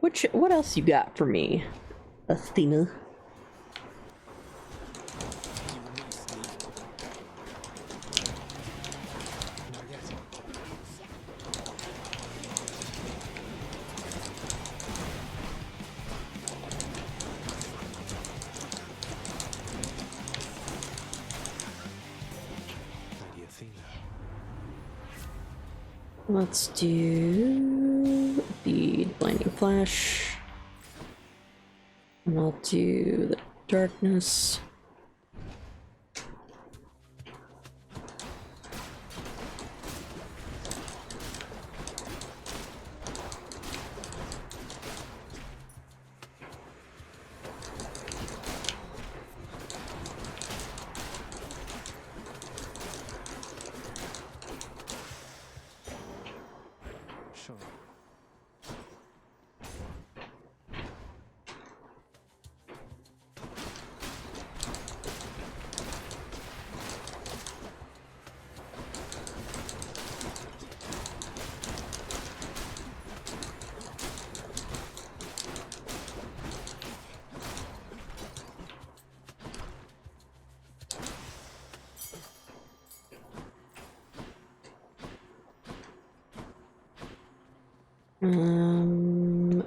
What else you got for me, Athena? Let's do the blinding flash. And I'll do the darkness. Sure.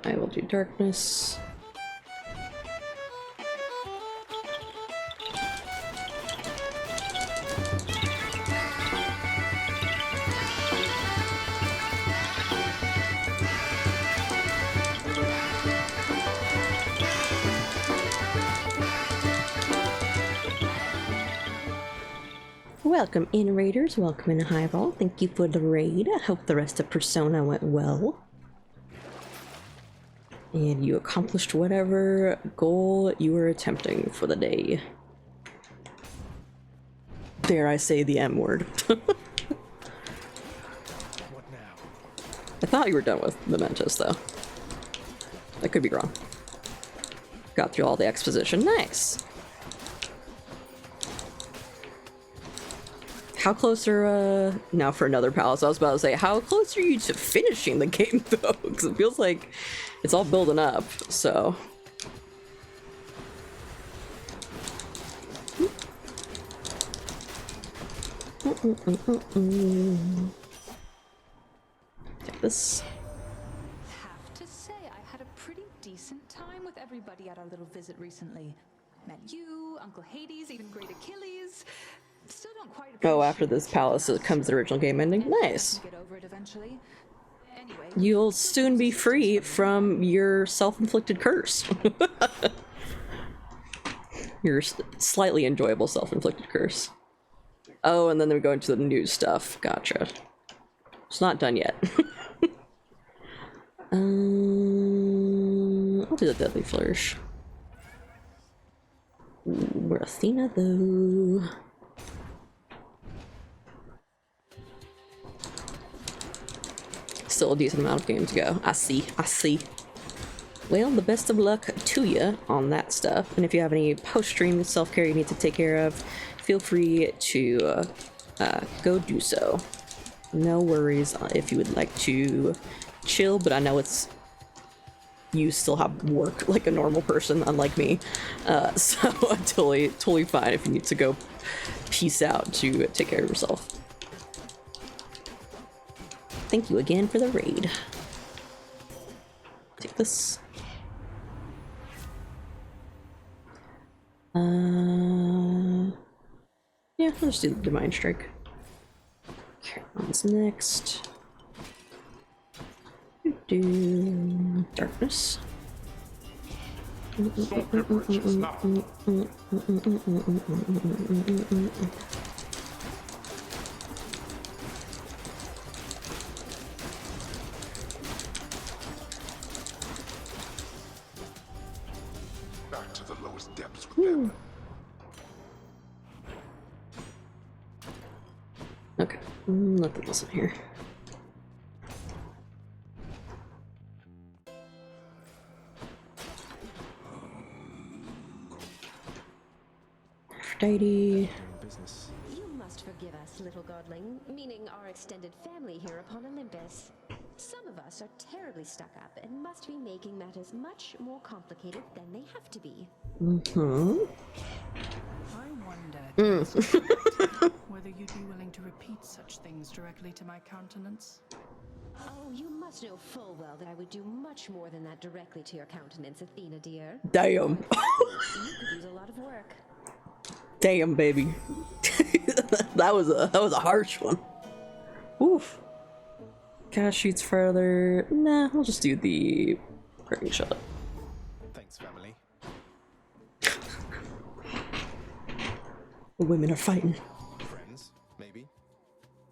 I will do darkness. Welcome in, Raiders. Welcome in, Highball. Thank you for the raid. I hope the rest of Persona went well. And you accomplished whatever goal you were attempting for the day. Dare I say the M word. What now? I thought you were done with Mementos, though. I could be wrong. Got through all the exposition. Nice. How close are, now for another palace, I was about to say, how close are you to finishing the game, though? Because it feels like it's all building up, so. Take this. Have to say, I had a pretty decent time with everybody at our little visit recently. Met you, Uncle Hades, even Great Achilles. Still don't quite Oh, after this palace comes the original game ending. Nice. get over it eventually. Anyway, You'll soon be free from your self-inflicted curse. Your slightly enjoyable self-inflicted curse. Oh, and then we go into the new stuff. Gotcha. It's not done yet. I'll do the Deadly Flourish. Ooh, we're Athena, though. Still a decent amount of game to go. I see. Well, the best of luck to you on that stuff. And if you have any post-stream self-care you need to take care of, feel free to go do so. No worries if you would like to chill, but I know you still have work like a normal person, unlike me. So totally fine if you need to go peace out to take care of yourself. Thank you again for the raid. Take this. Yeah, let's do the Divine Strike. Caron's next. Do darkness. Back to the lowest depths with them. Okay, nothing else in here. Aphrodite. You must forgive us, little godling, meaning our extended family here upon Olympus. Some of us are terribly stuck up and must be making matters much more complicated than they have to be. I wonder whether you'd be willing to repeat such things directly to my countenance. Oh, you must know full well that I would do much more than that directly to your countenance, Athena dear. Damn. You could use a lot of work. Damn, baby. that was a harsh one. Oof. Cast shoots farther. Nah, I'll just do the parting shot. Thanks, family. The women are fighting. Friends, maybe?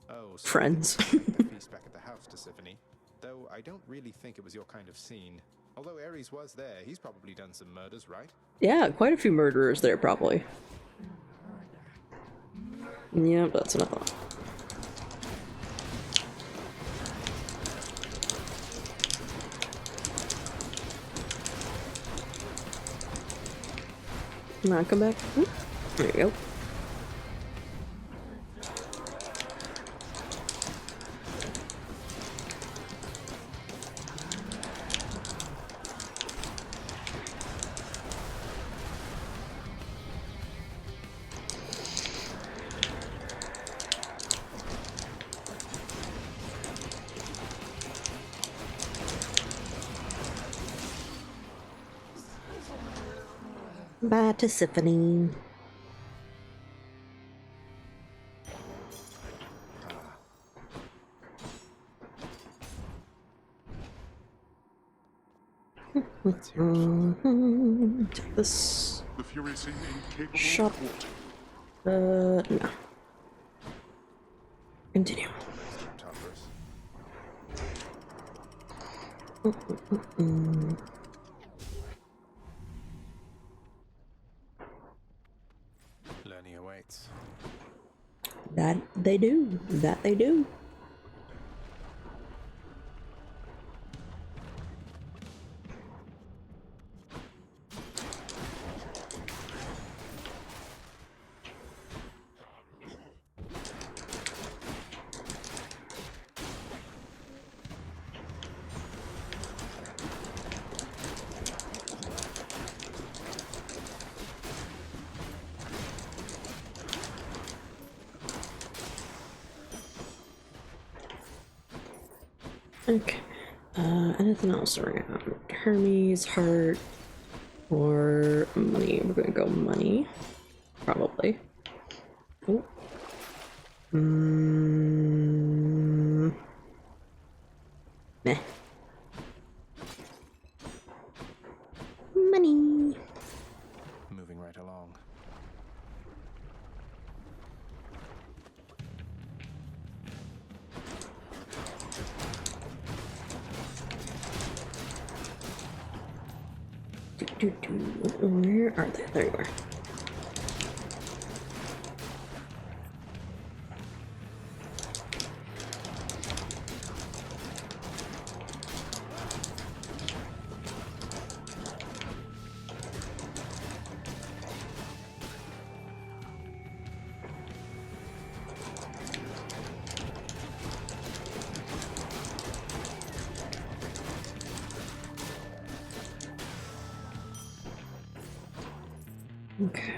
Oh, so Friends. the feast back at the house, Tisiphone. Though I don't really think it was your kind of scene. Although Ares was there, he's probably done some murders, right? Yeah, quite a few murderers there, probably. Yeah, that's what I thought. Come on, come back. Oop. There you go. Bye, Tisiphone. Take this The Furies seem incapable shot. of thwarting. No. Continue. Learning awaits. That they do. That they do. Okay. Anything else around? Hermes, heart, or money? We're gonna go money. Probably. Oh. Meh. Money. Moving right along. Where are they? There you are. Okay.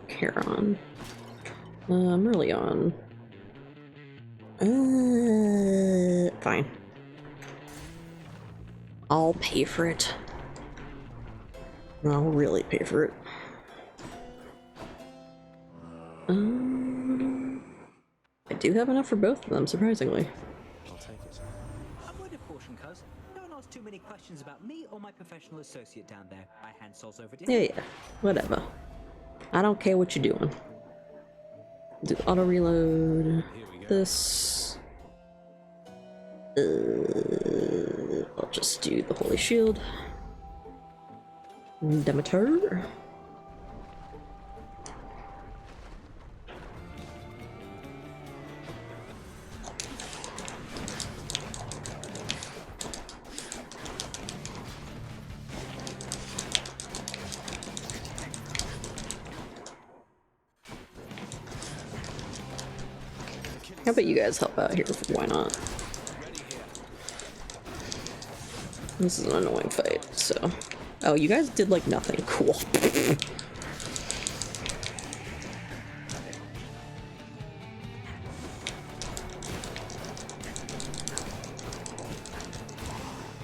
Charon. I'm really on. Fine. I'll pay for it. I'll really pay for it. I do have enough for both of them, surprisingly. I'll take it. A word of caution, cuz. Don't ask too many questions about me or my professional associate down there. I hand souls over to him. Yeah, whatever. I don't care what you're doing. Do auto reload. This. I'll just do the Holy Shield. Demeter. How about you guys help out here? Why not? This is an annoying fight, so. Oh, you guys did like nothing. Cool.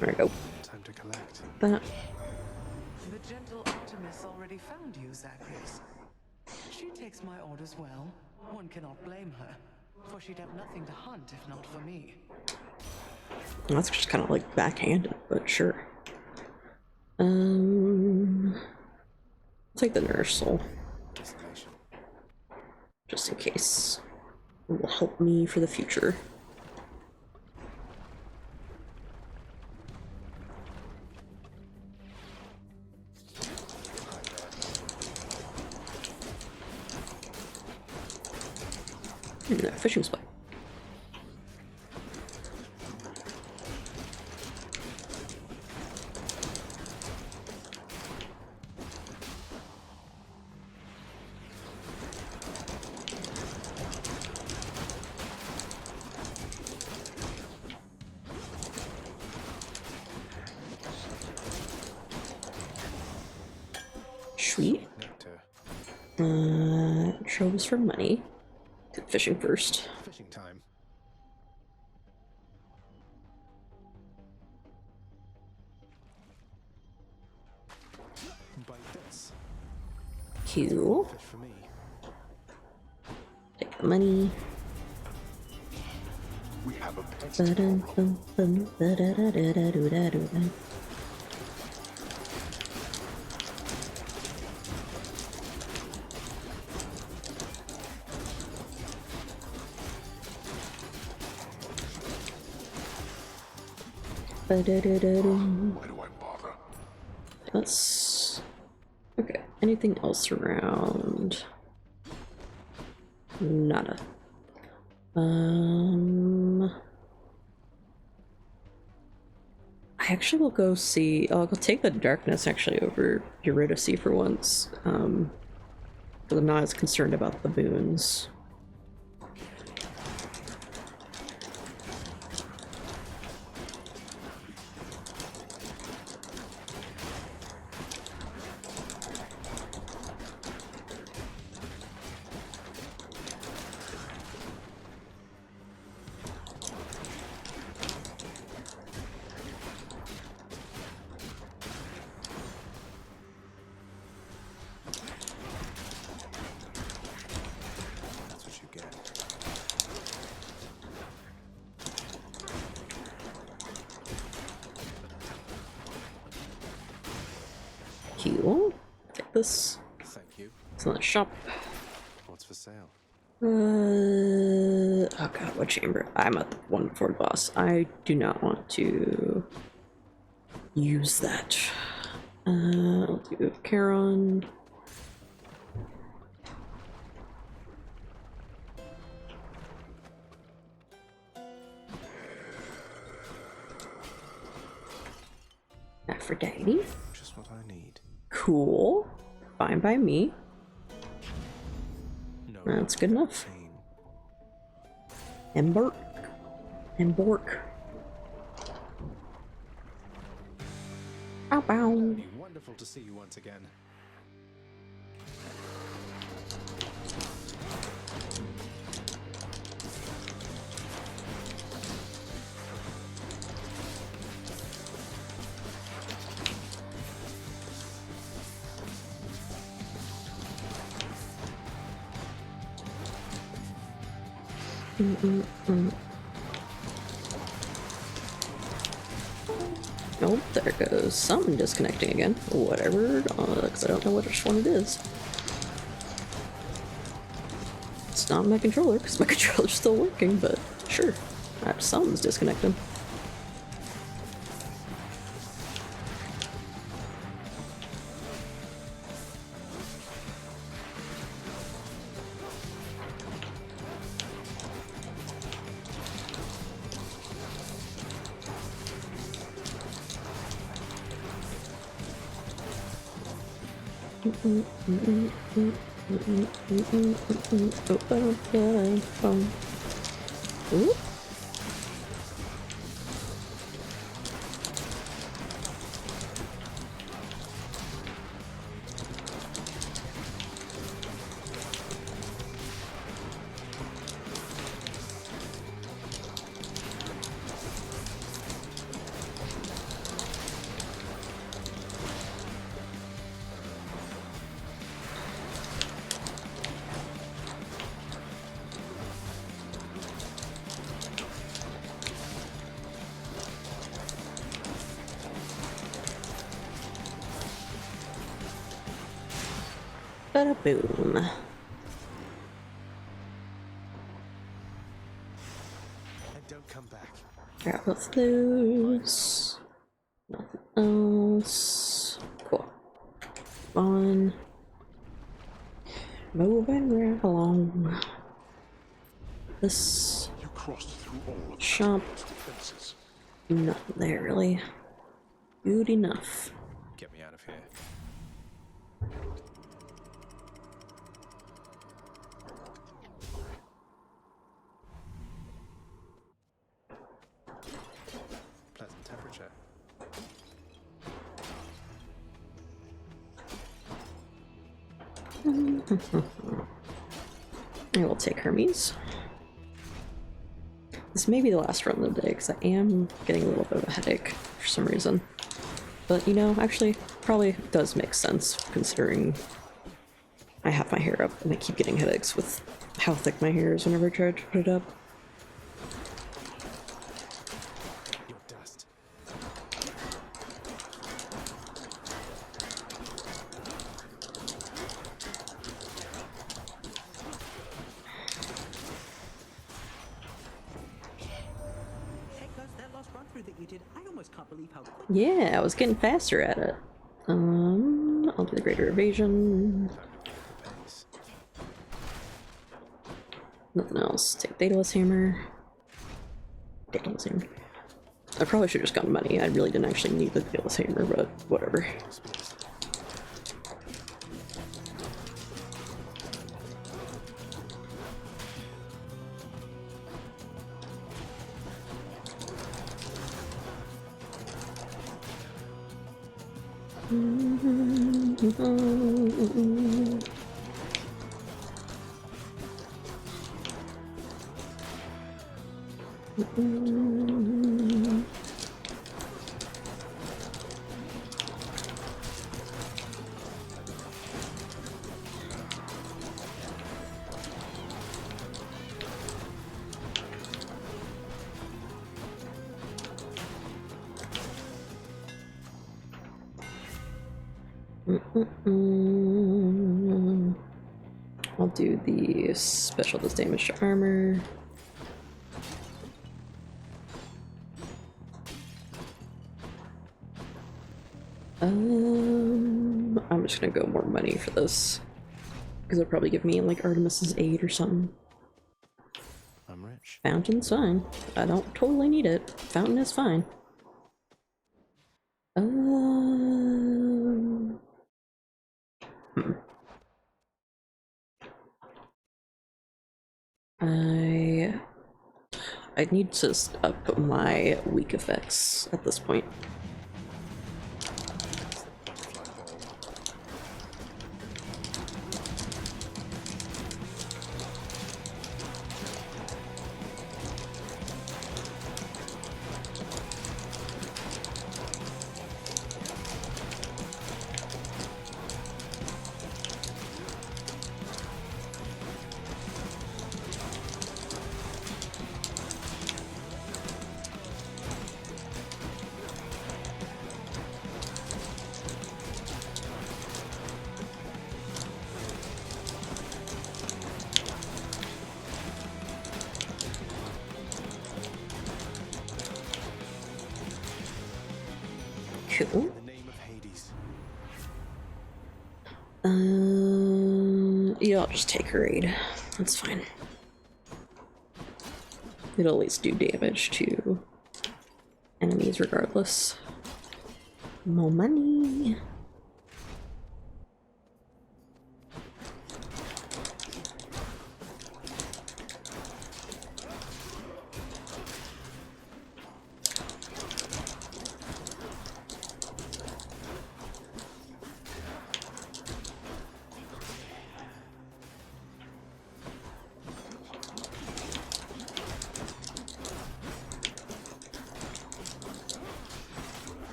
There we go. Time to collect. That. The gentle Artemis already found you, Zagreus. She takes my orders well. One cannot blame her, for she'd have nothing to hunt if not for me. That's just kind of like backhanded, but sure. I'll take the nurse soul. Just in case. It will help me for the future. That fishing spot. Sweet. Troves for money. Fishing first. Fishing time. Bite this. Cool. Fish for me. Take the money. We have a Why do I bother? Let's... Okay, anything else around? Nada. I actually will go see... I'll go take the darkness actually over Eurydice for once. Because I'm not as concerned about the boons. Cool. Take this. Thank you. It's not a shop. What's for sale? Oh god, what chamber? I'm at the one before the boss. I do not want to use that. I'll do Charon. Aphrodite. Just what I need. Cool. Fine by me. No, that's good enough. Embark. Embark. Bow bow. Wonderful to see you once again. Oh, there goes something disconnecting again. Whatever, because I don't know which one it is. It's not my controller, because my controller's still working, but sure. Something's disconnecting. Ooh. Bada boom. And don't come back. Grab both those. Nothing else. Cool. On. Moving right along. This You crossed through all of shop. defenses. Nothing there really. Good enough. Get me out of here. Pleasant temperature. I will take Hermes. This may be the last run of the day because I am getting a little bit of a headache for some reason. But you know, actually, probably does make sense considering I have my hair up and I keep getting headaches with how thick my hair is whenever I try to put it up. Your dust. Hey, Cuz, that last run through that you did, I almost can't believe how quick. Yeah, I was getting faster at it. I'll do the greater evasion. Nothing else. Take Daedalus Hammer. Daedalus Hammer. I probably should have just gotten money. I really didn't actually need the Daedalus Hammer, but whatever. I'll do the special does damage to armor. I'm just gonna go more money for this because it'll probably give me like Artemis's aid or something. I'm rich. Fountain's fine. I don't totally need it. Fountain is fine. I need to up my weak effects at this point. Cool. In the name of Hades. Yeah, I'll just take her aid. That's fine. It'll at least do damage to enemies regardless. More money.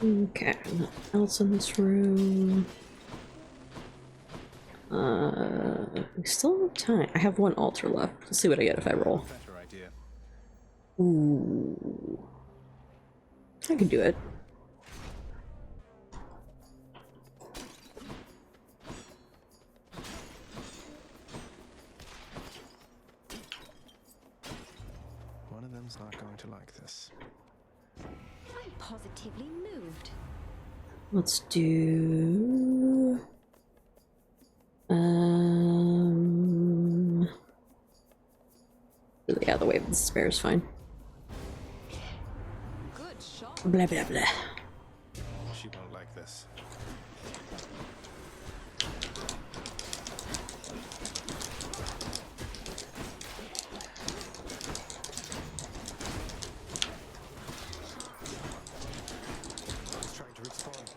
Okay, nothing else in this room. We still have time. I have one altar left. Let's see what I get if I roll. Better idea. Ooh. I can do it. One of them's not going to like this. I'm positively moved. Let's do... yeah, the Wave of Despair is fine. Good shot. Blah, blah, blah. She won't like this. He's trying to respawn.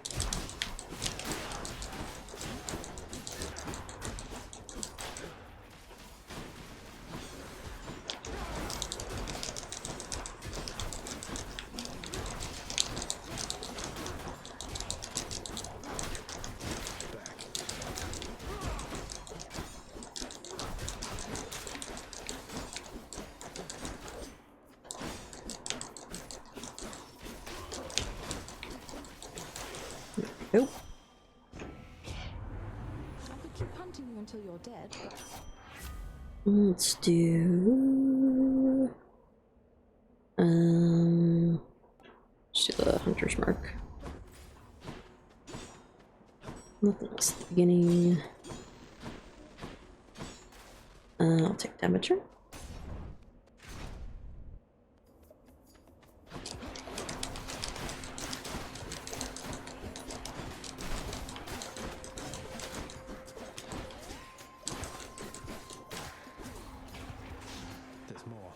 Nope. I could keep hunting you until you're dead, but Let's do... let's do the Hunter's Mark. Nothing else at the beginning. I'll take Damager. There's more.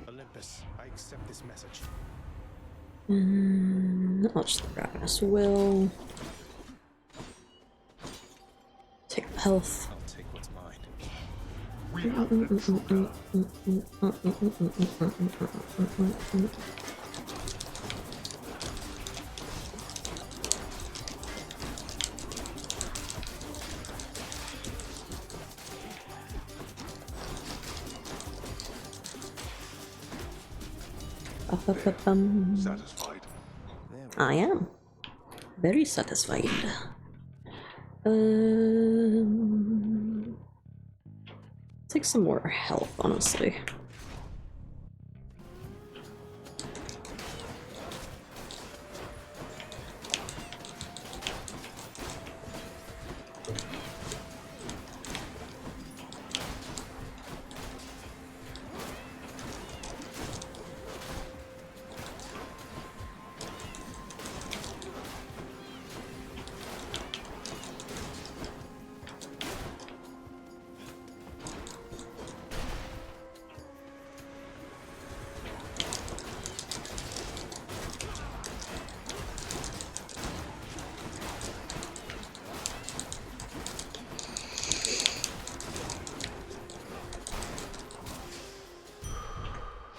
Olympus, I accept this message. I'll just Ravenous Will. Take the health. I'll take what's mine. Satisfied? I am. Very satisfied. Take some more health, honestly.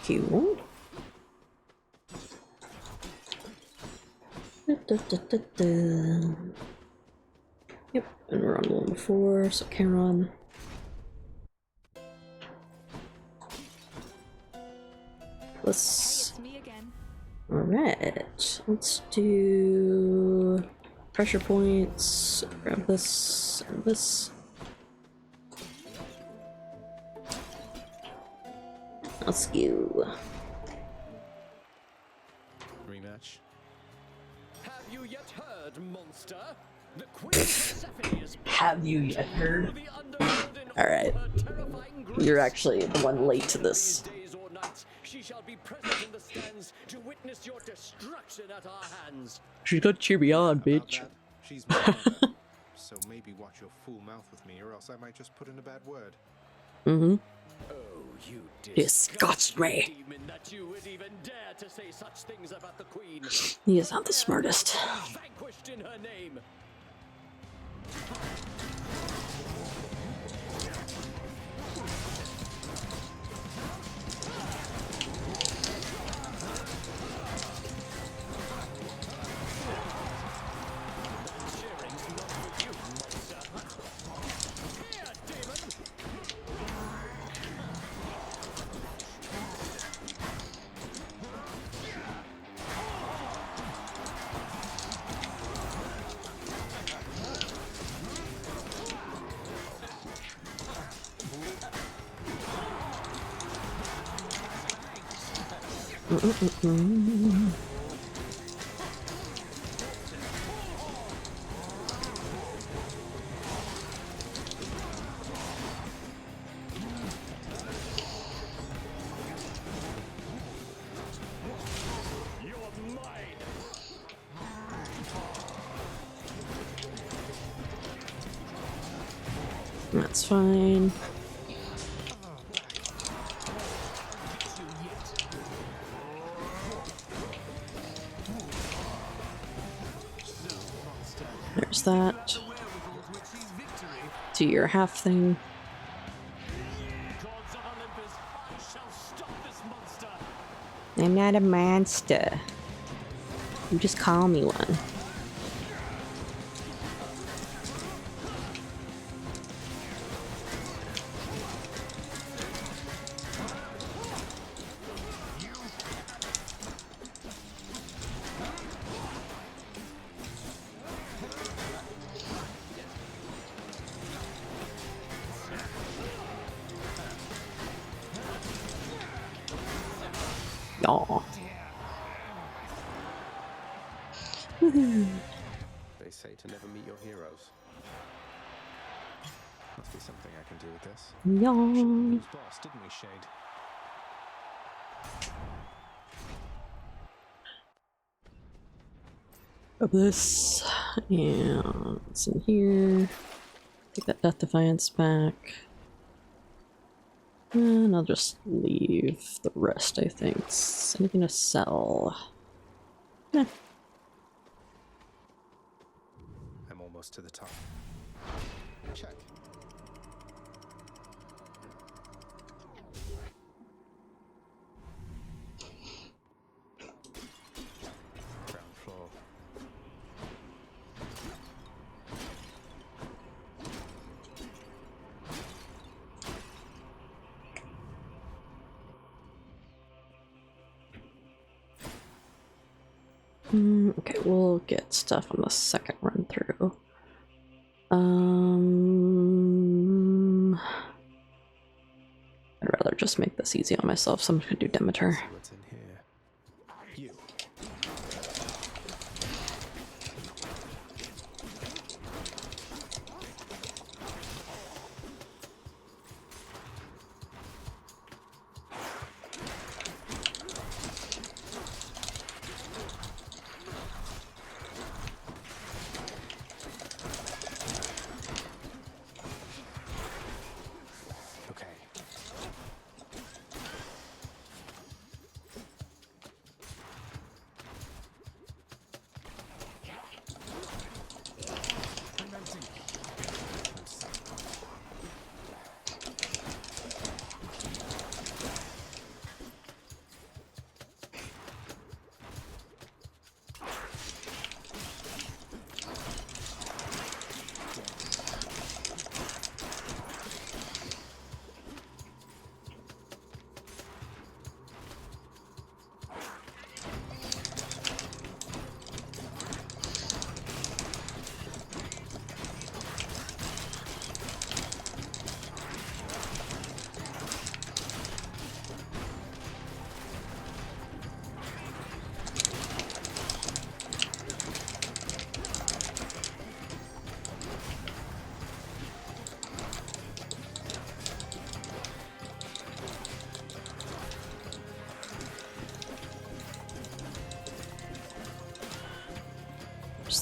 Cute. Yep, and we're on one before, so Charon. Let's. Alright, let's do pressure points. Grab this and this. Let's go. Rematch. Have you yet heard, monster? The Queen Persephone is Have you yet heard? Alright. You're actually the one late to this. days or nights She shall be present in the stands to witness your destruction at our hands. She's gonna cheer me on, bitch. She's my mother, so maybe watch your fool mouth with me, or else I might just put in a bad word. Mm-hmm. Oh, you Disgust me. demon that you would even dare to say such things about the queen. He is not the smartest. Vanquished in her name. That's fine. There's that. Do your half thing. I'm not a monster. You just call me one. Aw. They say to never meet your heroes. Must be something I can do with this. Yawn. Who's boss, didn't we, Shade? Grab this. And it's in here. Take that Death Defiance back. And I'll just leave the rest, I think. Anything to sell? Nah. I'm almost to the top. Check. Ground floor. Okay, we'll get stuff on the second run through. I'd rather just make this easy on myself, so I'm gonna do Demeter. What's in here? You. Okay.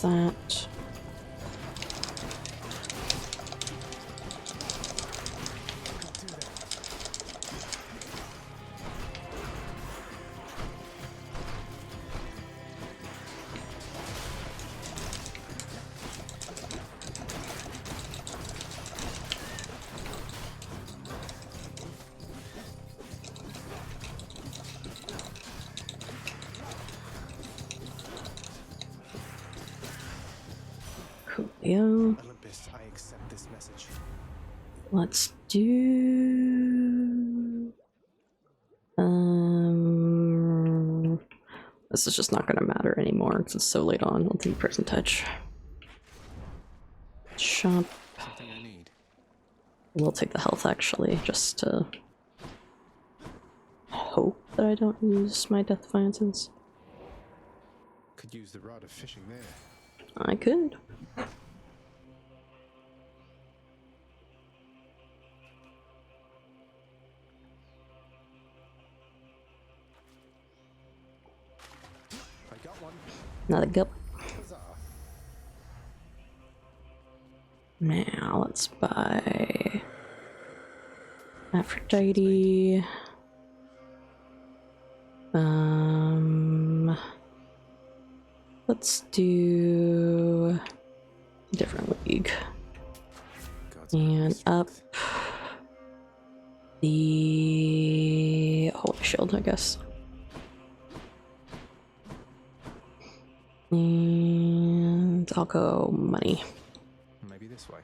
fix that. Coolio. Olympus, I accept this message. Let's do... This is just not going to matter anymore because it's so late on. I'll do Prison Touch. Shop. Something I need. We'll take the health actually, just to hope that I don't use my Death Defiances. Could use the rod of fishing there. I could. I got one. Another gup. Huzzah. Now let's buy Aphrodite. Let's do a different league. And up the Holy Shield, I guess. And I'll go money. Maybe this way.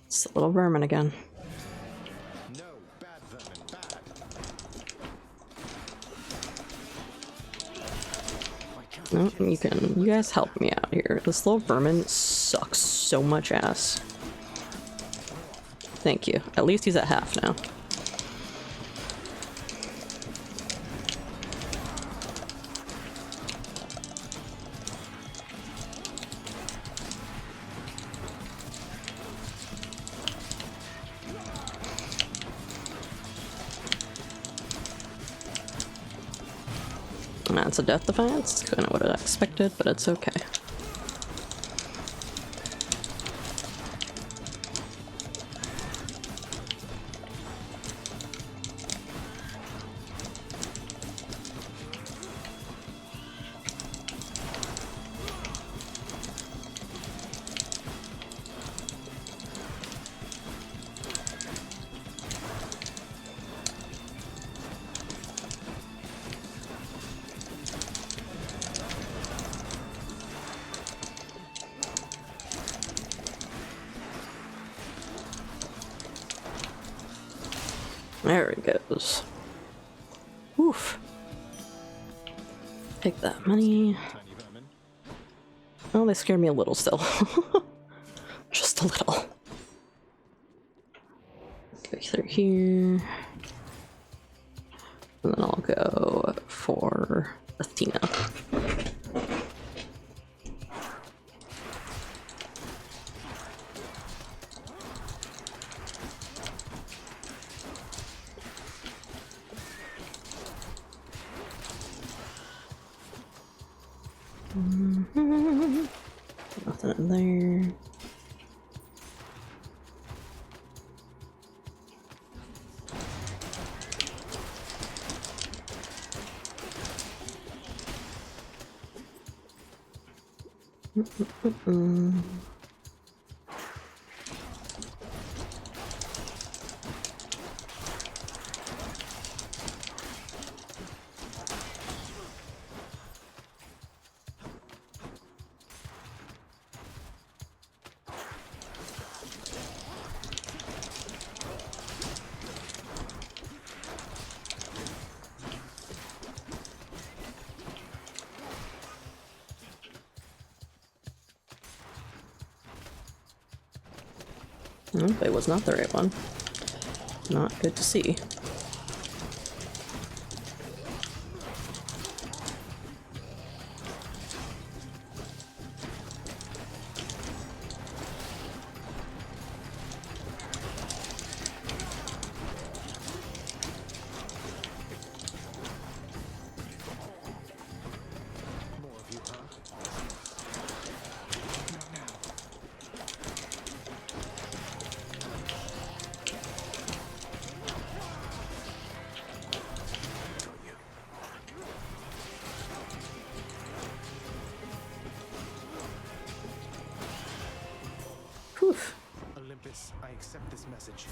It's the little vermin again. No, bad vermin, bad. No, you guys help me out here. This little vermin sucks so much ass. Thank you. At least he's at half now. That's a Death Defiance. It's kind of what I expected, but it's okay. There it goes. Oof. Take that money. Oh, they scared me a little still. Just a little. Go through here. And then I'll go for Athena. Nothing in there. Nope, it was not the right one. Not good to see. Olympus, I accept this message.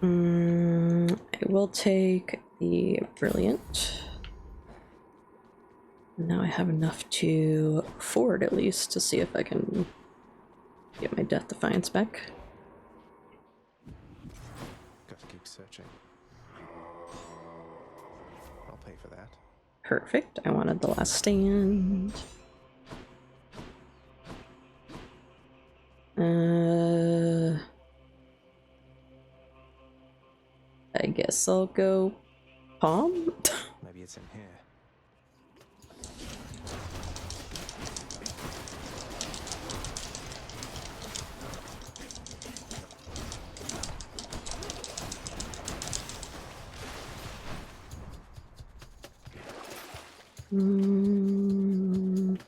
I will take the brilliant. Now I have enough to forward at least to see if I can get my Death Defiance back. Got to keep searching. I'll pay for that. Perfect. I wanted the Last Stand. I guess I'll go Palm. Maybe it's in here.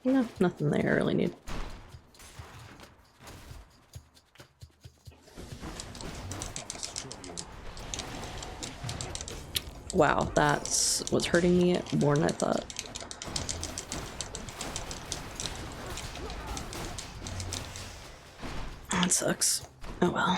No, nothing there I really need. Wow, that was hurting me more than I thought. That sucks. Oh well.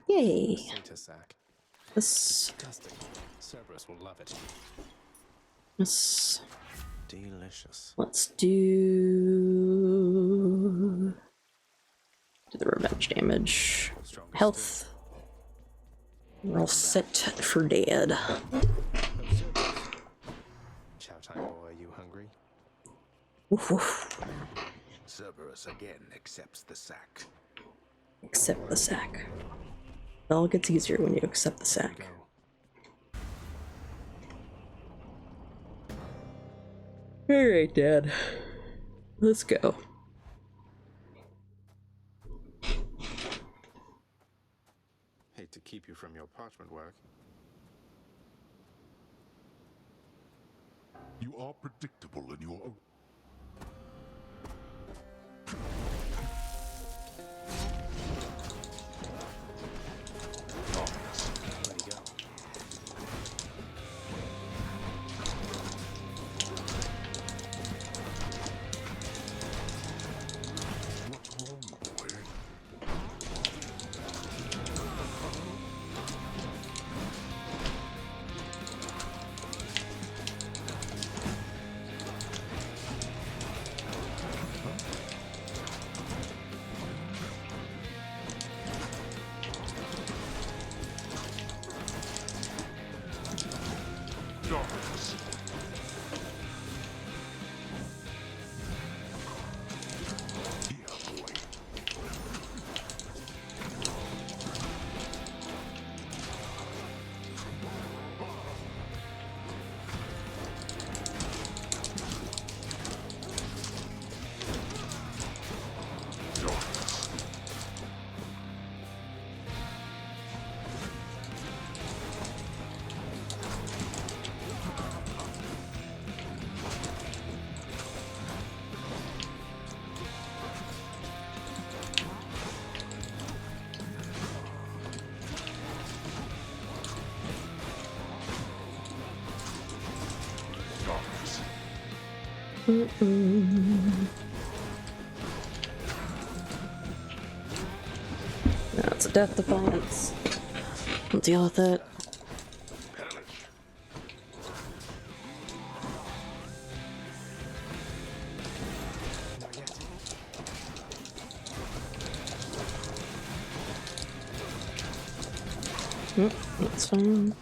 Yay! This. Cerberus will love it. This. Delicious. Let's do the revenge damage. Health. We're all set for dead. Chow time, boy, are you hungry? Woof woof. Cerberus again accepts the sack. Accept the sack. It all gets easier when you accept the sack. Alright, Dad. Let's go. Hate to keep you from your parchment work. You are predictable in your own. That's a Death Defiance. We'll deal with it. That's fine.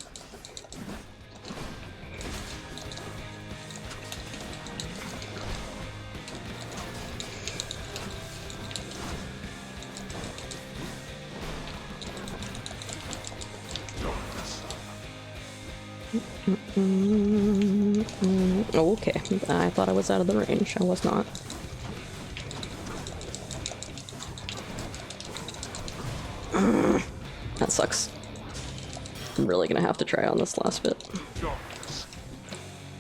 Oh, okay. I thought I was out of the range. I was not. That sucks. I'm really gonna have to try on this last bit.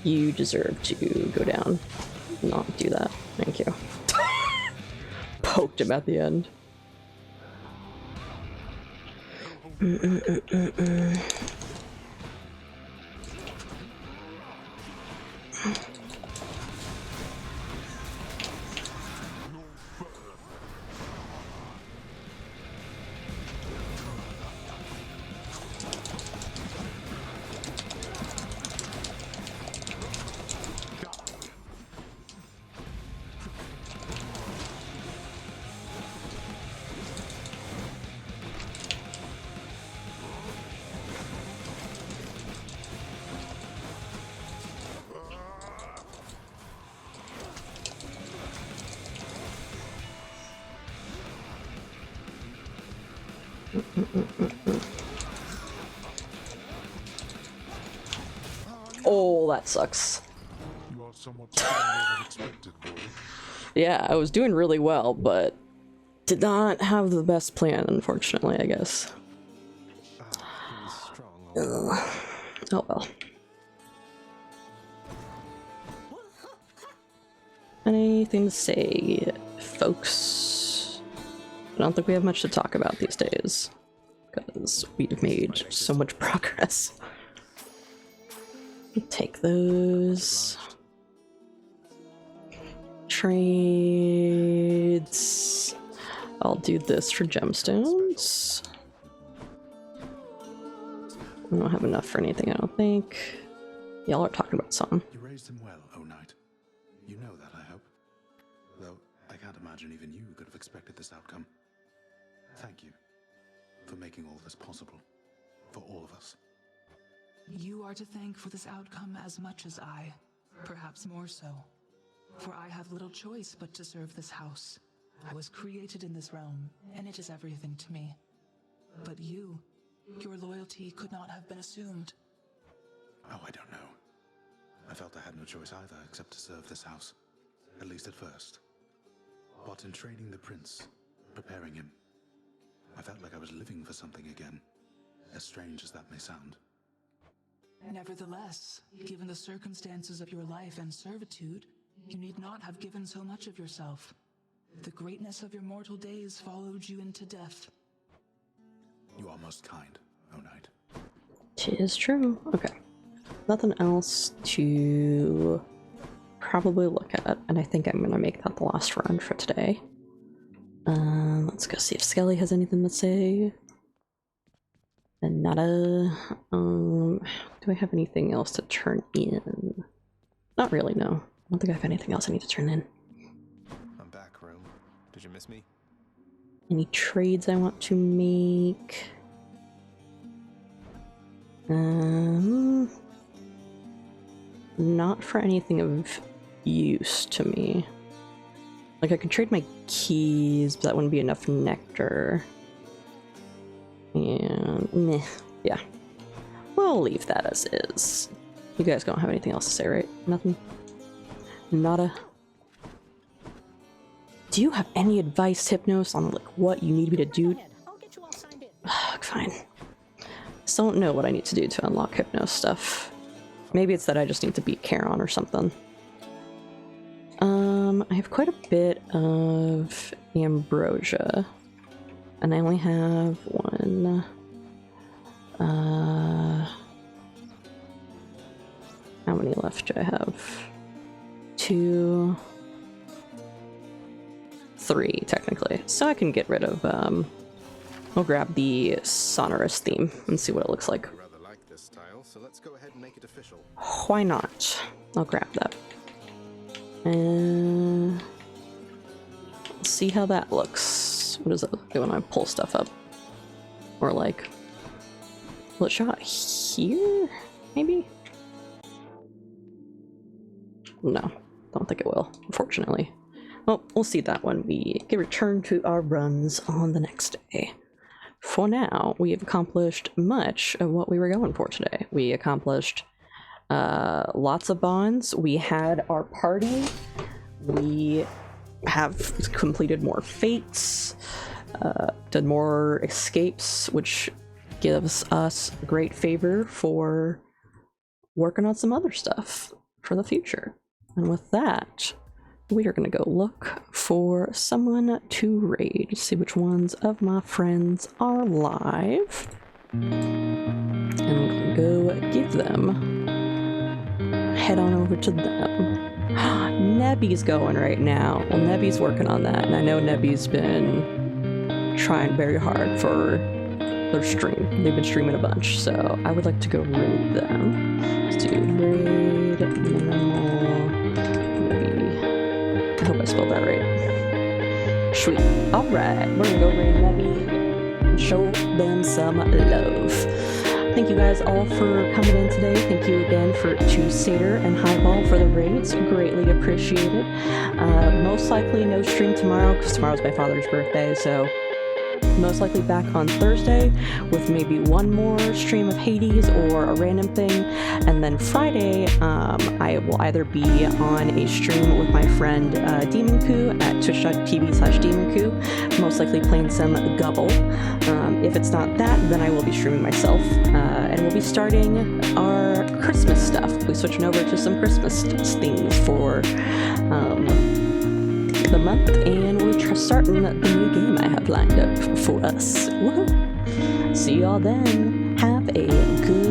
You deserve to go down. Not do that. Thank you. Poked him at the end. Oh, that sucks. You are somewhat stronger than expected, boy. Yeah, I was doing really well, but did not have the best plan, unfortunately, I guess. Ugh. Oh well. Anything to say, folks? I don't think we have much to talk about these days, because we've made so much progress. Take those. Trades. I'll do this for gemstones. I don't have enough for anything, I don't think. Y'all are talking about something. You raised him well, O Knight. You know that, I hope. Though I can't imagine even you could have expected this outcome. Thank you for making all this possible. For all of us. You are to thank for this outcome as much as I, perhaps more so. For I have little choice but to serve this house. I was created in this realm, and it is everything to me. But you, your loyalty could not have been assumed. Oh, I don't know. I felt I had no choice either except to serve this house. At least at first. But in training the prince, preparing him, I felt like I was living for something again. As strange as that may sound. Nevertheless, given the circumstances of your life and servitude, you need not have given so much of yourself. The greatness of your mortal days followed you into death. You are most kind, O Knight. Tis true. Okay. Nothing else to probably look at, and I think I'm gonna make that the last run for today. Let's go see if Skelly has anything to say. And nada. Do I have anything else to turn in? Not really, no. I don't think I have anything else I need to turn in. I'm back, Rome. Did you miss me? Any trades I want to make? Not for anything of use to me. Like, I could trade my keys, but that wouldn't be enough nectar. And meh, yeah. We'll leave that as is. You guys don't have anything else to say, right? Nothing? Nada? Do you have any advice, Hypnos, on like what you need me to do? Fine. Still don't know what I need to do to unlock Hypnos stuff. Maybe it's that I just need to beat Charon or something. I have quite a bit of ambrosia. And I only have one. How many left do I have? 2, 3, technically. So I can get rid of, I'll grab the sonorous theme and see what it looks like. I rather like this style, so let's go ahead and make it official. Why not? I'll grab that. And see how that looks. What does it look like when I pull stuff up? Or like Will it shot here? Maybe? No, don't think it will, unfortunately. Well, we'll see that when we get returned to our runs on the next day. For now, we have accomplished much of what we were going for today. We accomplished lots of bonds. We had our party. We have completed more fates, done more escapes, which gives us great favor for working on some other stuff for the future. And with that, we are going to go look for someone to raid, see which ones of my friends are live, and we're going to go give them, head on over to them. Nebby's going right now. Well, Nebby's working on that, and I know Nebby's been trying very hard for their stream. They've been streaming a bunch, so I would like to go raid them. Let's do raid minimal Nebby. I hope I spelled that right. Sweet. Alright, we're gonna go raid Nebby and show them some love. Thank you guys all for coming in today. Thank you again to Satyr and Highball for the raids. Greatly appreciated. Most likely no stream tomorrow because tomorrow's my father's birthday, so most likely back on Thursday with maybe one more stream of Hades or a random thing, and then Friday I will either be on a stream with my friend DemonCoo at twitch.tv/DemonCoo, most likely playing some Gubble. If it's not that, then I will be streaming myself, and we'll be starting our Christmas stuff. We'll be switching over to some Christmas things for the month, and we're starting the new game I have lined up for us. Woohoo! See y'all then. Have a good